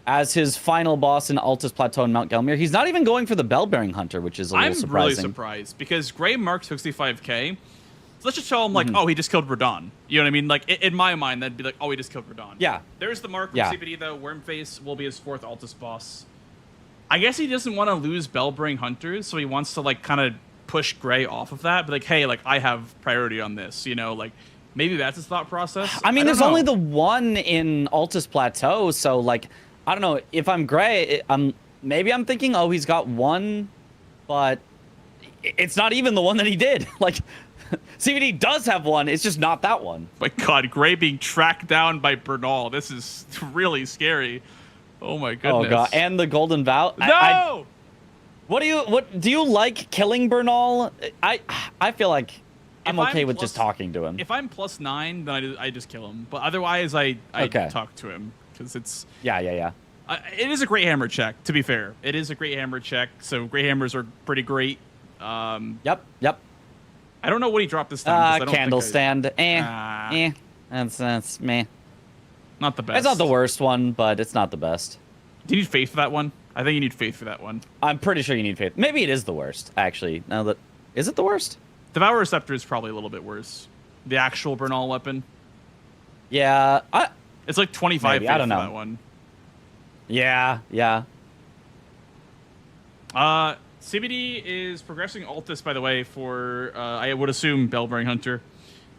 As his final boss in Altus Plateau in Mount Gelmir, he's not even going for the Bell-Bearing Hunter, which is a little surprising. I'm really surprised, because Gray marked 65k. So let's just tell him, like, oh, he just killed Radon. You know what I mean? Like, in my mind, that'd be like, oh, he just killed Radon. Yeah. There's the mark from CBD, though. Wormface will be his 4th Altus boss. I guess he doesn't want to lose Bell-Bearing Hunters, so he wants to, like, kind of push Gray off of that. But, like, hey, like, I have priority on this, you know? Like, maybe that's his thought process. I mean, there's only the one in Altus Plateau, so, like, I don't know. If I'm Gray, maybe I'm thinking, oh, he's got one, but it's not even the one that he did. Like, CBD does have one. It's just not that one. My God, Gray being tracked down by Bernal. This is really scary. Oh my goodness. Oh God, and the Golden Vow. No. What do you like killing Bernal? I feel like I'm okay with just talking to him. If I'm +9, then I just kill him. But otherwise, I talk to him because it's yeah. It is a great hammer check. To be fair, it is a great hammer check. So great hammers are pretty great. Yep. I don't know what he dropped this time. Candle stand. That's meh. Not the best. It's not the worst one, but it's not the best. Do you need faith for that one? I think you need faith for that one. I'm pretty sure you need faith. Maybe it is the worst, actually. Now that is it the worst? Devour Receptor is probably a little bit worse. The actual Bernal weapon. Yeah, it's like 25 faith I don't know. For that one. Yeah. CBD is progressing Altus, by the way, for, I would assume, Bell-Bearing Hunter.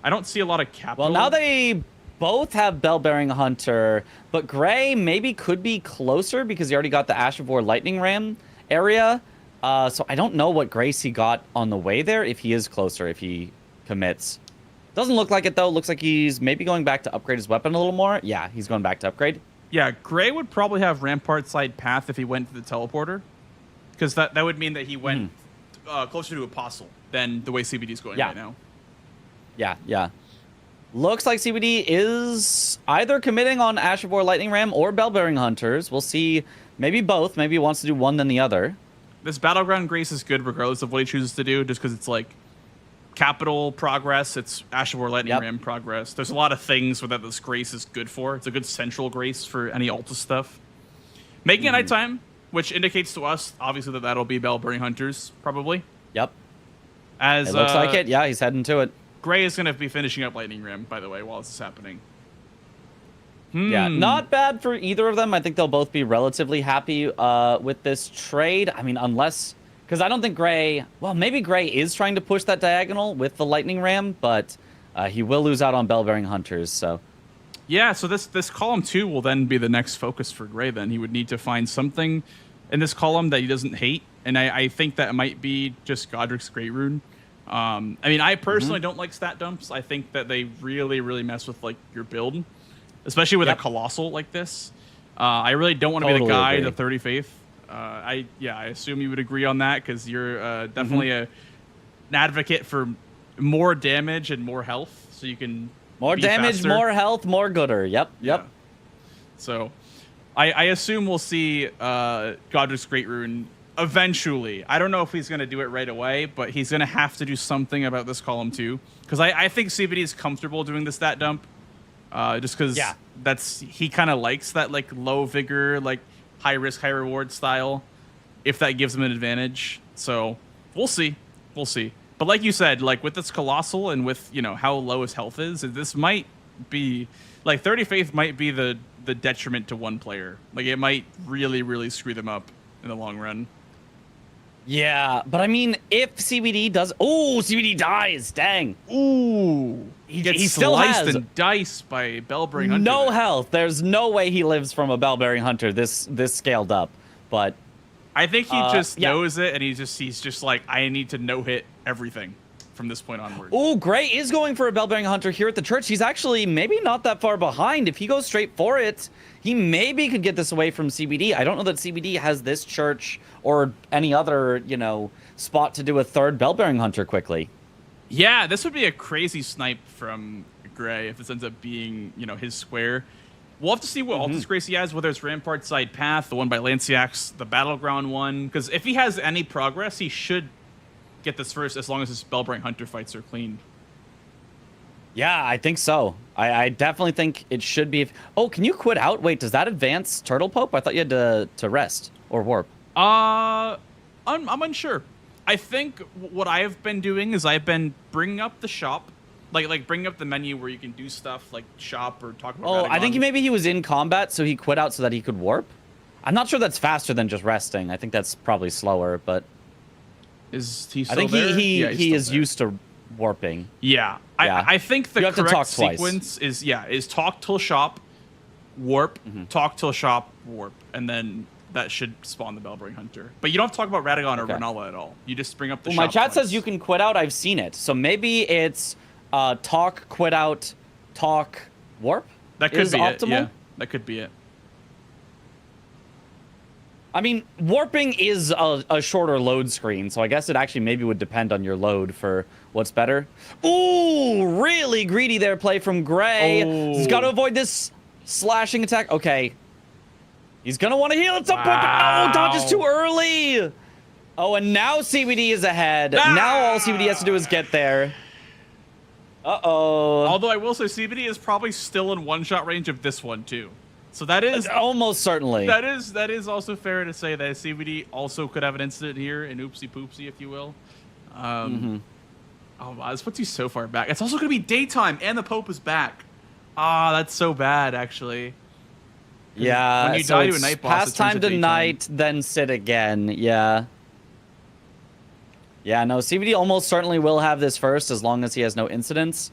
I don't see a lot of capital. Well, now they both have Bell-Bearing Hunter, but Gray maybe could be closer because he already got the Ash of War Lightning Ram area. So I don't know what grace he got on the way there, if he is closer, if he commits. Doesn't look like it, though. Looks like he's maybe going back to upgrade his weapon a little more. Yeah, he's going back to upgrade. Yeah, Gray would probably have Rampart side path if he went to the teleporter. Because that would mean that he went closer to Apostle than the way CBD is going right now. Yeah. Looks like CBD is either committing on Ash of War Lightning Ram or Bell-Bearing Hunters. We'll see. Maybe both. Maybe he wants to do one then the other. This Battleground Grace is good regardless of what he chooses to do, just because it's like capital progress. It's Ash of War Lightning Ram progress. There's a lot of things that this Grace is good for. It's a good central Grace for any Alta stuff. Making it nighttime, which indicates to us, obviously, that that'll be Bell-Bearing Hunters, probably. Yep. As it looks like it. Yeah, he's heading to it. Gray is going to be finishing up Lightning Ram, by the way, while this is happening. Yeah, not bad for either of them. I think they'll both be relatively happy with this trade. I mean, unless... Because I don't think Gray... Well, maybe Gray is trying to push that diagonal with the Lightning Ram, but he will lose out on Bell-Bearing Hunters, so... Yeah, so this column 2 will then be the next focus for Gray, then. He would need to find something in this column that he doesn't hate, and I think that might be just Godric's Great Rune. I mean, I personally don't like stat dumps. I think that they really, really mess with, like, your build, especially with a Colossal like this. I really don't want to be the guy to 30 Faith. I assume you would agree on that, because you're definitely an advocate for more damage and more health, so you can more damage, faster. More health, more gooder. Yep. Yeah. So, I assume we'll see Godric's Great Rune eventually. I don't know if he's going to do it right away, but he's going to have to do something about this column too, because I think CBD is comfortable doing the stat dump, just because he kind of likes that like low vigor, like high risk, high reward style, if that gives him an advantage. So we'll see. But like you said, like with this Colossal and with, you know, how low his health is, this might be, like 30 Faith might be the detriment to one player. Like it might really, really screw them up in the long run. Yeah, but I mean, if CBD does... Oh, CBD dies, dang. Ooh. He still sliced and diced by Bell-Bearing Hunter. No health. There's no way he lives from a Bell-Bearing Hunter this scaled up, but... I think he just knows it, and he's just like, I need to no-hit everything from this point onward. Oh, Gray is going for a Bell-Bearing Hunter here at the church. He's actually maybe not that far behind. If he goes straight for it, he maybe could get this away from CBD. I don't know that CBD has this church or any other, you know, spot to do a third Bell-Bearing Hunter quickly. Yeah, this would be a crazy snipe from Gray if this ends up being, you know, his square. We'll have to see what Mm-hmm. Altus Grace he has, whether it's Rampart Side Path, the one by Lanciax, the Battleground one. Because if he has any progress, he should get this first as long as his Spellbright Hunter fights are clean. Yeah, I think so. I definitely think it should be. Oh, can you quit out? Wait, does that advance Turtle Pope? I thought you had to rest or warp. I'm unsure. I think what I have been doing is I've been bringing up the shop, like bringing up the menu where you can do stuff like shop or talk about. Oh, I think Radagon. maybe he was in combat, so he quit out so that he could warp. I'm not sure that's faster than just resting. I think that's probably slower, but Is he still I think there? he Yeah, he's he still is there. used to warping. Yeah. Yeah. I think the You have to correct talk twice. sequence is talk till shop, warp, talk till shop, warp, and then that should spawn the Bellbring Hunter. But you don't have to talk about Radagon or Okay. Renala at all. You just bring up the Well, shop. my chat twice. says you can quit out. I've seen it. So maybe it's talk, quit out, talk, warp. That could is be optimal. it. Yeah, that could be it. I mean, warping is a shorter load screen, so I guess it actually maybe would depend on your load for what's better. Ooh, really greedy there play from Gray. He's got to avoid this slashing attack. Okay. He's going to want to heal at some point, but oh, dodges too early. Oh, and now CBD is ahead. Now all CBD has to do is get there. Uh-oh. Although I will say CBD is probably still in one-shot range of this one, too. So that is almost certainly. That is also fair to say that CBD also could have an incident here, an oopsie poopsie, if you will. Oh wow, this puts you so far back. It's also going to be daytime, and the Pope is back. Ah, that's so bad, actually. Yeah, when you so die to a it's night boss, past it turns time to daytime. night, then sit again. Yeah. Yeah, no, CBD almost certainly will have this first as long as he has no incidents.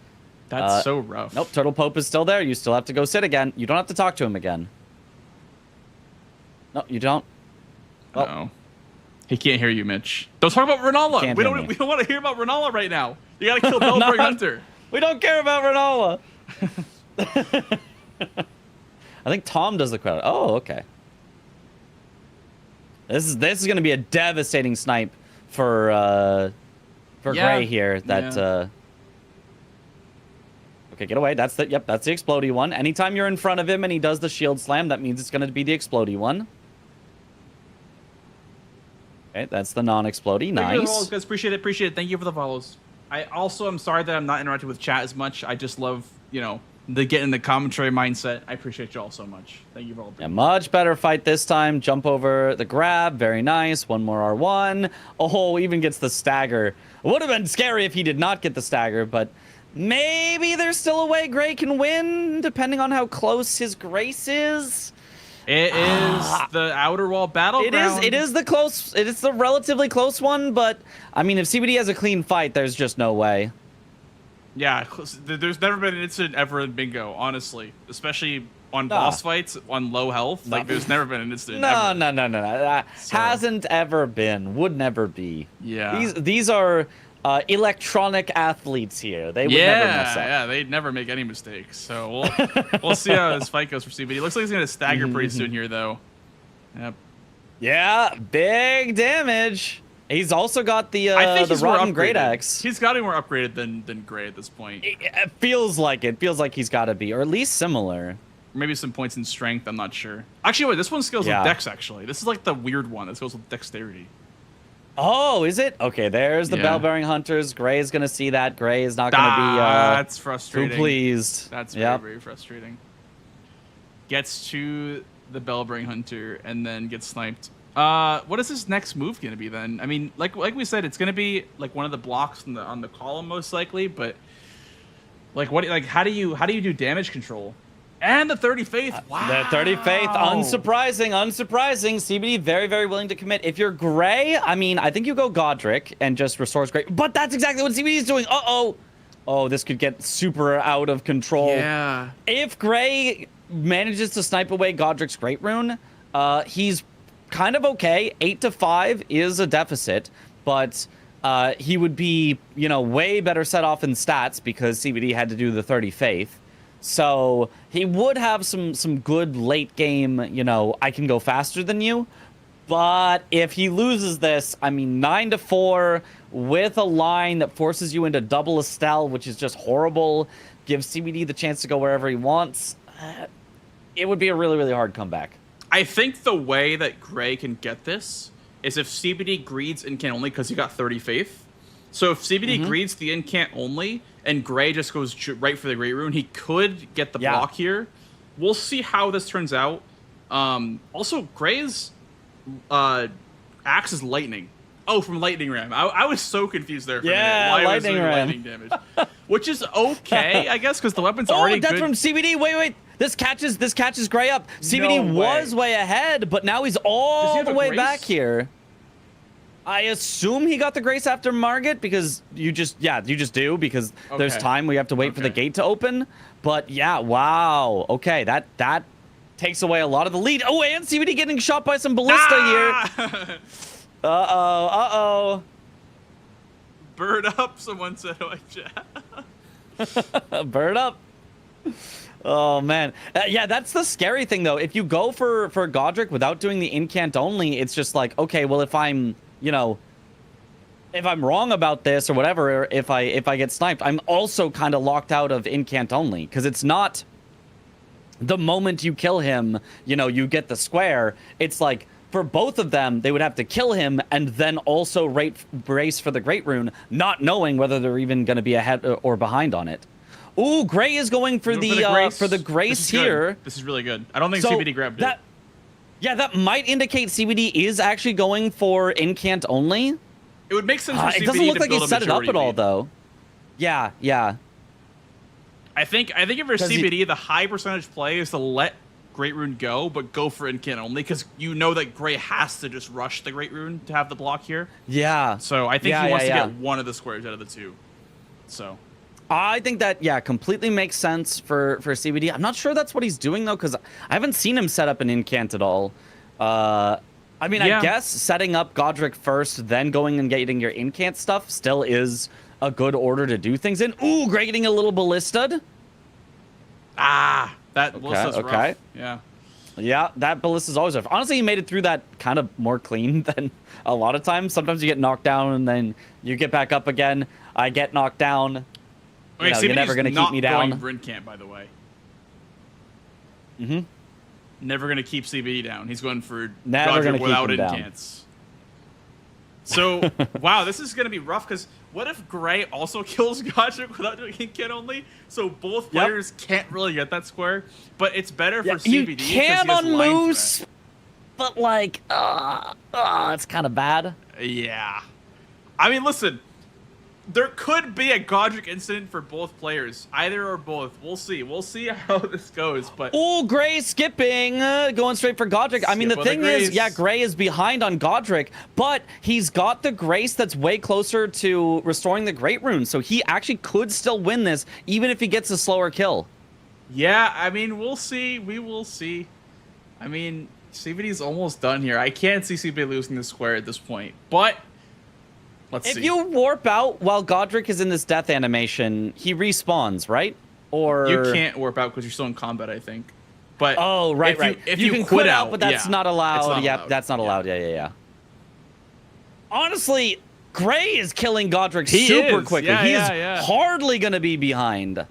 That's so rough. Nope, Turtle Pope is still there. You still have to go sit again. You don't have to talk to him again. No, you don't. Oh. Uh-oh. He can't hear you, Mitch. Don't talk about Renala. Can't We hear don't. me. We don't want to hear about Renala right now. You gotta kill Bellbring Hunter. We don't care about Renala. I think Tom does the crowd. Oh, okay. This is gonna be a devastating snipe for Gray here. That okay, get away. That's the that's the explodey one. Anytime you're in front of him and he does the shield slam, that means it's gonna be the explodey one. Okay, that's the non-explodey. Thank you for the Nice. follows, guys. Appreciate it. Appreciate it. Thank you for the follows. I also am sorry that I'm not interacting with chat as much. I just love, you know, the getting the commentary mindset. I appreciate you all so much. Thank you for all. Yeah, much better fight this time. Jump over the grab. Very nice. One more R1. Oh, even gets the stagger. Would have been scary if he did not get the stagger, but maybe there's still a way Gray can win, depending on how close his grace is. It is the outer wall battleground. It is the close. It is the relatively close one, but I mean, if CBD has a clean fight, there's just no way. Yeah, there's never been an incident ever in Bingo, honestly. Especially on boss fights, on low health. Like, there's never been an incident ever. No. Hasn't ever been. Would never be. Yeah. These are electronic athletes here. They would never mess up. Yeah, they'd never make any mistakes. So we'll see how this fight goes for CBD. Looks like he's going to stagger pretty soon here, though. Yep. Yeah, big damage. He's also got the I think he's more Rotten upgraded. Great Axe. He's got to be more upgraded than Gray at this point. It feels like it. Feels like he's got to be, or at least similar. Maybe some points in strength. I'm not sure. Actually, wait. This one scales with Dex. Actually, this is like the weird one that goes with Dexterity. Oh, is it? Okay, there's the Bell-bearing Hunters. Gray is gonna see that. Gray is not gonna be that's frustrating. too pleased. That's very, very frustrating. Gets to the Bellbring Hunter and then gets sniped. What is his next move gonna be then? I mean, like we said, it's gonna be like one of the blocks on the column most likely, but like how do you do damage control? And the 30 Faith. Wow. The 30 Faith, unsurprising. CBD very, very willing to commit. If you're Gray, I mean, I think you go Godric and just restores Gray. But that's exactly what CBD is doing. Uh-oh. Oh, this could get super out of control. Yeah. If Gray manages to snipe away Godric's Great Rune, he's kind of okay. 8 to 5 is a deficit, but he would be, way better set off in stats because CBD had to do the 30 Faith. So he would have some good late game, I can go faster than you. But if he loses this, I mean, 9 to 4 with a line that forces you into double Estelle, which is just horrible. give CBD the chance to go wherever he wants, it would be a really, really hard comeback. I think the way that Gray can get this is if CBD greeds incant only because he got 30 faith. So if CBD greeds the incant only and Gray just goes right for the Great Rune, he could get the block here. We'll see how this turns out. Also, Gray's axe is lightning. Oh, from Lightning Ram. I was so confused there for a minute. Why Lightning was Ram. lightning damage? Which is okay, I guess, because the weapon's already that's good. from CBD. Wait. This catches Gray up. CBD was way ahead, but now he's all the way back here. I assume he got the grace after Margit because you just do because there's time we have to wait for the gate to open. But yeah, wow. Okay, that takes away a lot of the lead. Oh, and CBD getting shot by some ballista here. Uh-oh. Bird up, someone said. Oh, chat. Bird up. Oh, man. Yeah, that's the scary thing, though. If you go for Godric without doing the incant only, it's just like, okay, well, if I'm wrong about this or whatever, or if I get sniped, I'm also kind of locked out of incant only because it's not the moment you kill him, you get the square. It's like for both of them, they would have to kill him and then also brace for the Great Rune, not knowing whether they're even going to be ahead or behind on it. Ooh, Gray is going for the grace here. This is really good. I don't think CBD grabbed it. Yeah, that might indicate CBD is actually going for incant only. It would make sense for CBD it doesn't look like he build a set it up majority at all, lead. though. Yeah. I think if you're CBD, the high percentage play is to let Great Rune go, but go for incant only because you know that Gray has to just rush the Great Rune to have the block here. Yeah. So I think he wants to get one of the squares out of the two. So I think that completely makes sense for CBD. I'm not sure that's what he's doing though, because I haven't seen him set up an incant at all. I guess setting up Godric first, then going and getting your incant stuff still is a good order to do things in. Ooh, Gray getting a little ballista'd. That ballista's rough. Yeah, that ballista's always rough. Honestly, he made it through that kind of more clean than a lot of times. Sometimes you get knocked down and then you get back up again. I get knocked down. You're never going to keep me down. Not going Brincant, by the way. Never going to keep CBD down. He's going for Godric without incants. So, wow, this is going to be rough because what if Gray also kills Godric without doing incant only? So both players can't really get that square, but it's better for CBD. You can on Moose, but it's kind of bad. Yeah. I mean, listen, there could be a Godric incident for both players, either or both. We'll see. We'll see how this goes. But Gray skipping, going straight for Godric. I mean, the thing is, Gray is behind on Godric, but he's got the grace that's way closer to restoring the Great Rune, so he actually could still win this, even if he gets a slower kill. Yeah, I mean, we'll see. We will see. I mean, CBD's almost done here. I can't see CBD losing the square at this point, but let's see. If you warp out while Godric is in this death animation, he respawns, right? Or you can't warp out because you're still in combat, I think. But if you can quit out, but that's not allowed. That's not allowed. Yeah. Honestly, Gray is killing Godric super quickly. He's hardly gonna be behind.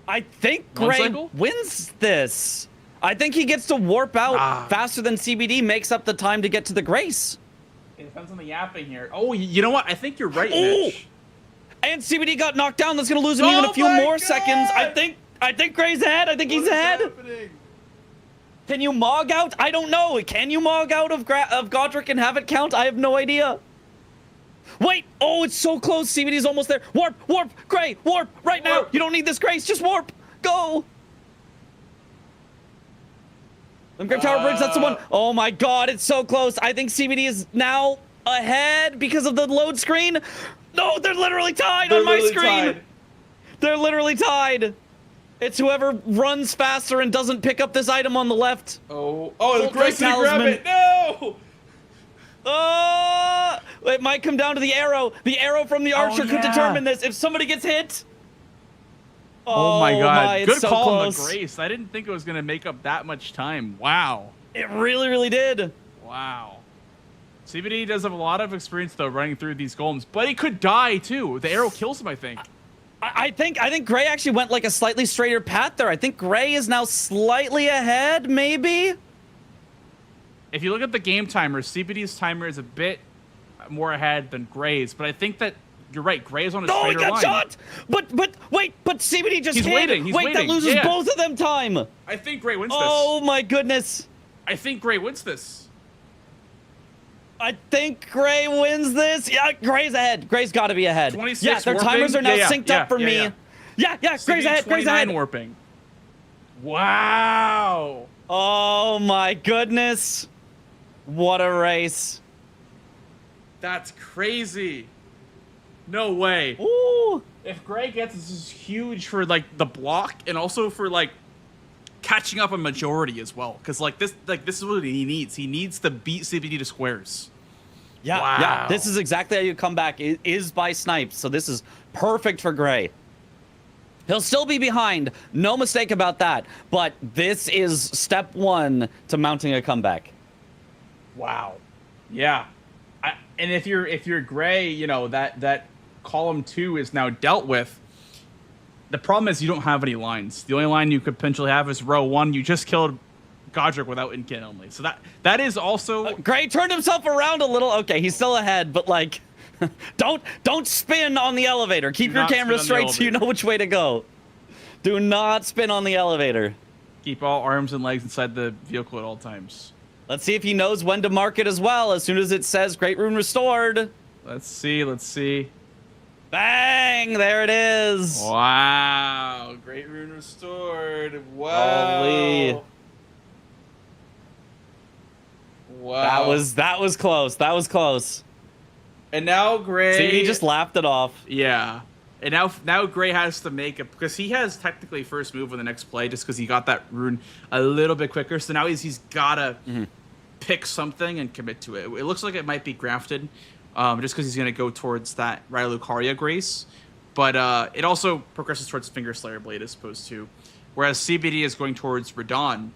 I think Gray wins this. I think he gets to warp out faster than CBD makes up the time to get to the grace. It depends on the yapping here. Oh, you know what? I think you're right, Mitch. And CBD got knocked down. That's going to lose him even a few more seconds. I think Gray's ahead. I think he's ahead. Happening? Can you Mog out? I don't know. Can you Mog out of Godric and have it count? I have no idea. Wait. Oh, it's so close. CBD's almost there. Warp. Gray, warp right now. You don't need this grace. Just warp. Go. Limgrave Tower Bridge, that's the one. Oh my god, it's so close. I think CBD is now ahead because of the load screen. No, they're literally tied on my screen. They're literally tied. It's whoever runs faster and doesn't pick up this item on the left. Oh, the Grace didn't grab it. No! It might come down to the arrow. The arrow from the archer could determine this. If somebody gets hit. Oh my god. Good call on the Grace. I didn't think it was going to make up that much time. Wow. It really, really did. Wow. CBD does have a lot of experience, though, running through these golems. But he could die, too. The arrow kills him, I think. I think Gray actually went like a slightly straighter path there. I think Gray is now slightly ahead, maybe. If you look at the game timer, CBD's timer is a bit more ahead than Gray's, but I think that you're right. Gray is on a straighter line. Oh, he got shot! But wait, CBD just He's hit. waiting. He's wait, waiting. that loses Yeah. both of them time. I think Gray wins this. Oh my goodness. I think Gray wins this. I think Gray wins this. Yeah, Gray's ahead. Gray's got to be ahead. 26 yeah, their warping. timers are now synced up for me. Yeah. Yeah, Gray's ahead. Gray's ahead. Warping. Wow. Oh my goodness. What a race. That's crazy. No way. Ooh. If Gray gets this is huge for like the block and also for like catching up a majority as well. Cause like this is what he needs. He needs to beat CBD to squares. Yeah, wow. yeah. This is exactly how you come back. It is by snipes, so this is perfect for Gray. He'll still be behind, no mistake about that. But this is step one to mounting a comeback. Wow. Yeah. And if you're Gray, you know that column 2 is now dealt with. The problem is you don't have any lines. The only line you could potentially have is row 1. You just killed Godric without Incan only. So that is also Gray turned himself around a little. Okay, he's still ahead, but like don't spin on the elevator. Keep your camera straight so you know which way to go. Do not spin on the elevator. Keep all arms and legs inside the vehicle at all times. Let's see if he knows when to mark it as well. As soon as it says Great Rune restored. Let's see. Bang! There it is. Wow. Great Rune restored. Wow. Holy. Wow. That was close. That was close. And now Gray. See, he just laughed it off. Yeah. And now Gray has to make it because he has technically first move on the next play just because he got that rune a little bit quicker. So now he's gotta pick something and commit to it. It looks like it might be grafted, just because he's gonna go towards that Raya Lucaria Grace, but it also progresses towards Finger Slayer Blade as opposed to, whereas CBD is going towards Radon,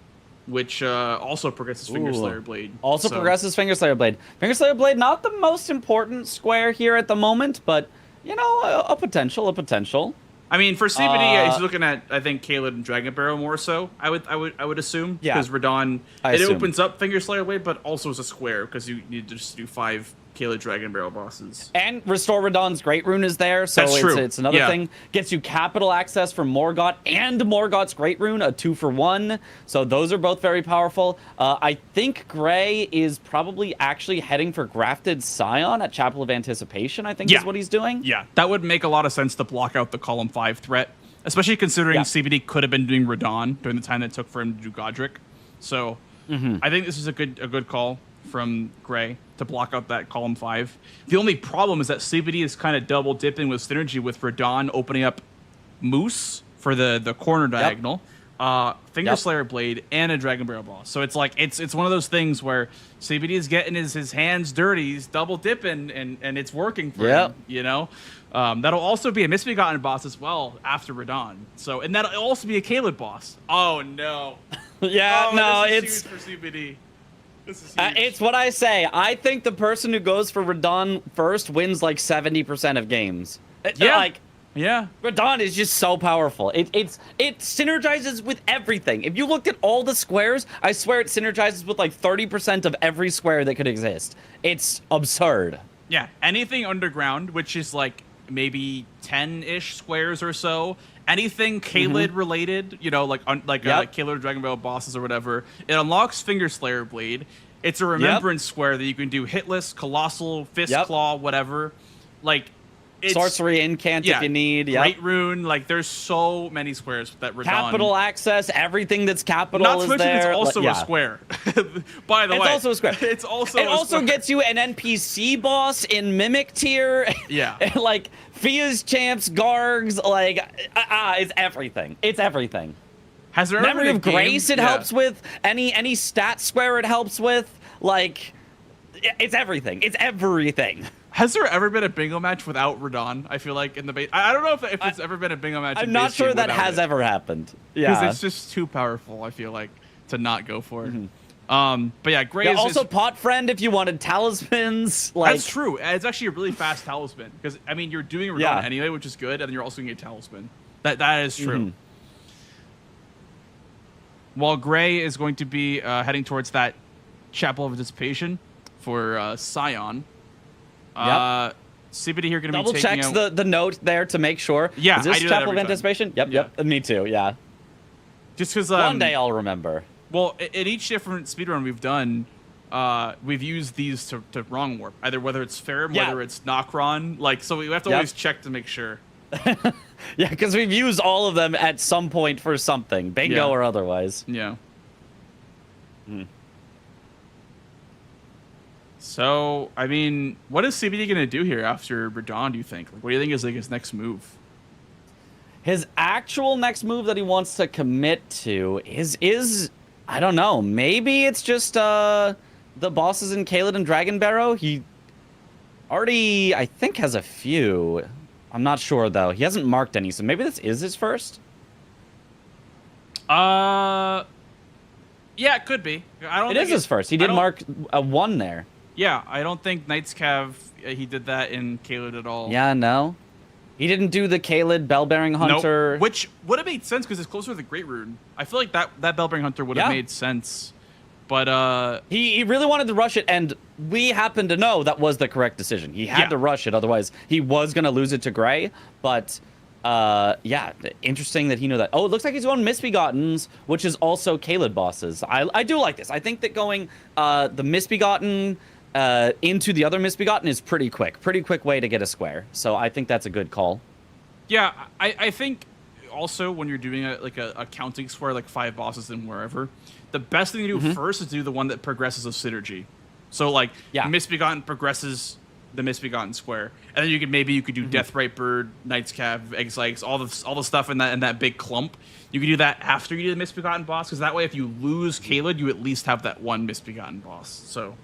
which also progresses Finger Slayer Blade. Also progresses Finger Slayer Blade. Finger Slayer Blade, not the most important square here at the moment, but you know, a potential. I mean, for CBD, he's looking at I think Caelid and Dragon Barrow more so. I would assume because Radon opens up Finger Slayer Blade, but also is a square because you need to just do 5 Caelid Dragon Barrel bosses. And Restore Radon's Great Rune is there, so it's another thing. Gets you capital access for Morgott and Morgott's Great Rune, a 2-for-1. So those are both very powerful. I think Gray is probably actually heading for Grafted Scion at Chapel of Anticipation, I think is what he's doing. Yeah, that would make a lot of sense to block out the column 5 threat, especially considering CBD could have been doing Radon during the time that it took for him to do Godric. So I think this is a good call from Gray to block out that column 5. The only problem is that CBD is kind of double dipping with synergy with Radon opening up Moose for the corner diagonal, Finger Slayer Blade, and a Dragon Barrel boss. So it's like it's one of those things where CBD is getting his hands dirty, he's double dipping, and it's working for him. You know, that'll also be a Misbegotten boss as well after Radon. So and that'll also be a Caelid boss. Oh no. It's huge for CBD. It's what I say. I think the person who goes for Radon first wins like 70% of games. Radon is just so powerful. It synergizes with everything. If you looked at all the squares, I swear it synergizes with like 30% of every square that could exist. It's absurd. Yeah, anything underground, which is like maybe 10-ish squares or so. Anything Caelid related, you know, like Caelid Dragon Ball bosses or whatever, it unlocks Finger Slayer Blade. It's a remembrance square that you can do hitless, colossal, fist claw, whatever. Like it's, sorcery incant if you need. Great Rune. Like there's so many squares that Radon. Capital access, everything that's capital Not to is mention there. It's also a square. By the way, it's also a square. It's also. It also gets you an NPC boss in Mimic tier. Yeah. Like Fia's champs, Gargs, like it's everything. It's everything. Has there Memory ever of Grace? It helps with any stat square. It helps with like it's everything. It's everything. Has there ever been a bingo match without Radon? I feel like in the base. I don't know if it's ever been a bingo match. I'm not sure that has ever happened. Yeah, because it's just too powerful. I feel like to not go for it. But yeah, Gray Yeah, is also pot friend if you wanted talismans. Like, that's true. It's actually a really fast talisman because I mean you're doing Radon anyway, which is good, and then you're also getting a talisman. That is true. While Gray is going to be heading towards that Chapel of Anticipation for Scion. CBD here going to be double taking checks the note there to make sure. Yeah, is this I do that Chapel of every time. Anticipation? Yep. Me too. Yeah. Just because one day I'll remember. Well, in each different speedrun we've done, we've used these to wrong warp. Either whether it's Ferrum, whether it's Nokron. Like, so we have to always check to make sure. Yeah, because we've used all of them at some point for something, bingo or otherwise. Yeah. So, I mean, what is CBD going to do here after Radon, do you think? Like, what do you think is like his next move? His actual next move that he wants to commit to is I don't know. Maybe it's just the bosses in Caelid and Dragon Barrow. He already, I think, has a few. I'm not sure, though. He hasn't marked any, so maybe this is his first? Yeah, it could be. It is his first. He did mark a 1 there. Yeah, I don't think Knights Cav, he did that in Caelid at all. Yeah, no. He didn't do the Caelid Bell-Bearing Hunter. Nope. Which would have made sense because it's closer to the Great Rune. I feel like that Bell-Bearing Hunter would have made sense. But he really wanted to rush it, and we happen to know that was the correct decision. He had to rush it, otherwise he was going to lose it to Gray. But yeah, interesting that he knew that. Oh, it looks like he's going Misbegottens, which is also Caelid bosses. I do like this. I think that going the Misbegotten into the other Misbegotten is pretty quick way to get a square. So I think that's a good call. Yeah, I think also when you're doing a counting square, like 5 bosses and wherever, the best thing to do first is do the one that progresses a synergy. So like Misbegotten progresses the Misbegotten square, and then you could do Deathrite Bird, Knight's Cav, Eggs, all the stuff in that big clump. You could do that after you do the Misbegotten boss, because that way if you lose Caelid, you at least have that one Misbegotten boss. So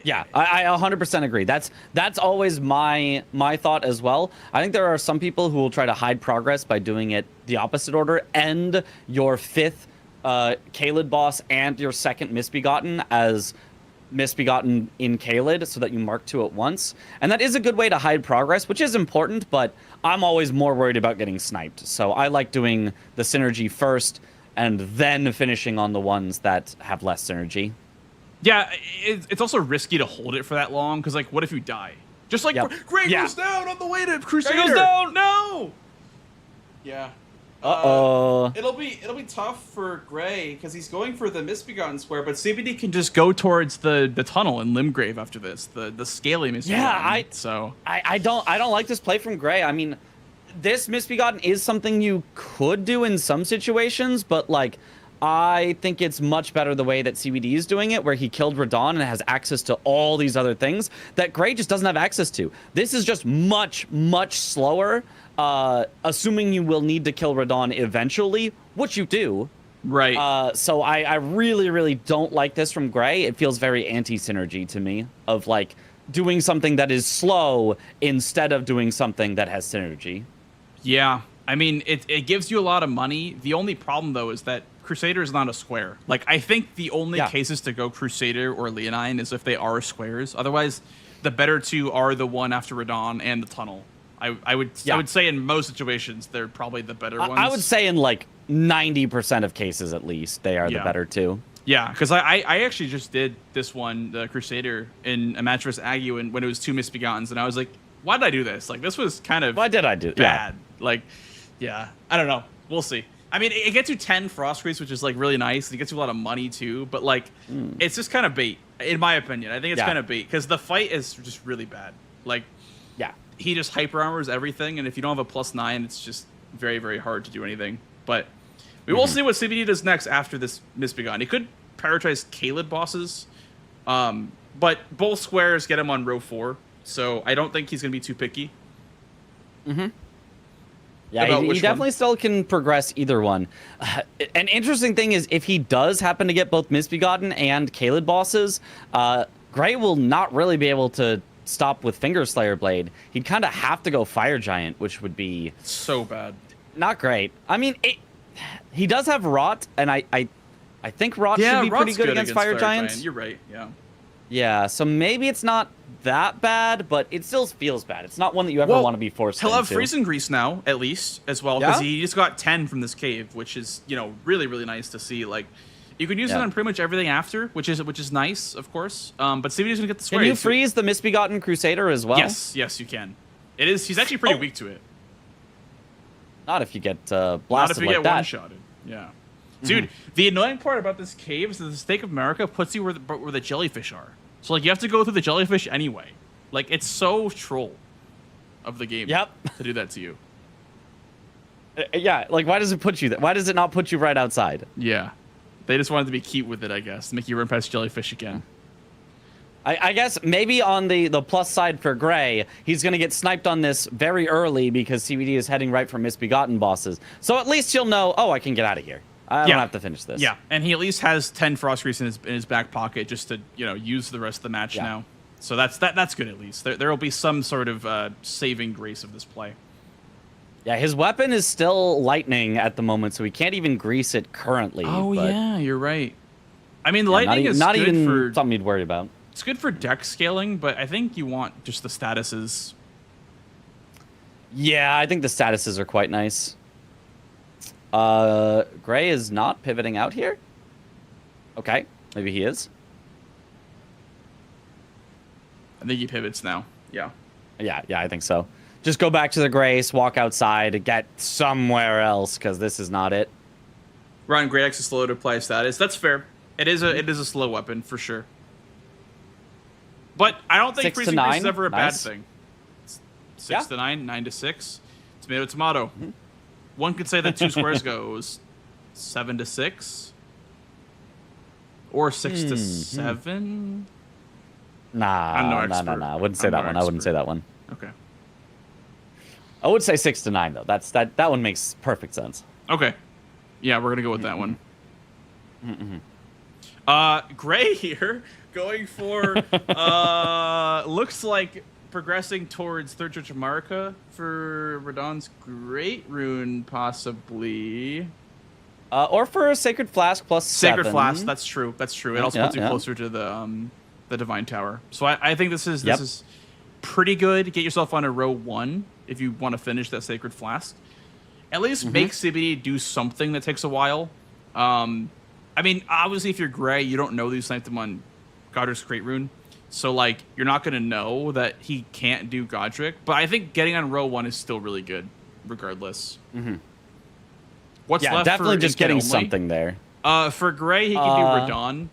yeah, I 100% agree. That's always my thought as well. I think there are some people who will try to hide progress by doing it the opposite order, end your 5th Caelid boss and your 2nd Misbegotten as Misbegotten in Caelid, so that you mark 2 at once. And that is a good way to hide progress, which is important, but I'm always more worried about getting sniped. So I like doing the synergy first and then finishing on the ones that have less synergy. Yeah, it's also risky to hold it for that long, because, like, what if you die? Just like Gray goes down on the way to Crusader. Gray goes down! No! Yeah. Uh-oh. It'll be tough for Gray, because he's going for the Misbegotten square, but CBD can just go towards the tunnel in Limgrave after this, the scaly Misbegotten. Yeah, I don't like this play from Gray. I mean, this Misbegotten is something you could do in some situations, but, like, I think it's much better the way that CBD is doing it, where he killed Radon and has access to all these other things that Gray just doesn't have access to. This is just much, much slower, assuming you will need to kill Radon eventually, which you do. Right. So I really, really don't like this from Gray. It feels very anti-synergy to me, of, like, doing something that is slow instead of doing something that has synergy. Yeah. I mean, it gives you a lot of money. The only problem, though, is that Crusader is not a square. Like, I think the only cases to go Crusader or Leonine is if they are squares. Otherwise, the better 2 are the one after Radon and the tunnel. I would say in most situations they're probably the better ones. I would say in like 90% of cases at least they are the better 2. Yeah, because I actually just did this one, the Crusader, in a match versus Agu when it was 2 Misbegottens, and I was like, why did I do this? Like, this was kind of why did I do bad. Like, yeah, I don't know. We'll see. I mean, it gets you 10 Frost Creeps, which is, like, really nice. It gets you a lot of money, too. But, like, it's just kind of bait, in my opinion. I think it's kind of bait. Because the fight is just really bad. Like, he just hyper armors everything. And if you don't have a +9, it's just very, very hard to do anything. But we will see what CBD does next after this Misbegotten. He could prioritize Caelid bosses. But both squares get him on row 4. So I don't think he's going to be too picky. Yeah, he definitely still can progress either one. An interesting thing is, if he does happen to get both Misbegotten and Caelid bosses, Gray will not really be able to stop with Fingerslayer Blade. He'd kind of have to go Fire Giant, which would be so bad. Not great. I mean, he does have Rot, and I I think Rot should be pretty good against Fire Giants. You're right, yeah. Yeah, so maybe it's not that bad, but it still feels bad. It's not one that you ever want to be forced into. He'll have freezing grease now, at least, as well, because Yeah? he just got 10 from this cave, which is, you know, really, really nice to see. Like, you can use it on pretty much everything after, which is nice, of course. But CVD's gonna get the square. Can you freeze the Misbegotten Crusader as well? Yes, you can. He's actually pretty weak to it. Not if you get blasted Not if you like get that. one-shotted. Yeah. Dude, the annoying part about this cave is that the Stake of America puts you where the jellyfish are. So, like, you have to go through the jellyfish anyway. Like, it's so troll of the game to do that to you. Yeah, like, why does it put you there? Why does it not put you right outside? Yeah. They just wanted to be cute with it, I guess. Make you run past jellyfish again. I guess maybe on the plus side for Gray, he's going to get sniped on this very early because CVD is heading right for Misbegotten bosses. So at least you'll know, oh, I can get out of here. I don't have to finish this. Yeah, and he at least has 10 Frost Grease in his back pocket just to, you know, use the rest of the match now. So that's good at least. There will be some sort of saving grace of this play. Yeah, his weapon is still lightning at the moment, so he can't even grease it currently. Oh, but yeah, you're right. I mean, lightning is not good even for something you'd worry about. It's good for deck scaling, but I think you want just the statuses. Yeah, I think the statuses are quite nice. Gray is not pivoting out here? Okay, maybe he is. I think he pivots now. Yeah. Yeah, I think so. Just go back to the Grace, walk outside, get somewhere else, because this is not it. Ryan Great X is slow to apply status. That's fair. It is a slow weapon for sure. But I don't think 6 to freezing grease is 9. ever a Nice. bad thing. 6 to 9, 9 to 6. Tomato, tomato. One could say that 2 squares goes 7 to 6. Or 6 to 7. Nah, I'm no expert. I wouldn't say that one. I wouldn't say that one. Okay. I would say 6 to 9 though. That one makes perfect sense. Okay. Yeah, we're gonna go with that one. Gray here going for looks like progressing towards Third Church of Marika for Radon's Great Rune, possibly. Or for a Sacred Flask plus Sacred 7. Flask, that's true. That's true. It also puts you closer to the Divine Tower. So I think this is pretty good. Get yourself on a row 1 if you want to finish that Sacred Flask. At least make CBD do something that takes a while. I mean, obviously, if you're Gray, you don't know that you sniped him on Godric's Great Rune. So, like, you're not going to know that he can't do Godric. But I think getting on row 1 is still really good, regardless. What's left definitely for just Incan getting only? something there. For Gray, he can do Radon.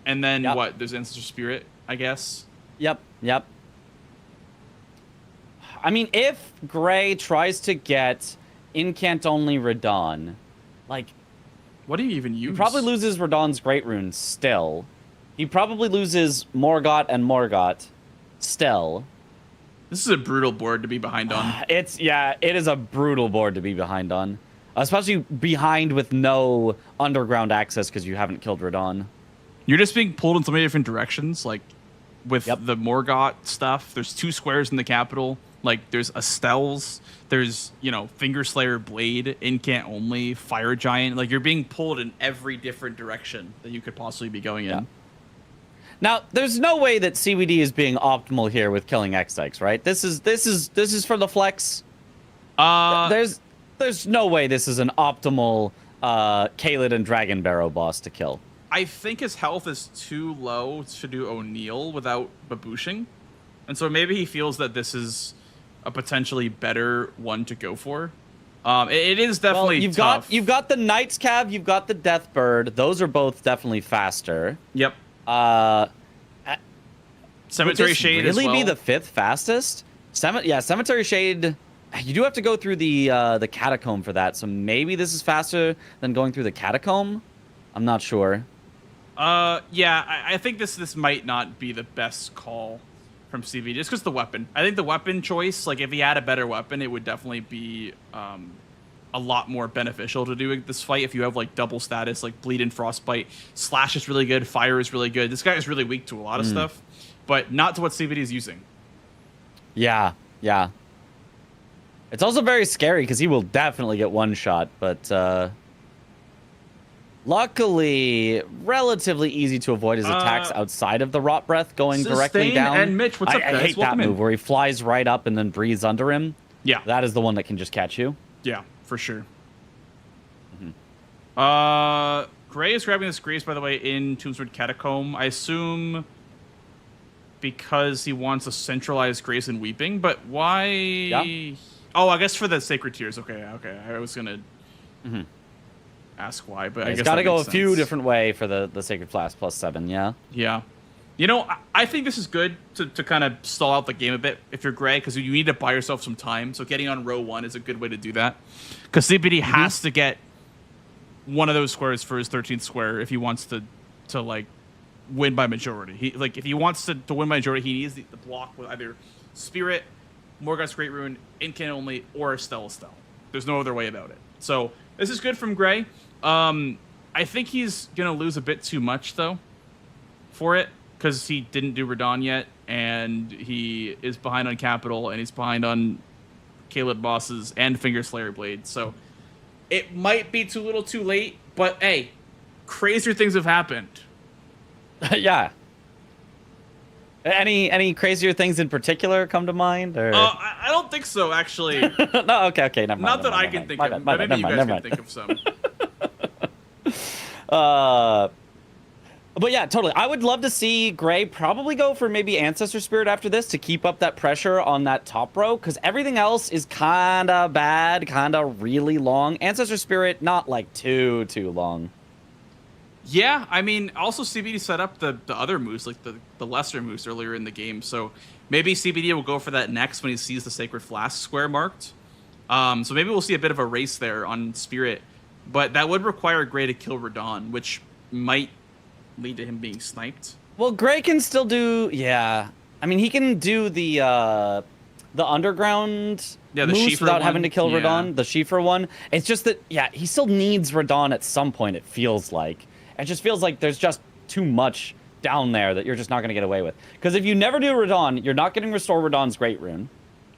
And then, what? There's Ancestor Spirit, I guess. Yep. I mean, if Gray tries to get Incant only Radon, like, what do you even use? He probably loses Radon's Great Rune still. He probably loses Morgott and Morgott still. This is a brutal board to be behind on. It is a brutal board to be behind on. Especially behind with no underground access because you haven't killed Radon. You're just being pulled in so many different directions, like with the Morgott stuff. There's 2 squares in the capital. Like, there's Estelle's, there's, you know, Finger Slayer Blade, Incant only, Fire Giant. Like, you're being pulled in every different direction that you could possibly be going in. Now, there's no way that CBD is being optimal here with killing X-Dykes, right? This is for the flex. There's no way this is an optimal Kaled and Dragon Barrow boss to kill. I think his health is too low to do O'Neal without babooshing. And so maybe he feels that this is a potentially better one to go for. It is definitely tough. You've got the Knight's Cab, you've got the Deathbird. Those are both definitely faster. Yep. Cemetery Shade really as well. Be the 5th fastest? Cemetery Shade. You do have to go through the Catacomb for that, so maybe this is faster than going through the Catacomb. I'm not sure. I think this might not be the best call from CV, just because the weapon. I think the weapon choice, like if he had a better weapon, it would definitely be a lot more beneficial to do this fight. If you have like double status, like Bleed and Frostbite, Slash is really good, Fire is really good. This guy is really weak to a lot of stuff, but not to what CVD is using. Yeah. It's also very scary because he will definitely get one shot, but Luckily, relatively easy to avoid his attacks outside of the Rot Breath going directly Sustain down. and Mitch, what's up, I guys? hate that Welcome in. move where he flies right up and then breathes under him. Yeah. That is the one that can just catch you. Yeah, for sure. Gray is grabbing this Grace, by the way, in Tombsword Catacomb. I assume because he wants a centralized Grace in Weeping, but why? Yeah. Oh, I guess for the Sacred Tears. Okay. I was gonna ask why, but I guess it's got to that go a makes few sense. different way for the Sacred Flask +7, yeah? Yeah. You know, I think this is good to kind of stall out the game a bit if you're Gray, because you need to buy yourself some time. So getting on row 1 is a good way to do that. Because CBD has to get one of those squares for his 13th square if he wants to like, win by majority. If he wants to win by majority, he needs the block with either Spirit, Morgoth's Great Rune, Incan only, or Stella. There's no other way about it. So this is good from Gray. I think he's going to lose a bit too much, though, for it. Because he didn't do Radon yet, and he is behind on Capital, and he's behind on Caleb bosses and Finger Slayer Blade. So it might be too little too late, but hey, crazier things have happened. Yeah. Any crazier things in particular come to mind? Or? I don't think so, actually. No, okay, never mind. Not that I can think of, but maybe you guys can think of some. But yeah, totally. I would love to see Gray probably go for maybe Ancestor Spirit after this to keep up that pressure on that top row, because everything else is kind of bad, kind of really long. Ancestor Spirit, not like too long. Yeah, I mean, also CBD set up the other moves, like the lesser moves earlier in the game, so maybe CBD will go for that next when he sees the Sacred Flask square marked. So maybe we'll see a bit of a race there on Spirit, but that would require Gray to kill Radon, which might lead to him being sniped. Well, Gray can still do, yeah. I mean, he can do the underground moves Shifer without one. having to kill Yeah. Radon, the Shifer one. It's just that, yeah, he still needs Radon at some point, it feels like. It just feels like there's just too much down there that you're just not going to get away with. Because if you never do Radon, you're not getting Restore Radon's Great Rune.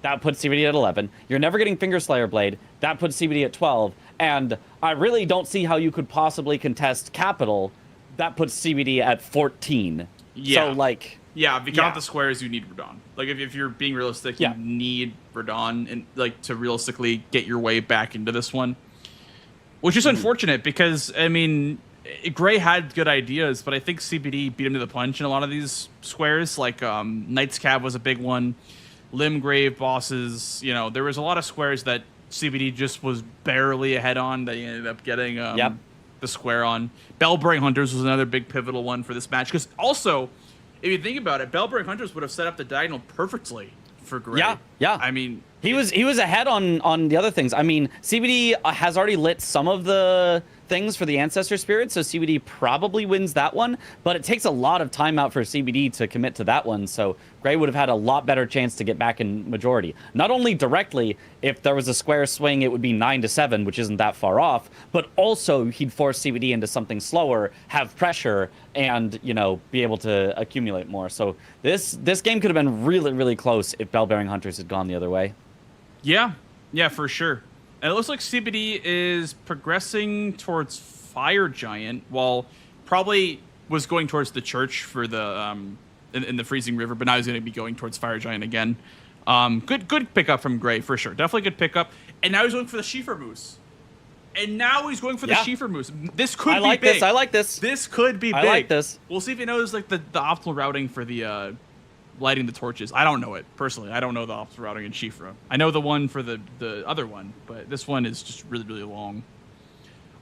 That puts CBD at 11. You're never getting Finger Slayer Blade. That puts CBD at 12. And I really don't see how you could possibly contest Capital. That puts CBD at 14. Yeah. So, like... Yeah, if you count the squares, you need Radon. Like, if you're being realistic, you need Radon and like to realistically get your way back into this one. Which is unfortunate because, I mean, Gray had good ideas, but I think CBD beat him to the punch in a lot of these squares. Like, Knight's Cab was a big one. Limgrave bosses, you know, there was a lot of squares that CBD just was barely ahead on that he ended up getting the square on. Bellbearing Hunters was another big pivotal one for this match. Because also, if you think about it, Bellbearing Hunters would have set up the diagonal perfectly for Gray. Yeah. I mean, he was ahead on the other things. I mean, CBD has already lit some of the things for the Ancestor Spirit, so CBD probably wins that one, but it takes a lot of time out for CBD to commit to that one, so Gray would have had a lot better chance to get back in majority. Not only directly, if there was a square swing, it would be 9-7, which isn't that far off, but also he'd force CBD into something slower, have pressure, and, you know, be able to accumulate more. So this game could have been really, really close if Bellbearing Hunters had gone the other way. Yeah, for sure. And it looks like CBD is progressing towards Fire Giant, while probably was going towards the church for the in the Freezing River, but now he's going to be going towards Fire Giant again. Good pickup from Gray for sure. Definitely good pickup. And now he's going for the Shifer Moose. Shifer Moose. This could be big. I like this. This could be big. I like this. We'll see if he knows like the optimal routing for the lighting the torches. I don't know it personally. I don't know the optimal routing in Shifra. I know the one for the other one, but this one is just really, really long.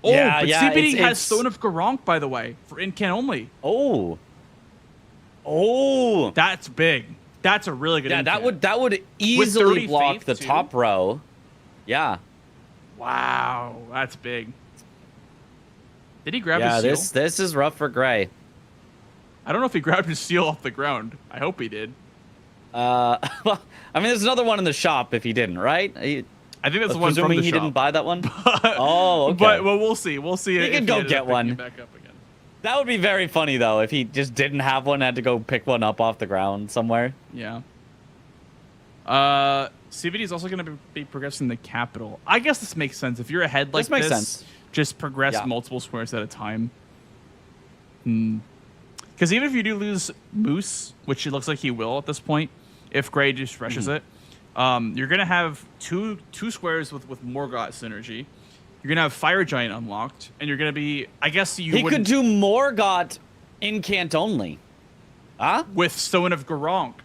Oh, but CBD has Stone of Garronk, by the way, for Incan only. Oh, that's big. That's a really good. Yeah, Incan. that would easily block the top row. Yeah. Wow, that's big. Did he grab his seal? Yeah, this is rough for Gray. I don't know if he grabbed his seal off the ground. I hope he did. Well, I mean, there's another one in the shop if he didn't, right? I think that's the one from the he shop. didn't buy that one? Oh, okay. But we'll see. We'll see. He can go get one. Back up again. That would be very funny, though, if he just didn't have one and had to go pick one up off the ground somewhere. Yeah. CBD is also going to be progressing the capital. I guess this makes sense. If you're ahead like this, makes sense. Just progress multiple squares at a time. Because even if you do lose Moose, which it looks like he will at this point, if Gray just rushes it, you're gonna have two squares with Morgott synergy. You're gonna have Fire Giant unlocked, and you're gonna be. I guess you. He could do Morgott incant only. Huh? With Stone of Garronk.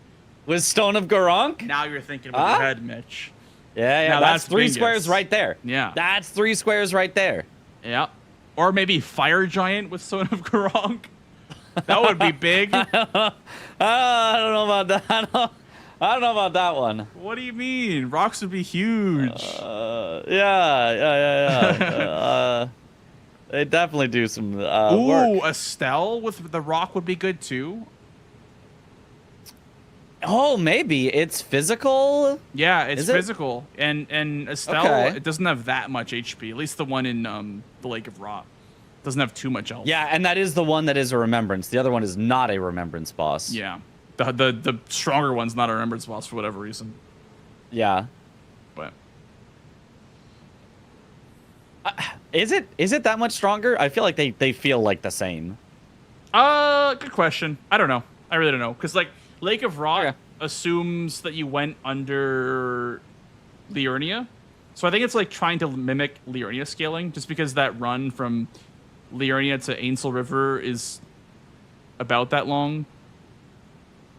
With Stone of Garronk? Now you're thinking about your head, Mitch. Yeah, Now that's 3 Bingus. squares right there. Yeah. That's 3 squares right there. Yeah. Or maybe Fire Giant with Stone of Garronk. That would be big. I don't know about that. I don't know about that one. What do you mean? Rocks would be huge. Yeah. They definitely do some work. Estelle with the rock would be good too. Oh, maybe it's physical. Yeah, it's Is it? physical, and Estelle it doesn't have that much HP. At least the one in the Lake of Rot doesn't have too much health. Yeah, and that is the one that is a remembrance. The other one is not a remembrance boss. Yeah, the stronger one's not a remembrance boss for whatever reason. Yeah, but is it that much stronger? I feel like they feel like the same. Good question. I don't know. I really don't know because like. Lake of Rot assumes that you went under Liurnia. So I think it's like trying to mimic Liurnia scaling, just because that run from Liurnia to Ainsel River is about that long.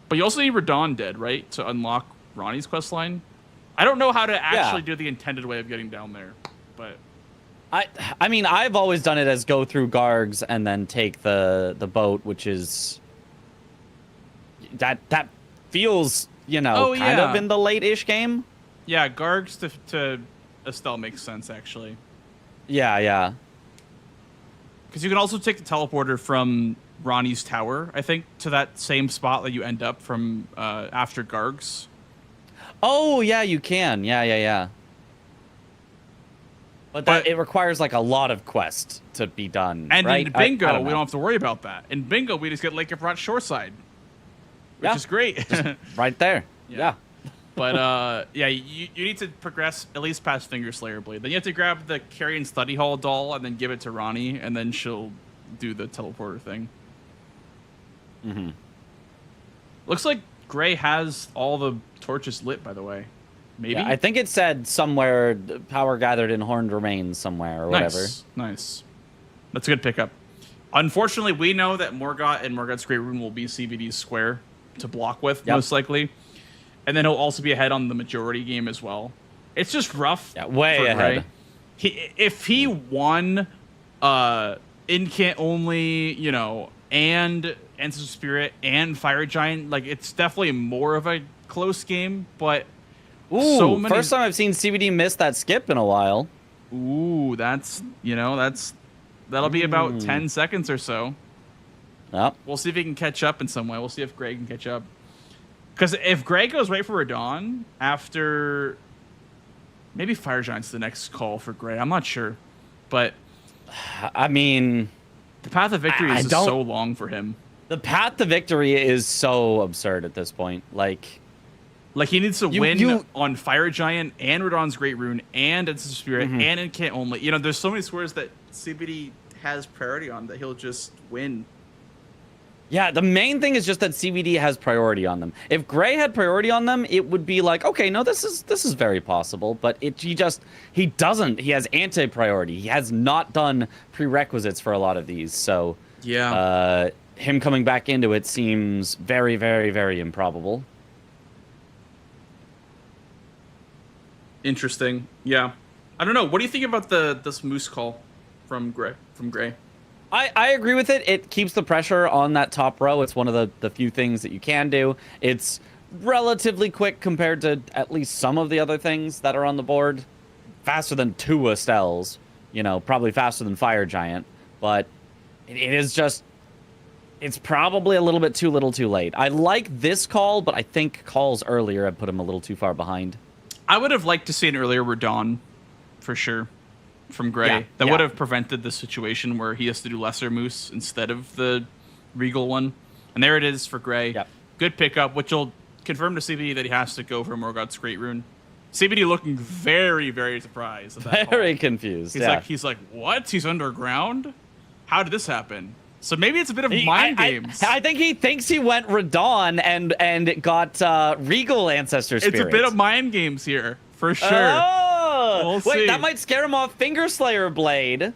But you also need Radon dead, right? To unlock Ronnie's questline. I don't know how to actually do the intended way of getting down there, but... I mean, I've always done it as go through Gargs and then take the boat, which is... That feels, kind of in the late-ish game. Yeah, Gargs to Estelle makes sense, actually. Yeah. Because you can also take the teleporter from Ronnie's tower, I think, to that same spot that you end up from after Gargs. Oh, yeah, you can. Yeah. But it requires, like, a lot of quests to be done, And right? in Bingo, we don't have to worry about that. In Bingo, we just get Lake of Rot Shoreside. Which is great. Right there. Yeah. But, you need to progress at least past Finger Slayer Blade. Then you have to grab the Carrion Study Hall doll and then give it to Ronnie, and then she'll do the teleporter thing. Mm-hmm. Looks like Gray has all the torches lit, by the way. Maybe? Yeah, I think it said somewhere, power gathered in horned remains somewhere, or whatever. Nice. That's a good pickup. Unfortunately, we know that Morgott and Morgott's Great Rune will be CBD's square to block with, most likely. And then he'll also be ahead on the majority game as well. It's just rough. Yeah, way ahead. If he won Incant only, and Ancestor Spirit and Fire Giant, like, it's definitely more of a close game, but first time I've seen CBD miss that skip in a while. Ooh, that'll be about 10 seconds or so. Yep. We'll see if he can catch up in some way. We'll see if Greg can catch up. Because if Greg goes right for Radon after... Maybe Fire Giant's the next call for Gray. I'm not sure. But... I mean... The path of victory is just so long for him. The path to victory is so absurd at this point. Like he needs to win on Fire Giant and Radon's Great Rune and Ancestor Spirit and Incant only. There's so many squares that CBD has priority on that he'll just win. Yeah, the main thing is just that CBD has priority on them. If Gray had priority on them, it would be like, okay, no, this is very possible. But he doesn't. He has anti-priority. He has not done prerequisites for a lot of these. So him coming back into it seems very, very, very improbable. Interesting. Yeah. I don't know. What do you think about this Moose call from Gray? I agree with it. It keeps the pressure on that top row. It's one of the few things that you can do. It's relatively quick compared to at least some of the other things that are on the board. Faster than 2 Estelles, probably faster than Fire Giant. But it is just, it's probably a little bit too little too late. I like this call, but I think calls earlier have put him a little too far behind. I would have liked to see an earlier Radon, for sure. From Gray. That would have prevented the situation where he has to do lesser Moose instead of the Regal one. And there it is for Gray. Yep. Good pickup, which will confirm to CBD that he has to go for Morgott's Great Rune. CBD looking very, very surprised. At that Very call. confused. He's like, what? He's underground? How did this happen? So maybe it's a bit of mind games. I think he thinks he went Radon and got Regal Ancestor Spirit. It's a bit of mind games here, for sure. Oh! We'll Wait, see. that might scare him off Finger Slayer Blade.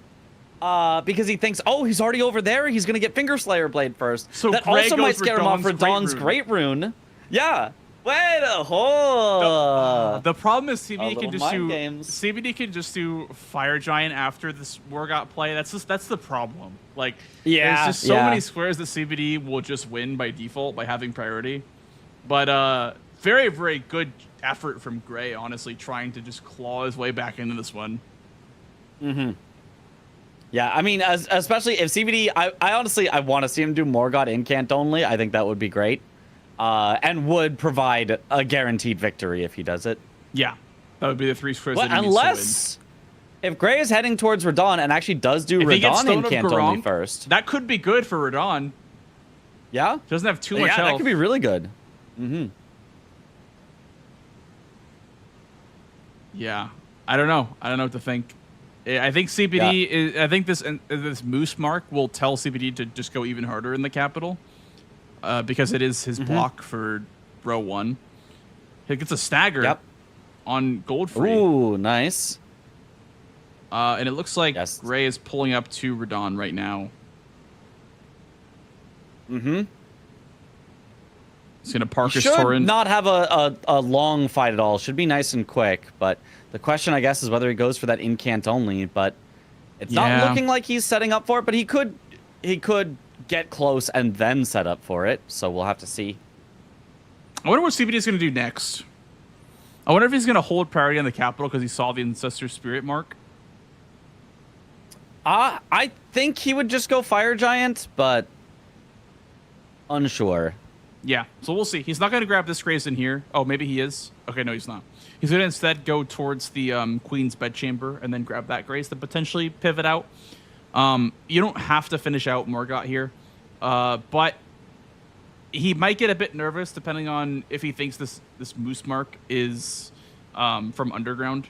Because he thinks, oh, he's already over there. He's going to get Finger Slayer Blade first. So that Grey also might goes scare him off Radon's Radon's Great Rune. Yeah. Wait a whole. The problem is CBD can little just do mind games. CBD can just do Fire Giant after this Morgott play. That's the problem. Like, Yeah, there's just so yeah. many squares that CBD will just win by default by having priority. But very, very good effort from Grey, honestly, trying to just claw his way back into this one. Mm-hmm. Yeah, I mean, especially if CBD, I honestly, I want to see him do Morgott incant only. I think that would be great. And would provide a guaranteed victory if he does it. Yeah, that would be the 3 squares Well, that he needs to unless, if Grey is heading towards Radon and actually does do win. If he gets Radon Stone of incant only Garong, first. that could be good for Radon. Yeah? Doesn't have too much Yeah, health. that could be really good. Mm-hmm. Yeah, I don't know. I don't know what to think. I think CBD is. I think this Moose Mark will tell CBD to just go even harder in the capital, because it is his block for row 1. He gets a stagger on gold free. Ooh, nice. And it looks like Grey is pulling up to Radon right now. Mm-hmm. He's gonna park his Should torrent. not have a long fight at all. Should be nice and quick. But the question, I guess, is whether he goes for that incant only. But it's not looking like he's setting up for it. But he could get close and then set up for it. So we'll have to see. I wonder what CBD is gonna do next. I wonder if he's gonna hold priority on the capital because he saw the Ancestor Spirit mark. I think he would just go Fire Giant, but unsure. Yeah, so we'll see. He's not going to grab this Grace in here. Oh, maybe he is. Okay, no, he's not. He's going to instead go towards the Queen's Bedchamber and then grab that Grace to potentially pivot out. You don't have to finish out Morgott here, but he might get a bit nervous depending on if he thinks this Moose Mark is from Underground.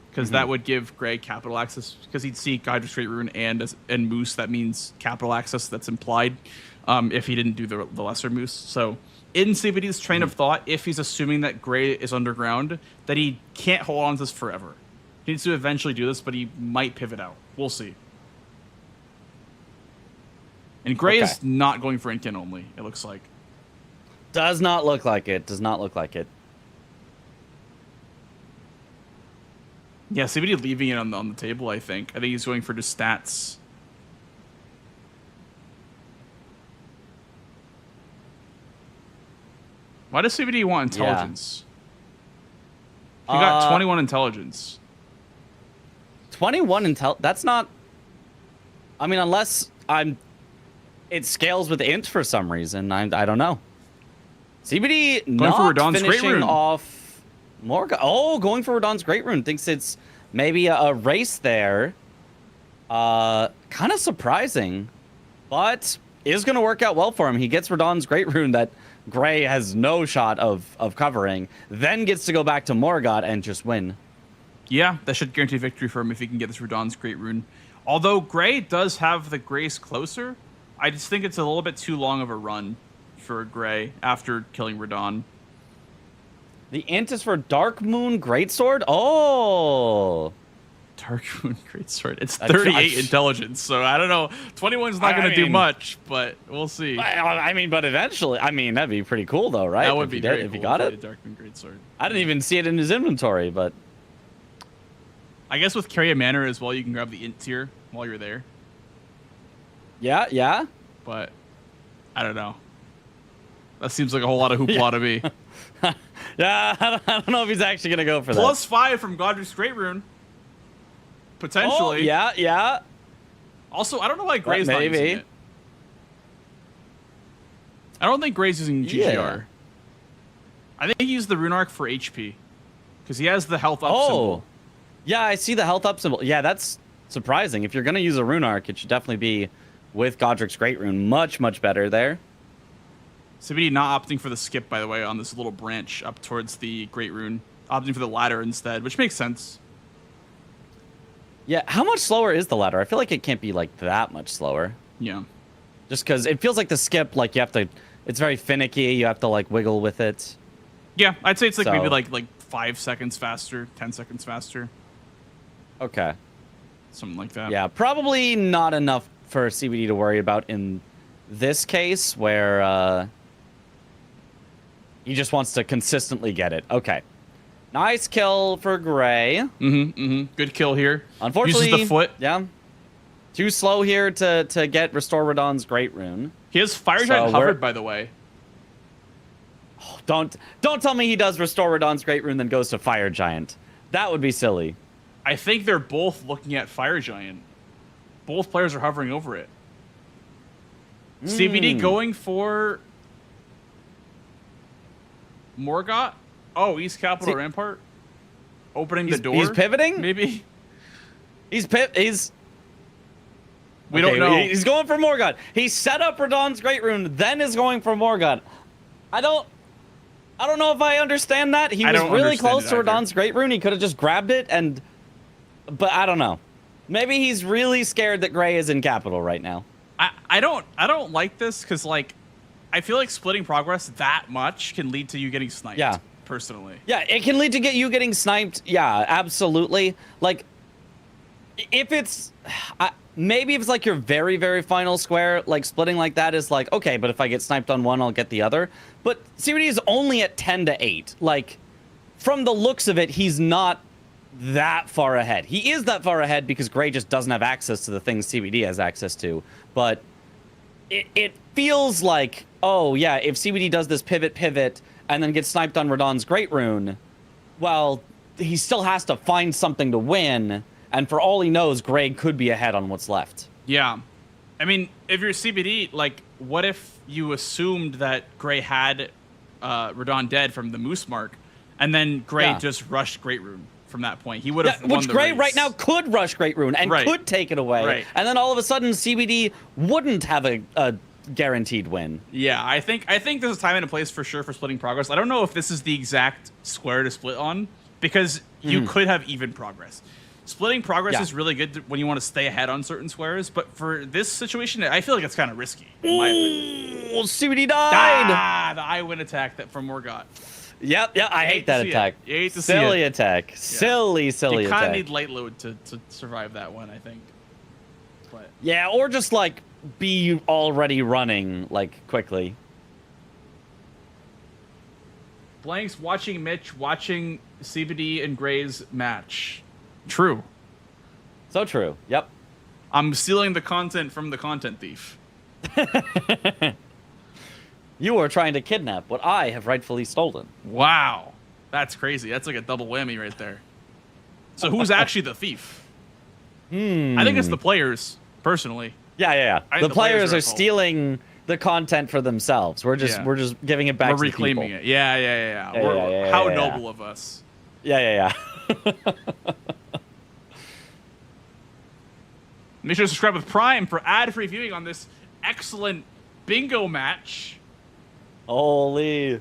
Because that would give Grey capital access. Because he'd see Godric's Great Rune and Moose. That means capital access that's implied if he didn't do the Lesser Moose. So in CBD's train of thought, if he's assuming that Grey is underground, that he can't hold on to this forever. He needs to eventually do this, but he might pivot out. We'll see. And Grey is not going for Incan only, it looks like. Does not look like it. Does not look like it. Yeah, CBD leaving it on the table, I think. I think he's going for just stats. Why does CBD want intelligence? He got 21 intelligence. 21 intel. That's not. I mean, unless it scales with int for some reason. I don't know. CBD going not for Radon's Great finishing Rune. off Morgott. Oh, going for Radon's Great Rune. Thinks it's maybe a race there. Kind of surprising, but is going to work out well for him. He gets Radon's Great Rune that Grey has no shot of covering, then gets to go back to Morgott and just win. Yeah, that should guarantee victory for him if he can get this Radon's Great Rune. Although Grey does have the Grace closer, I just think it's a little bit too long of a run for Grey after killing Radon. The int is for Dark Moon Greatsword? Oh! Dark Moon Greatsword. It's 38 intelligence, so I don't know. 21's not going to do much, but we'll see. I mean, but eventually, I mean, that'd be pretty cool, though, right? That would be great if he got it. Dark Moon Greatsword. I didn't even see it in his inventory, but I guess with Carry a Manor as well, you can grab the int tier while you're there. Yeah, yeah. But I don't know. That seems like a whole lot of hoopla to me. Yeah, I don't know if he's actually going to go for that. +5 from Godric's Great Rune. Potentially. Oh, yeah, yeah. Also, I don't know why Grey's not using it. I don't think Grey's using GGR. Yeah. I think he used the Rune Arc for HP. Because he has the health up symbol. Yeah, I see the health up symbol. Yeah, that's surprising. If you're going to use a Rune Arc, it should definitely be with Godric's Great Rune. Much, much better there. CBD not opting for the skip, by the way, on this little branch up towards the Great Rune. opting for the ladder instead, which makes sense. Yeah, how much slower is the ladder? I feel like it can't be like that much slower. Yeah. Just because it feels like the skip, like you have to, it's very finicky. You have to like wiggle with it. Yeah, I'd say it's like So- maybe like 5 seconds faster, 10 seconds faster, Okay. something like that. Yeah, probably not enough for CBD to worry about in this case where he just wants to consistently get it. Okay. Nice kill for Gray. Good kill here. Unfortunately, uses the foot. Yeah. Too slow here to get Restore Radon's Great Rune. He has Fire So Giant we're- hovered, by the way. Oh, don't tell me he does Restore Radon's Great Rune then goes to Fire Giant. That would be silly. I think they're both looking at Fire Giant. Both players are hovering over it. CBD going for Morgott. Oh, East Capital Rampart. Opening the door. He's pivoting? Maybe. He's We don't know. He's going for Morgott. He set up Radon's Great Rune, then is going for Morgott. I don't know if I understand that. He was really close to Radon's Great Rune. He could have just grabbed it but I don't know. Maybe he's really scared that Gray is in Capital right now. I don't like this because like I feel like splitting progress that much can lead to you getting sniped. Yeah. Personally. Yeah, it can lead to you getting sniped. Yeah, absolutely. Like, if it's... maybe if it's like your very, very final square, like splitting like that is like, okay, but if I get sniped on one, I'll get the other. But CBD is only at 10 to 8. Like, from the looks of it, he's not that far ahead. He is that far ahead because Gray just doesn't have access to the things CBD has access to. But it feels like, oh yeah, if CBD does this pivot, and then gets sniped on Radon's Great Rune, well, he still has to find something to win, and for all he knows, Gray could be ahead on what's left. Yeah. I mean, if you're CBD, like, what if you assumed that Gray had Radon dead from the Moose Mark, and then Gray just rushed Great Rune from that point? He would have won which the Gray race. right now could rush Great Rune and could take it away, and then all of a sudden CBD wouldn't have a guaranteed win. Yeah, I think there's a time and a place for sure for splitting progress. I don't know if this is the exact square to split on, because you could have even progress. Splitting progress is really good when you want to stay ahead on certain squares, but for this situation, I feel like it's kind of risky. In my opinion. CBD died! The I-win attack from Morgott. Yep, I hate that attack. You hate to silly see it. attack. Yeah. Silly you attack. You kind of need light load to survive that one, I think. But yeah, or just like be already running like quickly. Blanks watching Mitch watching CBD and Gray's match. True. So true. Yep. I'm stealing the content from the content thief. You are trying to kidnap what I have rightfully stolen. Wow. That's crazy. That's like a double whammy right there. So who's actually the thief? I think it's the players, personally. Yeah. The players are stealing the content for themselves. We're just giving it back to the people. We're reclaiming it. Yeah. How noble of us. Yeah. Make sure to subscribe with Prime for ad-free viewing on this excellent bingo match. Holy.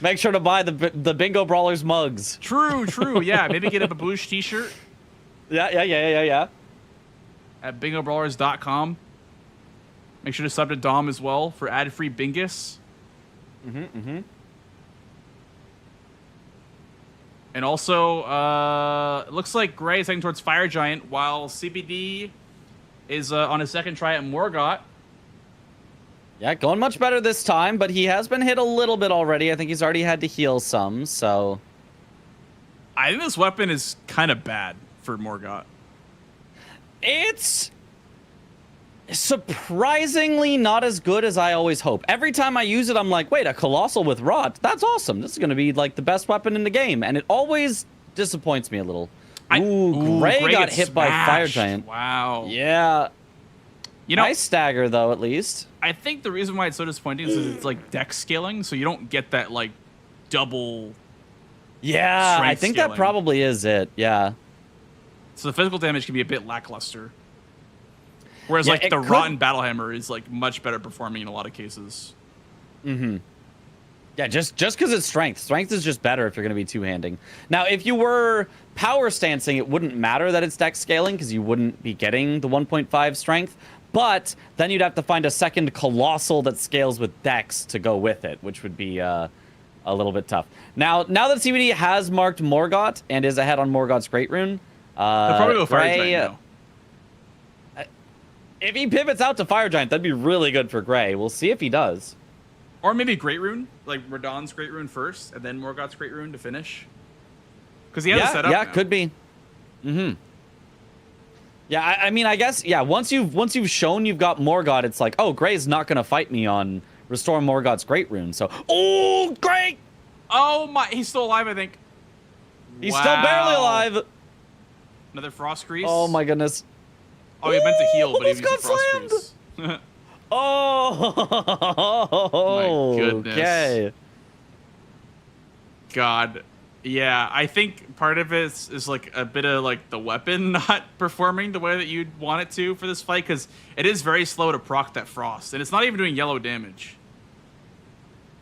Make sure to buy the Bingo Brawlers mugs. True. Yeah, maybe get a Baboosh t-shirt. Yeah. At bingobrawlers.com. Make sure to sub to Dom as well for ad-free bingus. And also, it looks like Gray is heading towards Fire Giant, while CBD is on his second try at Morgott. Yeah, going much better this time, but he has been hit a little bit already. I think he's already had to heal some, so... I think this weapon is kind of bad for Morgott. It's surprisingly not as good as I always hope. Every time I use it, I'm like, wait, a Colossal with Rot? That's awesome. This is going to be, like, the best weapon in the game. And it always disappoints me a little. Gray got hit by Fire Giant. Wow. Yeah. You know, nice stagger, though, at least. I think the reason why it's so disappointing is it's, like, dex scaling, so you don't get that, like, double... Yeah, I think scaling. that probably is it, yeah. So the physical damage can be a bit lackluster. Whereas, like, the Rotten Battlehammer is, like, much better performing in a lot of cases. Yeah, just because it's strength. Strength is just better if you're going to be two-handing. Now, if you were power stancing, it wouldn't matter that it's dex scaling because you wouldn't be getting the 1.5 strength. But then you'd have to find a second colossal that scales with dex to go with it, which would be a little bit tough. Now that CBD has marked Morgott and is ahead on Morgott's Great Rune, they'll probably go Fire Giant now. If he pivots out to Fire Giant, that'd be really good for Gray. We'll see if he does. Or maybe Great Rune, like Radahn's Great Rune first, and then Morgott's Great Rune to finish. Because he has it set up now. Could be. Mm-hmm. Yeah, I mean, I guess, yeah, once you've shown you've got Morgott, it's like, oh, Gray's not going to fight me on Restore Morgott's Great Rune, so... Oh, Gray! Oh, my... He's still alive, I think. He's still barely alive. Another Frost Grease. Oh, my goodness. Oh, he meant to heal, but he used the Frost slammed. Grease. Oh, my goodness. Okay. God. Yeah, I think part of it is like a bit of like the weapon not performing the way that you'd want it to for this fight, because it is very slow to proc that frost, and it's not even doing yellow damage.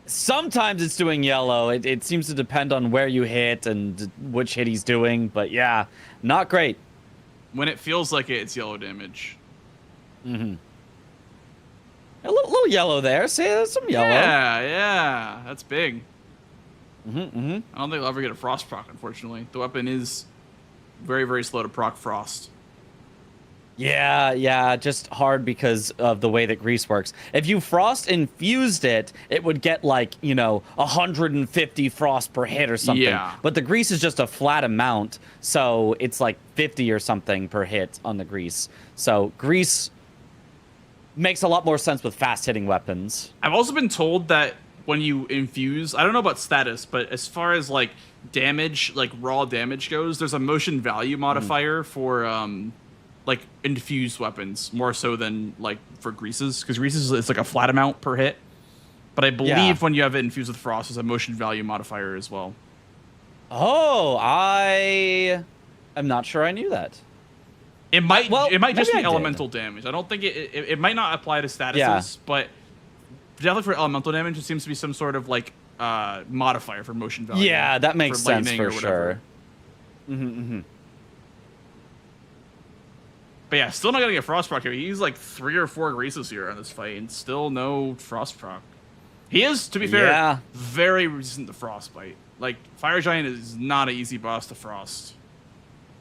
Sometimes it's doing yellow. It seems to depend on where you hit and which hit he's doing, but yeah, not great. When it feels like it's yellow damage. Mm-hmm. A little yellow there. See, there's some yellow. Yeah, that's big. Mm-hmm, mm-hmm. I don't think I'll ever get a frost proc, unfortunately. The weapon is very, very slow to proc frost. Yeah, just hard because of the way that grease works. If you frost infused it, it would get like, 150 frost per hit or something. Yeah. But the grease is just a flat amount, so it's like 50 or something per hit on the grease. So grease makes a lot more sense with fast-hitting weapons. I've also been told that when you infuse, I don't know about status, but as far as like damage, like raw damage goes, there's a motion value modifier for like infused weapons more so than like for greases, because greases is like a flat amount per hit. But I believe when you have it infused with frost, there's a motion value modifier as well. Oh, I am not sure I knew that. It might just be elemental damage. I don't think it might not apply to statuses, but definitely for elemental damage, it seems to be some sort of like modifier for motion value. Yeah, that makes sense for sure. Mm-hmm. But yeah, still not gonna get frost proc here. He's like 3 or 4 greases here on this fight, and still no frost proc. He is, to be fair, very resistant to frostbite. Like Fire Giant is not an easy boss to frost.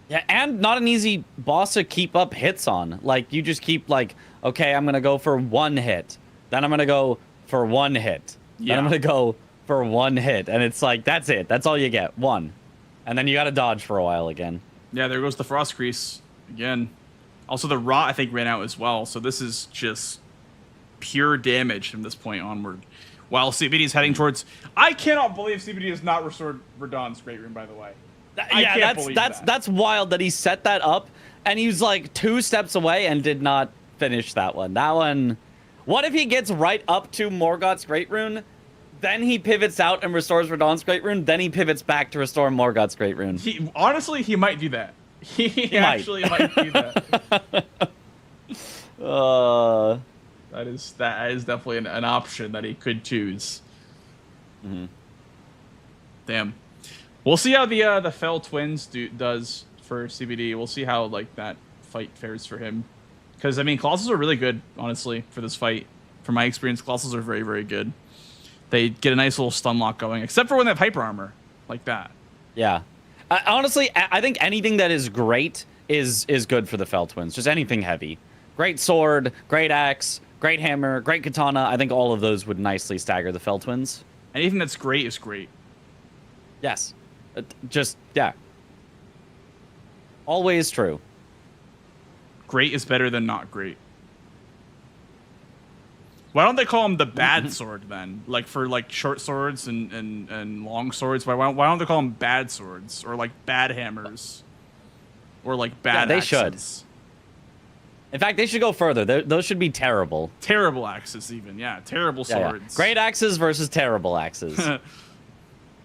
Yeah, and not an easy boss to keep up hits on. Like, you just keep, like, okay, I'm going to go for 1 hit. Then I'm going to go for 1 hit. Then I'm going to go for 1 hit. And it's like, that's it. That's all you get. 1. And then you got to dodge for a while again. Yeah, there goes the Frost Grease again. Also, the Rot, I think, ran out as well. So this is just pure damage from this point onward. While CBD is heading towards... I cannot believe CBD has not restored Radahn's Great Rune, by the way. Yeah, that's wild that he set that up and he was like 2 steps away and did not finish that one. That one, what if he gets right up to Morgott's Great Rune, then he pivots out and restores Radahn's Great Rune, then he pivots back to restore Morgott's Great Rune? Honestly, he might do that. He actually might do that. That is definitely an option that he could choose. Mm-hmm. Damn. We'll see how the Fell Twins does for CBD. We'll see how like that fight fares for him. Because I mean, Colossals are really good, honestly, for this fight. From my experience, Colossals are very, very good. They get a nice little stun lock going, except for when they have hyper armor like that. Yeah. Honestly, I think anything that is great is good for the Fell Twins. Just anything heavy. Great sword, great axe, great hammer, great katana. I think all of those would nicely stagger the Fell Twins. Anything that's great is great. Yes. Yeah. Always true. Great is better than not great. Why don't they call him the bad sword then? Like for like short swords and long swords. Why don't they call them bad swords or like bad hammers or like bad? Yeah, they axes? should. In fact, they should go further. Those should be terrible. Terrible axes, even. Yeah, terrible swords. Yeah. Great axes versus terrible axes.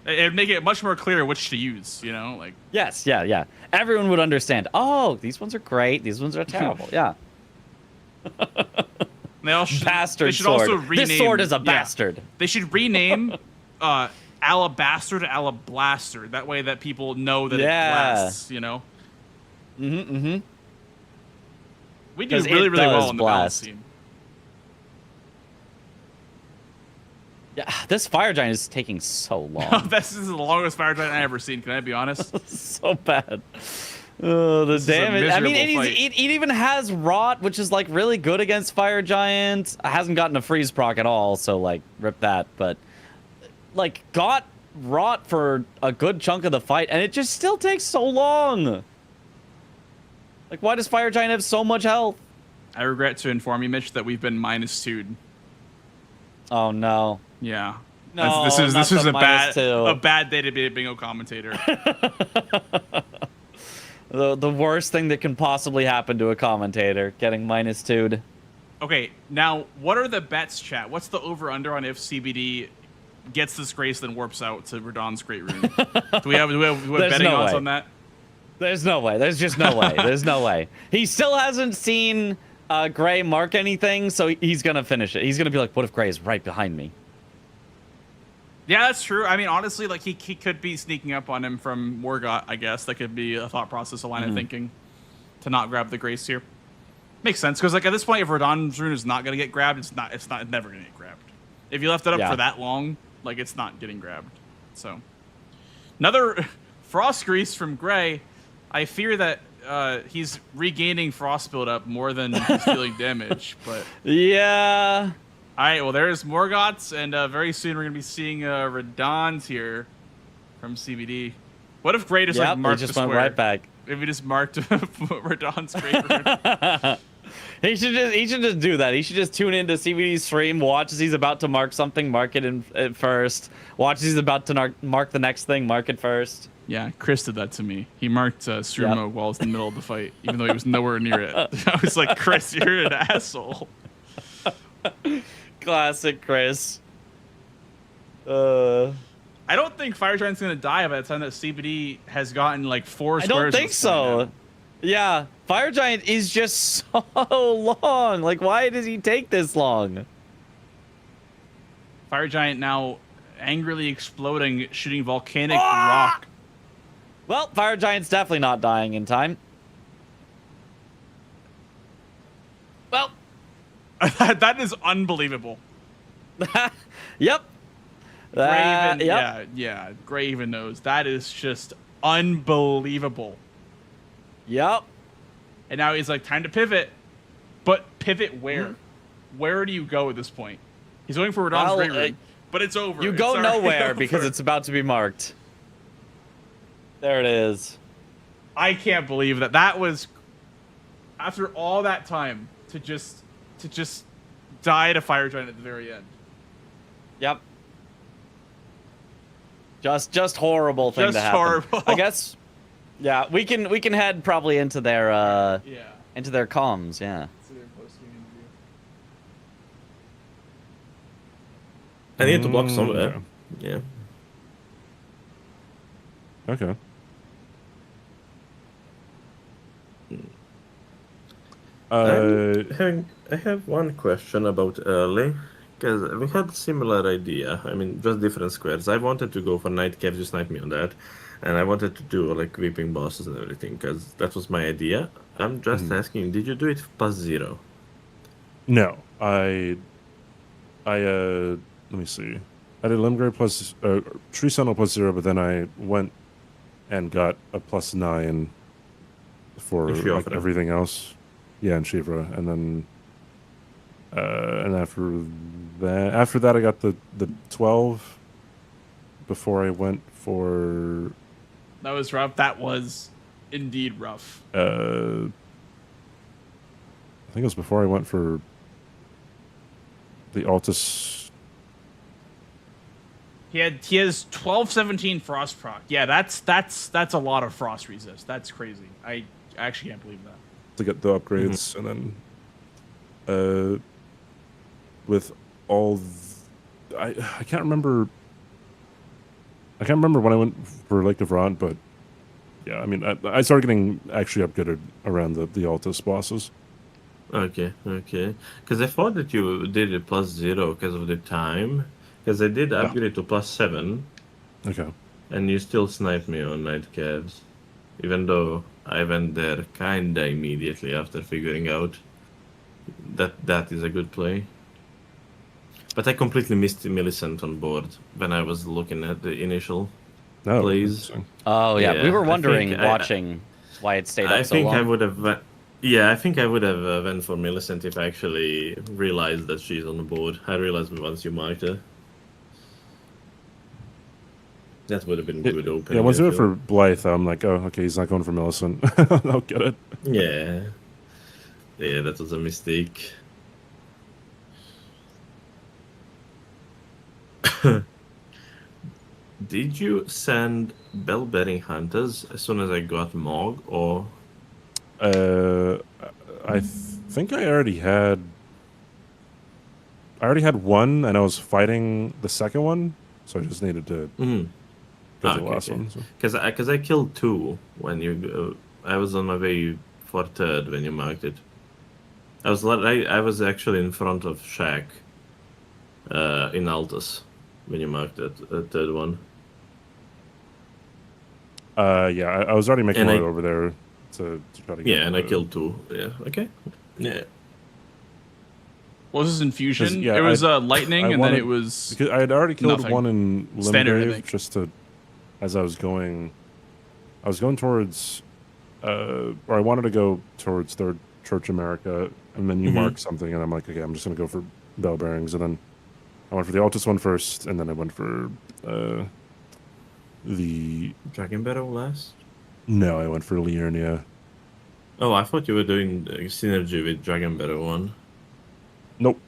It'd make it much more clear which to use, like... Yes, yeah. Everyone would understand. Oh, these ones are great. These ones are terrible. Yeah. Bastard sword. Also rename, this sword is a bastard. They should rename Alabaster to Alablaster. That way that people know that it blasts, you know? We do really, really well on the balance team. Yeah, this fire giant is taking so long. This is the longest fire giant I've ever seen. Can I be honest? So bad. Oh, the damage. I mean, it even has rot, which is like really good against fire giants. Hasn't gotten a freeze proc at all, so like rip that. But like got rot for a good chunk of the fight, and it just still takes so long. Like, why does fire giant have so much health? I regret to inform you, Mitch, that we've been -2'd. Oh no. Yeah. No, this is a -2. bad day to be a bingo commentator. The worst thing that can possibly happen to a commentator, getting -2'd. Okay, now what are the bets, chat? What's the over/under on if CBD gets this grace then warps out to Radahn's Great Rune? do we have betting odds on that? There's no way. There's just no way. There's no way. He still hasn't seen Gray mark anything, so he's gonna finish it. He's gonna be like, "What if Gray is right behind me?" Yeah, that's true. I mean, honestly, like he could be sneaking up on him from Morgott. I guess that could be a thought process, a line of thinking, to not grab the grace here. Makes sense because like at this point, if Radahn's Rune is not gonna get grabbed, it's never gonna get grabbed. If you left it up for that long, like it's not getting grabbed. So another frost grease from Gray. I fear that he's regaining frost buildup more than he's dealing damage, but yeah. All right, well, there's Morgott's, and very soon we're gonna be seeing Radahn's here from CBD. What if Gray just like marked just the went square? right back. If he just marked Radahn's Great Rune. He should just do that. He should just tune into CBD's stream, watch as he's about to mark something, mark it first. Watch as he's about to mark the next thing, mark it first. Yeah, Chris did that to me. He marked Sumo while I was in the middle of the fight, even though he was nowhere near it. I was like, Chris, you're an asshole. Classic Chris. I don't think Fire Giant's gonna die by the time that CBD has gotten like 4 squares. I don't think so. Yeah, Fire Giant is just so long. Like, why does he take this long? Fire Giant now angrily exploding, shooting volcanic rock. Well, Fire Giant's definitely not dying in time. Well, that is unbelievable. Yep. Yeah. Gray even knows. That is just unbelievable. Yep. And now he's like, time to pivot. But pivot where? Where do you go at this point? He's going for Radahn's Great Rune, but it's over. You go nowhere because it's about to be marked. There it is. I can't believe that. That was after all that time to just die to Fire Giant at the very end. Yep. Just horrible thing to happen. Horrible. I guess. Yeah, we can head probably into their into their comms. Yeah. I need to block somewhere. Yeah. Okay. I have one question about early, because we had a similar idea. I mean, just different squares. I wanted to go for Night Cave, you sniped me on that. And I wanted to do like weeping bosses and everything, because that was my idea. I'm just asking, did you do it +0? No, I let me see. I did Limgrave plus Tree Sentinel +0, but then I went and got a +9 for like, everything else. Yeah, and Shivra, and then and after that I got the 12 before I went for. That was rough. That was indeed rough. I think it was before I went for the Altus. He has 12-17 frost proc. Yeah, that's a lot of frost resist. That's crazy. I actually can't believe that. To get the upgrades, and then with all I can't remember. I can't remember when I went for Lake of Ron, but yeah, I mean, I started getting actually upgraded around the Altus bosses. Okay. Because I thought that you did it +0 because of the time, Because I did upgrade to +7. Okay. And you still sniped me on night caves. Even though I went there kinda immediately after figuring out that is a good play. But I completely missed Millicent on board when I was looking at the initial plays. Oh yeah, we were I wondering think watching why it stayed up so long. I would have. Yeah, I think I would have went for Millicent if I actually realized that she's on the board. I realized once you marked her. That would have been good opening. Yeah, once you went for Blythe, I'm like, oh, okay, he's not going for Millicent. I'll get it. Yeah. Yeah, that was a mistake. Did you send bell-bearing hunters as soon as I got Mog, or? I think I already had. I already had one, and I was fighting the second one, so I just needed to go to the last one. Because I killed 2 when you. I was on my way for 3rd when you marked it. I was actually in front of Shaq in Altus when you marked that 3rd one. Yeah, I was already making my way over there to try to get. Yeah, and I killed 2. Yeah, okay. Yeah. What was his infusion? Yeah, it was lightning, and then it was. Because I had already killed nothing. one in Standard, I Limgrave think. just to, as I was going towards, or I wanted to go towards Third Church America, and then you mark something, and I'm like, okay, I'm just gonna go for bell bearings, and then I went for the Altus one first, and then I went for the Dragon Barrow last. No, I went for Liurnia. Oh, I thought you were doing synergy with Dragon Barrow one. Nope.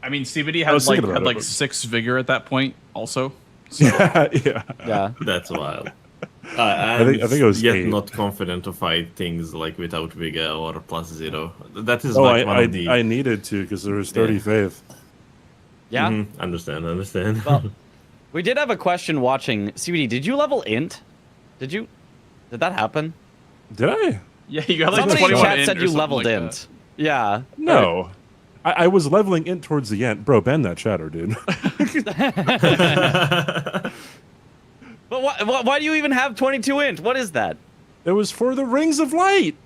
I mean, CBD I had was thinking like about it, but- 6 vigor at that point, also. So. Yeah. That's wild. I think it was yet 8. not confident to fight things like without vigor or +0. That is Oh, like one of the. I needed to because there was 30 faith. Yeah. Understand. Well, we did have a question watching. CBD, did you level int? Did that happen? Did I? Yeah, you got like Somebody 21 in chat int said or you something leveled like int. Yeah. No. I was leveling int towards the end. Bro, ban that chatter, dude. But why do you even have 22 int? What is that? It was for the Rings of Light.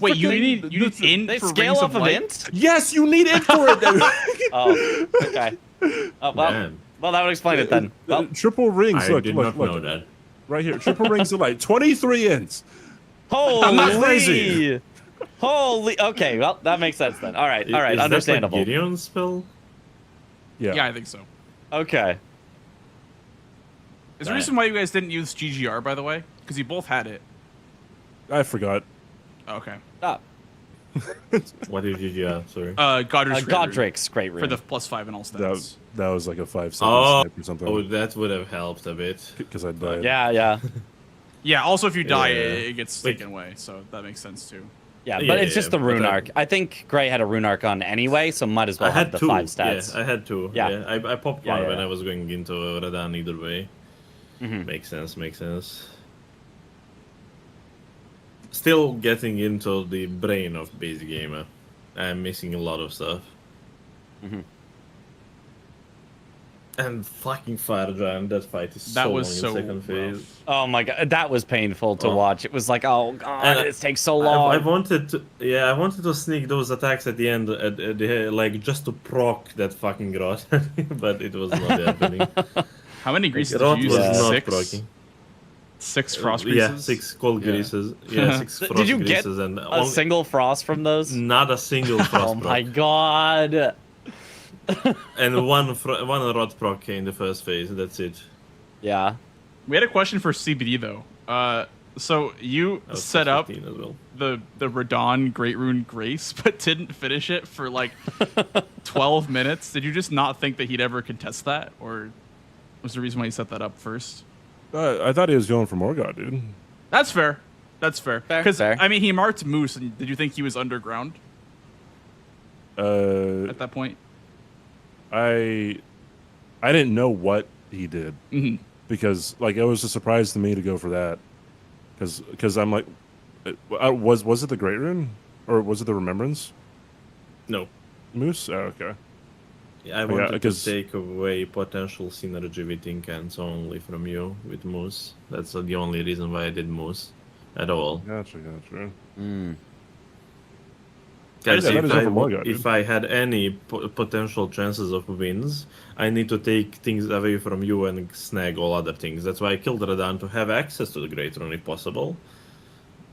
Wait, you need int They for scale Rings off of Light? int? Yes, you need it for it. Oh, okay. Oh, well, that would explain it then. Well, Triple rings. I Look, did look, not look. know that. Right here. Triple rings of light. 23 ints. holy! Holy. Okay, well, that makes sense then. All right, Is that understandable. like Gideon's spell? Yeah, I think so. Okay. Is the reason why you guys didn't use GGR, by the way? Because you both had it. I forgot. Okay. Ah. What did you do? Sorry. Godric's Great Rune. For the +5 and all stats. That was like a 5-second snipe or something. Oh, that would have helped a bit. Because I died. Yeah. Yeah, also if you die, Yeah. it gets taken away, so that makes sense too. Yeah, but it's just the but rune that- arc. I think Gray had a rune arc on anyway, so might as well I had have the 2. 5 stats. Yeah, I had 2. Yeah. Yeah, I popped Yeah, one yeah, when yeah. I was going into Radan either way. Makes sense. Still getting into the brain of base gamer. I'm missing a lot of stuff. And fucking Fire Giant, that fight is That so was long so in second phase. Oh my god, that was painful to Oh. watch. It was like, oh god, And it takes so long. I wanted to sneak those attacks at the end, like just to proc that fucking grot, but it was not happening. How many greases Grot did you use? was not 6? proccing. 6 frost Yeah, greases? 6 cold greases. Yeah, 6 frost Did you get greases and a single frost from those? Not a single frost Oh my proc. god. And one rod proc in the first phase. That's it. Yeah. We had a question for CBD though. So you That was set up 15 as well. the Radon Great Rune Grace, but didn't finish it for like 12 minutes. Did you just not think that he'd ever contest that, or was the reason why you set that up first? I thought he was going for Morgoth, dude. That's fair. That's fair. Because fair. I mean, he marked Moose, and did you think he was underground at that point? I didn't know what he did because like it was a surprise to me to go for that because I'm like Was it the Great Rune? Or was it the Remembrance? No. Moose? Oh, okay. I wanted to take away potential synergy with Incans only from you with Moose. That's the only reason why I did Moose at all. Gotcha. Because if I had any potential chances of wins, I need to take things away from you and snag all other things. That's why I killed Radan, to have access to the Great Rune if possible.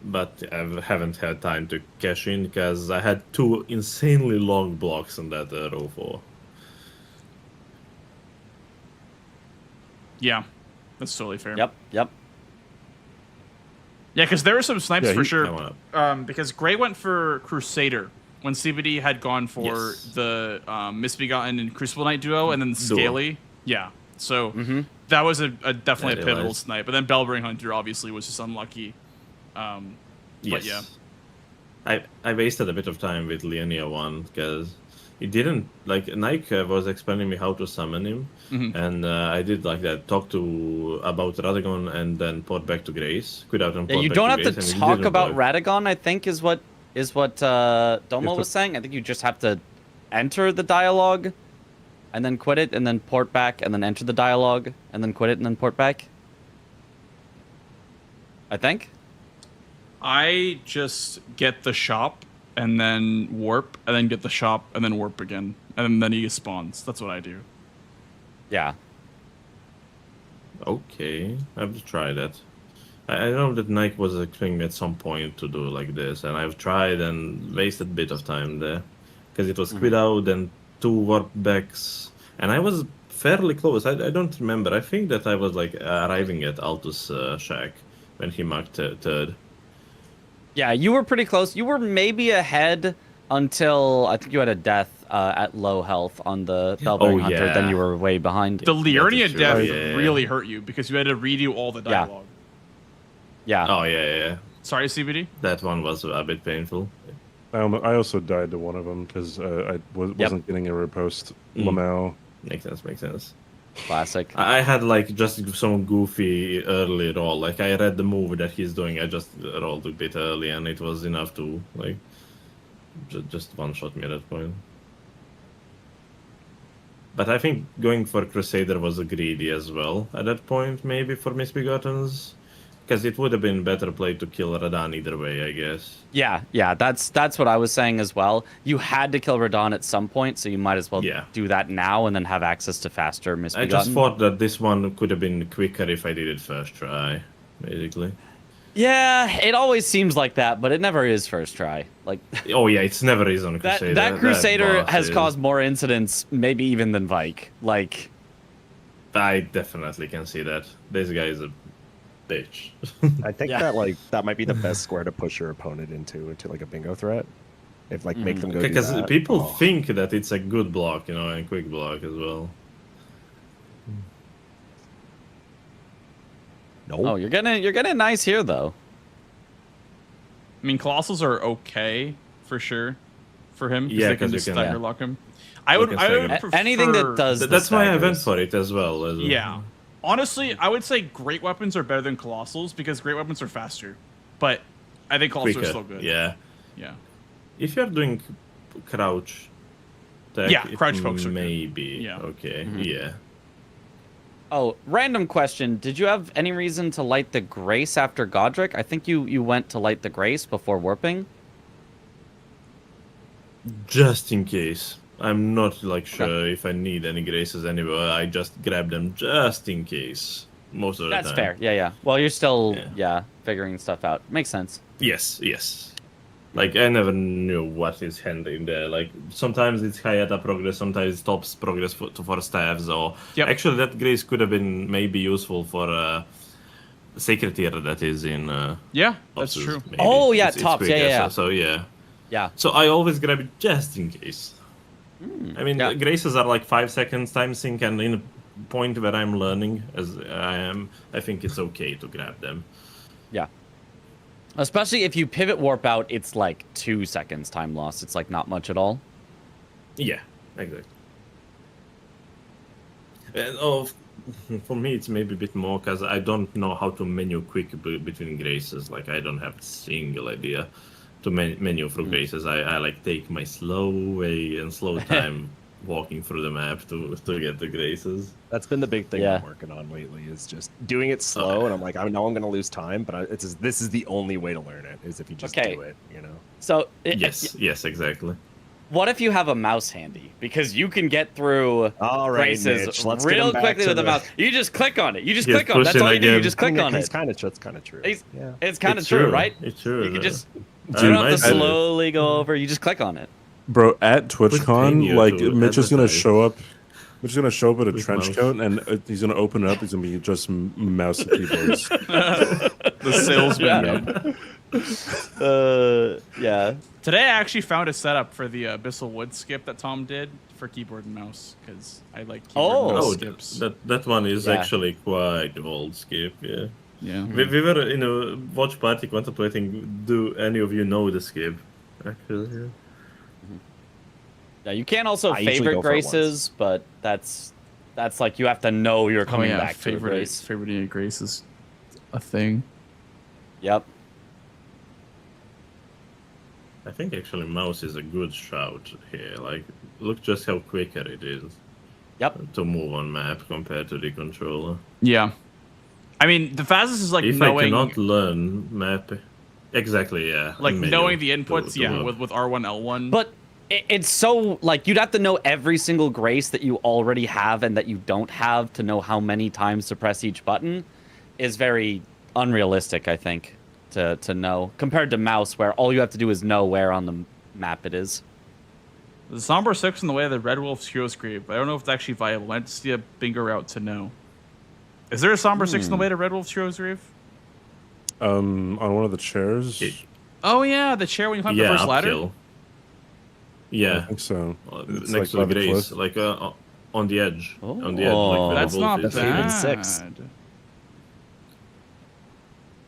But I haven't had time to cash in because I had 2 insanely long blocks on that row 4. Yeah, that's totally fair. Yep. Yeah, because there were some snipes for sure. Because Gray went for Crusader when CBD had gone for the Misbegotten and Crucible Knight duo, and then the Scaly. Yeah, so that was definitely a pivotal snipe. But then Bellbring Hunter obviously was just unlucky. But yeah, I wasted a bit of time with Liania 1 because it didn't like Nike was explaining me how to summon him, and I did like that, talk to about Radagon and then port back to Grace. You don't have to talk about Radagon, I think is what Domo was saying. I think you just have to enter the dialogue and then quit it and then port back and then enter the dialogue and then quit it and then port back. I think. I just get the shop and then warp, and then get the shop, and then warp again. And then he spawns. That's what I do. Yeah. Okay, I have to try that. I know that Nike was expecting me at some point to do like this, and I've tried and wasted a bit of time there. Because it was quit out and 2 warp backs. And I was fairly close. I don't remember. I think that I was like arriving at Altus' shack when he marked 3rd. Yeah, you were pretty close. You were maybe ahead until I think you had a death at low health on the Bellbring Hunter. Then you were way behind. The Liurnia death really hurt you because you had to redo all the dialogue. Yeah. Oh, yeah. Sorry, CBD? That one was a bit painful. I also died to one of them because I wasn't getting a riposte. Lamau. Makes sense. Classic. I had like just some goofy early roll. Like I read the move that he's doing. I just rolled a bit early, and it was enough to like just one-shot me at that point. But I think going for Crusader was greedy as well at that point, maybe for Misbegottens. Because it would have been better play to kill Radan either way, I guess. Yeah, that's what I was saying as well. You had to kill Radan at some point, so you might as well do that now and then have access to faster Misbegotten. I just thought that this one could have been quicker if I did it first try, basically. Yeah, it always seems like that, but it never is first try. Like, oh yeah, it's never is on Crusader. That Crusader has caused more incidents, maybe even than Vike. Like, I definitely can see that. This guy is a bitch. I think that might be the best square to push your opponent into like a bingo threat. If make them go because people think that it's a good block, and quick block as well. No. Oh, you're getting nice here though. I mean, Colossals are okay for sure for him. Yeah, they can just stagger lock him. I would prefer anything that does. That's why I went for it as well. Yeah. Honestly, I would say great weapons are better than Colossals because great weapons are faster. But I think Colossals are still good. Yeah. Yeah. If you're doing crouch tech, crouch pokes are maybe. Yeah. Okay. Yeah. Oh, random question. Did you have any reason to light the Grace after Godric? I think you went to light the Grace before warping. Just in case. I'm not sure if I need any graces anywhere. I just grab them just in case. Most of the time. That's fair. Yeah. Well, you're still figuring stuff out. Makes sense. Yes. Like I never knew what is handling there. Like sometimes it's Hayata progress, sometimes it stops progress for staffs. Or actually, that grace could have been maybe useful for sacred tier that is in. That's true. Maybe. Oh yeah, it's tops. Yeah. So yeah. Yeah. So I always grab it just in case. I mean, graces are like 5 seconds time sync, and in a point where I'm learning as I am, I think it's okay to grab them. Yeah. Especially if you pivot warp out, it's like 2 seconds time loss. It's like not much at all. Yeah, exactly. And For me, it's maybe a bit more because I don't know how to menu quick between graces. Like I don't have a single idea to menu through graces. I like take my slow way and slow time walking through the map to get the graces. That's been the big thing I'm working on lately is just doing it slow. And I'm like, I know I'm going to lose time, but this is the only way to learn it is if you just do it, you know? So yes, exactly. What if you have a mouse handy? Because you can get through races Mitch, let's real get him back quickly to with a the- mouse. You just click on it. You just He's click on it. That's all you do. You pushing just click on That's it. kind of true. Yeah. It's kind of It's true, true. right? It's true. You can just you I don't have to might do it. slowly go over. You just click on it. Bro, at TwitchCon, you like to Mitch is gonna advertise. show up. Mitch is gonna show up with a With trench mouse. coat, and he's gonna open it up. He's gonna be just mouse and keyboards. The salesman. Yeah. Today I actually found a setup for the Abyssal Woods skip that Tom did for keyboard and mouse because I like keyboard and mouse skips. That one is Yeah. actually quite old skip. Yeah. Yeah. We were in a watch party contemplating. Do any of you know the skip? Actually, yeah. Yeah, you can also I usually favorite go for it once. graces, but that's like you have to know you're coming oh, yeah. back to a grace. Favorite grace is a thing. Yep. I think actually mouse is a good shout here. Like, look just how quicker it is. Yep. To move on map compared to the controller. Yeah. I mean, the fastest is like If I knowing cannot learn map, exactly, yeah. like menu knowing the to- inputs, to yeah, work. with R1 L1. But it's so like you'd have to know every single grace that you already have and that you don't have to know how many times to press each button is very unrealistic, I think, to know compared to mouse where all you have to do is know where on the map it is. The Somber 6 in the way of the Red Wolf's Hero Scrape. I don't know if it's actually viable. I have to see a bingo route to know. Is there a Somber 6 in the way to Red Wolf's Hero Scrape? On one of the chairs. Oh yeah, the chair when you climb the first ladder. uphill. Yeah, I think so. Next It's to like the by the grace, cliff. like on the edge. On the edge, like where That's the not wolf is. bad.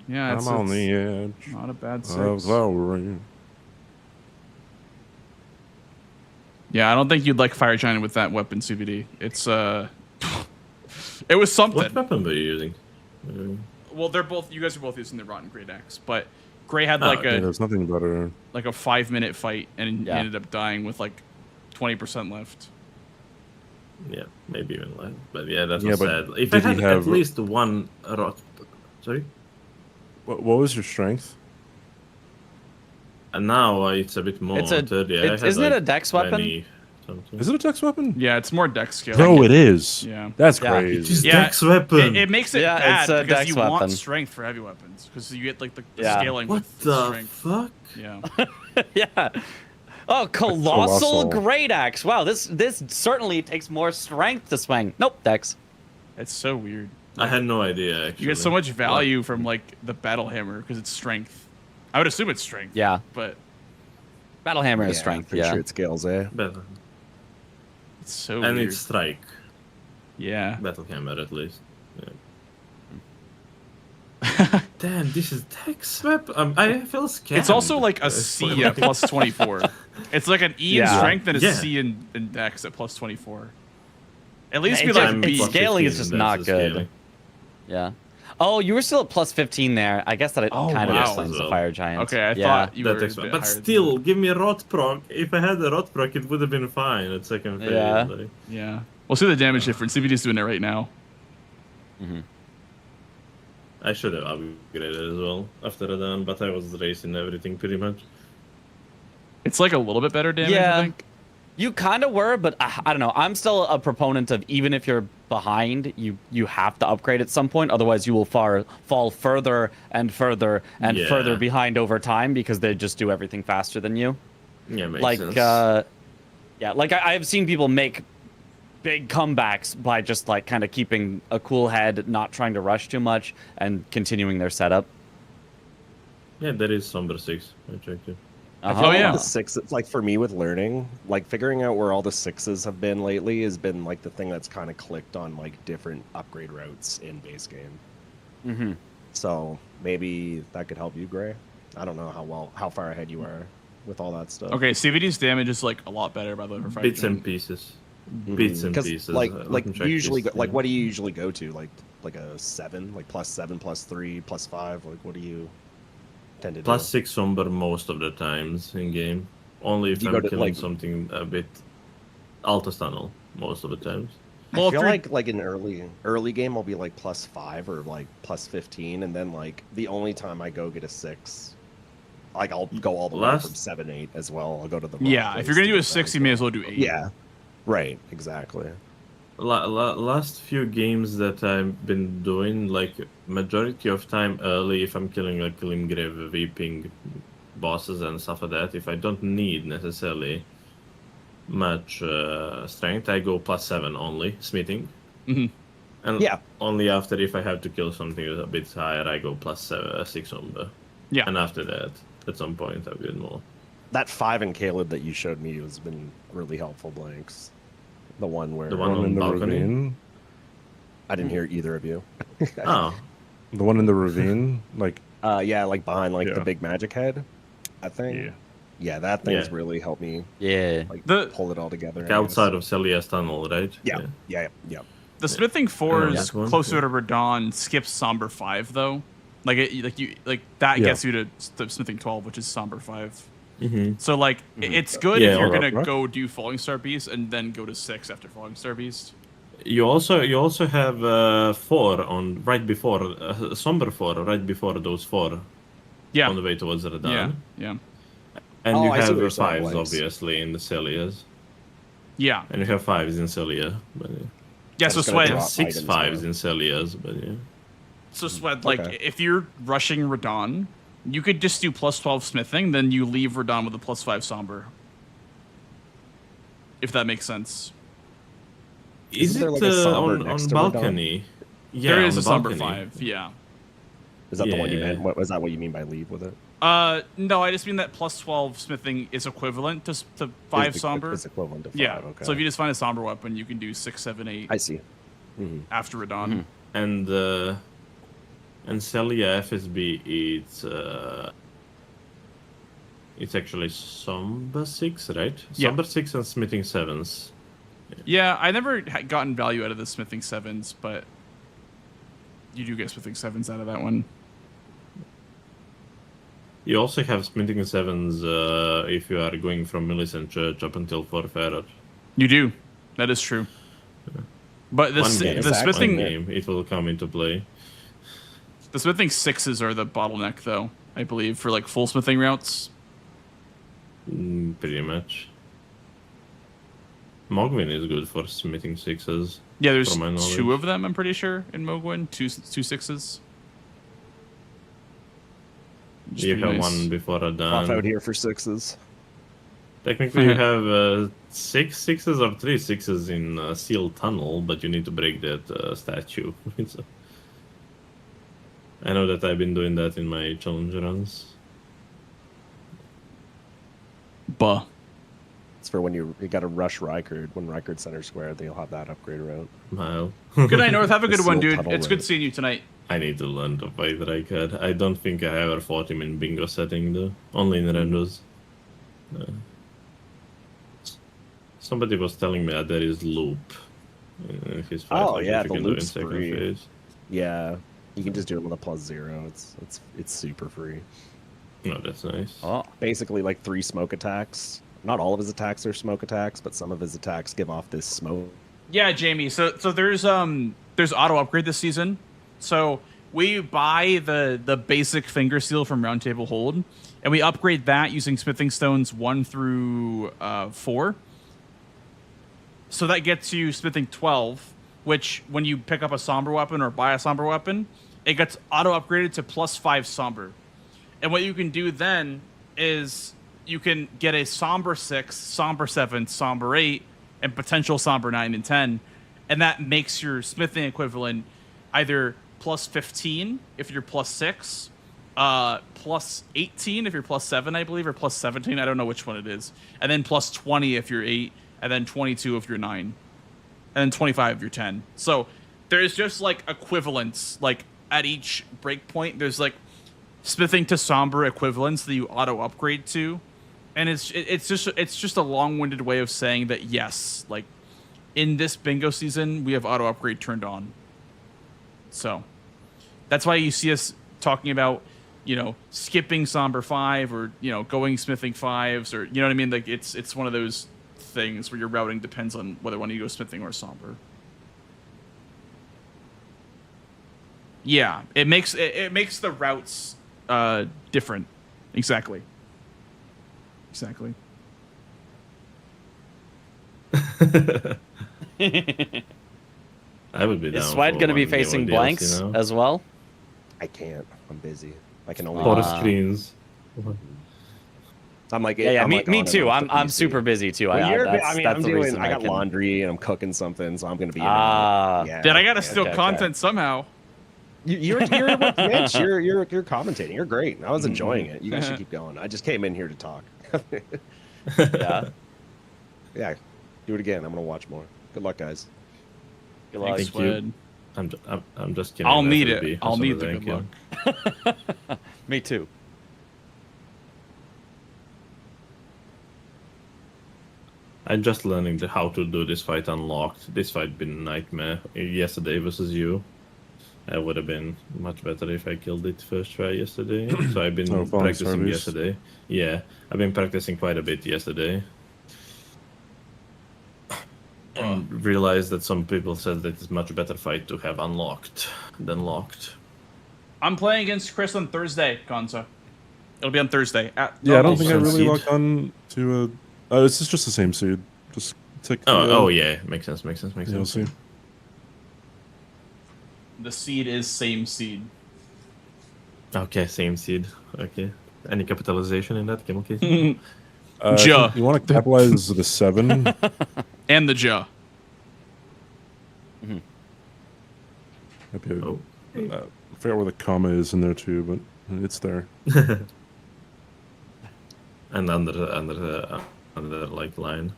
Yeah, I'm it's on the edge not a bad of 6. glory. Yeah, I don't think you'd like Fire Giant with that weapon, CBD. It's it was something. What weapon were you using? Well, they're both. You guys are both using the Rotten Great Axe, but Gray had Oh, like Yeah, there's nothing better. like a 5-minute fight, and Yeah. he ended up dying with like 20% left. Yeah, maybe even less. But yeah, that's Yeah, was but sad. If did I he had have- at least one rot. Sorry? What was your strength? And now it's a bit more. It's a- 30. it's- I had isn't it like a dex weapon? 20 something. Is it a dex weapon? Yeah, it's more dex scale. Bro, it is. Yeah. That's Yeah. crazy. It's Yeah, dex weapon. It makes it Yeah, bad it's a because dex you weapon. want strength for heavy weapons because you get like the Yeah. scaling What with the strength. fuck? Yeah. Yeah. Oh, colossal Colossal. great axe. Wow, this certainly takes more strength to swing. Nope, dex. It's so weird. I had no idea, actually. You get so much value from like the battle hammer because it's strength. I would assume it's strength. Yeah. But Battle hammer is strength. Pretty Yeah. sure it scales, eh? Better. it's so And weird. it's strike. Yeah. Battle hammer, at least. Yeah. Damn, this is dex weapon. I feel scared. It's also like a C at plus 24. It's like an E in Yeah. strength and a Yeah. C in dex at plus 24. At least It be just- like I'm B. plus scaling is 15, just that's not the good. scaling. Yeah. Oh, you were still at plus 15 there. I guess that it Oh, kind of wow. explains As the well. fire giant. Okay, I yeah. thought you That were takes a bit but higher than still, that. give me a rot proc. If I had a rot proc, it would have been fine at second phase. Yeah. Like, Yeah. We'll see the damage difference. CBD's doing it right now. Mm-hmm. I should have upgraded as well after a done, but I was racing everything pretty much. It's like a little bit better damage, Yeah. I think. You kind of were, but I don't know. I'm still a proponent of even if you're behind, you have to upgrade at some point. Otherwise, you will fall further and further and Yeah. further behind over time because they just do everything faster than you. Yeah, makes Like, sense. yeah, like I've seen people make big comebacks by just like kind of keeping a cool head, not trying to rush too much, and continuing their setup. Yeah, there is Somber 6. I checked it. I Uh-huh. feel Oh, yeah. like the sixes, like for me with learning, like figuring out where all the sixes have been lately has been like the thing that's kind of clicked on like different upgrade routes in base game. Mm-hmm. So maybe that could help you, Gray. I don't know how far ahead you are with all that stuff. Okay, CBD's damage is like a lot better by the way. For Bits fighting. and pieces. Bits and 'Cause, pieces. Like Let me check usually, this, like yeah. what do you usually go to? Like a 7, like +7, +3, +5. Like what do you tend to do? +6 somber most of the times in game. Only if Do you go I'm to, killing like- something a bit Altus Tunnel most of the times. I feel like in early game I'll be like +5 or like +15, and then like the only time I go get a 6, like I'll go all the way from 7, 8 as well. I'll go to the Yeah, rock if you're face gonna to do a get 6, that. you may as well do 8. Yeah, right, exactly. Last few games that I've been doing, like majority of time early, if I'm killing like Limgrave, Weeping bosses and stuff like that, if I don't need necessarily much strength, I go +7 only, smithing. Mhm. And Yeah. only after if I have to kill something a bit higher, I go +6 umber. Yeah. And after that, at some point, I'll get more. That 5 in Caleb that you showed me has been really helpful, Blanks. The one where The one on in the balcony? ravine. I didn't hear either of you. Oh. The one in the ravine, like yeah, like behind like the Yeah. big magic head, I think. Yeah. Yeah, that thing's Yeah. really helped me. Yeah. Like The- pull it all together. Like I guess. outside of Celia's tunnel, right? Yeah. The smithing 4 Yeah, is that one, closer yeah. to Radon, skips Somber 5 though. Like that Yeah. gets you to smithing 12, which is Somber 5. Mm-hmm. So like it's good Yeah, if you're or- gonna go do Falling Star Beast and then go to 6 after Falling Star Beast. You also have 4 on right before somber 4 right before those 4. Yeah. On the way towards Radon. Yeah, yeah, And Oh, you I see have what you're the saying, 5s Blanks. obviously in the Celias. yeah. And you have 5s in Celia. But yeah. Yeah. I'm So just gonna Sweat. drop 6 items 5s now. in Celias, but yeah. So Sweat. Like Okay. if you're rushing Radon, you could just do +12 smithing, then you leave Radon with a +5 Somber. If that makes sense. Is Isn't there, it like, a somber on next to Radon? balcony? Yeah, There on is the a Somber balcony. 5. Yeah. Is that the one you Yeah. meant? What was that? What you mean by leave with it? No, I just mean that +12 smithing is equivalent to 5 It's Somber. It's equivalent to 5. Yeah. Okay. So if you just find a Somber weapon, you can do 6, 7, 8 I see. Mhm. after Radon. And Celia FSB, it's actually Somber 6, right? Yeah. Somber 6 and Smithing 7s. Yeah, I never gotten value out of the smithing 7s, but you do get smithing 7s out of that one. You also have Smithing 7s if you are going from Millicent Church up until Fort Ferrer. You do. That is true. But the, One s- game, the one smithing game, it will come into play. the smithing 6s are the bottleneck though, I believe, for like full smithing routes. Pretty much. Mogwin is good for smithing 6s. Yeah, there's from my knowledge. 2 of them, I'm pretty sure, in Mogwin. Two 6s. Which is You pretty have nice. one before a Off done. out here for 6s. Technically, you have 6 6s or 3 6s in Seal Tunnel, but you need to break that statue. I know that I've been doing that in my challenge runs. Buh. It's for when you got to rush Rykard. When Rykard Center Square, they'll have that upgrade route. Mile. Good night, North. Have a The good one, Seal dude. Tunnel It's good route. seeing you tonight. I need to learn to fight Rykard. I don't think I ever fought him in bingo setting though. Only in randos. Somebody was telling me that there is loop in his fight. Oh like yeah, if you the can do it in loop's second free. phase. Yeah, you can just do it with a +0. It's super free. No, that's nice. Oh. Basically, like 3 smoke attacks. Not all of his attacks are smoke attacks, but some of his attacks give off this smoke. Yeah, Jamie. So there's auto upgrade this season. So we buy the basic finger seal from Roundtable Hold, and we upgrade that using smithing stones 1 through 4. So that gets you smithing 12, which when you pick up a somber weapon or buy a somber weapon, it gets auto upgraded to +5 somber. And what you can do then is you can get a somber 6, somber 7, somber 8, and potential somber 9 and 10, and that makes your smithing equivalent either +15 if you're +6, +18 if you're +7, I believe, or +17. I don't know which one it is, and then +20 if you're 8, and then 22 if you're 9, and then 25 if you're 10. So there's just like equivalents, like at each breakpoint. There's like smithing to somber equivalents that you auto upgrade to, and it's just a long-winded way of saying that yes, like in this bingo season, we have auto upgrade turned on. So that's why you see us talking about, skipping Somber 5 or, going Smithing 5s or, you know what I mean? Like it's one of those things where your routing depends on whether one you go Smithing or Somber. Yeah, it makes the routes different. Exactly. I would be down. Is Swed going to be facing blanks as well? I can't. I'm busy. I can only. Photo screens. I'm like, yeah, I'm me, like me on too. and off the I'm PC. super busy too. Well, That's the reason I got laundry and I'm cooking something, so I'm gonna be. Yeah, then I gotta steal content somehow. You're with Mitch. You're commentating. You're great. I was enjoying it. You guys should keep going. I just came in here to talk. Yeah. Yeah. Do it again. I'm gonna watch more. Good luck, guys. Good luck. Thank you. I'm just kidding. I'll need it. I'll need the good luck. Me too. I'm just learning how to do this fight unlocked. This fight been a nightmare. Yesterday versus you. It would have been much better if I killed it first try yesterday. So I've been practicing yesterday. Yeah, I've been practicing quite a bit yesterday. And realized that some people said that it's much better fight to have unlocked than locked. I'm playing against Chris on Thursday, Gonzo. It'll be on Thursday. I don't think I really locked on to a... it's just the same seed. Just take yeah. Makes sense. You'll see. The seed is same seed. Okay, same seed. Okay. Any capitalization in that, Camel Case? Ja. You want to capitalize the 7? And the Ja. Mm-hmm. I forget where the comma is in there too, but it's there. And under the like line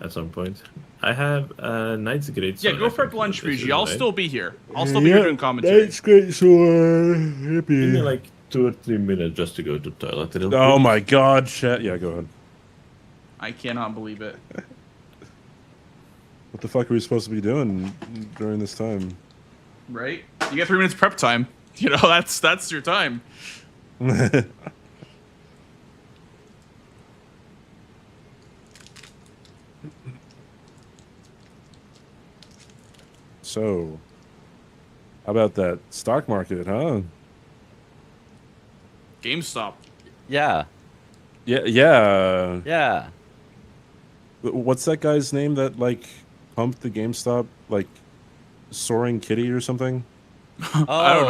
at some point. I have Knight's Great Sword. Yeah, go for lunch, Fuji. I'll right? still be here. I'll still be here doing commentary. Knight's Great Sword. Give me like 2 or 3 minutes just to go to the toilet. Oh my god, chat. Yeah, go ahead. I cannot believe it. What the fuck are we supposed to be doing during this time? Right? You get 3 minutes prep time. That's your time. So, how about that stock market, huh? GameStop. Yeah. Yeah. What's that guy's name that pumped the GameStop Soaring Kitty or something? Oh, I don't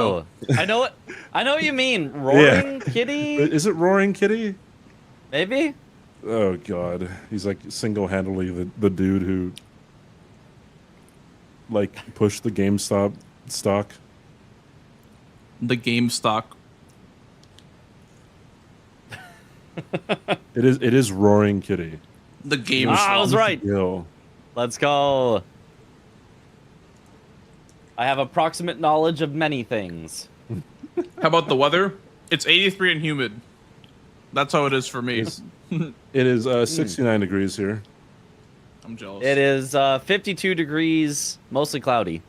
know. I know what you mean. Roaring Kitty? Is it Roaring Kitty? Maybe. Oh god, he's single-handedly the dude who pushed the GameStop stock. The GameStop. It is Roaring Kitty. The GameStop. I was right. Yo. Let's go. I have approximate knowledge of many things. How about the weather? It's 83 and humid. That's how it is for me. It is 69 degrees here. I'm jealous. It is 52 degrees, mostly cloudy.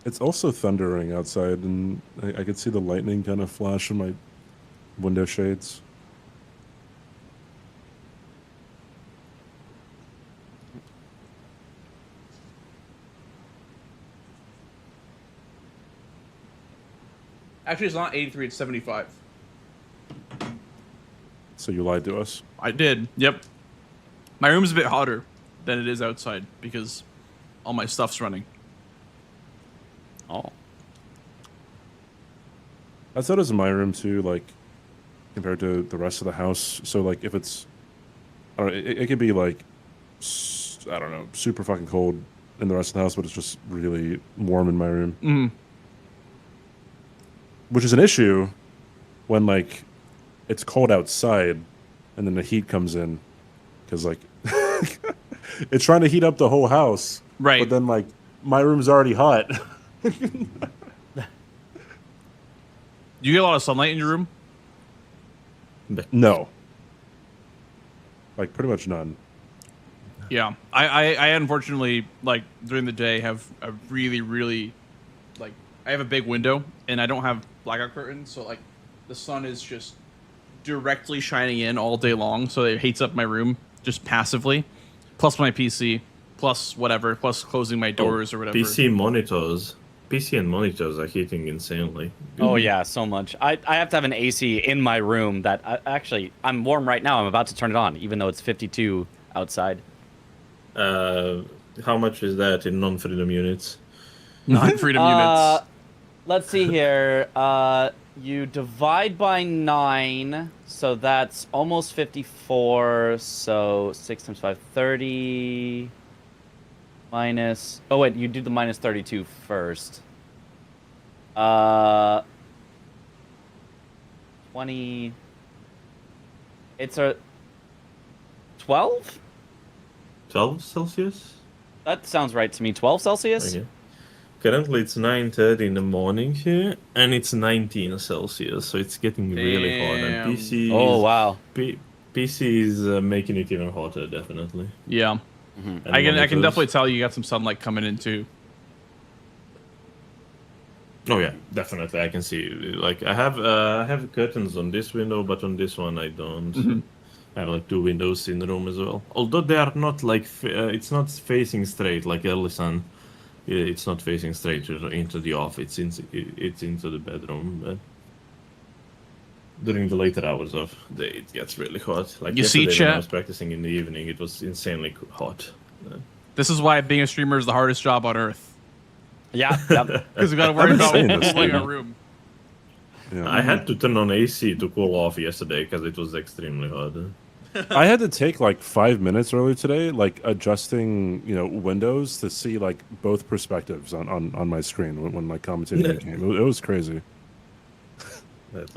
It's also thundering outside, and I could see the lightning kind of flash in my window shades. Actually, it's not 83, it's 75. So you lied to us? I did, yep. My room's a bit hotter than it is outside because all my stuff's running. Oh. That's how it is in my room too, compared to the rest of the house. So if it's, I don't know, it could be I don't know, super fucking cold in the rest of the house, but it's just really warm in my room. Mm. Which is an issue when it's cold outside and then the heat comes in because it's trying to heat up the whole house. Right. But then my room's already hot. You get a lot of sunlight in your room? No. Pretty much none. Yeah, I unfortunately, like, during the day have a really, like, I have a big window and I don't have blackout curtains, so like the sun is just directly shining in all day long, so it heats up my room just passively, plus my PC, plus whatever, plus closing my doors or whatever. PC and monitors are heating insanely. Oh yeah, so much. I have to have an AC in my room that actually I'm warm right now. I'm about to turn it on, even though it's 52 outside. How much is that in non-freedom units? Non-freedom units. Let's see here. You divide by 9, so that's almost 54. So 6 times 5, 30. Minus. Oh wait, you do the minus 32 first. 20. It's a 12? 12 Celsius? That sounds right to me. 12 Celsius? Okay. Currently it's 9:30 in the morning here, and it's 19 Celsius, so it's getting really hot. And PC Oh wow. PC is making it even hotter, definitely. Yeah. And I can monitors. definitely tell you got some sunlight coming in too. Oh yeah, definitely. I can see. Like I have curtains on this window, but on this one I don't. I have like 2 windows in the room as well. Although they are not like it's not facing straight like early sun. It's not facing straight into the off. It's into the bedroom. But during the later hours of the day, it gets really hot. Like You see, yesterday when I chat? was practicing in the evening, it was insanely hot. This is why being a streamer is the hardest job on earth. Yeah, because we got to worry I've been about saying this, cooling yeah. our room. Yeah. I had to turn on AC to cool off yesterday because it was extremely hot. I had to take like 5 minutes earlier today, like adjusting, windows to see like both perspectives on my screen when my commentating the game. It was crazy. That's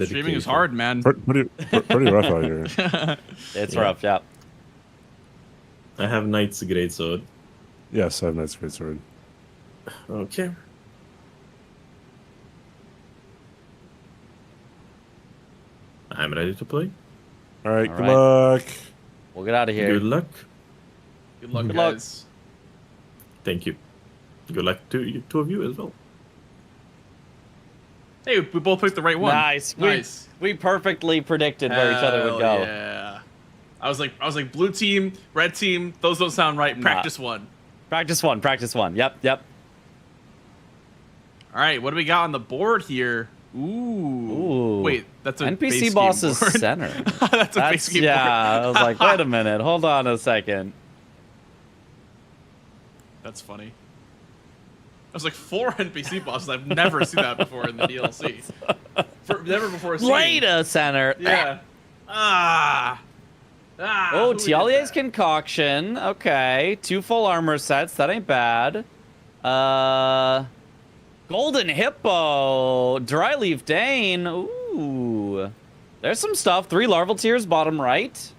Streaming is hard, man. Pretty rough out here. It's rough, yeah. I have Knight's Greatsword. Yes, I have Knight's Greatsword. Okay. I'm ready to play. All right, All good right. luck. We'll get out of here. Good luck. Good luck, Good luck. guys. Thank you. Good luck to you, 2 of you as well. Hey, we both picked the right one. Nice. Nice. We perfectly predicted where each other would Hell go. Yeah. I was like, blue team, red team. Those don't sound right. Practice one. Practice one. Practice one. Yep. All right, what do we got on the board here? Ooh. Wait, that's a base NPC game boss's board. center. That's a base game yeah. board. I was like, wait a minute. Hold on a second. That's funny. I was like 4 NPC bosses. I've never seen that before in the DLC. Never before seen. Leda center. Yeah. Oh, who did Tialier's concoction. Okay. 2 full armor sets. That ain't bad. Golden Hippo. Dry Leaf Dane. Ooh. There's some stuff. 3 larval tears, bottom right.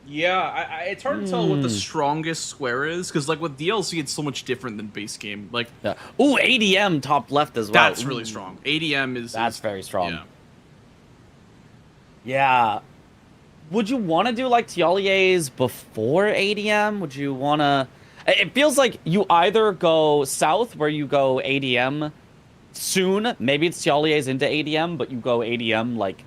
Yeah, it's hard to tell what the strongest square is, because like with DLC, it's so much different than base game. Like, yeah. Ooh, ADM top left as well. That's really strong. ADM is very strong. Yeah. Yeah. Would you want to do like Tialier's before ADM? Would you want to... It feels like you either go south, where you go ADM soon. Maybe it's Tialier's into ADM, but you go ADM like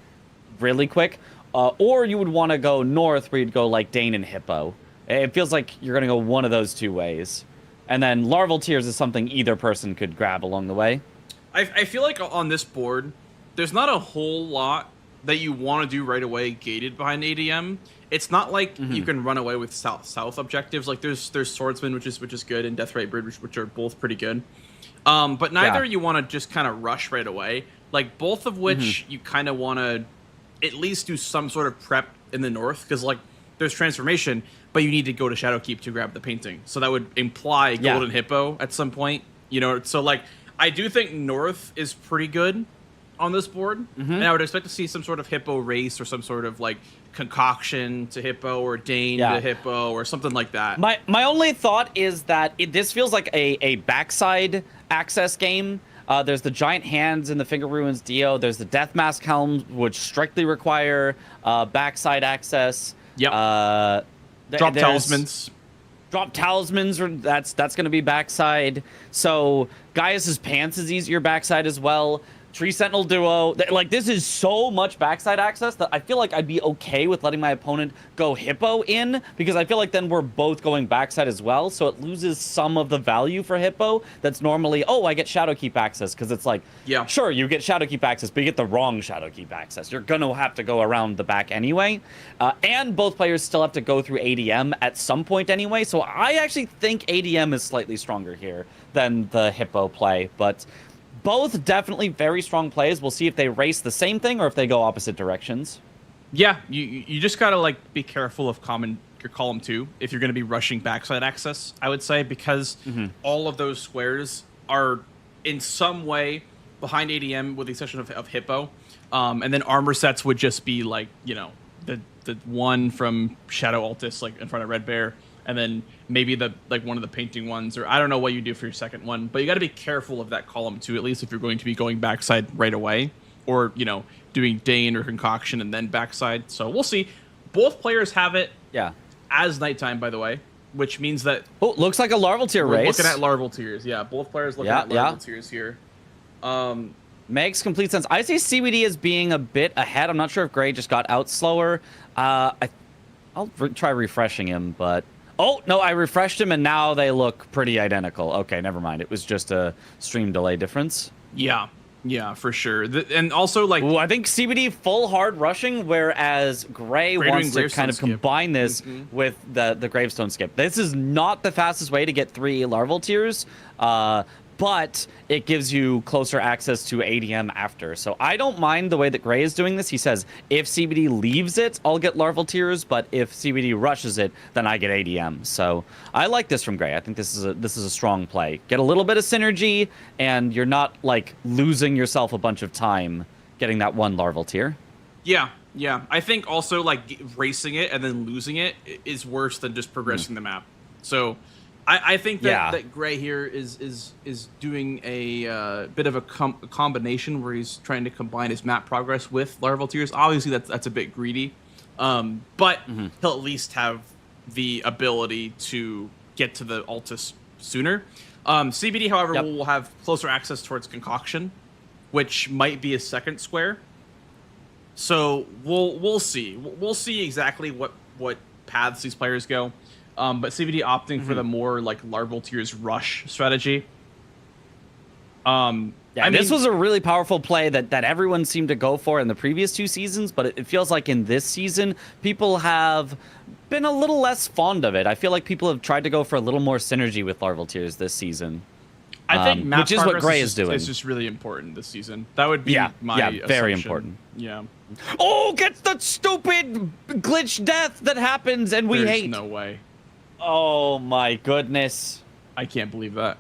really quick. Or you would want to go north, where you'd go like Dane and Hippo. It feels like you're going to go one of those 2 ways. And then Larval Tears is something either person could grab along the way. I feel like on this board, there's not a whole lot that you want to do right away gated behind ADM. It's not like you can run away with south objectives. Like there's Swordsman, which is good, and Deathrite Bridge, which are both pretty good. But neither you want to just kind of rush right away. Like both of which you kind of want to at least do some sort of prep in the north, because like there's transformation, but you need to go to Shadowkeep to grab the painting. So that would imply Golden Hippo at some point. So like I do think north is pretty good on this board, and I would expect to see some sort of Hippo race or some sort of like concoction to Hippo or Dane to Hippo or something like that. My only thought is that this feels like a backside access game. There's the Giant Hands in the Finger Ruins Dio. There's the Death Mask Helms, which strictly require backside access. Yep. Drop talismans. Drop talismans, or that's going to be backside. So Gaius's pants is easier backside as well. Tree Sentinel duo, like this is so much backside access that I feel like I'd be okay with letting my opponent go Hippo in, because I feel like then we're both going backside as well, so it loses some of the value for Hippo that's normally, oh, I get Shadowkeep access, because it's like, yeah, sure, you get Shadowkeep access, but you get the wrong Shadowkeep access. You're gonna have to go around the back anyway, and both players still have to go through ADM at some point anyway, so I actually think ADM is slightly stronger here than the Hippo play, but both definitely very strong plays. We'll see if they race the same thing or if they go opposite directions. Yeah, you just gotta like be careful of your column 2 if you're gonna be rushing backside access, I would say, because all of those squares are in some way behind ADM with the exception of Hippo. And then armor sets would just be like, you know, the one from Shadow Altus like in front of Red Bear, and then maybe the one of the painting ones, or I don't know what you do for your second one, but you got to be careful of that column 2, at least if you're going to be going backside right away, or, you know, doing Dane or Concoction and then backside. So we'll see. Both players have it as nighttime, by the way, which means that... Oh, looks like a larval tier race. Looking at larval tiers, yeah. Both players looking at larval tiers here. Makes complete sense. I see CBD as being a bit ahead. I'm not sure if Gray just got out slower. I'll try refreshing him, but... Oh, no, I refreshed him, and now they look pretty identical. Okay, never mind. It was just a stream delay difference. Yeah, for sure. And also, like... Ooh, I think CBD full hard rushing, whereas Gray wants to kind of combine this with the Gravestone skip. This is not the fastest way to get 3 larval tiers, but it gives you closer access to ADM after. So I don't mind the way that Gray is doing this. He says, if CBD leaves it, I'll get larval tiers, but if CBD rushes it, then I get ADM. So I like this from Gray. I think this is a strong play. Get a little bit of synergy, and you're not like losing yourself a bunch of time getting that one larval tier. Yeah. I think also like racing it and then losing it is worse than just progressing the map. So I think that Gray here is doing a bit of a combination where he's trying to combine his map progress with larval tiers. Obviously, that's a bit greedy, but he'll at least have the ability to get to the Altus sooner. CBD, however, will have closer access towards Concoction, which might be a second square. So we'll see. We'll see exactly what paths these players go. But CBD opting for the more like larval tiers rush strategy. This was a really powerful play that everyone seemed to go for in the previous 2 seasons, but it feels like in this season people have been a little less fond of it. I feel like people have tried to go for a little more synergy with larval tiers this season. I think map which is what Gray is doing. It's just really important this season. That would be my assumption. Very important. Yeah. Oh, gets the stupid glitch death that happens and we hate. There's no way. Oh my goodness. I can't believe that.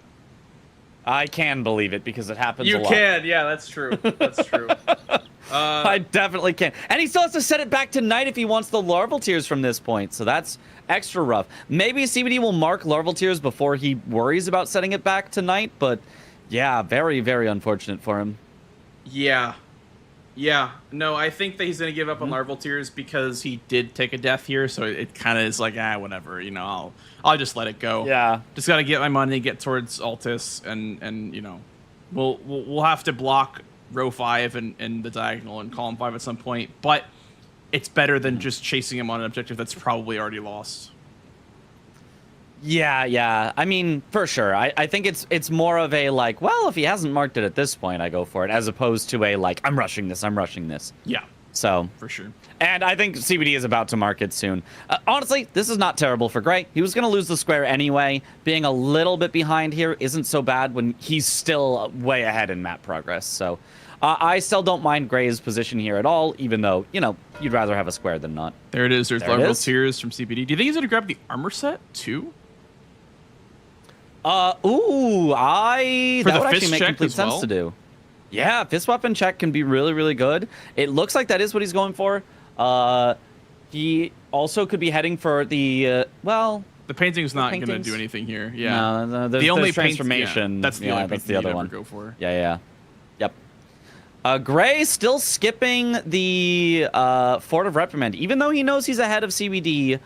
I can believe it because it happens a lot. You can, yeah, that's true. That's true. I definitely can. And he still has to set it back to night if he wants the larval tiers from this point, so that's extra rough. Maybe CBD will mark larval tiers before he worries about setting it back to night, but yeah, very, very unfortunate for him. Yeah, no, I think that he's going to give up on larval tiers because he did take a death here, so it kind of is like, whatever, you know, I'll just let it go. Yeah. Just got to get my money, get towards Altus, and you know, we'll have to block row 5 and the diagonal and column 5 at some point, but it's better than just chasing him on an objective that's probably already lost. Yeah. I mean, for sure. I think it's more of a like, well, if he hasn't marked it at this point, I go for it, as opposed to a like, I'm rushing this. Yeah. So for sure. And I think CBD is about to mark it soon. Honestly, this is not terrible for Gray. He was going to lose the square anyway. Being a little bit behind here isn't so bad when he's still way ahead in map progress. So I still don't mind Gray's position here at all, even though, you know, you'd rather have a square than not. There it is. There's larval tiers from CBD. Do you think he's going to grab the armor set too? That would actually make complete sense to do. Yeah, fist weapon check can be really, really good. It looks like that is what he's going for. He also could be heading for the the painting's not going to do anything here. Yeah, no, the only transformation. That's the only that's the other one. Go for. Yeah. Yep. Gray still skipping the Fort of Reprimand, even though he knows he's ahead of CBD.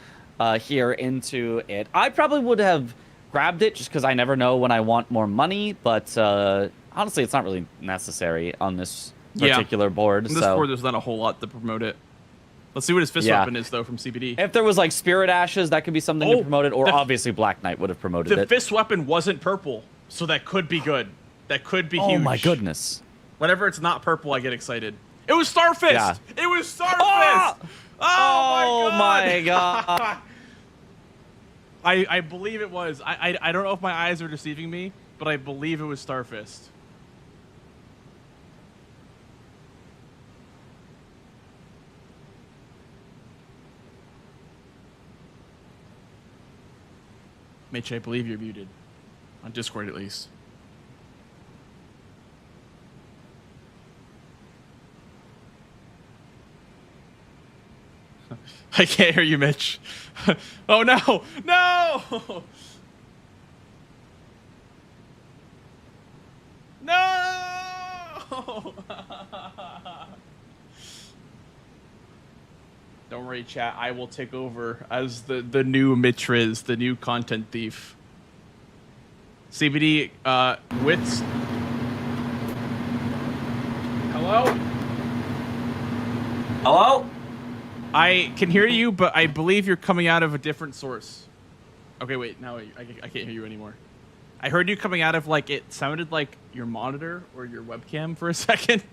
here into it. I probably would have grabbed it just because I never know when I want more money, but honestly, it's not really necessary on this particular board. On this board, there's not a whole lot to promote it. Let's see what his fist weapon is, though, from CBD. If there was, like, Spirit Ashes, that could be something to promote it, or obviously Black Knight would have promoted it. The fist weapon wasn't purple, so that could be good. That could be huge. Oh, my goodness. Whenever it's not purple, I get excited. It was Starfist! Yeah. It was Starfist! Oh my god! I believe it was. I don't know if my eyes are deceiving me, but I believe it was Starfist. Mitch, I believe you're muted. On Discord, at least. I can't hear you, Mitch. Oh, no! No! No! Don't worry, chat. I will take over as the new Mitriz, the new content thief. CBD, wits. Hello? Hello? I can hear you, but I believe you're coming out of a different source. Okay, wait. Now I can't hear you anymore. I heard you coming out of, like, it sounded like your monitor or your webcam for a second.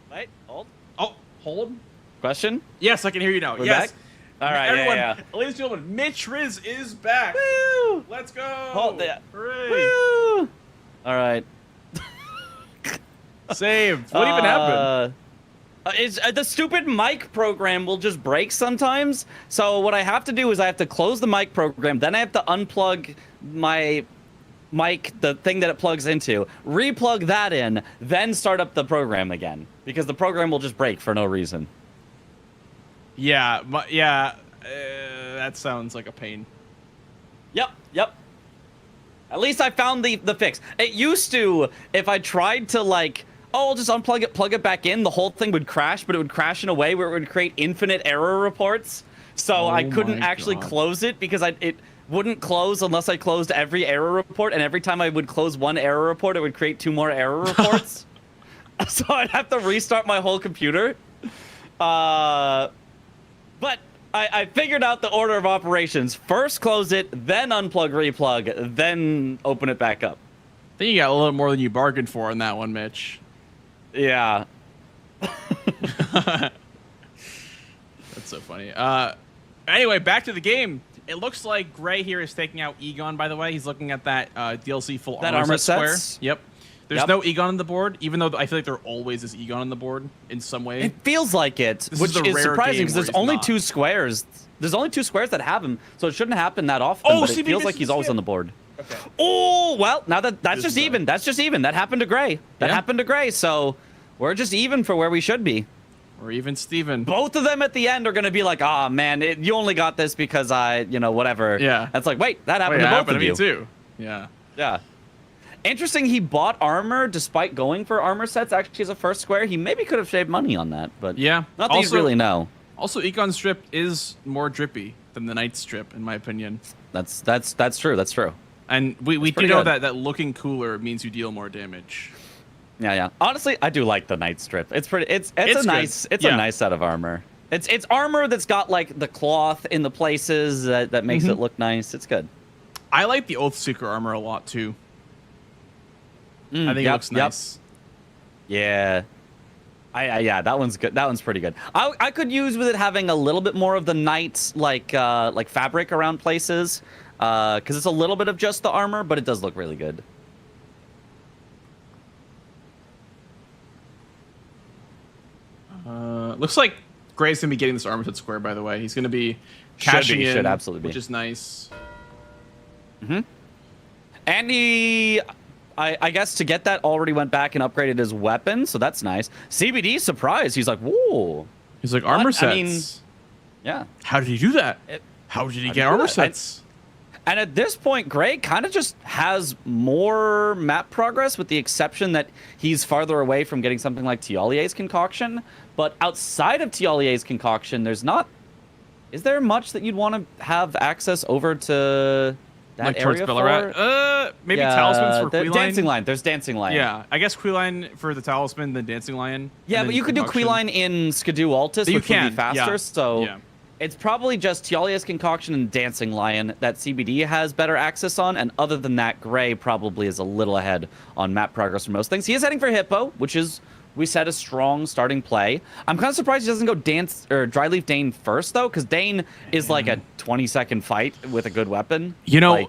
Wait, hold. Oh, hold. Question? Yes, I can hear you now. We're yes. back? All right, everyone, yeah. ladies and gentlemen, Mitch Riz is back. Woo! Let's go. Hold that. Hooray. Woo! All right. Saved. What even happened? The stupid mic program will just break sometimes. So what I have to do is I have to close the mic program, then I have to unplug my mic, the thing that it plugs into, replug that in, then start up the program again because the program will just break for no reason. Yeah, that sounds like a pain. Yep. At least I found the fix. It used to, if I tried to, like, I'll just unplug it, plug it back in, the whole thing would crash, but it would crash in a way where it would create infinite error reports. So I couldn't actually close it because it wouldn't close unless I closed every error report, and every time I would close one error report, it would create 2 more error reports. So I'd have to restart my whole computer. But I figured out the order of operations. First close it, then unplug, replug, then open it back up. I think you got a little more than you bargained for on that one, Mitch. Yeah. That's so funny. Anyway, back to the game. It looks like Gray here is taking out Egon, by the way. He's looking at that DLC full armor set square. Yep. There's no Egon on the board, even though I feel like there always is Egon on the board in some way. It feels like it, which is surprising because there's only 2 squares. There's only 2 squares that have him, so it shouldn't happen that often, but it feels like he's always on the board. Okay. Oh, well, now that's just even. That's just even. That happened to Gray. That happened to Gray, so we're just even for where we should be. Or even Steven. Both of them at the end are going to be like, oh, man, you only got this because whatever. Yeah. That's like, wait, that happened to both of you. Me too. Yeah. Yeah. Interesting, he bought armor despite going for armor sets actually as a first square. He maybe could have saved money on that, but yeah. Not that you really know. Also, Egon's strip is more drippy than the Knight strip, in my opinion. That's true. That's true. And we do know that looking cooler means you deal more damage. Yeah. Honestly, I do like the Knight strip. It's pretty. It's a nice set of armor. It's armor that's got like the cloth in the places that makes it look nice. It's good. I like the Oathseeker armor a lot too. I think it looks nice. Yeah. Yeah, that one's good. That one's pretty good. I could use with it having a little bit more of the Knight like fabric around places, because it's a little bit of just the armor, but it does look really good. Looks like Gray's gonna be getting this armor set square. By the way, he's gonna be cashing in, should absolutely be, which is nice. And he, I guess to get that already went back and upgraded his weapon, so that's nice. CBD surprised. He's like, whoa. He's like, armor sets. I mean, yeah. How did he do that? How did he get armor sets? And at this point, Gray kind of just has more map progress, with the exception that he's farther away from getting something like Tialier's Concoction. But outside of Tialier's Concoction, there's not... Is there much that you'd want to have access over to that like area towards Ballarat? for? Maybe talismans for Queeline? Dancing Lion. There's Dancing Lion. Yeah, I guess Queeline for the talisman, then Dancing Lion. Yeah, but you could do Queeline in Skidoo Altus, which would be faster, so... It's probably just Tialier's Concoction and Dancing Lion that CBD has better access on, and other than that, Gray probably is a little ahead on map progress for most things. He is heading for Hippo, which is, we said, a strong starting play. I'm kind of surprised he doesn't go Dryleaf Dane first, though, because Dane is like a 20-second fight with a good weapon. You know,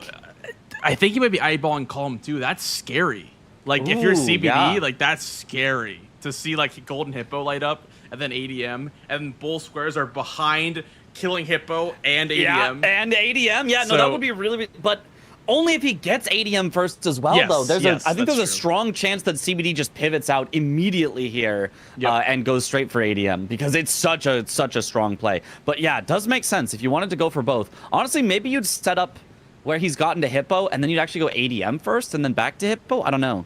I think he might be eyeballing Column 2. That's scary. Like, if you're CBD, like, that's scary to see, like, Golden Hippo light up, and then ADM, and both squares are behind killing Hippo and ADM. Yeah, and ADM. Yeah, no, that would be really... But only if he gets ADM first as well, Yes, though. I think there's that's a strong chance that CBD just pivots out immediately here and goes straight for ADM, because it's such a strong play. But yeah, it does make sense if you wanted to go for both. Honestly, maybe you'd set up where he's gotten to Hippo, and then you'd actually go ADM first, and then back to Hippo. I don't know.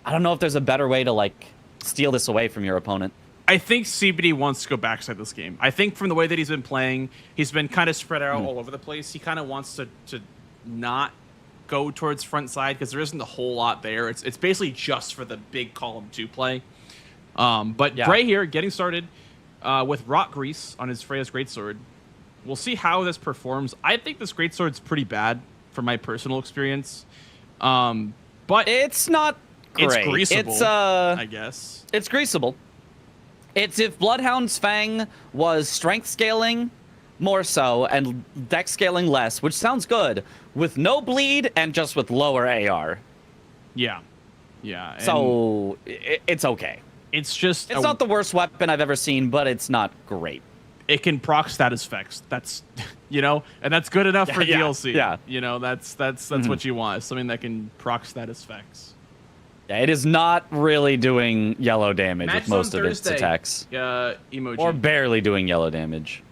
I don't know if there's a better way to, like, steal this away from your opponent. I think CBD wants to go backside this game. I think from the way that he's been playing, he's been kind of spread out all over the place. He kind of wants to not go towards front side because there isn't a whole lot there. It's basically just for the big column 2 play. But Gray here getting started with Rock Grease on his Freya's Greatsword. We'll see how this performs. I think this Greatsword's pretty bad from my personal experience. But it's not great. It's greasable, I guess. It's greasable. It's if Bloodhound's Fang was strength scaling more so and dex scaling less, which sounds good, with no bleed and just with lower AR. Yeah. Yeah. So it's okay. It's just... It's not the worst weapon I've ever seen, but it's not great. It can proc status effects. That's, you know, and that's good enough for DLC. Yeah. You know, that's what you want. Something that can proc status effects. Yeah, it is not really doing yellow damage with most of its attacks. Emoji. Or barely doing yellow damage.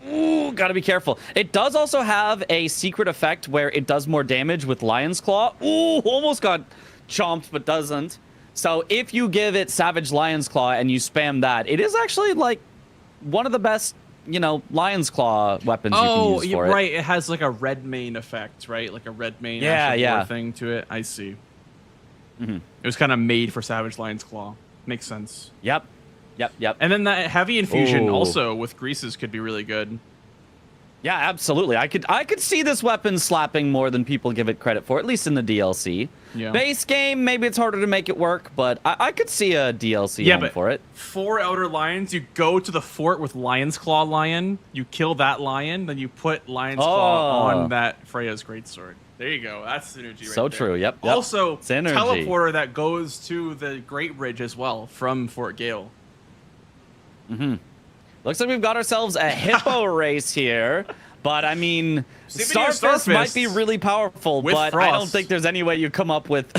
Ooh, gotta be careful. It does also have a secret effect where it does more damage with Lion's Claw. Ooh, almost got chomped, but doesn't. So if you give it Savage Lion's Claw and you spam that, it is actually, like, one of the best, you know, Lion's Claw weapons you can use for it. Right. It has, like, a red mane effect, right? Like a red mane thing to it. I see. It was kind of made for Savage Lion's Claw. Makes sense. Yep. And then that heavy infusion also with greases could be really good. Yeah, absolutely. I could see this weapon slapping more than people give it credit for, at least in the DLC. Yeah. Base game, maybe it's harder to make it work, but I could see a DLC home for it. 4 Outer Lions, you go to the fort with Lion's Claw Lion, you kill that lion, then you put Lion's Claw on that Freya's Greatsword. There you go. That's synergy right So there. true, yep. Also, Synergy. teleporter that goes to the Great Ridge as well from Fort Gale. Looks like we've got ourselves a hippo race here. But, I mean, Starfist might be really powerful, but I don't think there's any way you come up with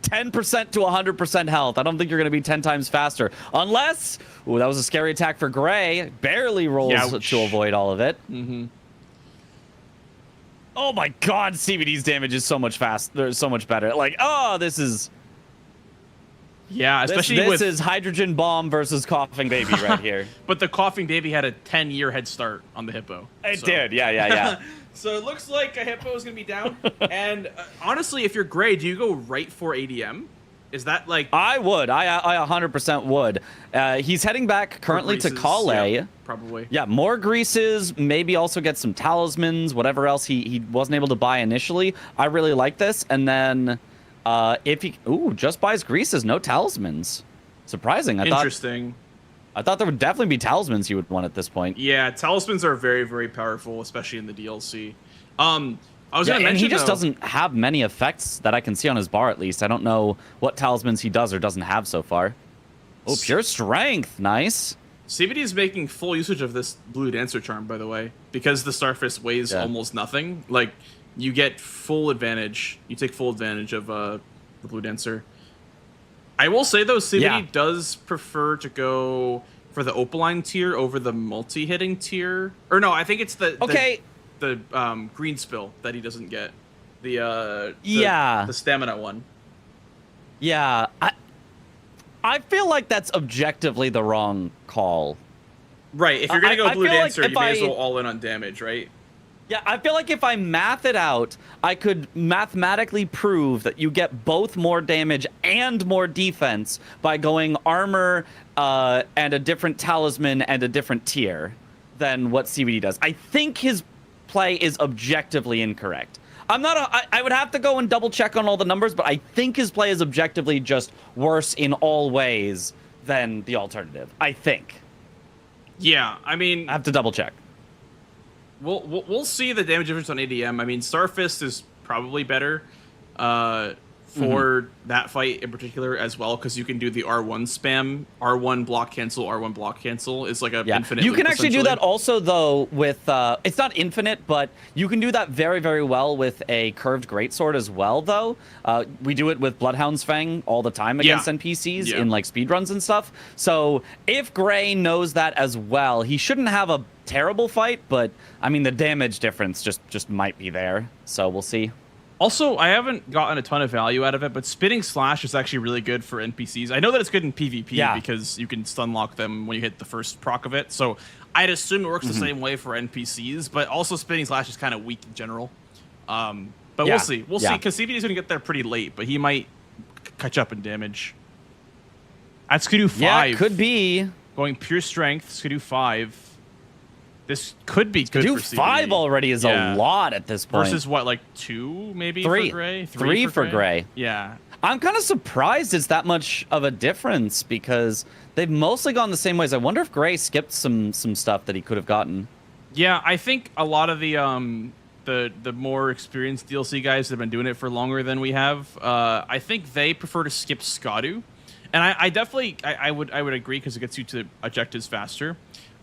10% to 100% health. I don't think you're going to be 10 times faster. Unless, ooh, that was a scary attack for Gray. Barely rolls to avoid all of it. Oh my god, CBD's damage is so much faster, so much better. Like, oh, this is... Yeah, especially this is Hydrogen Bomb versus Coughing Baby right here. But the Coughing Baby had a 10-year head start on the Hippo. It did, yeah. So it looks like a Hippo is going to be down. And honestly, if you're Gray, do you go right for ADM? Is that like... I would. I 100% would. He's heading back currently to Kale. Yeah, probably. Yeah, more greases, maybe also get some talismans, whatever else he wasn't able to buy initially. I really like this. And then... if he just buys greases, no talismans. Surprising. Interesting. I thought there would definitely be talismans you would want at this point. Yeah, talismans are very, very powerful, especially in the DLC. I was gonna mention, and he just doesn't have many effects that I can see on his bar, at least. I don't know what talismans he does or doesn't have so far. Oh, pure strength. Nice. CBD is making full usage of this blue dancer charm, by the way, because the Starfist weighs almost nothing. Like, you get full advantage. You take full advantage of the blue dancer. I will say, though, CBD does prefer to go for the Opaline tier over the multi-hitting tier. Or no, I think it's the... Okay. green spill that he doesn't get. The stamina one. Yeah, I feel like that's objectively the wrong call. Right, if you're gonna go Blue Dancer, like you may as well all in on damage, right? Yeah, I feel like if I math it out, I could mathematically prove that you get both more damage and more defense by going armor and a different talisman and a different tier than what CBD does. I think his play is objectively incorrect. I would have to go and double check on all the numbers, but I think his play is objectively just worse in all ways than the alternative. I think. Yeah, I mean, I have to double check. We'll see the damage difference on ADM. I mean, Starfist is probably better for that fight in particular as well, because you can do the R1 spam, R1 block cancel is like a infinite. You can loop, actually do that also though with it's not infinite, but you can do that very, very well with a curved greatsword as well though. We do it with Bloodhound's Fang all the time against NPCs in like speedruns and stuff. So if Gray knows that as well, he shouldn't have a terrible fight, but I mean the damage difference just might be there. So we'll see. Also, I haven't gotten a ton of value out of it, but Spitting Slash is actually really good for NPCs. I know that it's good in PvP because you can stun lock them when you hit the first proc of it. So I'd assume it works the same way for NPCs, but also Spitting Slash is kind of weak in general. But we'll see. We'll see, because CBD is going to get there pretty late, but he might catch up in damage. At Skidoo 5. Yeah, could be. Going pure strength, Skidoo 5. This could be good for CBD. 5 already is a lot at this point. Versus what, like 2 maybe 3. for Gray? 3 for Gray. Yeah. I'm kind of surprised it's that much of a difference because they've mostly gone the same ways. I wonder if Gray skipped some stuff that he could have gotten. Yeah, I think a lot of the more experienced DLC guys that have been doing it for longer than we have, I think they prefer to skip Skadu. And I definitely I would agree because it gets you to objectives faster.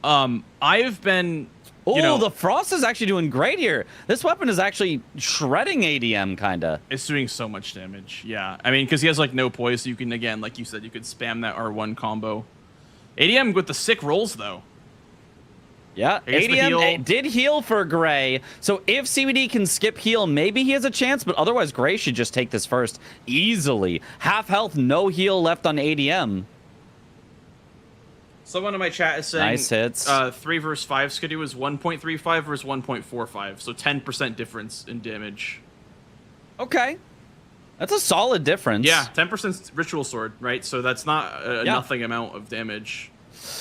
I've been... Oh, the Frost is actually doing great here. This weapon is actually shredding ADM, kind of. It's doing so much damage, yeah. I mean, because he has, like, no poise, so you can, again, like you said, you could spam that R1 combo. ADM with the sick rolls, though. Yeah, ADM did heal for Gray, so if CBD can skip heal, maybe he has a chance, but otherwise Gray should just take this first easily. Half health, no heal left on ADM. Someone in my chat is saying nice hits. 3 versus 5 Skidoo is 1.35 versus 1.45, so 10% difference in damage. Okay. That's a solid difference. Yeah, 10% Ritual Sword, right? So that's not a nothing amount of damage.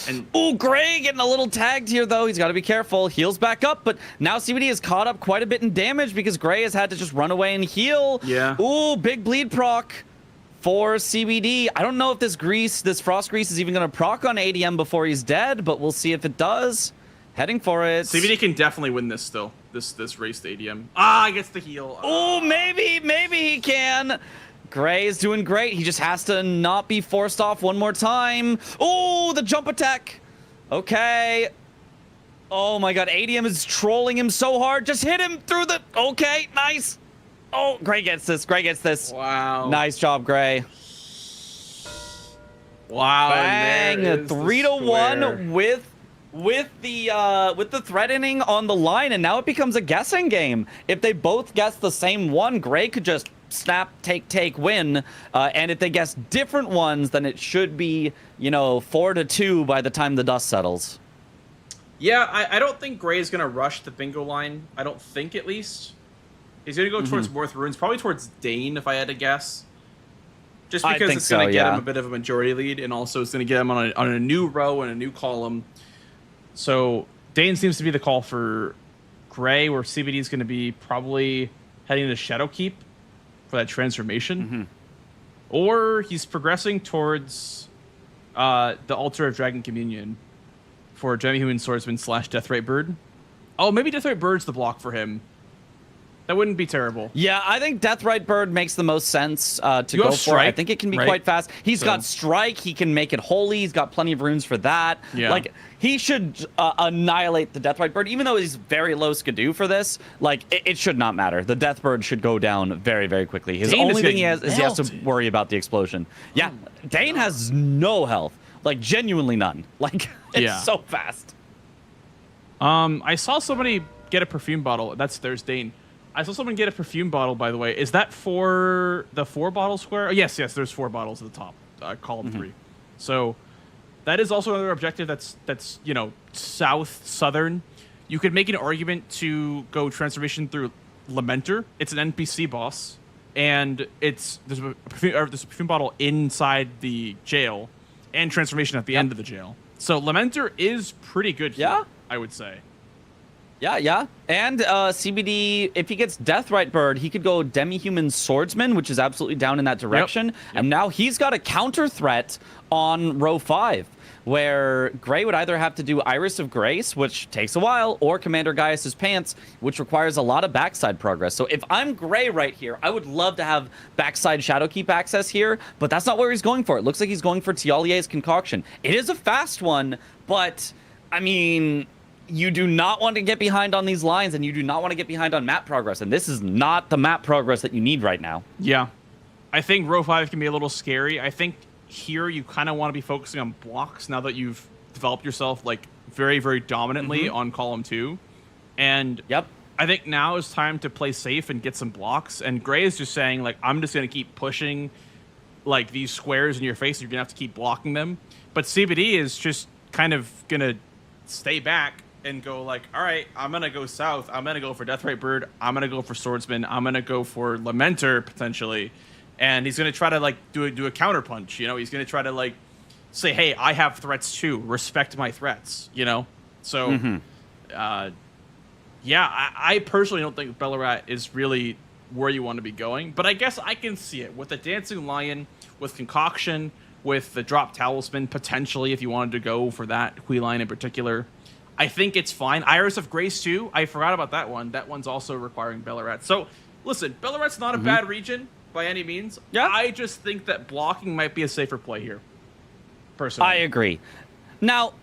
And ooh, Gray getting a little tagged here, though. He's got to be careful. Heals back up, but now CBD is caught up quite a bit in damage because Gray has had to just run away and heal. Yeah. Ooh, big bleed proc for CBD. I don't know if this Frost Grease is even going to proc on ADM before he's dead, but we'll see if it does. Heading for it. CBD can definitely win this still. This race to ADM. Ah, he gets the heal. Oh, maybe he can. Gray is doing great. He just has to not be forced off one more time. Oh, the jump attack. Okay. Oh my god, ADM is trolling him so hard. Just hit him through the... Okay, nice. Oh, Gray gets this. Gray gets this. Wow. Nice job, Gray. Wow. Bang. 3-1 with the threatening on the line, and now it becomes a guessing game. If they both guess the same one, Gray could just snap, take, win. And if they guess different ones, then it should be, 4-2 by the time the dust settles. Yeah, I don't think Gray is going to rush the bingo line. I don't think, at least. He's going to go towards Morth Runes, probably towards Dane, if I had to guess. Just because it's going to get him a bit of a majority lead, and also it's going to get him on a new row and a new column. So Dane seems to be the call for Gray, where CBD is going to be probably heading to Shadowkeep for that transformation. Or he's progressing towards the Altar of Dragon Communion for Demi-Human Swordsman / Deathrite Bird. Oh, maybe Deathrite Bird's the block for him. That wouldn't be terrible. Yeah, I think Deathrite Bird makes the most sense to go for. I think it can be quite fast. He's got Strike. He can make it holy. He's got plenty of runes for that. Yeah. Like, he should annihilate the Deathrite Bird. Even though he's very low Skidoo for this, like, it should not matter. The Death Bird should go down very, very quickly. His only thing he has is he has to worry about the explosion. Yeah, Dane has no health. Like, genuinely none. Like, it's so fast. I saw somebody get a perfume bottle. That's Thursday. I saw someone get a perfume bottle, by the way. Is that for the 4-bottle square? Oh, yes, there's 4 bottles at the top. Column 3. So that is also another objective that's southern. You could make an argument to go transformation through Lamenter. It's an NPC boss, and there's a perfume bottle inside the jail, and transformation at the end of the jail. So Lamenter is pretty good here, I would say. Yeah. And CBD, if he gets Deathrite Bird, he could go Demi-Human Swordsman, which is absolutely down in that direction. Yep. And now he's got a counter threat on row 5, where Gray would either have to do Iris of Grace, which takes a while, or Commander Gaius's Pants, which requires a lot of backside progress. So if I'm Gray right here, I would love to have backside Shadowkeep access here, but that's not where he's going for. It looks like he's going for Tialier's Concoction. It is a fast one, but, I mean, you do not want to get behind on these lines, and you do not want to get behind on map progress, and this is not the map progress that you need right now. Yeah. I think row 5 can be a little scary. I think here you kind of want to be focusing on blocks now that you've developed yourself like very, very dominantly on column 2. And I think now is time to play safe and get some blocks. And Gray is just saying, like, I'm just going to keep pushing like these squares in your face. You're going to have to keep blocking them. But CBD is just kind of going to stay back and go like, all right, I'm going to go south. I'm going to go for Deathrite Bird. I'm going to go for Swordsman. I'm going to go for Lamenter potentially. And he's going to try to like do a counterpunch. He's going to try to like say, hey, I have threats too. Respect my threats, So, I personally don't think Bellarat is really where you want to be going. But I guess I can see it with the Dancing Lion, with Concoction, with the Drop Talisman, potentially, if you wanted to go for that Queeline in particular. I think it's fine. Iris of Grace, too. I forgot about that one. That one's also requiring Bellarat. So, listen, Bellarat's not a bad region by any means. Yeah. I just think that blocking might be a safer play here, personally. I agree. Now,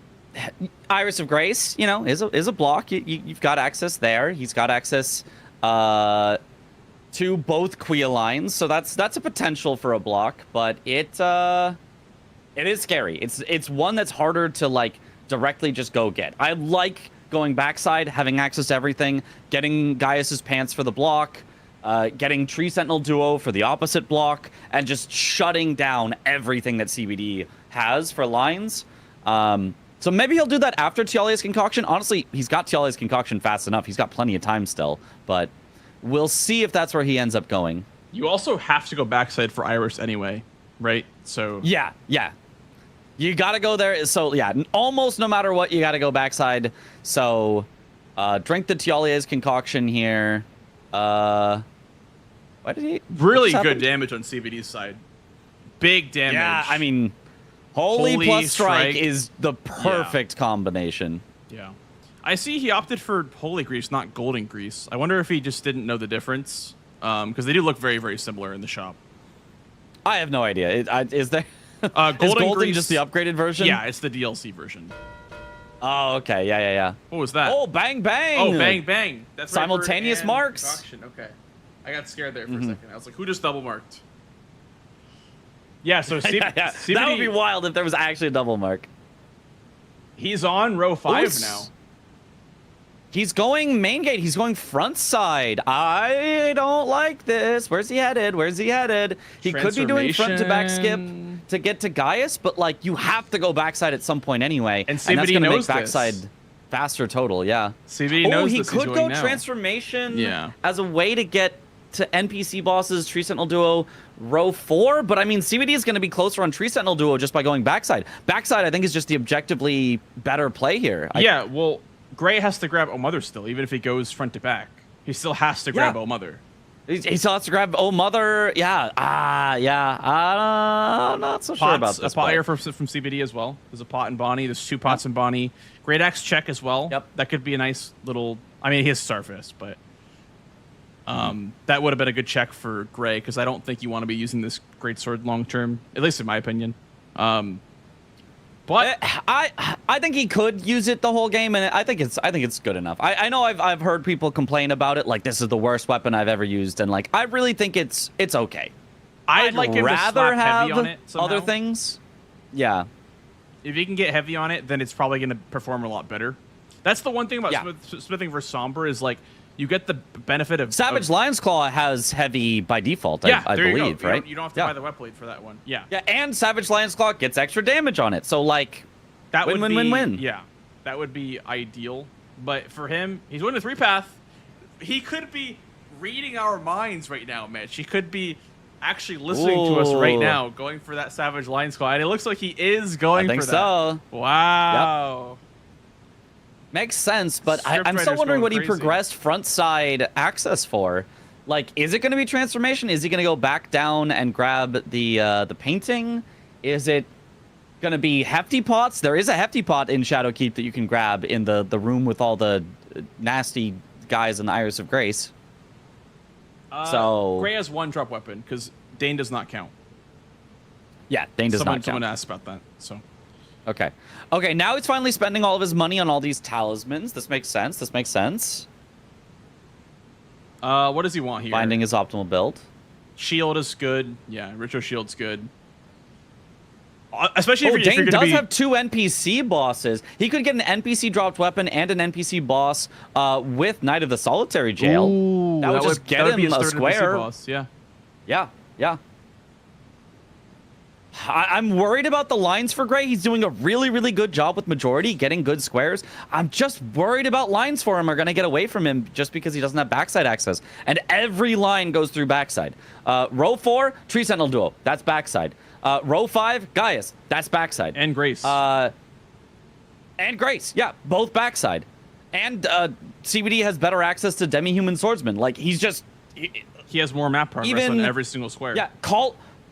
Iris of Grace, is a block. You've got access there. He's got access to both Queelines, so that's a potential for a block, but it is scary. It's one that's harder to like directly just go get. I like going backside, having access to everything, getting Gaius's Pants for the block, getting Tree Sentinel Duo for the opposite block, and just shutting down everything that CBD has for lines. So maybe he'll do that after Tialier's Concoction. Honestly, he's got Tialier's Concoction fast enough. He's got plenty of time still, but we'll see if that's where he ends up going. You also have to go backside for Iris anyway, right? So yeah. You got to go there. So, yeah, almost no matter what, you got to go backside. So, drink the Tialier's Concoction here. Why did he... Really good damage on CBD's side. Big damage. Yeah, I mean, Holy plus Strike is the perfect combination. Yeah. I see he opted for Holy Grease, not Golden Grease. I wonder if he just didn't know the difference. Because they do look very, very similar in the shop. I have no idea. Is there... Golden is Golden Grease, just the upgraded version? Yeah, it's the DLC version. Oh, okay. Yeah. What was that? Oh, Bang Bang! Oh, Bang Bang! That's simultaneous marks. Okay, I got scared there for a second. I was like, who just double marked? Yeah, so CBD, that would be wild if there was actually a double mark. He's on row 5 now. He's going main gate. He's going front side. I don't like this. Where's he headed? He could be doing front to back skip to get to Gaius, but like you have to go backside at some point anyway. And CBD that's gonna knows make backside this. Faster total, yeah. CBD knows he this. could go now. transformation as a way to get to NPC bosses, Tree Sentinel Duo, row 4, but I mean CBD is going to be closer on Tree Sentinel Duo just by going backside. Backside, I think, is just the objectively better play here. Yeah, well, Gray has to grab Mother still, even if he goes front to back. He still has to grab Mother. He still has to grab Mother. Yeah. I'm not so sure about this. A pot here from CBD as well. There's a pot in Bonnie. There's 2 pots in Bonnie. Great Axe check as well. Yep. That could be a nice little... I mean, he has Starfist, but... that would have been a good check for Gray, because I don't think you want to be using this Great Sword long term, at least in my opinion. But I think he could use it the whole game, and I think it's good enough. I know I've heard people complain about it, like this is the worst weapon I've ever used, and like I really think it's okay. I'd like him to slap heavy on it somehow. Other things. Yeah. If you can get heavy on it, then it's probably going to perform a lot better. That's the one thing about smithing versus somber is like you get the benefit of Savage Lion's Claw has heavy by default, I there you believe, go. right? You don't have to buy the wet blade for that one. Yeah. Yeah, and Savage Lion's Claw gets extra damage on it. So like, That win, would win, be, win, win. Yeah, that would be ideal. But for him, he's winning the 3-path. He could be reading our minds right now, Mitch. He could be actually listening to us right now, going for that Savage Lion's Claw. And it looks like he is going for that. I think so. Wow. Yep. Makes sense, but I'm Scriptwriter's still wondering what he going crazy. progressed front side access for. Like, is it going to be transformation? Is he going to go back down and grab the painting? Is it going to be hefty pots? There is a hefty pot in Shadowkeep that you can grab in the room with all the nasty guys in the Iris of Grace. So Gray has 1-drop weapon because Dane does not count. Yeah, Dane does not count. Someone asked about that. So. Okay. Okay, now he's finally spending all of his money on all these talismans. This makes sense. This makes sense. What does he want here? Finding his optimal build. Shield is good. Yeah, Ritual Shield's good. Especially if Dane you're going to does be... have 2 NPC bosses. He could get an NPC dropped weapon and an NPC boss with Knight of the Solitary Jail. Ooh, that would just get him a square. Boss. Yeah. Yeah. Yeah. I'm worried about the lines for Gray. He's doing a really, really good job with majority, getting good squares. I'm just worried about lines for him are going to get away from him just because he doesn't have backside access. And every line goes through backside. Row 4, Tree Sentinel Duo. That's backside. Row 5, Gaius. That's backside. And Grace. And Grace. Yeah, both backside. And CBD has better access to Demi-Human Swordsman. Like, he's just... He has more map progress on every single square. Yeah,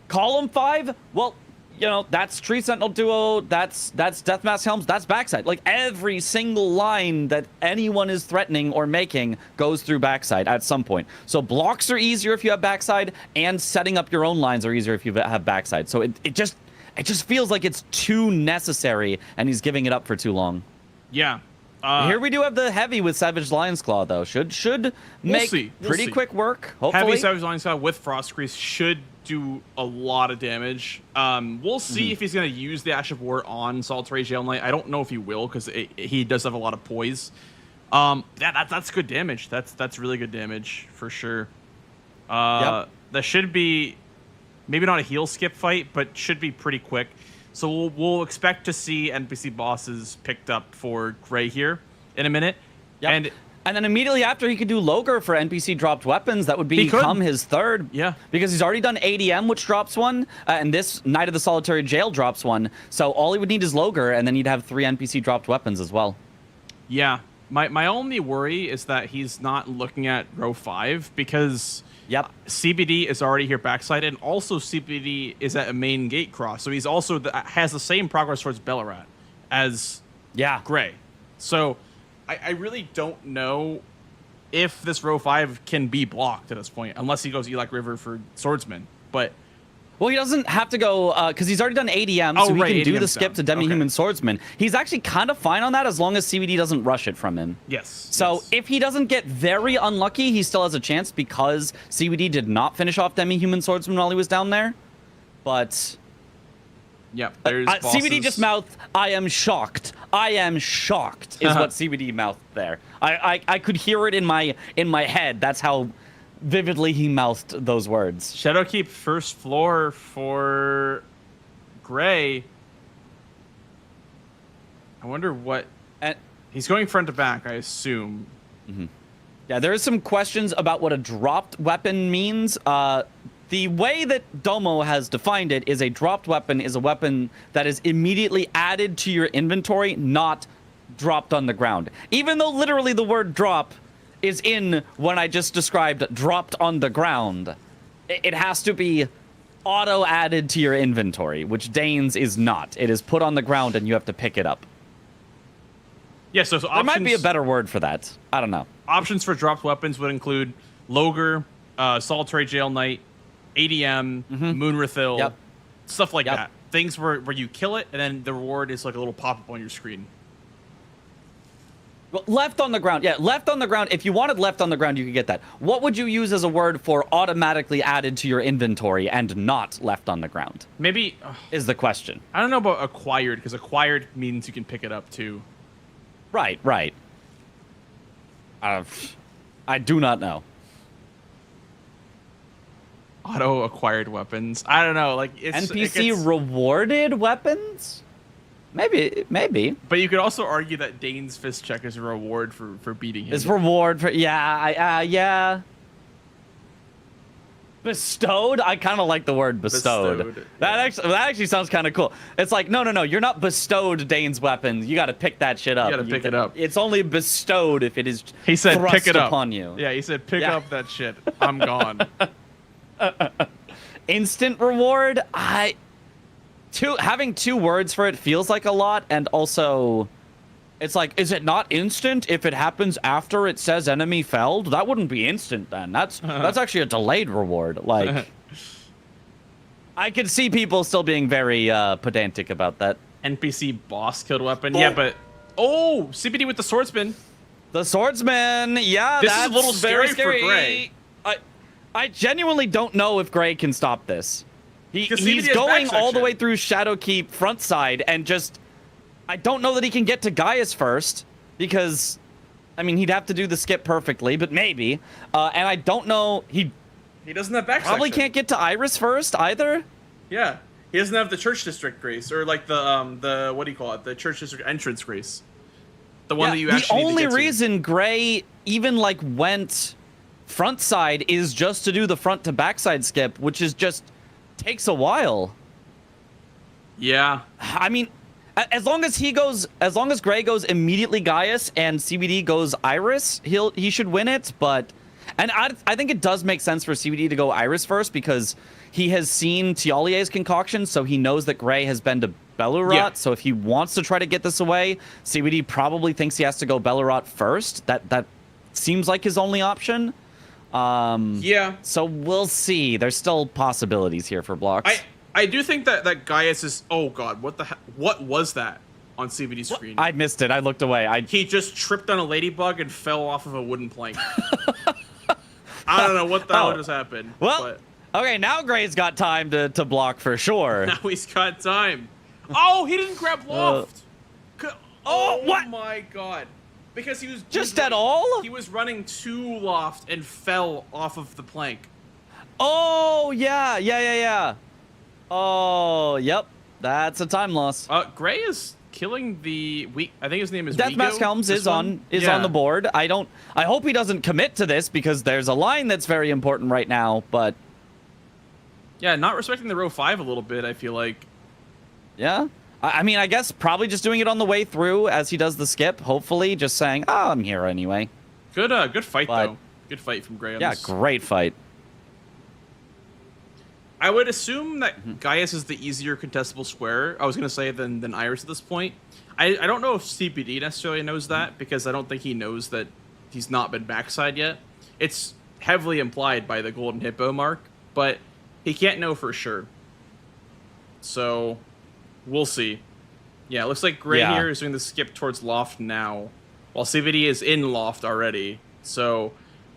Column 5, well, you know, that's Tree Sentinel Duo, that's Deathmask Helms, that's backside. Like, every single line that anyone is threatening or making goes through backside at some point. So blocks are easier if you have backside, and setting up your own lines are easier if you have backside. So it just feels like it's too necessary, and he's giving it up for too long. Yeah. Here we do have the heavy with Savage Lion's Claw, though. Should make pretty quick work, hopefully. Heavy Savage Lion's Claw with Frost Grease should do a lot of damage. We'll see if he's going to use the Ash of War on Solitary Jail Knight. I don't know if he will, because he does have a lot of poise. That's good damage. That's really good damage, for sure. That should be maybe not a heal skip fight, but should be pretty quick. So we'll expect to see NPC bosses picked up for Gray here in a minute. Yep. And then immediately after, he could do Logar for NPC dropped weapons. That would become his third. Yeah. Because he's already done ADM, which drops one, and this Knight of the Solitary Jail drops one. So all he would need is Logar, and then he'd have 3 NPC dropped weapons as well. Yeah. My only worry is that he's not looking at row 5 because CBD is already here backside, and also CBD is at a main gate cross. So he's also has the same progress towards Bellarat as Gray. So I really don't know if this row 5 can be blocked at this point, unless he goes Elec River for Swordsman. But well, he doesn't have to go, because he's already done ADM, so he can do the skip to Demi-Human Swordsman. He's actually kind of fine on that as long as CBD doesn't rush it from him. Yes. So if he doesn't get very unlucky, he still has a chance because CBD did not finish off Demi-Human Swordsman while he was down there. But... yeah, there's CBD just mouthed, I am shocked. I am shocked, is what CBD mouthed there. I could hear it in my head. That's how vividly he mouthed those words. Shadowkeep first floor for Gray. I wonder what... he's going front to back, I assume. Yeah, there is some questions about what a dropped weapon means. The way that Domo has defined it is a dropped weapon is a weapon that is immediately added to your inventory, not dropped on the ground. Even though literally the word drop is in when I just described dropped on the ground, it has to be auto-added to your inventory, which Dane's is not. It is put on the ground and you have to pick it up. Yeah, so there might be a better word for that. I don't know. Options for dropped weapons would include Logar, Solitary Jail Knight, ADM, Moonrathil, stuff like that. Things where you kill it, and then the reward is like a little pop-up on your screen. Well, left on the ground. Yeah, left on the ground. If you wanted left on the ground, you could get that. What would you use as a word for automatically added to your inventory and not left on the ground? Maybe... is the question. I don't know about acquired, because acquired means you can pick it up, too. Right, right. I do not know. Auto acquired weapons. I don't know. Like NPC rewarded weapons? Maybe. But you could also argue that Dane's fist check is a reward for beating him. It's reward for yeah. Bestowed? I kind of like the word bestowed. That actually sounds kind of cool. It's like, no, you're not bestowed Dane's weapons. You got to pick that shit up. You got to pick it up. It's only bestowed if it is He said thrust pick it up upon you. Yeah, he said pick up that shit. I'm gone. Instant reward? Having 2 words for it feels like a lot, and also it's like, is it not instant if it happens after it says enemy felled? That wouldn't be instant then. That's actually a delayed reward. Like, I could see people still being very pedantic about that. NPC boss killed weapon. Yeah, but CBD with the swordsman. The swordsman. Yeah, this that's is a little very scary for Gray. I genuinely don't know if Gray can stop this. He's CBD going all the way through Shadowkeep front side and just... I don't know that he can get to Gaius first, because, I mean, he'd have to do the skip perfectly, but maybe. And I don't know... He doesn't have back probably section. Can't get to Iris first, either. Yeah. He doesn't have the Church District grace, or like the what do you call it? The Church District entrance grace. The one that you actually The need to only get to. reason Gray even, like, went front side is just to do the front to backside skip, which is just... takes a while. Yeah. I mean, as long as Gray goes immediately Gaius and CBD goes Iris, he should win it. But, and I think it does make sense for CBD to go Iris first, because he has seen Tialier's concoction, so he knows that Gray has been to Belurot. Yeah. So if he wants to try to get this away, CBD probably thinks he has to go Belurot first. That seems like his only option. Yeah. So we'll see. There's still possibilities here for blocks. I do think that Gaius is... Oh, God. What was that on CBD's screen? I missed it. I looked away. He just tripped on a ladybug and fell off of a wooden plank. I don't know what the hell just happened. Well, okay, now Gray's got time to block for sure. Now he's got time. Oh, he didn't grab loft. What? My God. Because he was... Just at all? He was running to loft and fell off of the plank. Oh, yeah. Oh, yep. That's a time loss. Gray is killing the... I think his name is Deathmask Helms is on the board. I hope he doesn't commit to this, because there's a line that's very important right now, but... Yeah, not respecting the row 5 a little bit, I feel like. Yeah? I mean, I guess probably just doing it on the way through as he does the skip, hopefully, just saying, oh, I'm here anyway. Good fight, though. Good fight from Gray on this. Great fight. I would assume that Gaius is the easier contestable square, I was going to say, than Iris at this point. I don't know if CBD necessarily knows that, because I don't think he knows that he's not been backside yet. It's heavily implied by the Golden Hippo mark, but he can't know for sure. So, we'll see. Yeah, it looks like Gray here is doing the skip towards Loft now, while CBD is in Loft already. So,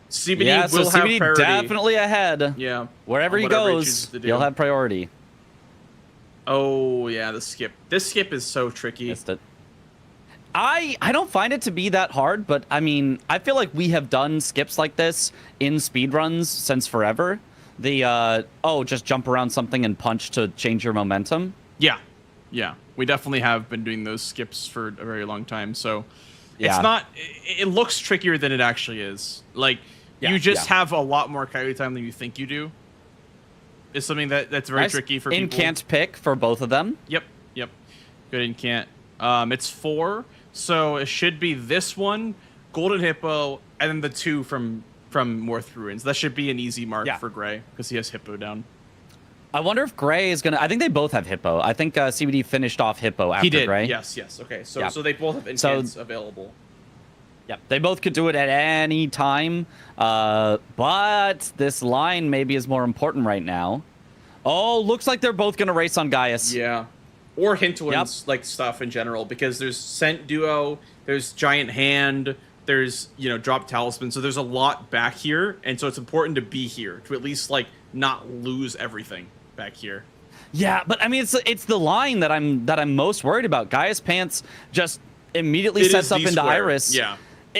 CBD will have priority. Definitely ahead. Yeah. Wherever he goes, he'll have priority. Oh, yeah, the skip. This skip is so tricky. Missed it. I don't find it to be that hard, but I mean, I feel like we have done skips like this in speedruns since forever. The, just jump around something and punch to change your momentum. Yeah. We definitely have been doing those skips for a very long time, so... It's not... It looks trickier than it actually is. Like, you just have a lot more coyote time than you think you do. It's something that's very tricky for people. Incant pick for both of them. Yep. Good incant. It's 4, so it should be this one, Golden Hippo, and then the 2 from Morth Ruins. That should be an easy mark for Gray, because he has Hippo down. I wonder if Gray is going to... I think they both have Hippo. I think CBD finished off Hippo after Gray. Yes. Okay, so they both have incants available. Yep, they both could do it at any time. But this line maybe is more important right now. Oh, looks like they're both going to race on Gaius. Yeah. Or Hinterland's like stuff in general, because there's Scent Duo, there's Giant Hand, there's, Drop Talisman, so there's a lot back here, and so it's important to be here, to at least, not lose everything back here. Yeah, but I mean, it's the line that I'm most worried about. Gaius Pants just immediately It sets is up the into square. Iris. Yeah.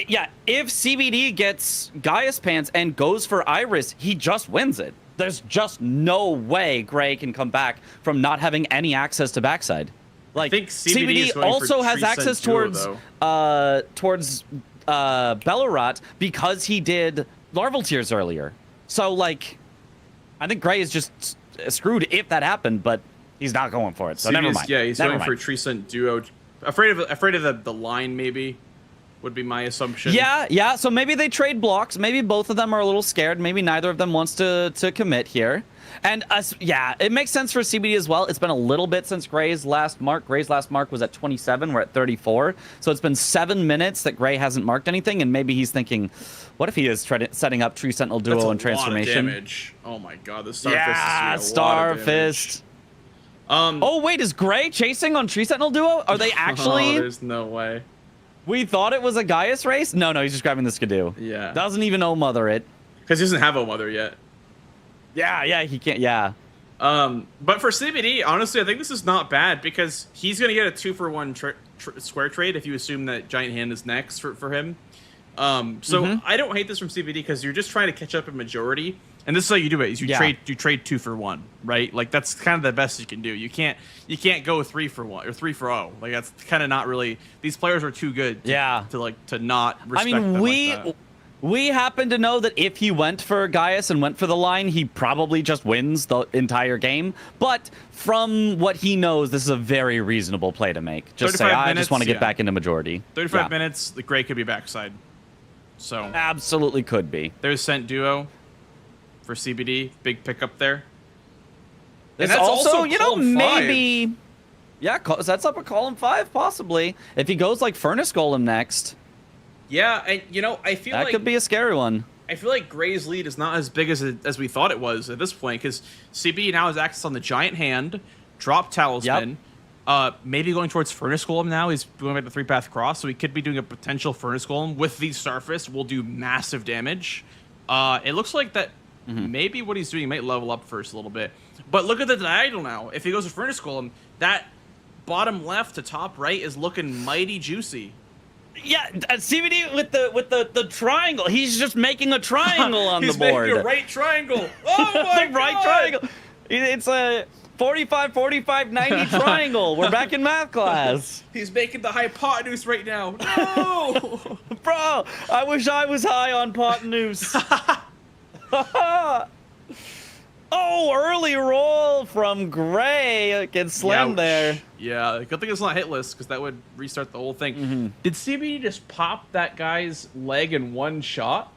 Yeah, if CBD gets Gaius Pants and goes for Iris, he just wins it. There's just no way Gray can come back from not having any access to backside. Like, I think CBD is going also for has Tree access Scent Duo, towards Bellerot because he did Larval Tears earlier. So, like, I think Gray is just screwed if that happened, but he's not going for it, so never mind. Yeah, he's Never going for mind. Tree Scent Duo. Afraid of the line, maybe, would be my assumption. Yeah, so maybe they trade blocks. Maybe both of them are a little scared. Maybe neither of them wants to commit here. And yeah, it makes sense for CBD as well. It's been a little bit since Gray's last mark. Gray's last mark was at 27. We're at 34. So it's been 7 minutes that Gray hasn't marked anything. And maybe he's thinking, what if he is setting up Tree Sentinel Duo and Transformation? Lot of damage. Oh my god, the Star Yeah, Fist is doing a lot of Starfist. damage. Oh, wait, is Gray chasing on Tree Sentinel Duo? Are they actually? Oh, there's no way. We thought it was a Gaius race? No, he's just grabbing the Skidoo. Yeah. Doesn't even O-Mother it. Because he doesn't have a mother yet. Yeah, he can't, yeah. But for CBD, honestly, I think this is not bad because he's going to get a 2-for-1 square trade if you assume that Giant Hand is next for him. So I don't hate this from CBD because you're just trying to catch up in majority. And this is how you do it: is you trade 2 for 1, right? Like that's kind of the best you can do. You can't go 3 for 1 or 3 for 0. Like that's kind of not really. These players are too good. To not respect them like that. We happen to know that if he went for Gaius and went for the line, he probably just wins the entire game. But from what he knows, this is a very reasonable play to make. Just say, I just want to get back into majority. 35 minutes, the Gray could be backside. So absolutely could be. There's Scent Duo for CBD. Big pickup there. And that's also, you know, maybe... Yeah, sets up a column 5, possibly. If he goes like Furnace Golem next... Yeah, and you know, I feel like that could be a scary one. I feel like Gray's lead is not as big as we thought it was at this point because CB now has access on the Giant Hand, Drop Talisman, maybe going towards Furnace Golem now. He's going back the 3-path cross, so he could be doing a potential Furnace Golem with these Starfist. Will do massive damage. It looks like that maybe what he's doing might level up first a little bit. But look at the diagonal now. If he goes to Furnace Golem, that bottom left to top right is looking mighty juicy. Yeah, CBD with the triangle. He's just making a triangle on the board. He's making a right triangle. Oh my god! Right triangle. It's a 45, 45, 90 triangle. We're back in math class. He's making the hypotenuse right now. No! Bro, I wish I was high on hypotenuse. Oh, early roll from Gray. Gets slammed there. Yeah, good thing it's not hitless because that would restart the whole thing. Did CBD just pop that guy's leg in one shot?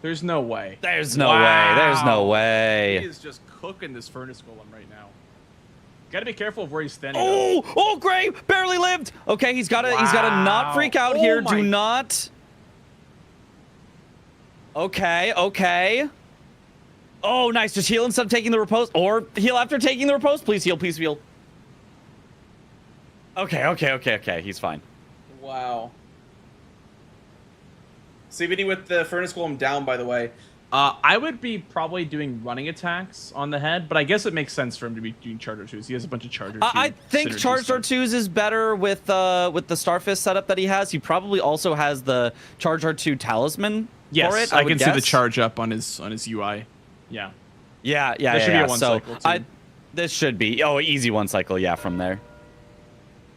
There's no way. There's no way. There's no way. He is just cooking this Furnace Golem right now. Got to be careful of where he's standing. Oh, Gray barely lived. Okay, he's got to not freak out here. Do not. Okay. Oh, nice. Just heal instead of taking the riposte. Or heal after taking the riposte. Please heal. Please heal. Okay. He's fine. Wow. CBD with the Furnace Golem down, by the way. I would be probably doing running attacks on the head, but I guess it makes sense for him to be doing Charger 2s. He has a bunch of Charger 2s. I think Charger 2s is better with the Starfist setup that he has. He probably also has the Charger 2 talisman for it. I can see the charge up on his UI. Yeah. There should be a one cycle too. This should be easy one cycle. Yeah, from there.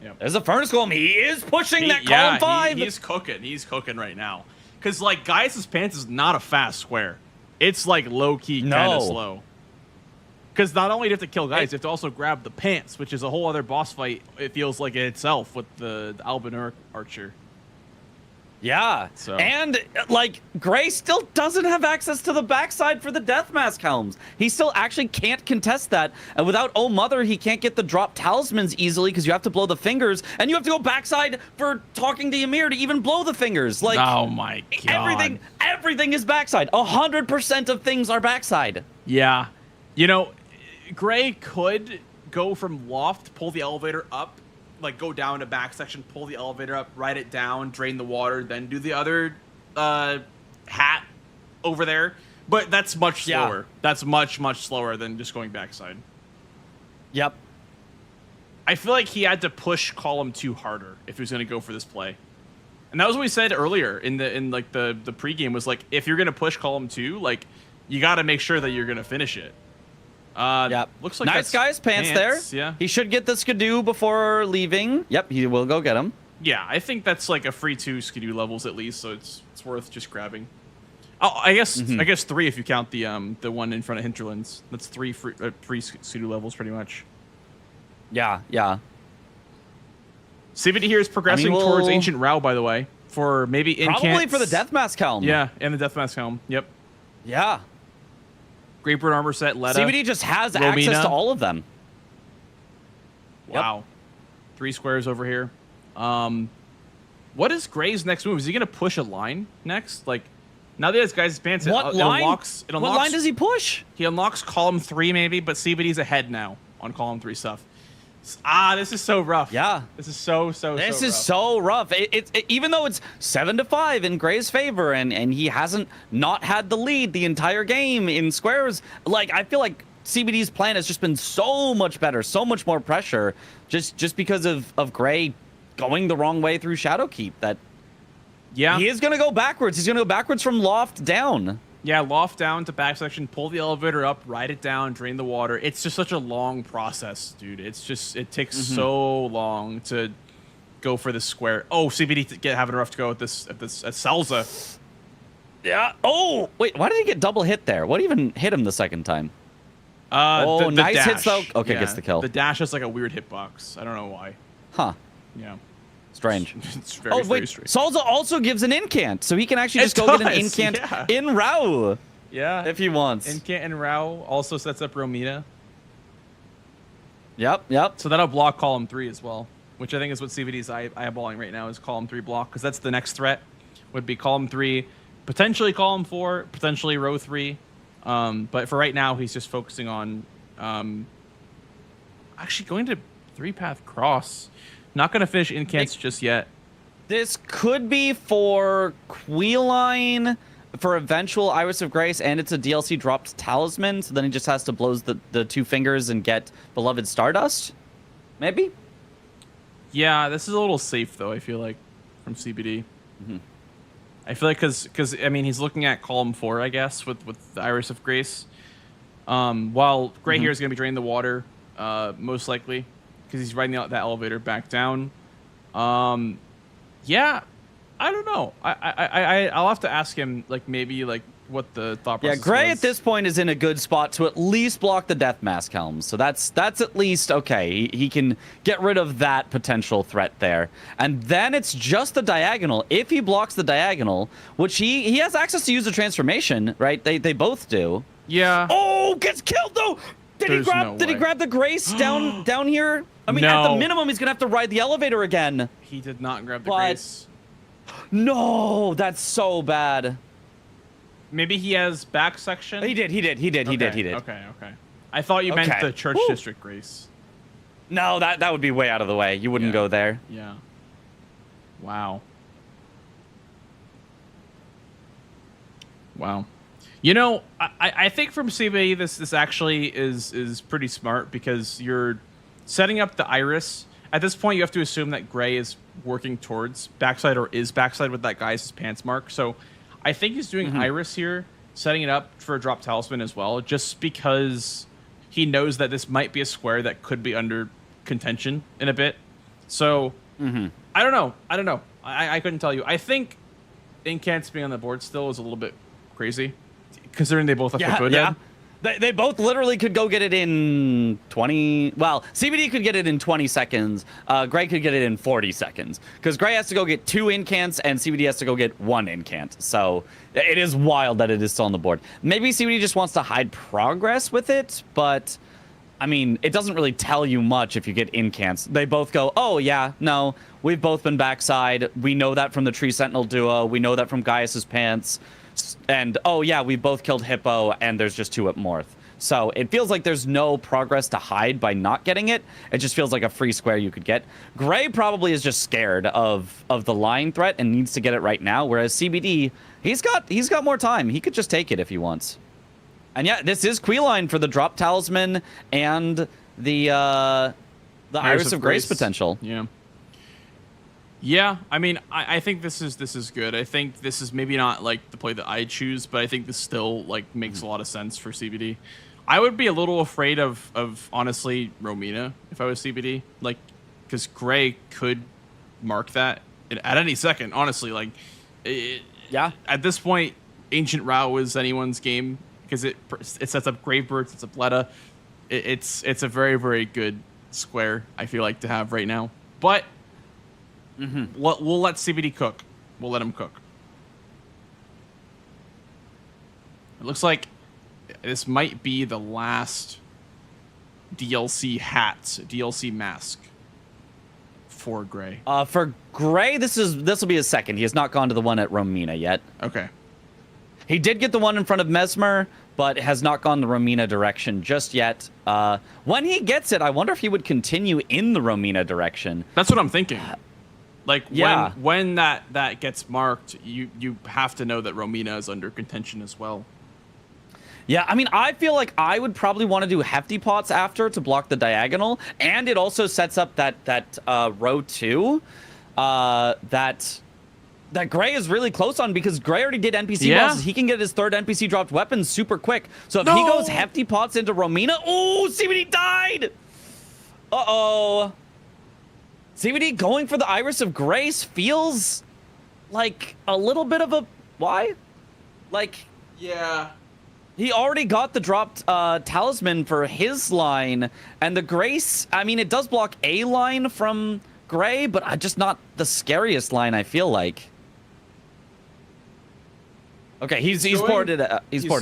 Yep. There's a Furnace Golem. He is pushing that column 5. He's cooking. He's cooking right now. Because like Gaius' Pants is not a fast square. It's like low key, kind of slow. Because not only do you have to kill Gaius, you have to also grab the Pants, which is a whole other boss fight. It feels like itself with the Albin Archer. Yeah, so. And like Gray still doesn't have access to the backside for the Death Mask helms. He still actually can't contest that, and without Oh Mother, he can't get the drop talismans easily because you have to blow the fingers, and you have to go backside for talking to Ymir to even blow the fingers. Like, oh my god, everything is backside. 100% of things are backside. Yeah, you know, Gray could go from loft, pull the elevator up. Like go down to back section, pull the elevator up, ride it down, drain the water, then do the other hat over there. But that's much slower. That's much slower than just going backside. Yep. I feel like he had to push column 2 harder if he was going to go for this play. And that was what we said earlier in the pregame was like, if you're going to push column 2, like you got to make sure that you're going to finish it. Yep. Looks like nice that's guy's pants there. Yeah. He should get the skidoo before leaving. Yep, he will go get him. Yeah, I think that's like a free 2 skidoo levels at least, so it's worth just grabbing. Oh, I guess 3 if you count the one in front of Hinterlands. That's 3 free skidoo levels pretty much. Yeah, yeah. CBD here is progressing towards Ancient Rao, by the way, for maybe incants. Probably for the Deathmask Helm. Yeah, and the Deathmask Helm. Yep. Yeah. Greatbird armor set, Letta. CBD just has Romina. access to all of them. Wow. Yep. 3 squares over here. What is Gray's next move? Is he going to push a line next? Like, now that he has Guy's pants, it unlocks... What line does he push? He unlocks column 3 maybe, but CBD's ahead now on column 3 stuff. This is so rough. Yeah. This is so This is so rough. Even though it's 7-5 in Gray's favor, and he hasn't not had the lead the entire game in squares, like, I feel like CBD's plan has just been so much better, so much more pressure, just because of Gray going the wrong way through Shadowkeep. That he is going to go backwards. He's going to go backwards from loft down. Yeah, loft down to back section, pull the elevator up, ride it down, drain the water. It's just such a long process, dude. It takes so long to go for the square. Oh, CBD having a rough to go at Salza. Yeah. Oh, wait, why did he get double hit there? What even hit him the second time? The nice dash. hits though. Okay, gets the kill. The dash is like a weird hitbox. I don't know why. Huh. Yeah. Strange. It's very strange. Salza also gives an incant, so he can actually just go get an incant in Rao. Yeah. If he wants. Incant and Rao also sets up Romina. Yep. So that'll block column 3 as well, which I think is what CVD's eyeballing right now is column 3 block, because that's the next threat. Would be column 3, potentially column 4, potentially row 3. But for right now, he's just focusing on actually going to 3-path cross. Not going to finish incants just yet. This could be for Queeline for eventual Iris of Grace, and it's a DLC dropped talisman, so then he just has to blow the 2 fingers and get Beloved Stardust? Maybe? Yeah, this is a little safe, though, I feel like, from CBD. I feel like because I mean, he's looking at column 4, I guess, with the Iris of Grace. While Gray here is going to be draining the water, most likely, because he's riding that elevator back down. Yeah, I don't know. I'll have to ask him, like, maybe like what the thought process. Yeah, Gray was. at this point is in a good spot to at least block the Deathmask Helm. So that's at least okay. He can get rid of that potential threat there. And then it's just the diagonal. If he blocks the diagonal, which he has access to use the transformation, right? They both do. Yeah. Oh, gets killed though. Did he grab the Grace down here? I mean, at the minimum, he's gonna have to ride the elevator again. He did not grab the Grace. No, that's so bad. Maybe he has back section. He did. Okay. I thought you meant the Church District Grace. No, that would be way out of the way. You wouldn't go there. Yeah. Wow. You know, I think from CBA this actually is pretty smart, because you're setting up the Iris. At this point, you have to assume that Gray is working towards backside or is backside with that guy's pants mark. So I think he's doing Iris here, setting it up for a drop talisman as well, just because he knows that this might be a square that could be under contention in a bit. So I don't know. I couldn't tell you. I think incants being on the board still is a little bit crazy, considering they both have to go down. They both literally could go get it in 20... Well, CBD could get it in 20 seconds. Gray could get it in 40 seconds. Because Gray has to go get 2 incants, and CBD has to go get 1 incant. So it is wild that it is still on the board. Maybe CBD just wants to hide progress with it, but... I mean, it doesn't really tell you much if you get incants. They both go, oh, yeah, no, we've both been backside. We know that from the Tree Sentinel duo. We know that from Gaius's pants. And, oh, yeah, we both killed Hippo, and there's just 2 up north. So it feels like there's no progress to hide by not getting it. It just feels like a free square you could get. Gray probably is just scared of the line threat and needs to get it right now, whereas CBD, he's got more time. He could just take it if he wants. And yeah, this is Queeline for the drop talisman and the The Iris of Grace potential. Yeah. Yeah, I mean, I think this is good. I think this is maybe not like the play that I choose, but I think this still like makes a lot of sense for CBD. I would be a little afraid of honestly Romina if I was CBD, like because Gray could mark that at any second. Honestly, like yeah. At this point, Ancient Row is anyone's game because it sets up Gravebird, sets up Letta. It's a very, very good square, I feel like, to have right now. But we'll let CBD cook. We'll let him cook. It looks like this might be the last DLC DLC mask for Gray. For Gray, this will be his second. He has not gone to the one at Romina yet. Okay. He did get the one in front of Mesmer, but has not gone the Romina direction just yet. When he gets it, I wonder if he would continue in the Romina direction. That's what I'm thinking. Like yeah. when that gets marked, you have to know that Romina is under contention as well. Yeah, I mean, I feel like I would probably want to do Hefty Pots after to block the diagonal, and it also sets up that row 2 that Gray is really close on because Gray already did NPC bosses. He can get his third NPC dropped weapon super quick. So if he goes Hefty Pots into Romina, oh, CBD died! Uh-oh. CBD going for the Iris of Grace feels like a little bit of a... Why? Like... Yeah. He already got the dropped talisman for his line, and the Grace, I mean, it does block a line from Gray, but just not the scariest line, I feel like. Okay, he's ported it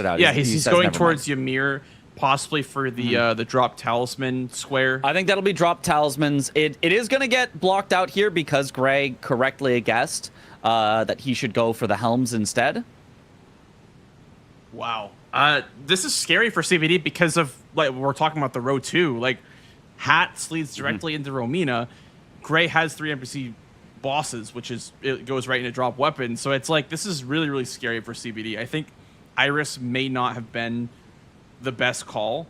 out. Yeah, he's going towards Ymir, possibly for the drop talisman square. I think that'll be drop talismans. It is going to get blocked out here because Gray correctly guessed that he should go for the helms instead. Wow. This is scary for CBD because of, like, we're talking about the row 2. Like, Hats leads directly into Romina. Gray has 3 NPC bosses, which is, it goes right into drop weapons. So it's like, this is really, really scary for CBD. I think Iris may not have been the best call,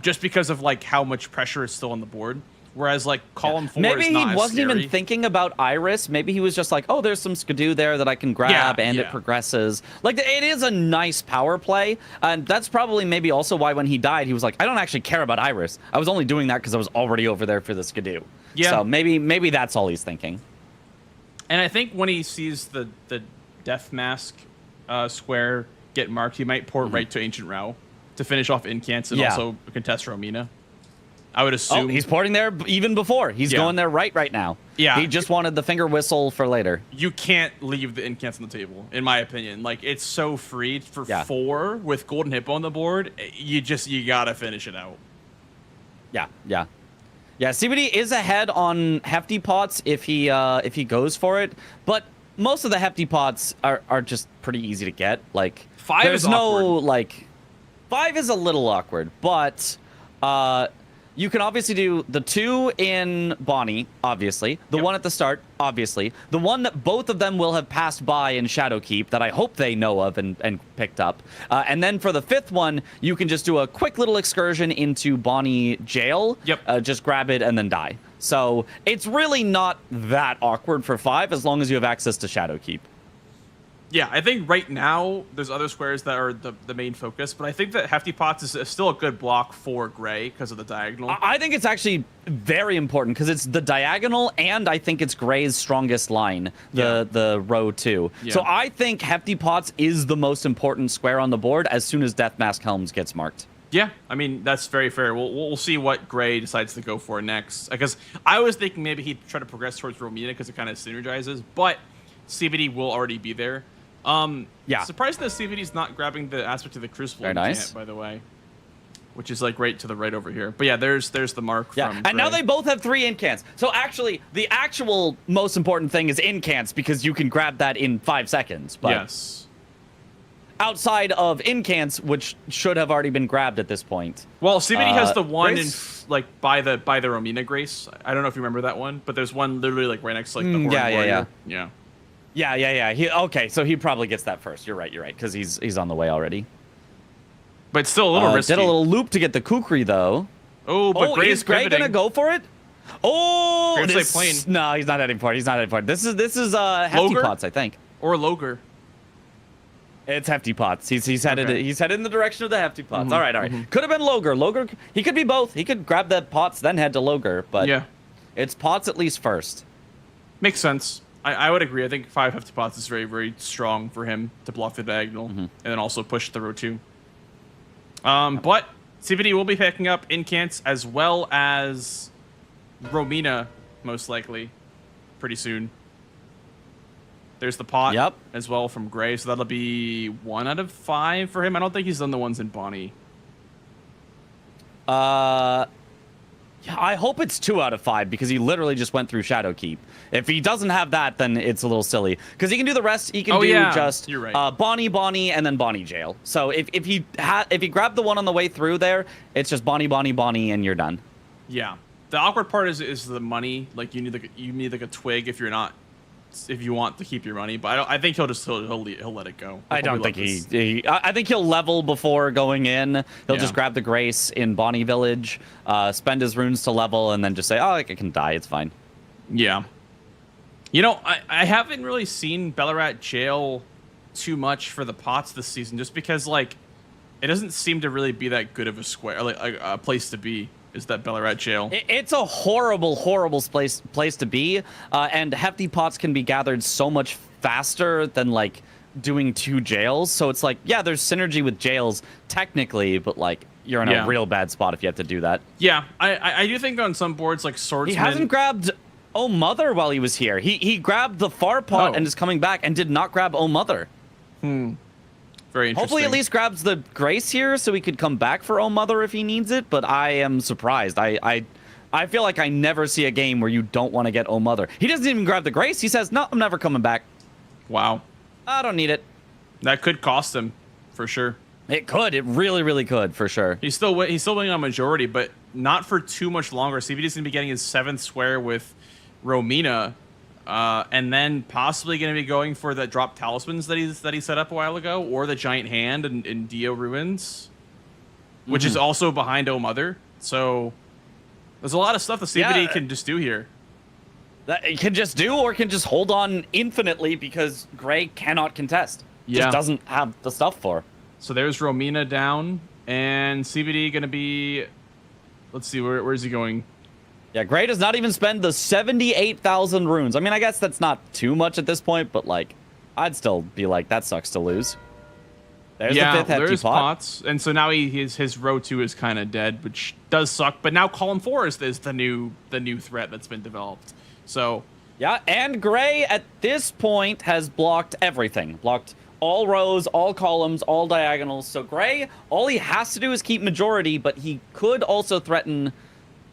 just because of, like, how much pressure is still on the board. Whereas, like, column 4 maybe is not he as wasn't scary. even thinking about Iris. Maybe he was just like, oh, there's some Skidoo there that I can grab, and it progresses. Like, it is a nice power play, and that's probably maybe also why when he died, he was like, I don't actually care about Iris. I was only doing that because I was already over there for the Skidoo. Yeah. So maybe that's all he's thinking. And I think when he sees the Death Mask square get marked, he might port right to Ancient Row to finish off Incants and also contest Romina. I would assume. Oh, he's porting there even before. He's going there right now. Yeah. He just wanted the finger whistle for later. You can't leave the Incants on the table, in my opinion. Like, it's so free for 4 with Golden Hippo on the board. You gotta finish it out. Yeah. CBD is ahead on Hefty Pots if he goes for it, but most of the Hefty Pots are just pretty easy to get. Like, 5 there's is no awkward. like 5 is a little awkward, but you can obviously do the 2 in Bonnie, obviously. The one at the start, obviously. The one that both of them will have passed by in Shadowkeep that I hope they know of and picked up. And then for the 5th one, you can just do a quick little excursion into Bonnie Jail. Yep. Just grab it and then die. So it's really not that awkward for 5 as long as you have access to Shadowkeep. Yeah, I think right now there's other squares that are the main focus, but I think that Hefty Pots is still a good block for Gray because of the diagonal. I think it's actually very important because it's the diagonal, and I think it's Gray's strongest line, the row 2. Yeah. So I think Hefty Pots is the most important square on the board as soon as Death Mask Helms gets marked. Yeah, I mean, that's very fair. We'll see what Gray decides to go for next. Because I was thinking maybe he'd try to progress towards Romina because it kind of synergizes, but CBD will already be there. Surprised that CBD's not grabbing the aspect of the Crucible incant, by the way. Which is like right to the right over here. But yeah, there's the mark from and Gray. now they both have 3 incants. So actually, the actual most important thing is incants because you can grab that in 5 seconds. But yes. Outside of incants, which should have already been grabbed at this point. Well, CBD has the one Grace? in by the Romina Grace. I don't know if you remember that one, but there's one literally like right next to like the Horned Warrior. Yeah. Okay, so he probably gets that first. You're right, because he's on the way already. But still a little risky. Did a little loop to get the Kukri, though. Oh, but Gray is Gray going to go for it? Oh, Gravesite this, Plain. no, he's not heading for it. He's not heading for it. This is Hefty Loger? Pots, I think. Or Loger. It's Hefty Pots. He's headed Okay. he's headed in the direction of the Hefty Pots. Mhm, All right. Could have been Loger. Loger. He could be both. He could grab the Pots then head to Loger, but Yeah. it's Pots at least first. Makes sense. I would agree. I think 5 Hefty Pots is very, very strong for him to block the diagonal and then also push the row 2. But CVD will be picking up Incants as well as Romina, most likely, pretty soon. There's the pot as well from Gray, so that'll be 1 out of 5 for him. I don't think he's done the ones in Bonnie. Yeah, I hope it's 2 out of 5 because he literally just went through Shadowkeep. If he doesn't have that, then it's a little silly because he can do the rest. He can do just You're right. Bonnie, and then Bonnie Jail. So if he grabbed the one on the way through there, it's just Bonnie, and you're done. Yeah, the awkward part is the money. Like you need like a twig if you want to keep your money. But I think he'll let it go. I don't think I think he'll level before going in. He'll just grab the Grace in Bonnie Village, spend his runes to level, and then just say, "Oh, I can die. It's fine." Yeah. You know, I haven't really seen Ballarat Jail too much for the pots this season, just because like it doesn't seem to really be that good of a square, like a place to be. Is that Ballarat Jail? It's a horrible place to be, and Hefty Pots can be gathered so much faster than like doing 2 jails. So it's like, yeah, there's synergy with jails technically, but like you're in a real bad spot if you have to do that. Yeah, I do think on some boards like Swordsman. He hasn't grabbed Oh Mother while he was here. He grabbed the far pot and is coming back and did not grab Oh Mother. Very interesting. Hopefully at least grabs the Grace here so he could come back for Oh Mother if he needs it, but I am surprised. I feel like I never see a game where you don't want to get Oh Mother. He doesn't even grab the Grace. He says, no, I'm never coming back. Wow. I don't need it. That could cost him, for sure. It could. It really, really could, for sure. He's still winning on majority, but not for too much longer. CVD's going to be getting his 7th square with Romina, and then possibly going to be going for the drop talismans that he set up a while ago, or the giant hand in Dio Ruins, which is also behind Oh Mother. So there's a lot of stuff the CVD can just do here. That it can just do, or can just hold on infinitely because Gray cannot contest. Just doesn't have the stuff for. So there's Romina down, and CVD going to be. Let's see, where is he going? Yeah, Gray does not even spend the 78,000 runes. I mean, I guess that's not too much at this point, but like, I'd still be like, that sucks to lose. There's the 5th Hefty there's Pot. pots, and so now his row 2 is kind of dead, which does suck. But now column 4 is the new threat that's been developed. So yeah, and Gray at this point has blocked everything. Blocked all rows, all columns, all diagonals. So Gray, all he has to do is keep majority, but he could also threaten.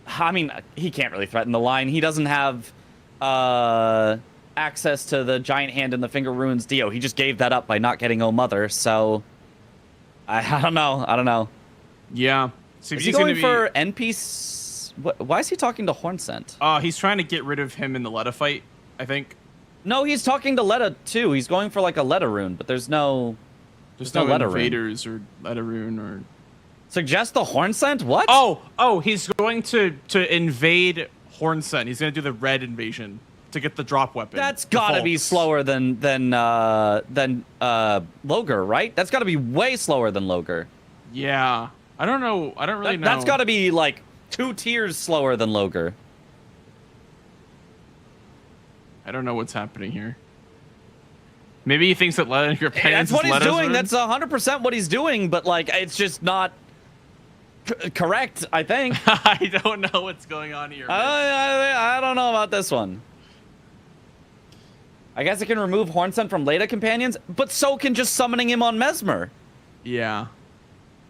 I mean, he can't really threaten the line. He doesn't have access to the giant hand and the finger runes Dio. He just gave that up by not getting Oh Mother. So I don't know. Yeah. So is he going for NPC? Why is he talking to Hornsent? He's trying to get rid of him in the Letta fight, I think. No, he's talking to Letta too. He's going for like a Letta rune, but there's no Letta invaders or Letta rune or. Suggest the Hornsent? What? Oh, he's going to invade Hornsent. He's going to do the red invasion to get the drop weapon. That's got to be slower than Loger, right? That's got to be way slower than Loger. Yeah. I don't know. I don't really know. That's got to be like 2 tiers slower than Loger. I don't know what's happening here. Maybe he thinks that your penance That's what is he's doing. rune? That's 100% what he's doing, but like it's just not correct, I think. I don't know what's going on here. I don't know about this one. I guess it can remove Hornsent from Leda companions, but so can just summoning him on Mesmer. Yeah.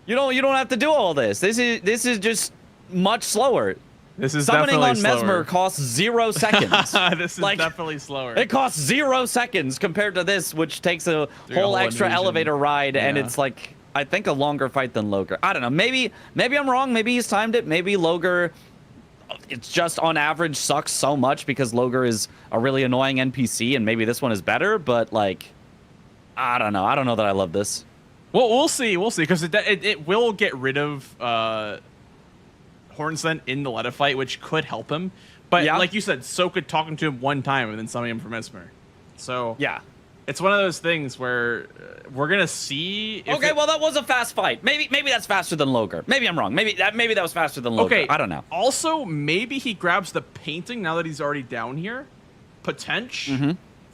You don't have to do all this. This is just much slower. This is summoning on definitely slower. Mesmer costs 0 seconds. This is definitely slower. It costs 0 seconds compared to this, which takes a whole extra invasion. elevator ride, and it's like I think a longer fight than Loger. I don't know. Maybe I'm wrong. Maybe he's timed it. Maybe Loger, it's just on average sucks so much because Loger is a really annoying NPC, and maybe this one is better. But like, I don't know. I don't know that I love this. Well, we'll see. We'll see because it will get rid of Hornsent in the Letta fight, which could help him. But like you said, so could talking to him one time and then summoning him from Mesmer. So yeah, it's one of those things where we're gonna see. If okay, well that was a fast fight. Maybe that's faster than Logar. Maybe I'm wrong. Maybe that was faster than Logar. Okay, I don't know. Also, maybe he grabs the painting now that he's already down here. For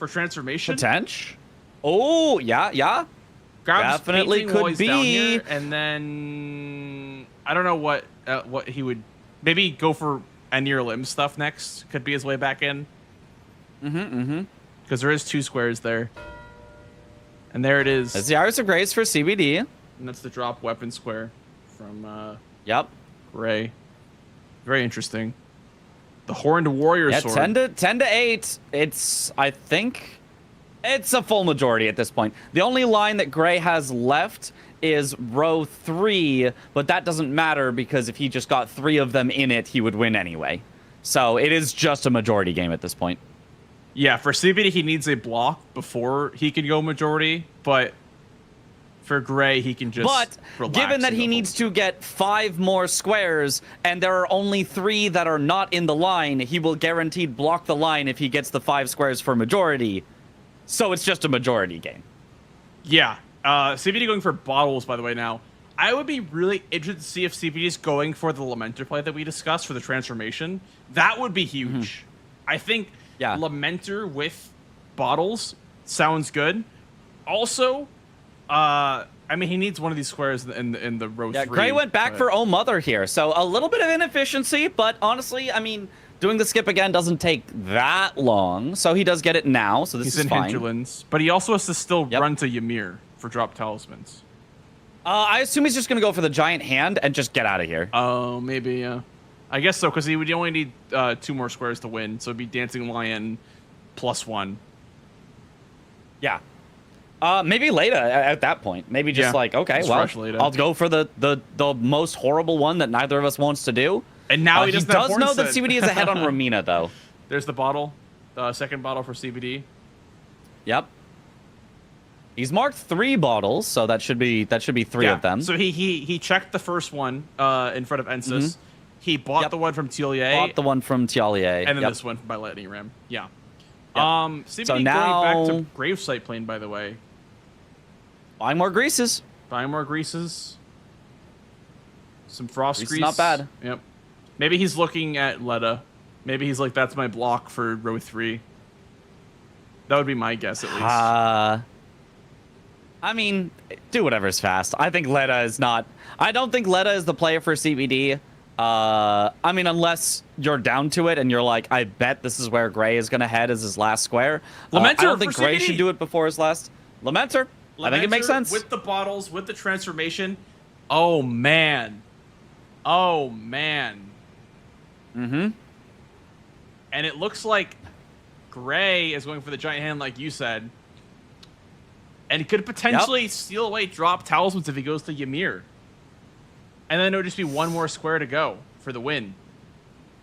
transformation. Oh yeah. Grabs Definitely painting while could he's be. down here, and then I don't know what he would maybe go for Anir Limb stuff next. Could be his way back in. Because there is 2 squares there, and there it is. That's the Iris of Grace for CBD, and that's the drop weapon square from Gray. Very interesting. The Horned Warrior sword. 10 to 8. I think it's a full majority at this point. The only line that Gray has left is row 3, but that doesn't matter because if he just got 3 of them in it, he would win anyway. So it is just a majority game at this point. Yeah, for CBD, he needs a block before he can go majority, but for Gray, he can just relax. Given that he needs to get 5 more squares, and there are only 3 that are not in the line, he will guaranteed block the line if he gets the 5 squares for majority. So it's just a majority game. Yeah. CBD going for bottles, by the way, now. I would be really interested to see if CBD is going for the Lamenter play that we discussed for the transformation. That would be huge. I think Lamenter with bottles sounds good. Also, I mean, he needs one of these squares in the row 3. Yeah, Gray went back for Oh Mother here, so a little bit of inefficiency, but honestly, I mean, doing the skip again doesn't take that long, so he does get it now, so this is fine. He's in Hinterlands, but he also has to still run to Ymir for drop talismans. I assume he's just going to go for the giant hand and just get out of here. Oh, maybe, yeah. I guess so, because he would only need 2 more squares to win, so it'd be Dancing Lion +1. Yeah. Maybe Leda at that point. Maybe just like, okay, well, I'll go for the most horrible one that neither of us wants to do. And now he does know that CBD is ahead on Romina, though. There's the bottle, the second bottle for CBD. Yep. He's marked 3 bottles, so that should be 3 of them. So he checked the first one in front of Ensis. He bought the one from Tielier. Bought the one from Tielier. And then this one by Lightning Ram. Yeah. CBD so now going back to Gravesite Plane, by the way. Buying more greases. Buying more greases. Some frost grease. Not bad. Yep. Maybe he's looking at Letta. Maybe he's like, that's my block for row 3. That would be my guess, at least. I mean, do whatever's fast. I think Letta is not... I don't think Letta is the player for CBD. I mean, unless you're down to it and you're like, I bet this is where Gray is going to head as his last square. Lamenter I don't think for Gray CBD. should do it before his last. Lamenter. I think it makes sense. With the bottles, with the transformation. Oh, man. Oh, man. And it looks like Gray is going for the giant hand, like you said. And he could potentially steal away drop talismans if he goes to Ymir. And then it would just be 1 more square to go for the win.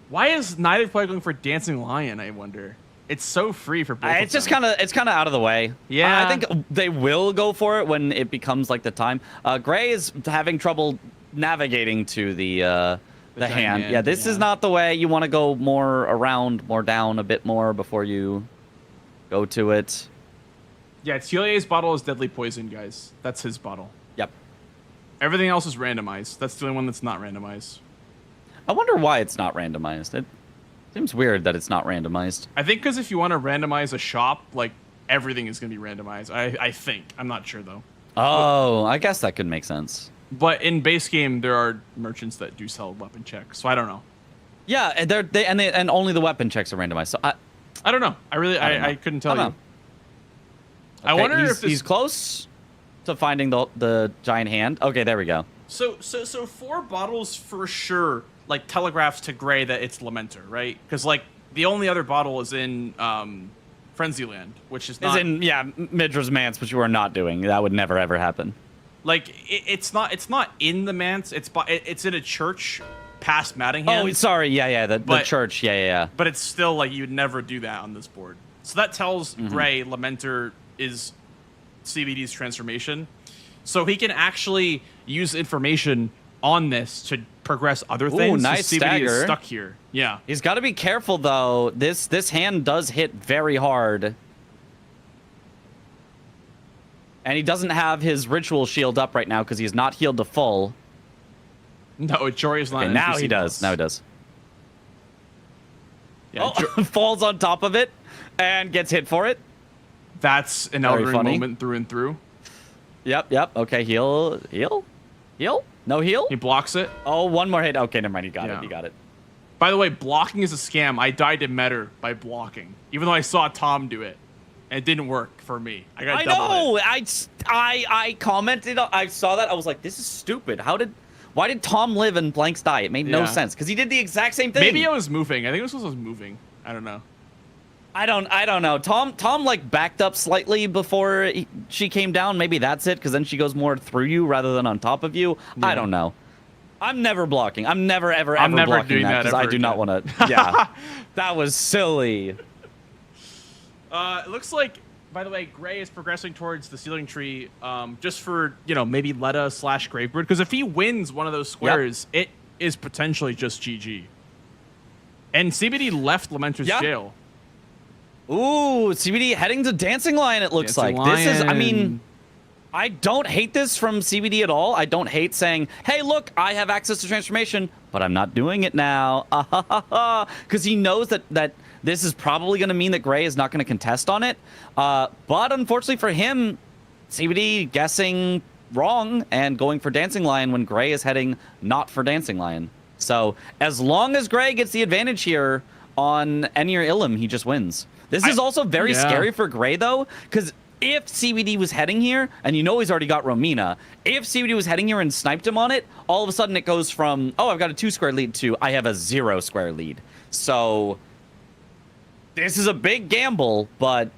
Why is neither player going for Dancing Lion, I wonder? It's so free for both It's just kind of out of the way. Yeah. I think they will go for it when it becomes like the time. Gray is having trouble navigating to the hand. Yeah, this is not the way. You want to go more around, more down a bit more before you go to it. Yeah, Tielier's bottle is deadly poison, guys. That's his bottle. Yep. Everything else is randomized. That's the only one that's not randomized. I wonder why it's not randomized. It seems weird that it's not randomized. I think because if you want to randomize a shop, like, everything is going to be randomized. I think. I'm not sure, though. Oh, I guess that could make sense. But in base game, there are merchants that do sell weapon checks, so I don't know. Yeah, and only the weapon checks are randomized. So I don't know. I couldn't tell you. Okay, I wonder if he's close to finding the giant hand. Okay, there we go. So 4 bottles for sure, like, telegraphs to Gray that it's Lamenter, right? Because, like, the only other bottle is in Frenzyland, which is not... Is in, Midra's Manse, which you are not doing. That would never, ever happen. Like, it's not in the Manse. It's in a church past Mattingham. Oh, sorry. Yeah, the church. Yeah. But it's still, like, you'd never do that on this board. So that tells Gray Lamenter is CBD's transformation. So he can actually use information on this to progress other Ooh, things. nice so CBD is stagger. stuck here. Yeah. He's got to be careful though. This hand does hit very hard. And he doesn't have his ritual shield up right now because he's not healed to full. No, Jory's not. Okay, now he does. Now he does. Yeah, oh, falls on top of it and gets hit for it. That's an Very Elden funny. moment through and through. Yep. Okay, heal. No heal? He blocks it. Oh, one more hit. Okay, never mind. He got it. By the way, blocking is a scam. I died to Metter by blocking, even though I saw Tom do it. And it didn't work for me. I got double hit. I commented. I saw that. I was like, this is stupid. Why did Tom live and Blanks die? It made no sense because he did the exact same thing. Maybe I was moving. I think it was because I was moving. I don't know. I don't know. Tom like backed up slightly before she came down. Maybe that's it, because then she goes more through you rather than on top of you. Yeah. I don't know. I'm never blocking. I'm never ever blocking doing that because I do not want to. Yeah, that was silly. It looks like, by the way, Gray is progressing towards the ceiling tree, just for maybe Letta / Gravebird, because if he wins one of those squares, it is potentially just GG. And CBD left Lamenter's jail. Ooh, CBD heading to Dancing Lion, it looks like. This is, I mean, I don't hate this from CBD at all. I don't hate saying, hey, look, I have access to transformation, but I'm not doing it now. Because he knows that this is probably going to mean that Gray is not going to contest on it. But unfortunately for him, CBD guessing wrong and going for Dancing Lion when Gray is heading not for Dancing Lion. So as long as Gray gets the advantage here on Enir Ilum, he just wins. This is also very scary for Gray, though, because if CBD was heading here, and he's already got Romina, if CBD was heading here and sniped him on it, all of a sudden it goes from, oh, I've got a 2-square lead to I have a 0-square lead. So this is a big gamble, but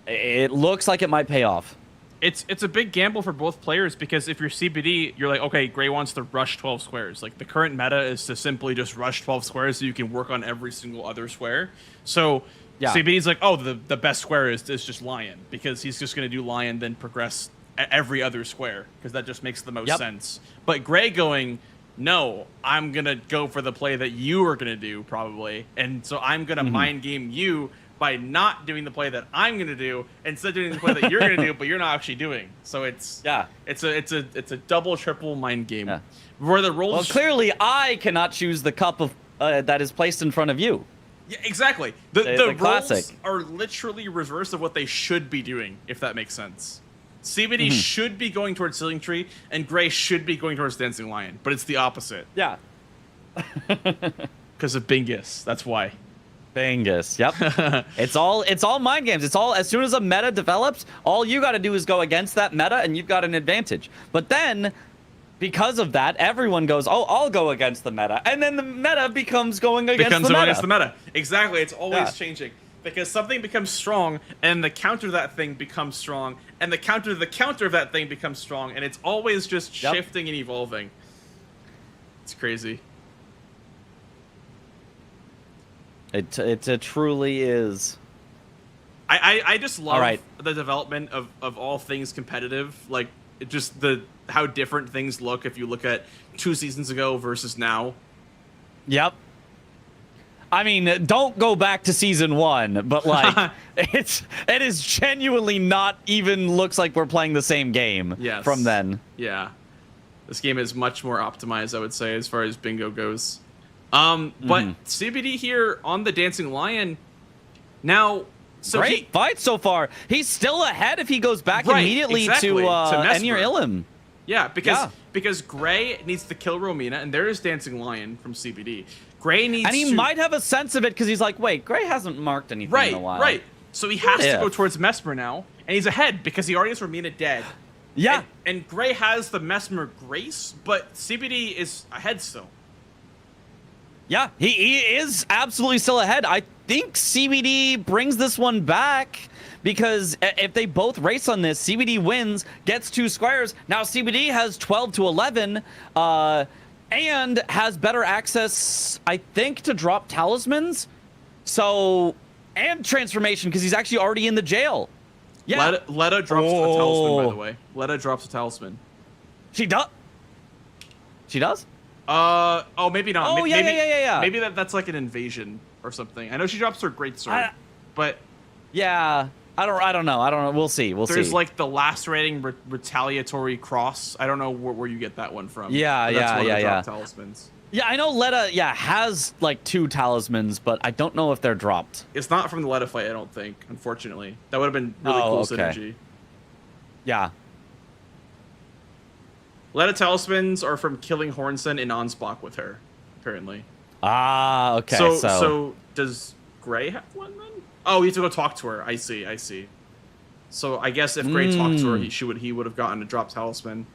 it looks like it might pay off. It's a big gamble for both players, because if you're CBD, you're like, okay, Gray wants to rush 12 squares. Like, the current meta is to simply just rush 12 squares so you can work on every single other square. So CBD's like, oh, the best square is just Lion, because he's just going to do Lion, then progress every other square, because that just makes the most sense. But Gray going, no, I'm going to go for the play that you are going to do, probably. And so I'm going to mind game you by not doing the play that I'm going to do, instead of doing the play that you're going to do, but you're not actually doing. So it's a double, triple mind game. Yeah. Where the roles... Well, clearly I cannot choose the cup of that is placed in front of you. Yeah, exactly. The classic roles are literally reverse of what they should be doing, if that makes sense. CBD should be going towards Ceiling Tree, and Gray should be going towards Dancing Lion, but it's the opposite. Yeah. Because of Bingus, that's why. Bingus, yep. It's all mind games. It's all, as soon as a meta develops, all you got to do is go against that meta, and you've got an advantage. But then, because of that, everyone goes, oh, I'll go against the meta. And then the meta becomes going against the meta. Exactly. It's always changing. Because something becomes strong, and the counter to that thing becomes strong, and the counter of that thing becomes strong, and it's always just shifting and evolving. It's crazy. It truly is. I just love the development of all things competitive. Like, just how different things look if you look at 2 seasons ago versus now. Yep. I mean, don't go back to season 1, but like it is genuinely not even looks like we're playing the same game from then. Yeah. This game is much more optimized, I would say, as far as bingo goes. But CBD here on the Dancing Lion. Now, so great fight so far. He's still ahead if he goes back immediately to Enir Ilum. Yeah, because Gray needs to kill Romina, and there is Dancing Lion from CBD. Gray needs and he might have a sense of it because he's like, wait, Gray hasn't marked anything in a while. Right. So he has to go towards Mesmer now, and he's ahead because he already has Romina dead. Yeah. And Gray has the Mesmer Grace, but CBD is ahead still. Yeah, he is absolutely still ahead. I think CBD brings this one back because if they both race on this, CBD wins, gets 2 squares. Now CBD has 12 to 11, and has better access, I think, to drop talismans. So, and transformation because he's actually already in the jail. Yeah. Letta drops a talisman, by the way. Letta drops a talisman. She does? She does? Oh, maybe not. Oh, yeah. Maybe that's like an invasion or something. I know she drops her greatsword, but yeah, I don't know. We'll see. There's like the lacerating retaliatory cross. I don't know where you get that one from. Yeah, that's one of the yeah. drop talismans. Yeah, I know Letta, has like 2 talismans, but I don't know if they're dropped. It's not from the Letta fight, I don't think, unfortunately. That would have been really cool synergy. Yeah. Letta talismans are from killing Hornson in Ansbach with her, apparently. Ah, okay. So does Gray have one then? Oh, you have to go talk to her. I see. So I guess if Gray talked to her, he would have gotten a drop talisman.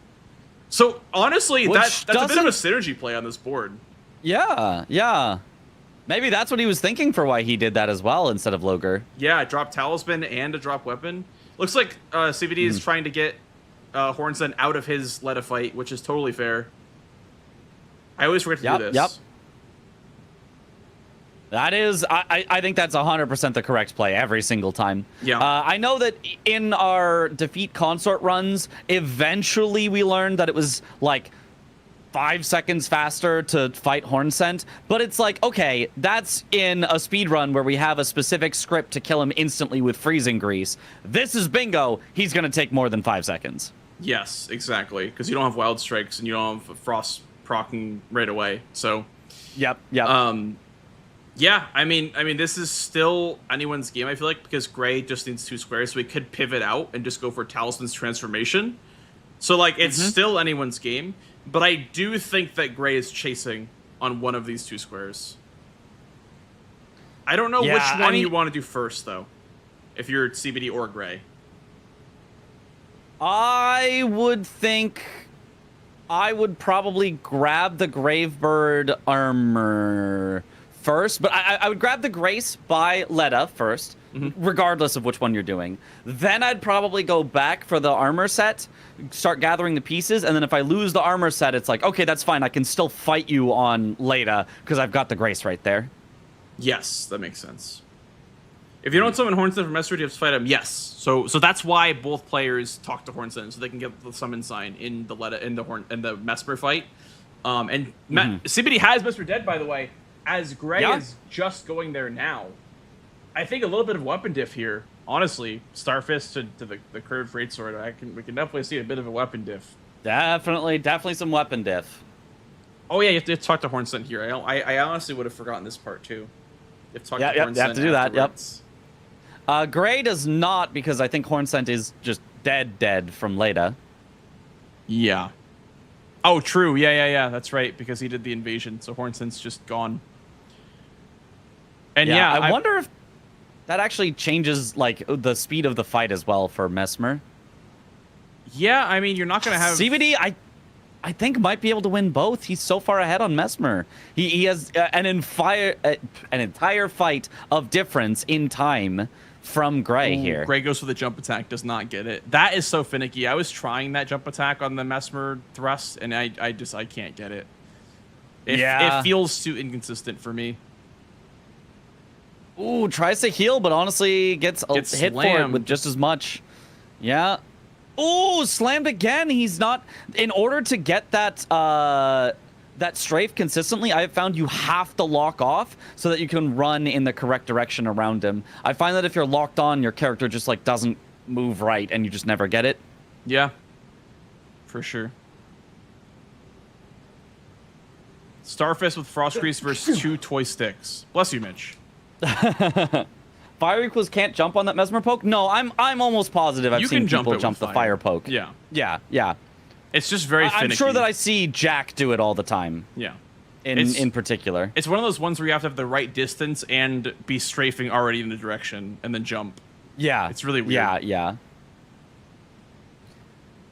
So honestly, that's a bit of a synergy play on this board. Yeah. Maybe that's what he was thinking for why he did that as well instead of Loger. Yeah, a drop talisman and a drop weapon. Looks like CVD is trying to get Hornson out of his Letta fight, which is totally fair. I always forget to do this. Yep. That is, I think that's 100% the correct play every single time. Yeah. I know that in our defeat consort runs, eventually we learned that it was like 5 seconds faster to fight Hornsent, but it's like, okay, that's in a speed run where we have a specific script to kill him instantly with freezing grease. This is bingo. He's going to take more than 5 seconds. Yes, exactly, because you don't have wild strikes and you don't have frost procking right away. So, yep. Yeah, I mean, this is still anyone's game, I feel like, because Gray just needs 2 squares, so we could pivot out and just go for Talisman's transformation. So, like, it's still anyone's game, but I do think that Gray is chasing on one of these 2 squares. I don't know which one you want to do first, though, if you're CBD or Gray. I would think I would probably grab the Gravebird armor first, but I would grab the Grace by Letta first, regardless of which one you're doing. Then I'd probably go back for the armor set, start gathering the pieces, and then if I lose the armor set, it's like, okay, that's fine. I can still fight you on Letta because I've got the Grace right there. Yes, that makes sense. If you don't summon Hornson from Mesmer, you have to fight him. Yes, so that's why both players talk to Hornson, so they can get the summon sign in the Letta in the Mesmer fight. CBD has Mesmer dead, by the way. As Gray is just going there now, I think a little bit of weapon diff here. Honestly, Starfist to the curved greatsword, we can definitely see a bit of a weapon diff. Definitely some weapon diff. Oh yeah, you have to talk to Hornson here. I honestly would have forgotten this part too. You have to talk to Hornson. You have to do afterwards. that. Yep. Gray does not, because I think Hornsent is just dead from Leda. Yeah. Oh, true. Yeah. That's right, because he did the invasion, so Hornsent's just gone. And I wonder if that actually changes like the speed of the fight as well for Mesmer. Yeah, I mean, you're not going to have... CVD, I think, might be able to win both. He's so far ahead on Mesmer. He has an entire fight of difference in time from Gray here. Gray goes for the jump attack, does not get it. That is so finicky. I was trying that jump attack on the Mesmer thrust, and I can't get it. It feels too inconsistent for me. Ooh, tries to heal, but honestly gets hit slammed for it with just as much. Yeah. Ooh, slammed again. He's not... In order to get that that strafe consistently, I have found you have to lock off so that you can run in the correct direction around him. I find that if you're locked on, your character just like doesn't move right and you just never get it. Yeah. For sure. Starfist with Frost Grease versus 2 toy sticks. Bless you, Mitch. Fire equals can't jump on that Mesmer poke? No, I'm almost positive I've seen people jump the fire poke. Yeah. It's just very finicky. I'm sure that I see Jack do it all the time. Yeah. In particular. It's one of those ones where you have to have the right distance and be strafing already in the direction and then jump. Yeah. It's really weird. Yeah.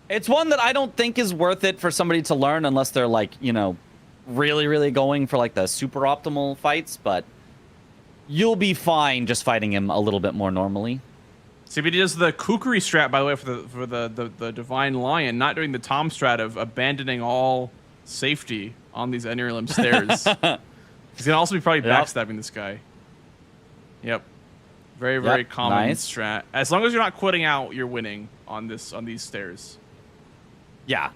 It's one that I don't think is worth it for somebody to learn unless they're like, really going for like the super optimal fights, but you'll be fine just fighting him a little bit more normally. CBD does the kukri strat, by the way, for the Divine Lion, not doing the Tom strat of abandoning all safety on these Enerlim stairs. He's gonna also be probably backstabbing this guy. Yep. Very common strat. As long as you're not quitting out, you're winning on these stairs. Yeah.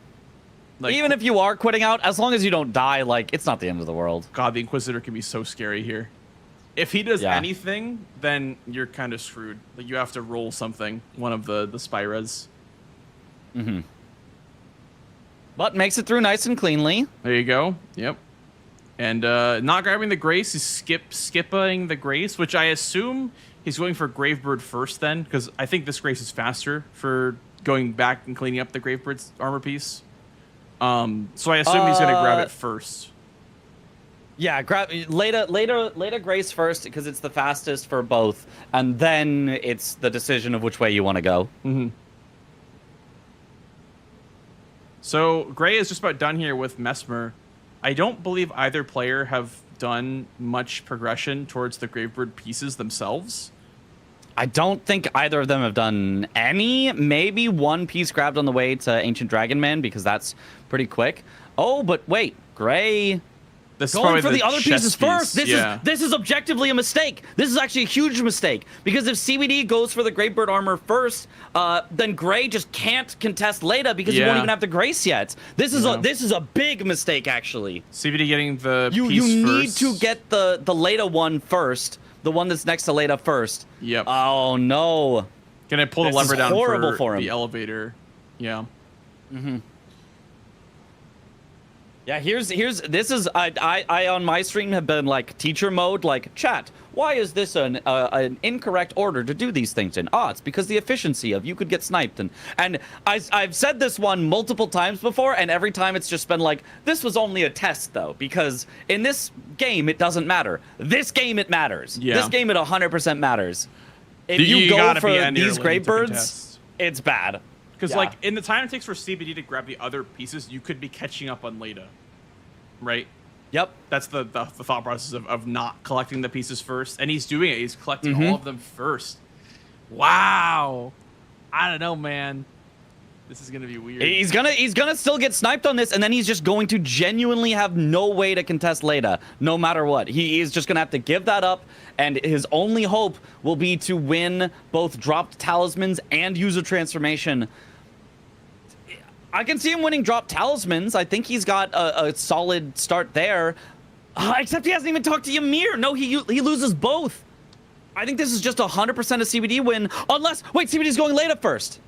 Like, even if you are quitting out, as long as you don't die, like, it's not the end of the world. God, the Inquisitor can be so scary here. If he does anything, then you're kind of screwed. Like, you have to roll something, one of the Spyras. Mm-hmm. But makes it through nice and cleanly. There you go. Yep. And not grabbing the Grace, he's skipping the Grace, which I assume he's going for Gravebird first then, because I think this Grace is faster for going back and cleaning up the Gravebird's armor piece. So I assume he's going to grab it first. Yeah, grab later Grace first because it's the fastest for both, and then it's the decision of which way you want to go. Mm-hmm. So Gray is just about done here with Mesmer. I don't believe either player have done much progression towards the Gravebird pieces themselves. I don't think either of them have done any. Maybe one piece grabbed on the way to Ancient Dragon Man because that's pretty quick. Oh, but wait, Gray This going for the other pieces piece. first. This is objectively a mistake. This is actually a huge mistake because if CBD goes for the Gravebird armor first, then Gray just can't contest Leda because he won't even have the Grace yet. This is a big mistake actually. CBD getting the you piece need first. to get the Leda one first, the one that's next to Leda first. Yep. Oh no. Can I pull the lever down horrible for him. the elevator? Yeah. Mm-hmm. Yeah, this is I on my stream have been like teacher mode, like chat. Why is this an incorrect order to do these things in? It's because the efficiency of you could get sniped and I've said this one multiple times before, and every time it's just been like this was only a test though, because in this game it doesn't matter. This game it matters. Yeah. This game it 100% matters. If You you go gotta for be Ender these Lane to Gravebirds, contest. it's bad. Because, Yeah. like, in the time it takes for CBD to grab the other pieces, you could be catching up on Leda. Right? Yep. That's the thought process of not collecting the pieces first. And he's doing it. He's collecting all of them first. Wow. I don't know, man. This is going to be weird. He's gonna still get sniped on this, and then he's just going to genuinely have no way to contest Leda, no matter what. He is just gonna have to give that up, and his only hope will be to win both dropped talismans and use a transformation. I can see him winning dropped talismans. I think he's got a solid start there. Except he hasn't even talked to Ymir. No, he loses both. I think this is just 100% a CBD win, unless wait, CBD's going Leda first.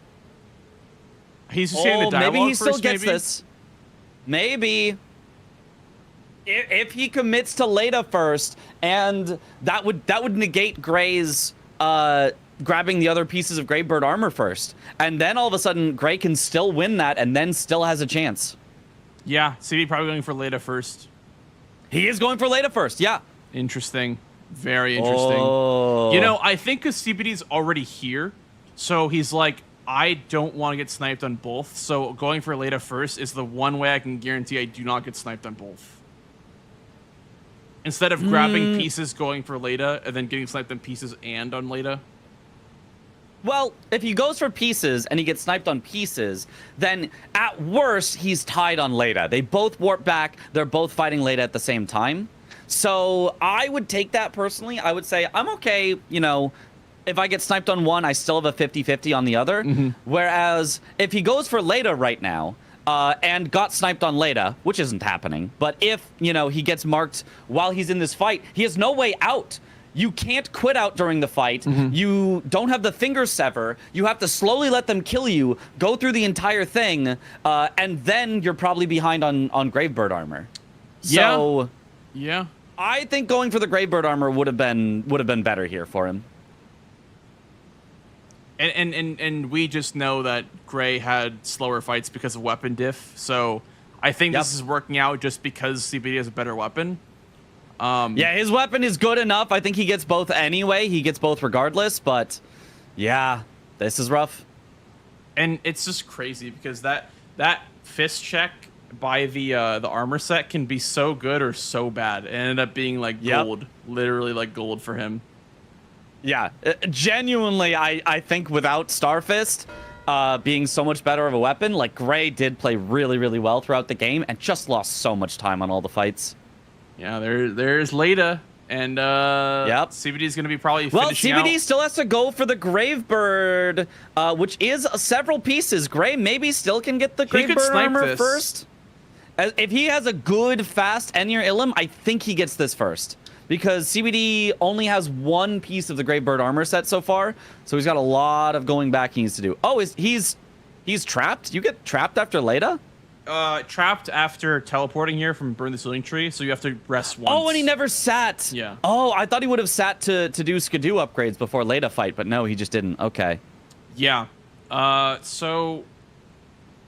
He's just getting the dialogue maybe he first, still gets this. Maybe. If he commits to Leda first, and that would negate Gray's grabbing the other pieces of Gravebird armor first. And then all of a sudden, Gray can still win that and then still has a chance. Yeah, CBD probably going for Leda first. He is going for Leda first, yeah. Interesting. Very interesting. Oh. You know, I think because CBD's already here, so he's like, I don't want to get sniped on both, so going for Leda first is the one way I can guarantee I do not get sniped on both. Instead of grabbing pieces, going for Leda, and then getting sniped on pieces and on Leda. Well, if he goes for pieces and he gets sniped on pieces, then at worst, he's tied on Leda. They both warp back. They're both fighting Leda at the same time. So I would take that personally. I would say, I'm okay, you know, if I get sniped on one, I still have a 50-50 on the other. Whereas if he goes for Leda right now, and got sniped on Leda, which isn't happening, but if, you know, he gets marked while he's in this fight, he has no way out. You can't quit out during the fight. You don't have the finger sever. You have to slowly let them kill you, go through the entire thing, and then you're probably behind on Gravebird armor. So, yeah. I think going for the Gravebird armor would have been better here for him. And we just know that Gray had slower fights because of weapon diff. So I think this is working out just because CBD has a better weapon. Yeah, his weapon is good enough. I think he gets both anyway. He gets both regardless. But yeah, this is rough. And it's just crazy because that fist check by the armor set can be so good or so bad. It ended up being like gold, literally like gold for him. Yeah, genuinely, I think without Starfist being so much better of a weapon, like Gray did play really, really well throughout the game and just lost so much time on all the fights. Yeah, there's Leda, and CBD is going to be probably finishing CBD out. still has to go for the Gravebird, which is several pieces. Gray maybe still can get the Gravebird armor first. If he has a good fast Enir Ilum, I think he gets this first. Because CBD only has one piece of the Gravebird armor set so far, so he's got a lot of going back he needs to do. Oh, he's trapped? You get trapped after Leda? Trapped after teleporting here from Burn the Sealing Tree, so you have to rest once. Oh, and he never sat. Yeah. Oh, I thought he would have sat to do Skidoo upgrades before Leda fight, but no, he just didn't. Okay. Yeah. So...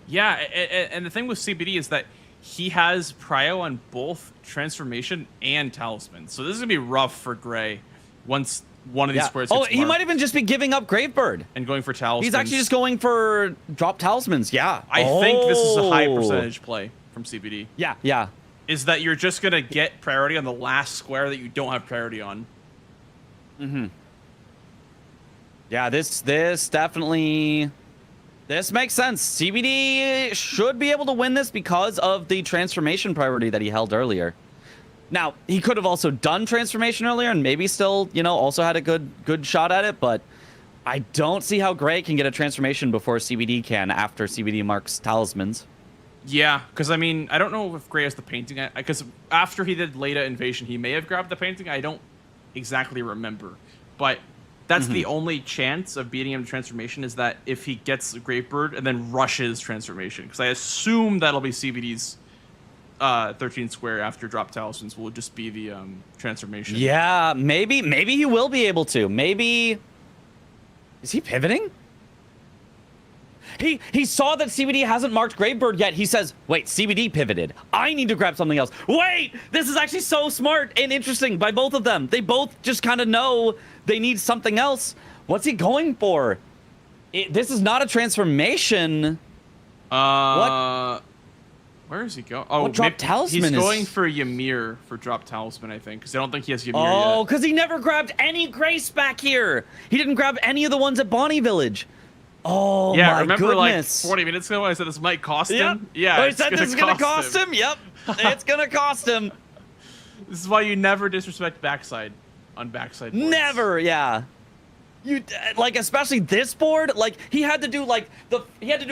Yeah, and the thing with CBD is that he has prio on both transformation and talisman. So this is gonna be rough for Gray once one of these squares gets he might even just be giving up Gravebird and going for talismans. He's actually just going for drop talismans. Yeah. I think this is a high percentage play from CBD. Yeah. Is that you're just gonna get priority on the last square that you don't have priority on. Mm-hmm. Yeah, this definitely... This makes sense. CBD should be able to win this because of the transformation priority that he held earlier. Now, he could have also done transformation earlier and maybe still, also had a good shot at it, but I don't see how Gray can get a transformation before CBD can after CBD marks talismans. Yeah, because I mean, I don't know if Gray has the painting, because after he did Leda Invasion, he may have grabbed the painting. I don't exactly remember, but that's the only chance of beating him to transformation is that if he gets Gravebird and then rushes transformation. Because I assume that'll be CBD's 13 square after drop talismans will just be the transformation. Yeah, maybe he will be able to. Maybe... Is he pivoting? He saw that CBD hasn't marked Gravebird yet. He says, wait, CBD pivoted. I need to grab something else. Wait, this is actually so smart and interesting by both of them. They both just kind of know they need something else. What's he going for? This is not a transformation. What? Where is he going? Oh, what drop talisman he's is... going for Ymir for drop talisman, I think, because I don't think he has Ymir yet. Oh, because he never grabbed any Grace back here. He didn't grab any of the ones at Bonnie Village. Oh, yeah, my remember goodness. like 40 minutes ago I said this might cost him? Yeah. Yeah, I said this is going to cost him? Yep, it's going to cost him. This is why you never disrespect backside on backside boards. Never, yeah. You like, especially this board, like he had to do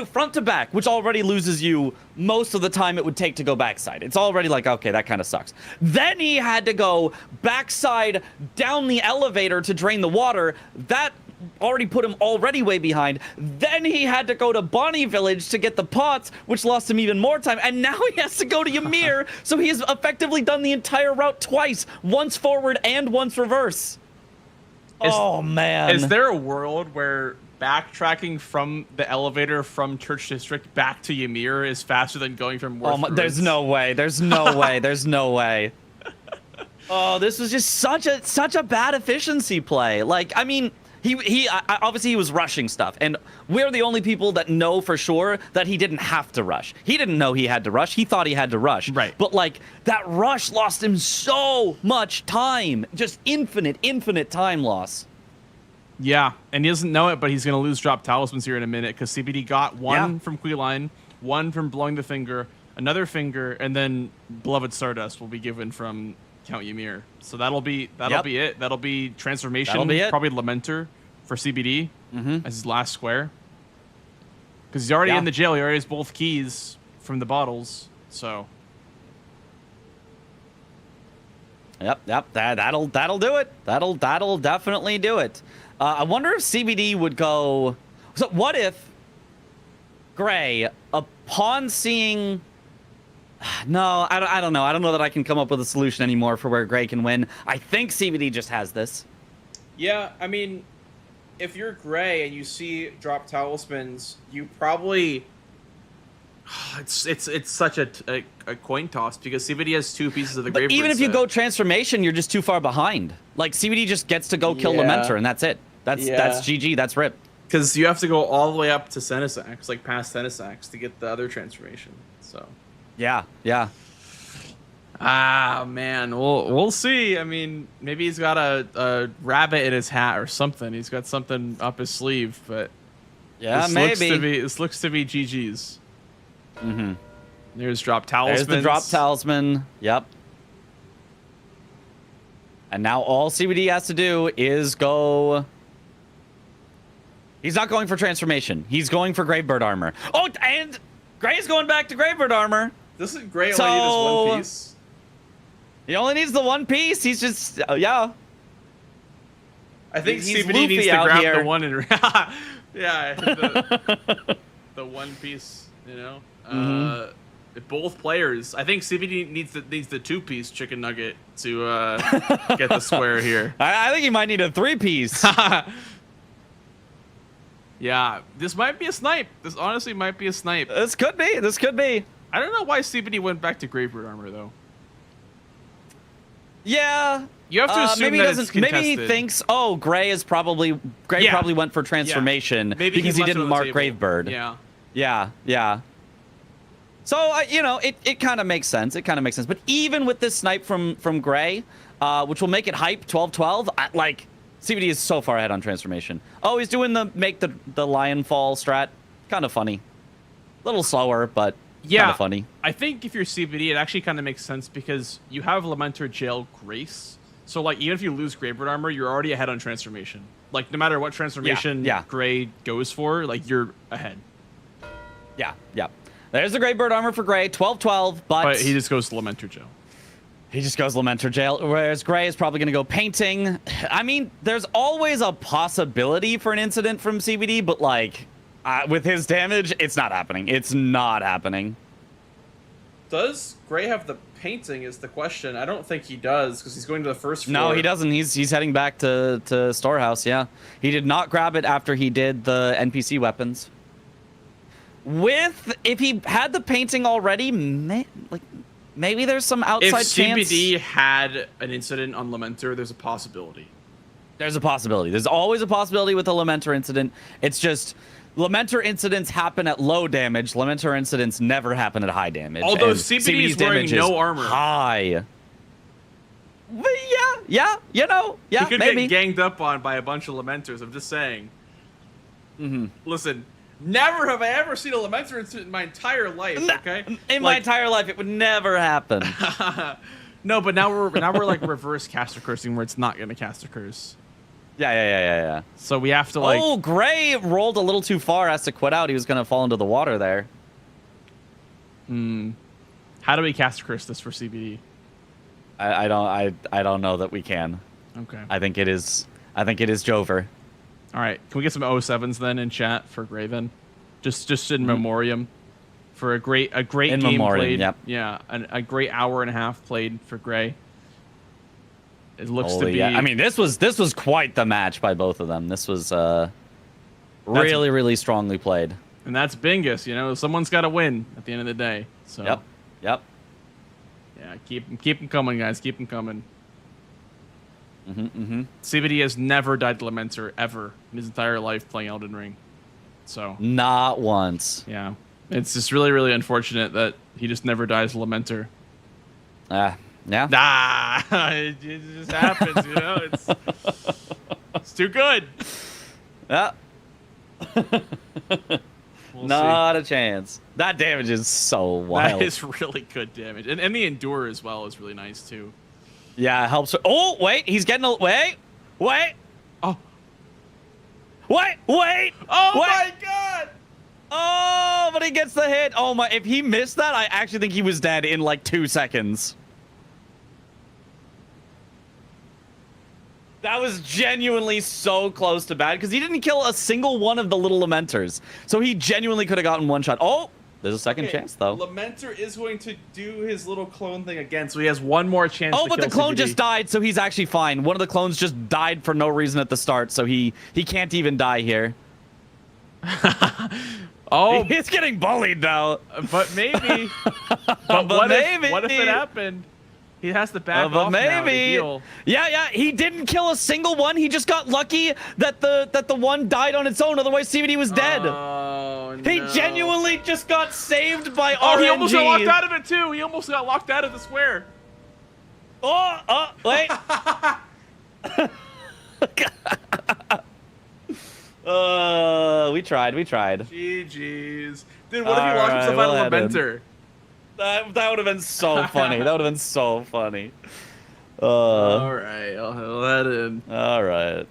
front to back, which already loses you most of the time it would take to go backside. It's already like, okay, that kind of sucks. Then he had to go backside down the elevator to drain the water. That already put him already way behind. Then he had to go to Bonnie Village to get the pots, which lost him even more time. And now he has to go to Ymir, so he has effectively done the entire route twice, once forward and once reverse. Oh, man. Is there a world where backtracking from the elevator from Church District back to Ymir is faster than going from Worth Ruins? There's no way. There's no way. There's no way. Oh, this was just such a bad efficiency play. Like, I mean, he obviously he was rushing stuff, and we're the only people that know for sure that he didn't have to rush. He didn't know he had to rush. He thought he had to rush. Right. But like that rush lost him so much time, just infinite time loss. Yeah, and he doesn't know it, but he's going to lose drop talismans here in a minute because CBD got one from Queeline, one from blowing the finger, another finger, and then Beloved Stardust will be given from Count Ymir. So that'll be it. That'll be transformation. That'll be it. Probably Lamenter for CBD as his last square. Because he's already in the jail. He already has both keys from the bottles. So. Yep. That'll do it. That'll definitely do it. I wonder if CBD would go. So what if Gray, upon seeing. No, I don't know. I don't know that I can come up with a solution anymore for where Gray can win. I think CBD just has this. Yeah, I mean, if you're Gray and you see drop talismans, you probably. It's such a coin toss because CBD has two pieces of the Grave. Even if you go transformation, you're just too far behind. Like CBD just gets to go kill Lamenter, and that's it. That's GG. That's RIP. Because you have to go all the way up to Senesax, like past Senesax, to get the other transformation. So. Yeah. Ah, man, we'll see. I mean, maybe he's got a rabbit in his hat or something. He's got something up his sleeve, but this looks to be GG's. Mm-hmm. There's drop talisman. There's the drop talisman. Yep. And now all CBD has to do is go. He's not going for transformation. He's going for Gravebird armor. Oh, and Gray's going back to Gravebird armor. Doesn't Gray So- only need his one piece? He only needs the one piece. He's just yeah. I think He's CBD Luffy needs to out grab here. the one and yeah, the one piece. You know, both players. I think CBD needs the 2-piece chicken nugget to get the square here. I think he might need a 3-piece. Yeah, this might be a snipe. This honestly might be a snipe. This could be. This could be. I don't know why CBD went back to Graveyard Armor though. Yeah. You have to assume maybe that he it's doesn't. Maybe he contested. thinks, oh, Gray probably went for transformation Maybe because he left it didn't on the mark table. Gravebird. Yeah. Yeah. So you know, it kind of makes sense. It kind of makes sense. But even with this snipe from Gray, which will make it hype 12-12, like CBD is so far ahead on transformation. Oh, he's doing the lion fall strat. Kind of funny. A little slower, but kind of funny. I think if you're CBD, it actually kind of makes sense because you have Lamentor Jail Grace. So like even if you lose Graveyard Armor, you're already ahead on transformation. Like no matter what transformation Gray goes for, like you're ahead. Yeah. There's the Gravebird Armor for Gray, 12-12, but he just goes to Lamentor Jail. He just goes Lamentor Jail, whereas Gray is probably going to go painting. I mean, there's always a possibility for an incident from CBD, but like with his damage, it's not happening. It's not happening. Does Gray have the painting is the question. I don't think he does because he's going to the first floor. No, he doesn't. He's heading back to Storehouse, yeah. He did not grab it after he did the NPC weapons. If he had the painting already, maybe there's some outside chance. If CBD had an incident on Lamentor, there's a possibility. There's a possibility. There's always a possibility with a Lamentor incident. It's just Lamentor incidents happen at low damage. Lamentor incidents never happen at high damage. Although and CBD is CBD's wearing damage no is armor. High. But yeah, you know, He could maybe. get ganged up on by a bunch of Lamentors. I'm just saying. Listen, never have I ever seen a Lamentor incident in my entire life. Okay, In my entire life, it would never happen. No, but now we're like reverse caster cursing where it's not gonna caster curse. Yeah. So we have to like. Oh, Gray rolled a little too far. Has to quit out. He was gonna fall into the water there. How do we caster curse this for CBD? I don't know that we can. Okay. I think it is Jover. All right. Can we get some 07s then in chat for Graven? Just in memoriam for a great In game memoriam, played. yep. Yeah, a great hour and a half played for Gray. It looks to be. Yeah. I mean, this was quite the match by both of them. This was really strongly played. And that's Bingus. You know, someone's got to win at the end of the day. So. Yep. Yeah, keep them coming, guys. Keep them coming. CBD has never died to Lamentor ever in his entire life playing Elden Ring. So. Not once. Yeah, it's just really unfortunate that he just never dies to Lamentor. Yeah. It just happens, you know. It's too good. Yeah. We'll Not a chance. That damage is so wild. That is really good damage, and the endure as well is really nice too. Yeah, it helps. Oh wait, he's getting a wait. Oh. Wait. Oh my god. Oh, but he gets the hit. Oh my! If he missed that, I actually think he was dead in like 2 seconds. That was genuinely so close to bad because he didn't kill a single one of the little Lamentors. So he genuinely could have gotten one shot. Oh, there's a second chance though. Lamentor is going to do his little clone thing again, so he has one more chance. Oh, to but kill the clone CBD. just died, so he's actually fine. One of the clones just died for no reason at the start, so he can't even die here. Oh, he's getting bullied now. But maybe. But what if it happened? He has to back off now to heal. Yeah. He didn't kill a single one. He just got lucky that the one died on its own. Otherwise, CBD was dead. Oh, no. He genuinely just got saved by RNG. Oh, he almost got locked out of it too. He almost got locked out of the square. Wait. We tried. GG's. Dude, what if he locked himself out of Lamentor? That would have been so funny. All right, I'll let in. All right.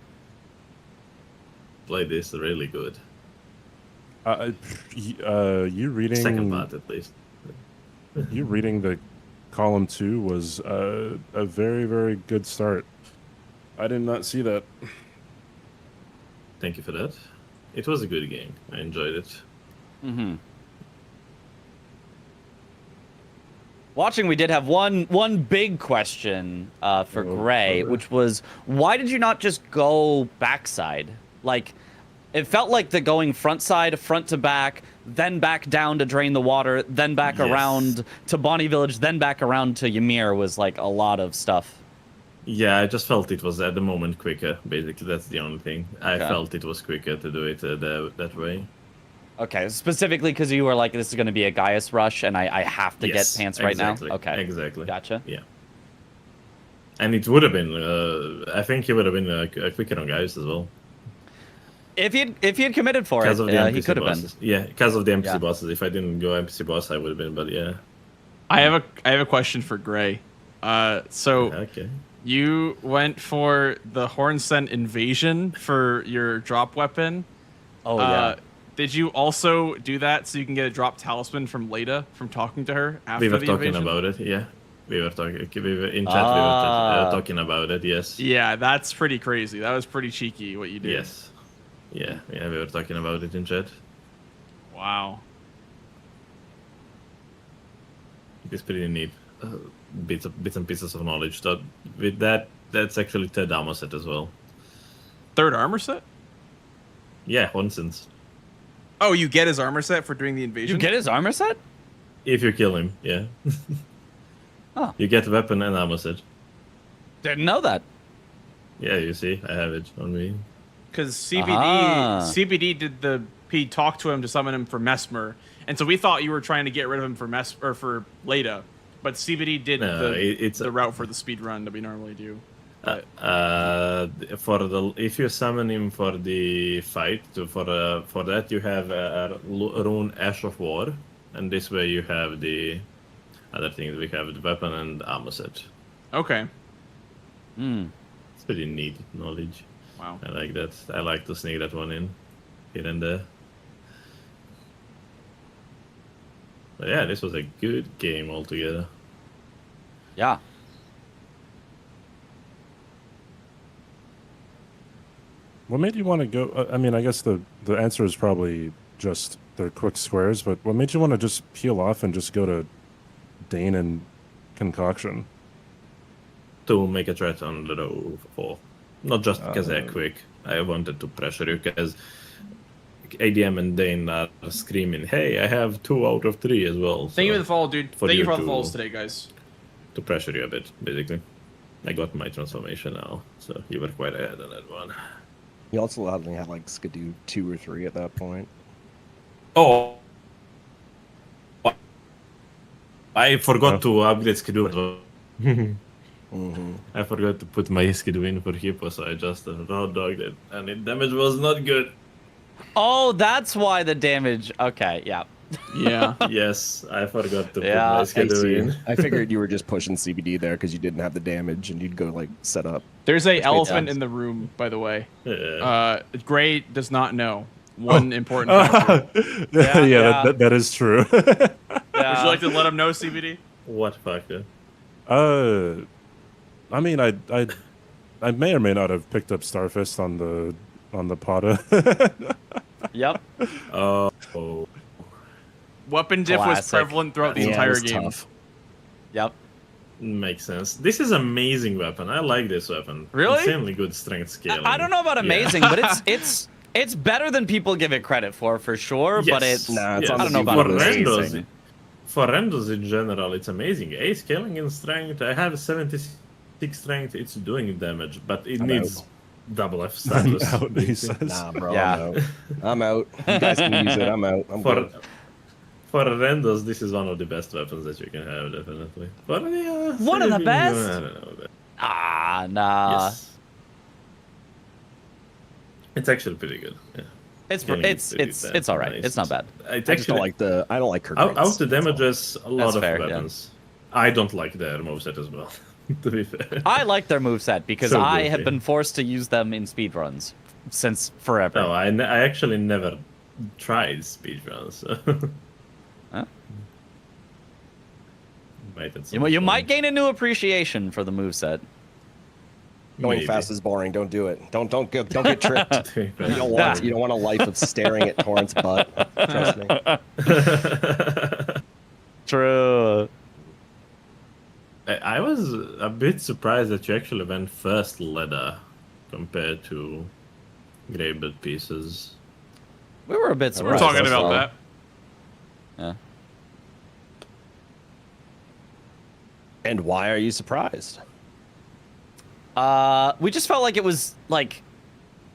Play this really good. You reading? Second part at least. you reading the column 2 was a very, very good start. I did not see that. Thank you for that. It was a good game. I enjoyed it. Mm-hmm. Watching, we did have one big question for Gray, which was, why did you not just go backside? Like, it felt like the going front side, front to back, then back down to drain the water, then back around to Bonnie Village, then back around to Ymir was like a lot of stuff. Yeah, I just felt it was at the moment quicker. Basically, that's the only thing. I felt it was quicker to do it that way. Okay, specifically because you were like, this is going to be a Gaius rush, and I have to get pants right now? Okay. Exactly. Gotcha. Yeah. And it would have been, I think he would have been quicker on Gaius as well. If he had committed for it, he could have been. Yeah, because of the NPC bosses. If I didn't go NPC boss, I would have been, but yeah. I have a question for Gray. You went for the Hornsent Invasion for your drop weapon. Oh, yeah. Did you also do that so you can get a drop talisman from Leda from talking to her after we were the talking invasion? about it, yeah. We were talking in chat. We were talking about it. Yes. Yeah, that's pretty crazy. That was pretty cheeky what you did. Yes. Yeah. We were talking about it in chat. Wow. It's pretty neat. Bits and pieces of knowledge. That with that's actually third armor set as well. Third armor set? Yeah, Hornsent. Oh, you get his armor set for doing the invasion? You get his armor set? If you kill him, yeah. Oh. You get weapon and armor set. Didn't know that. Yeah, you see, I have it on me. Because CBD did he talked to him to summon him for Mesmer, and so we thought you were trying to get rid of him for Leda, but CBD did the route for the speed run that we normally do. If you summon him for the fight, for that you have a rune Ash of War, and this way you have the other things. We have the weapon and armor set. Okay. It's pretty neat knowledge. Wow. I like that. I like to sneak that one in here and there. But yeah, this was a good game altogether. Yeah. What made you want to go? I mean, I guess the answer is probably just the quick squares, but what made you want to just peel off and just go to Dane and Concoction? To make a threat on the row 4. Not just because they're quick. I wanted to pressure you because ADM and Dane are screaming, hey, I have 2 out of 3 as well. Thank you for the follow, dude. Thank you for all the follows today, guys. To pressure you a bit, basically. I got my transformation now, so you were quite ahead on that one. You also only had like Skidoo 2 or 3 at that point. Oh, I forgot to upgrade Skidoo as well. I forgot to put my Skidoo in for Hippo, so I just raw dogged it, and its damage was not good. Oh, that's why the damage. Okay, yeah. Yeah. Yes, I forgot to put my Skidoo in. I figured you were just pushing CBD there because you didn't have the damage, and you'd go like set up. There's a elephant in the room, by the way. Yeah. Gray does not know one important factor. That is true. Would you like to let him know, CBD? What factor? I mean, I may or may not have picked up Starfist on the Pata. Yep. Oh. Weapon diff was prevalent throughout the entire game. Tough. Yep. Makes sense. This is amazing weapon. I like this weapon. Really? Insanely good strength scaling. I don't know about amazing, but it's better than people give it credit for sure. Yes. But it's I don't know about amazing. For Rendos in general, it's amazing. A scaling in strength. I have 76 strength. It's doing damage, but it needs double F status. Nah, bro. Yeah. I'm out. You guys can use it. I'm out. I'm good. For Rendos, this is one of the best weapons that you can have, definitely. But one of the best? I don't know. Nah. Yes. It's actually pretty good. Yeah. It's all right. Nice. It's not bad. I just don't like the. I don't like her. Out the damages a lot of fair, weapons. Yeah. I don't like their moveset as well. To be fair. I like their moveset because So I goofy. have been forced to use them in speedruns since forever. No, I actually never tried speedruns. So. Huh? might at You, some you point. might gain a new appreciation for the moveset. Going Maybe. fast is boring. Don't do it. Don't get tricked. you don't want a life of staring at Torrent's butt. Trust me. True. I was a bit surprised that you actually went first Leda compared to Greybird Pieces. We were a bit We're surprised. talking about that. Yeah. And why are you surprised? We just felt like it was like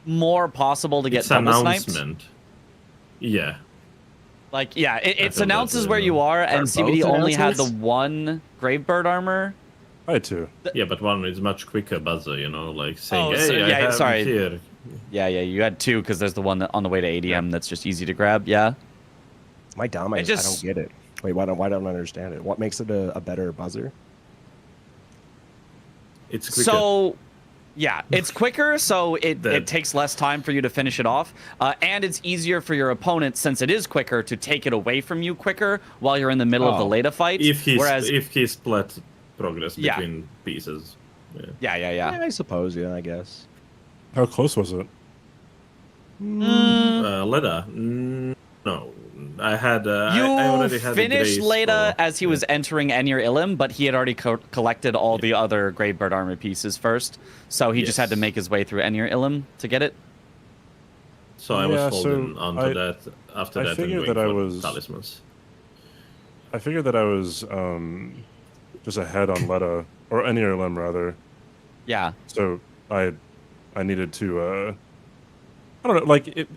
more possible to get It's double sniped. announcement. Yeah. Like, yeah, it feel announces that, where you are, and both CBD only had the announcements? one Gravebird armor. I had two. Yeah, but one is much quicker buzzer, you know, like saying, Oh, hey, so- I yeah, have sorry. it here. Yeah, you had two because there's the one on the way to ADM that's just easy to grab. Yeah. My dumb. I don't get it. Wait, why don't I understand it? What makes it a better buzzer? It's quicker. So, yeah, it's quicker, so it takes less time for you to finish it off, and it's easier for your opponent, since it is quicker, to take it away from you quicker while you're in the middle of the Leda fight. If whereas, he split progress Yeah. between pieces. yeah. I suppose. Yeah, I guess. How close was it? Leda? No. I had. I already had finished Grace Leda for- as he was entering Enir Illim, but he had already collected all the other Gravebird armor pieces first, so he just had to make his way through Enir Illim to get it. So I was holding onto that after I that and figured going that I for was talismans. I figured that I was just ahead on Leda or Enir Lim rather. Yeah. So I needed to I don't know, like it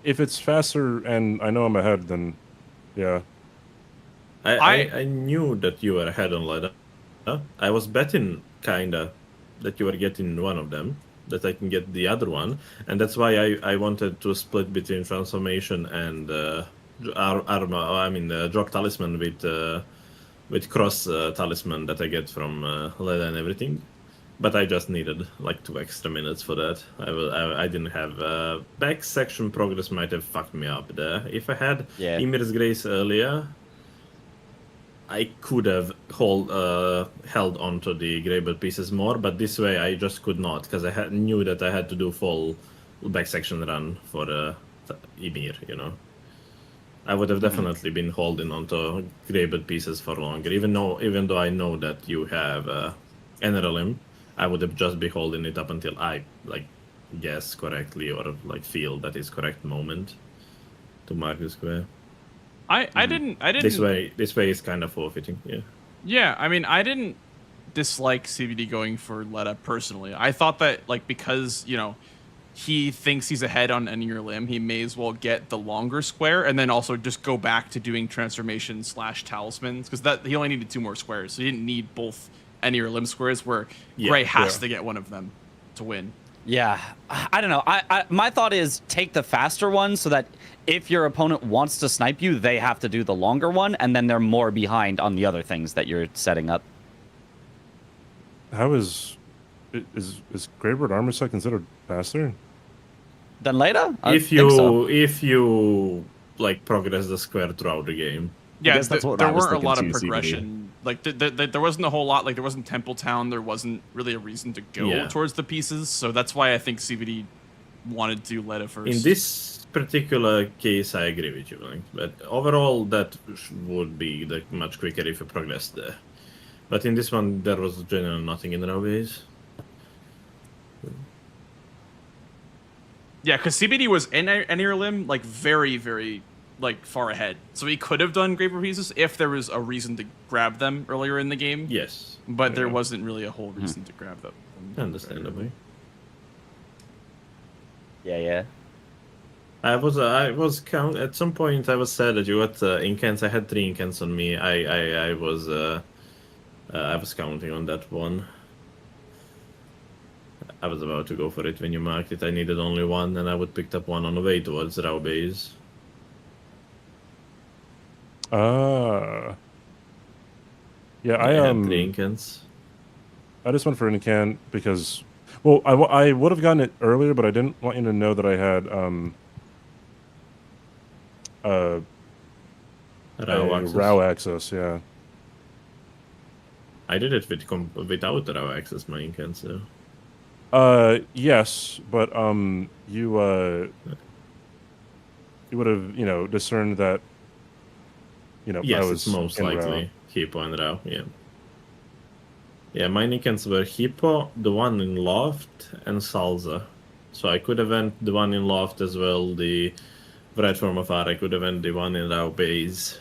if it's faster and I know I'm ahead, then yeah. I knew that you were ahead on Leda. I was betting kinda that you were getting one of them, that I can get the other one, and that's why I wanted to split between transformation and armor. I mean, drop talisman with cross talisman that I get from Leda and everything. But I just needed like 2 extra minutes for that. I didn't have back section progress might have fucked me up there. If I had Ymir's Grace earlier, I could have held onto the Greybird pieces more, but this way I just could not, because I knew that I had to do full back section run for Ymir, you know. I would have definitely been holding onto Greybird pieces for longer, even though I know that you have Enerlim. I would have just be holding it up until I like guess correctly or like feel that is correct moment to mark the square. I didn't. This way is kind of forfeiting. Yeah. Yeah, I mean, I didn't dislike CBD going for Leda personally. I thought that like because he thinks he's ahead on Enir Limb, he may as well get the longer square and then also just go back to doing transformation / talismans, because that he only needed 2 more squares, so he didn't need both Enir Limb squares where Gray has to get one of them to win. Yeah, I don't know. My thought is take the faster one so that if your opponent wants to snipe you, they have to do the longer one, and then they're more behind on the other things that you're setting up. How is Greybird armor set considered faster? Than Leda? If you like progress the square throughout the game. Yeah, there weren't a lot of progression. Like there wasn't a whole lot. Like there wasn't Temple Town. There wasn't really a reason to go towards the pieces. So that's why I think CBD wanted to do Leda first. In this particular case, I agree with you, Link. But overall, that would be much quicker if you progressed there. But in this one, there was generally nothing in the ways. Yeah, because CBD was in Enir Limb like very, very like far ahead, so he could have done Greybird pieces if there was a reason to grab them earlier in the game. Yes, but there wasn't really a whole reason to grab them. Understandably. Yeah. I was at some point I was sad that you got incants. I had 3 incants on me. I was counting on that one. I was about to go for it when you marked it. I needed only 1, and I would picked up 1 on the way towards Rao base. Yeah, I had 3 incants. I just went for an incant because, well, I would have gotten it earlier, but I didn't want you to know that I had Rao access. Rao access. Yeah. I did it without the raw access mine can, so. Yes, but you would have, discerned that, Yes, I it's was most in likely row. Hippo and Rao, yeah. Yeah, my Nicans were Hippo, the one in Loft, and Salza. So I could have went the one in Loft as well, the Right Form of Art. I could have went the one in Rao Base,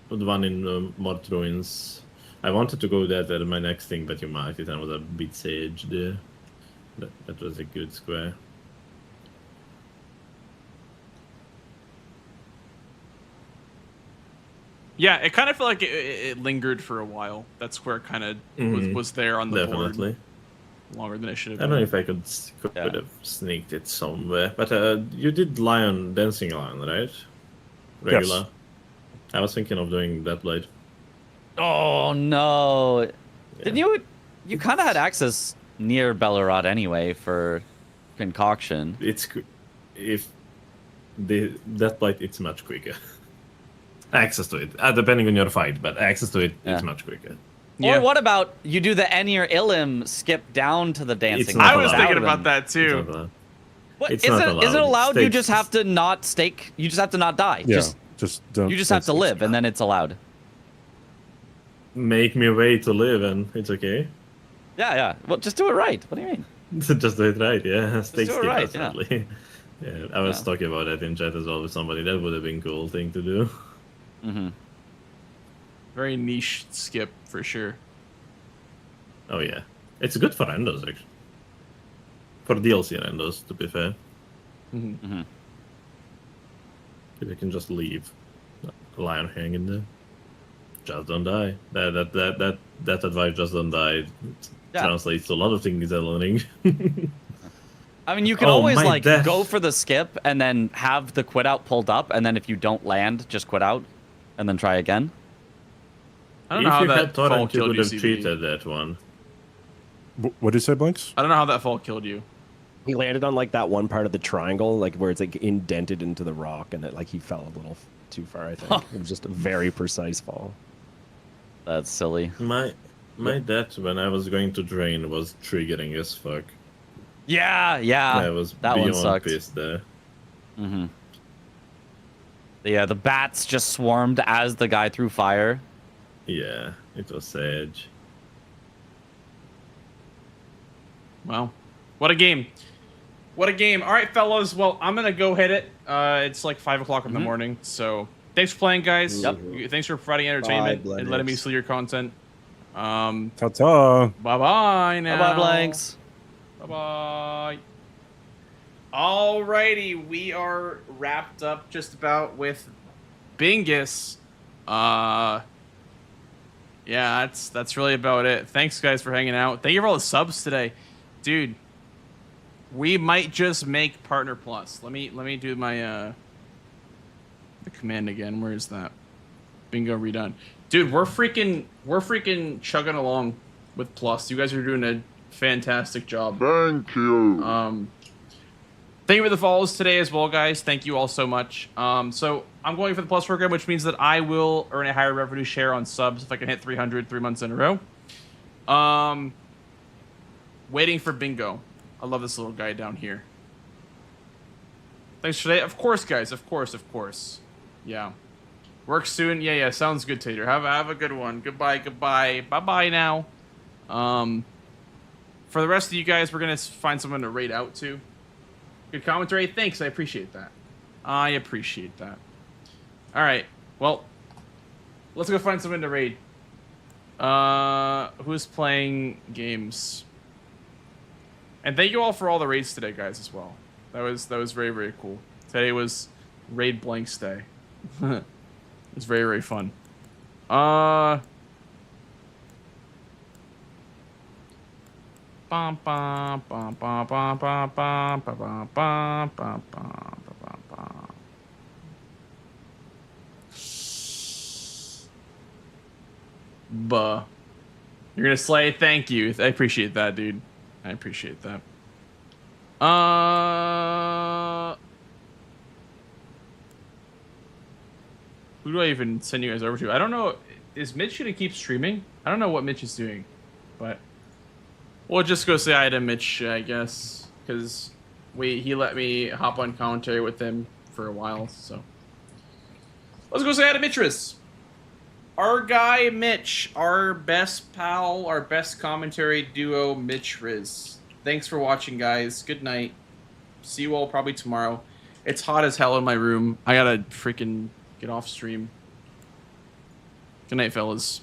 the one in Mort Ruins. I wanted to go there as my next thing, but you marked it and was a bit sage there. That was a good square. Yeah, it kind of felt like it lingered for a while. That square kind of was there on the Definitely. board longer than it should have I been. don't know if I could have sneaked it somewhere, but you did Lion, Dancing Lion, right? Regular. Yes. I was thinking of doing that blade. Oh no! Didn't you kind of had access near Bellerod anyway for concoction? If that blade, it's much quicker. Access to it, depending on your fight, but access to it is much quicker. Or what about you do the Enir Illim skip down to the dancing? I was thinking about that too. What It's is not it? allowed. Is it allowed? You Stake- just have to not stake. You just have to not die. Yeah, Just don't. you just have to live, and then it's allowed. Make me a way to live, and it's okay. Yeah. Well, just do it right. What do you mean? Just do it right, yeah. Stake do it skip, right, definitely. Yeah, I was talking about that in chat as well with somebody. That would have been a cool thing to do. Mm-hmm. Very niche skip for sure. Oh yeah, it's good for endos actually. For DLC endos, to be fair. Mm-hmm. You can just leave the lion hanging there. Just don't die. That advice, just don't die, translates to a lot of things I'm learning. I mean, you can always like go for the skip and then have the quit out pulled up, and then if you don't land, just quit out, and then try again. I don't know how that fall Torrent, you killed could you, have CB. cheated that one. What did you say, Blanks? I don't know how that fall killed you. He landed on like that one part of the triangle, like where it's like indented into the rock, and it like he fell a little too far. I think it was just a very precise fall. That's silly. My death when I was going to drain was triggering as fuck. Yeah. I was that one beyond sucked. pissed there. Mm-hmm. Yeah, the bats just swarmed as the guy threw fire. Yeah, it was sage. Well, what a game. What a game. All right, fellas. Well, I'm going to go hit it. It's like 5 o'clock in the morning. So thanks for playing, guys. Yep. Thanks for providing entertainment Bye, and letting me see your content. Ta-ta. Bye-bye now. Bye-bye, Blanks. Bye-bye. Alrighty, we are wrapped up just about with Bingus. Yeah, that's really about it. Thanks, guys, for hanging out. Thank you for all the subs today. Dude, we might just make Partner Plus. Let me do my the command again. Where is that? Bingo redone. Dude, we're freaking chugging along with Plus. You guys are doing a fantastic job. Thank you. Thank you for the follows today as well, guys. Thank you all so much. So I'm going for the Plus program, which means that I will earn a higher revenue share on subs if I can hit 300 3 months in a row. Waiting for Bingo. I love this little guy down here. Thanks for today. Of course, guys. Of course. Yeah. Work soon. Yeah. Sounds good, Tater. Have a good one. Goodbye. Bye-bye now. For the rest of you guys, we're going to find someone to raid out to. Good commentary. Thanks. I appreciate that. All right. Well, let's go find someone to raid. Who's playing games? And thank you all for all the raids today, guys, as well. That was very, very cool. Today was Raid Blanks Day. It was very, very fun. Buh. You're gonna slay? Thank you. I appreciate that, dude. I appreciate that. Who do I even send you guys over to? I don't know. is Mitch gonna keep streaming? I don't know what Mitch is doing, but we'll just go say hi to Mitch, I guess, because he let me hop on commentary with him for a while. So let's go say hi to Mitris. Our guy Mitch, our best pal, our best commentary duo, Mitch Riz. Thanks for watching, guys. Good night. See you all probably tomorrow. It's hot as hell in my room. I gotta freaking get off stream. Good night, fellas.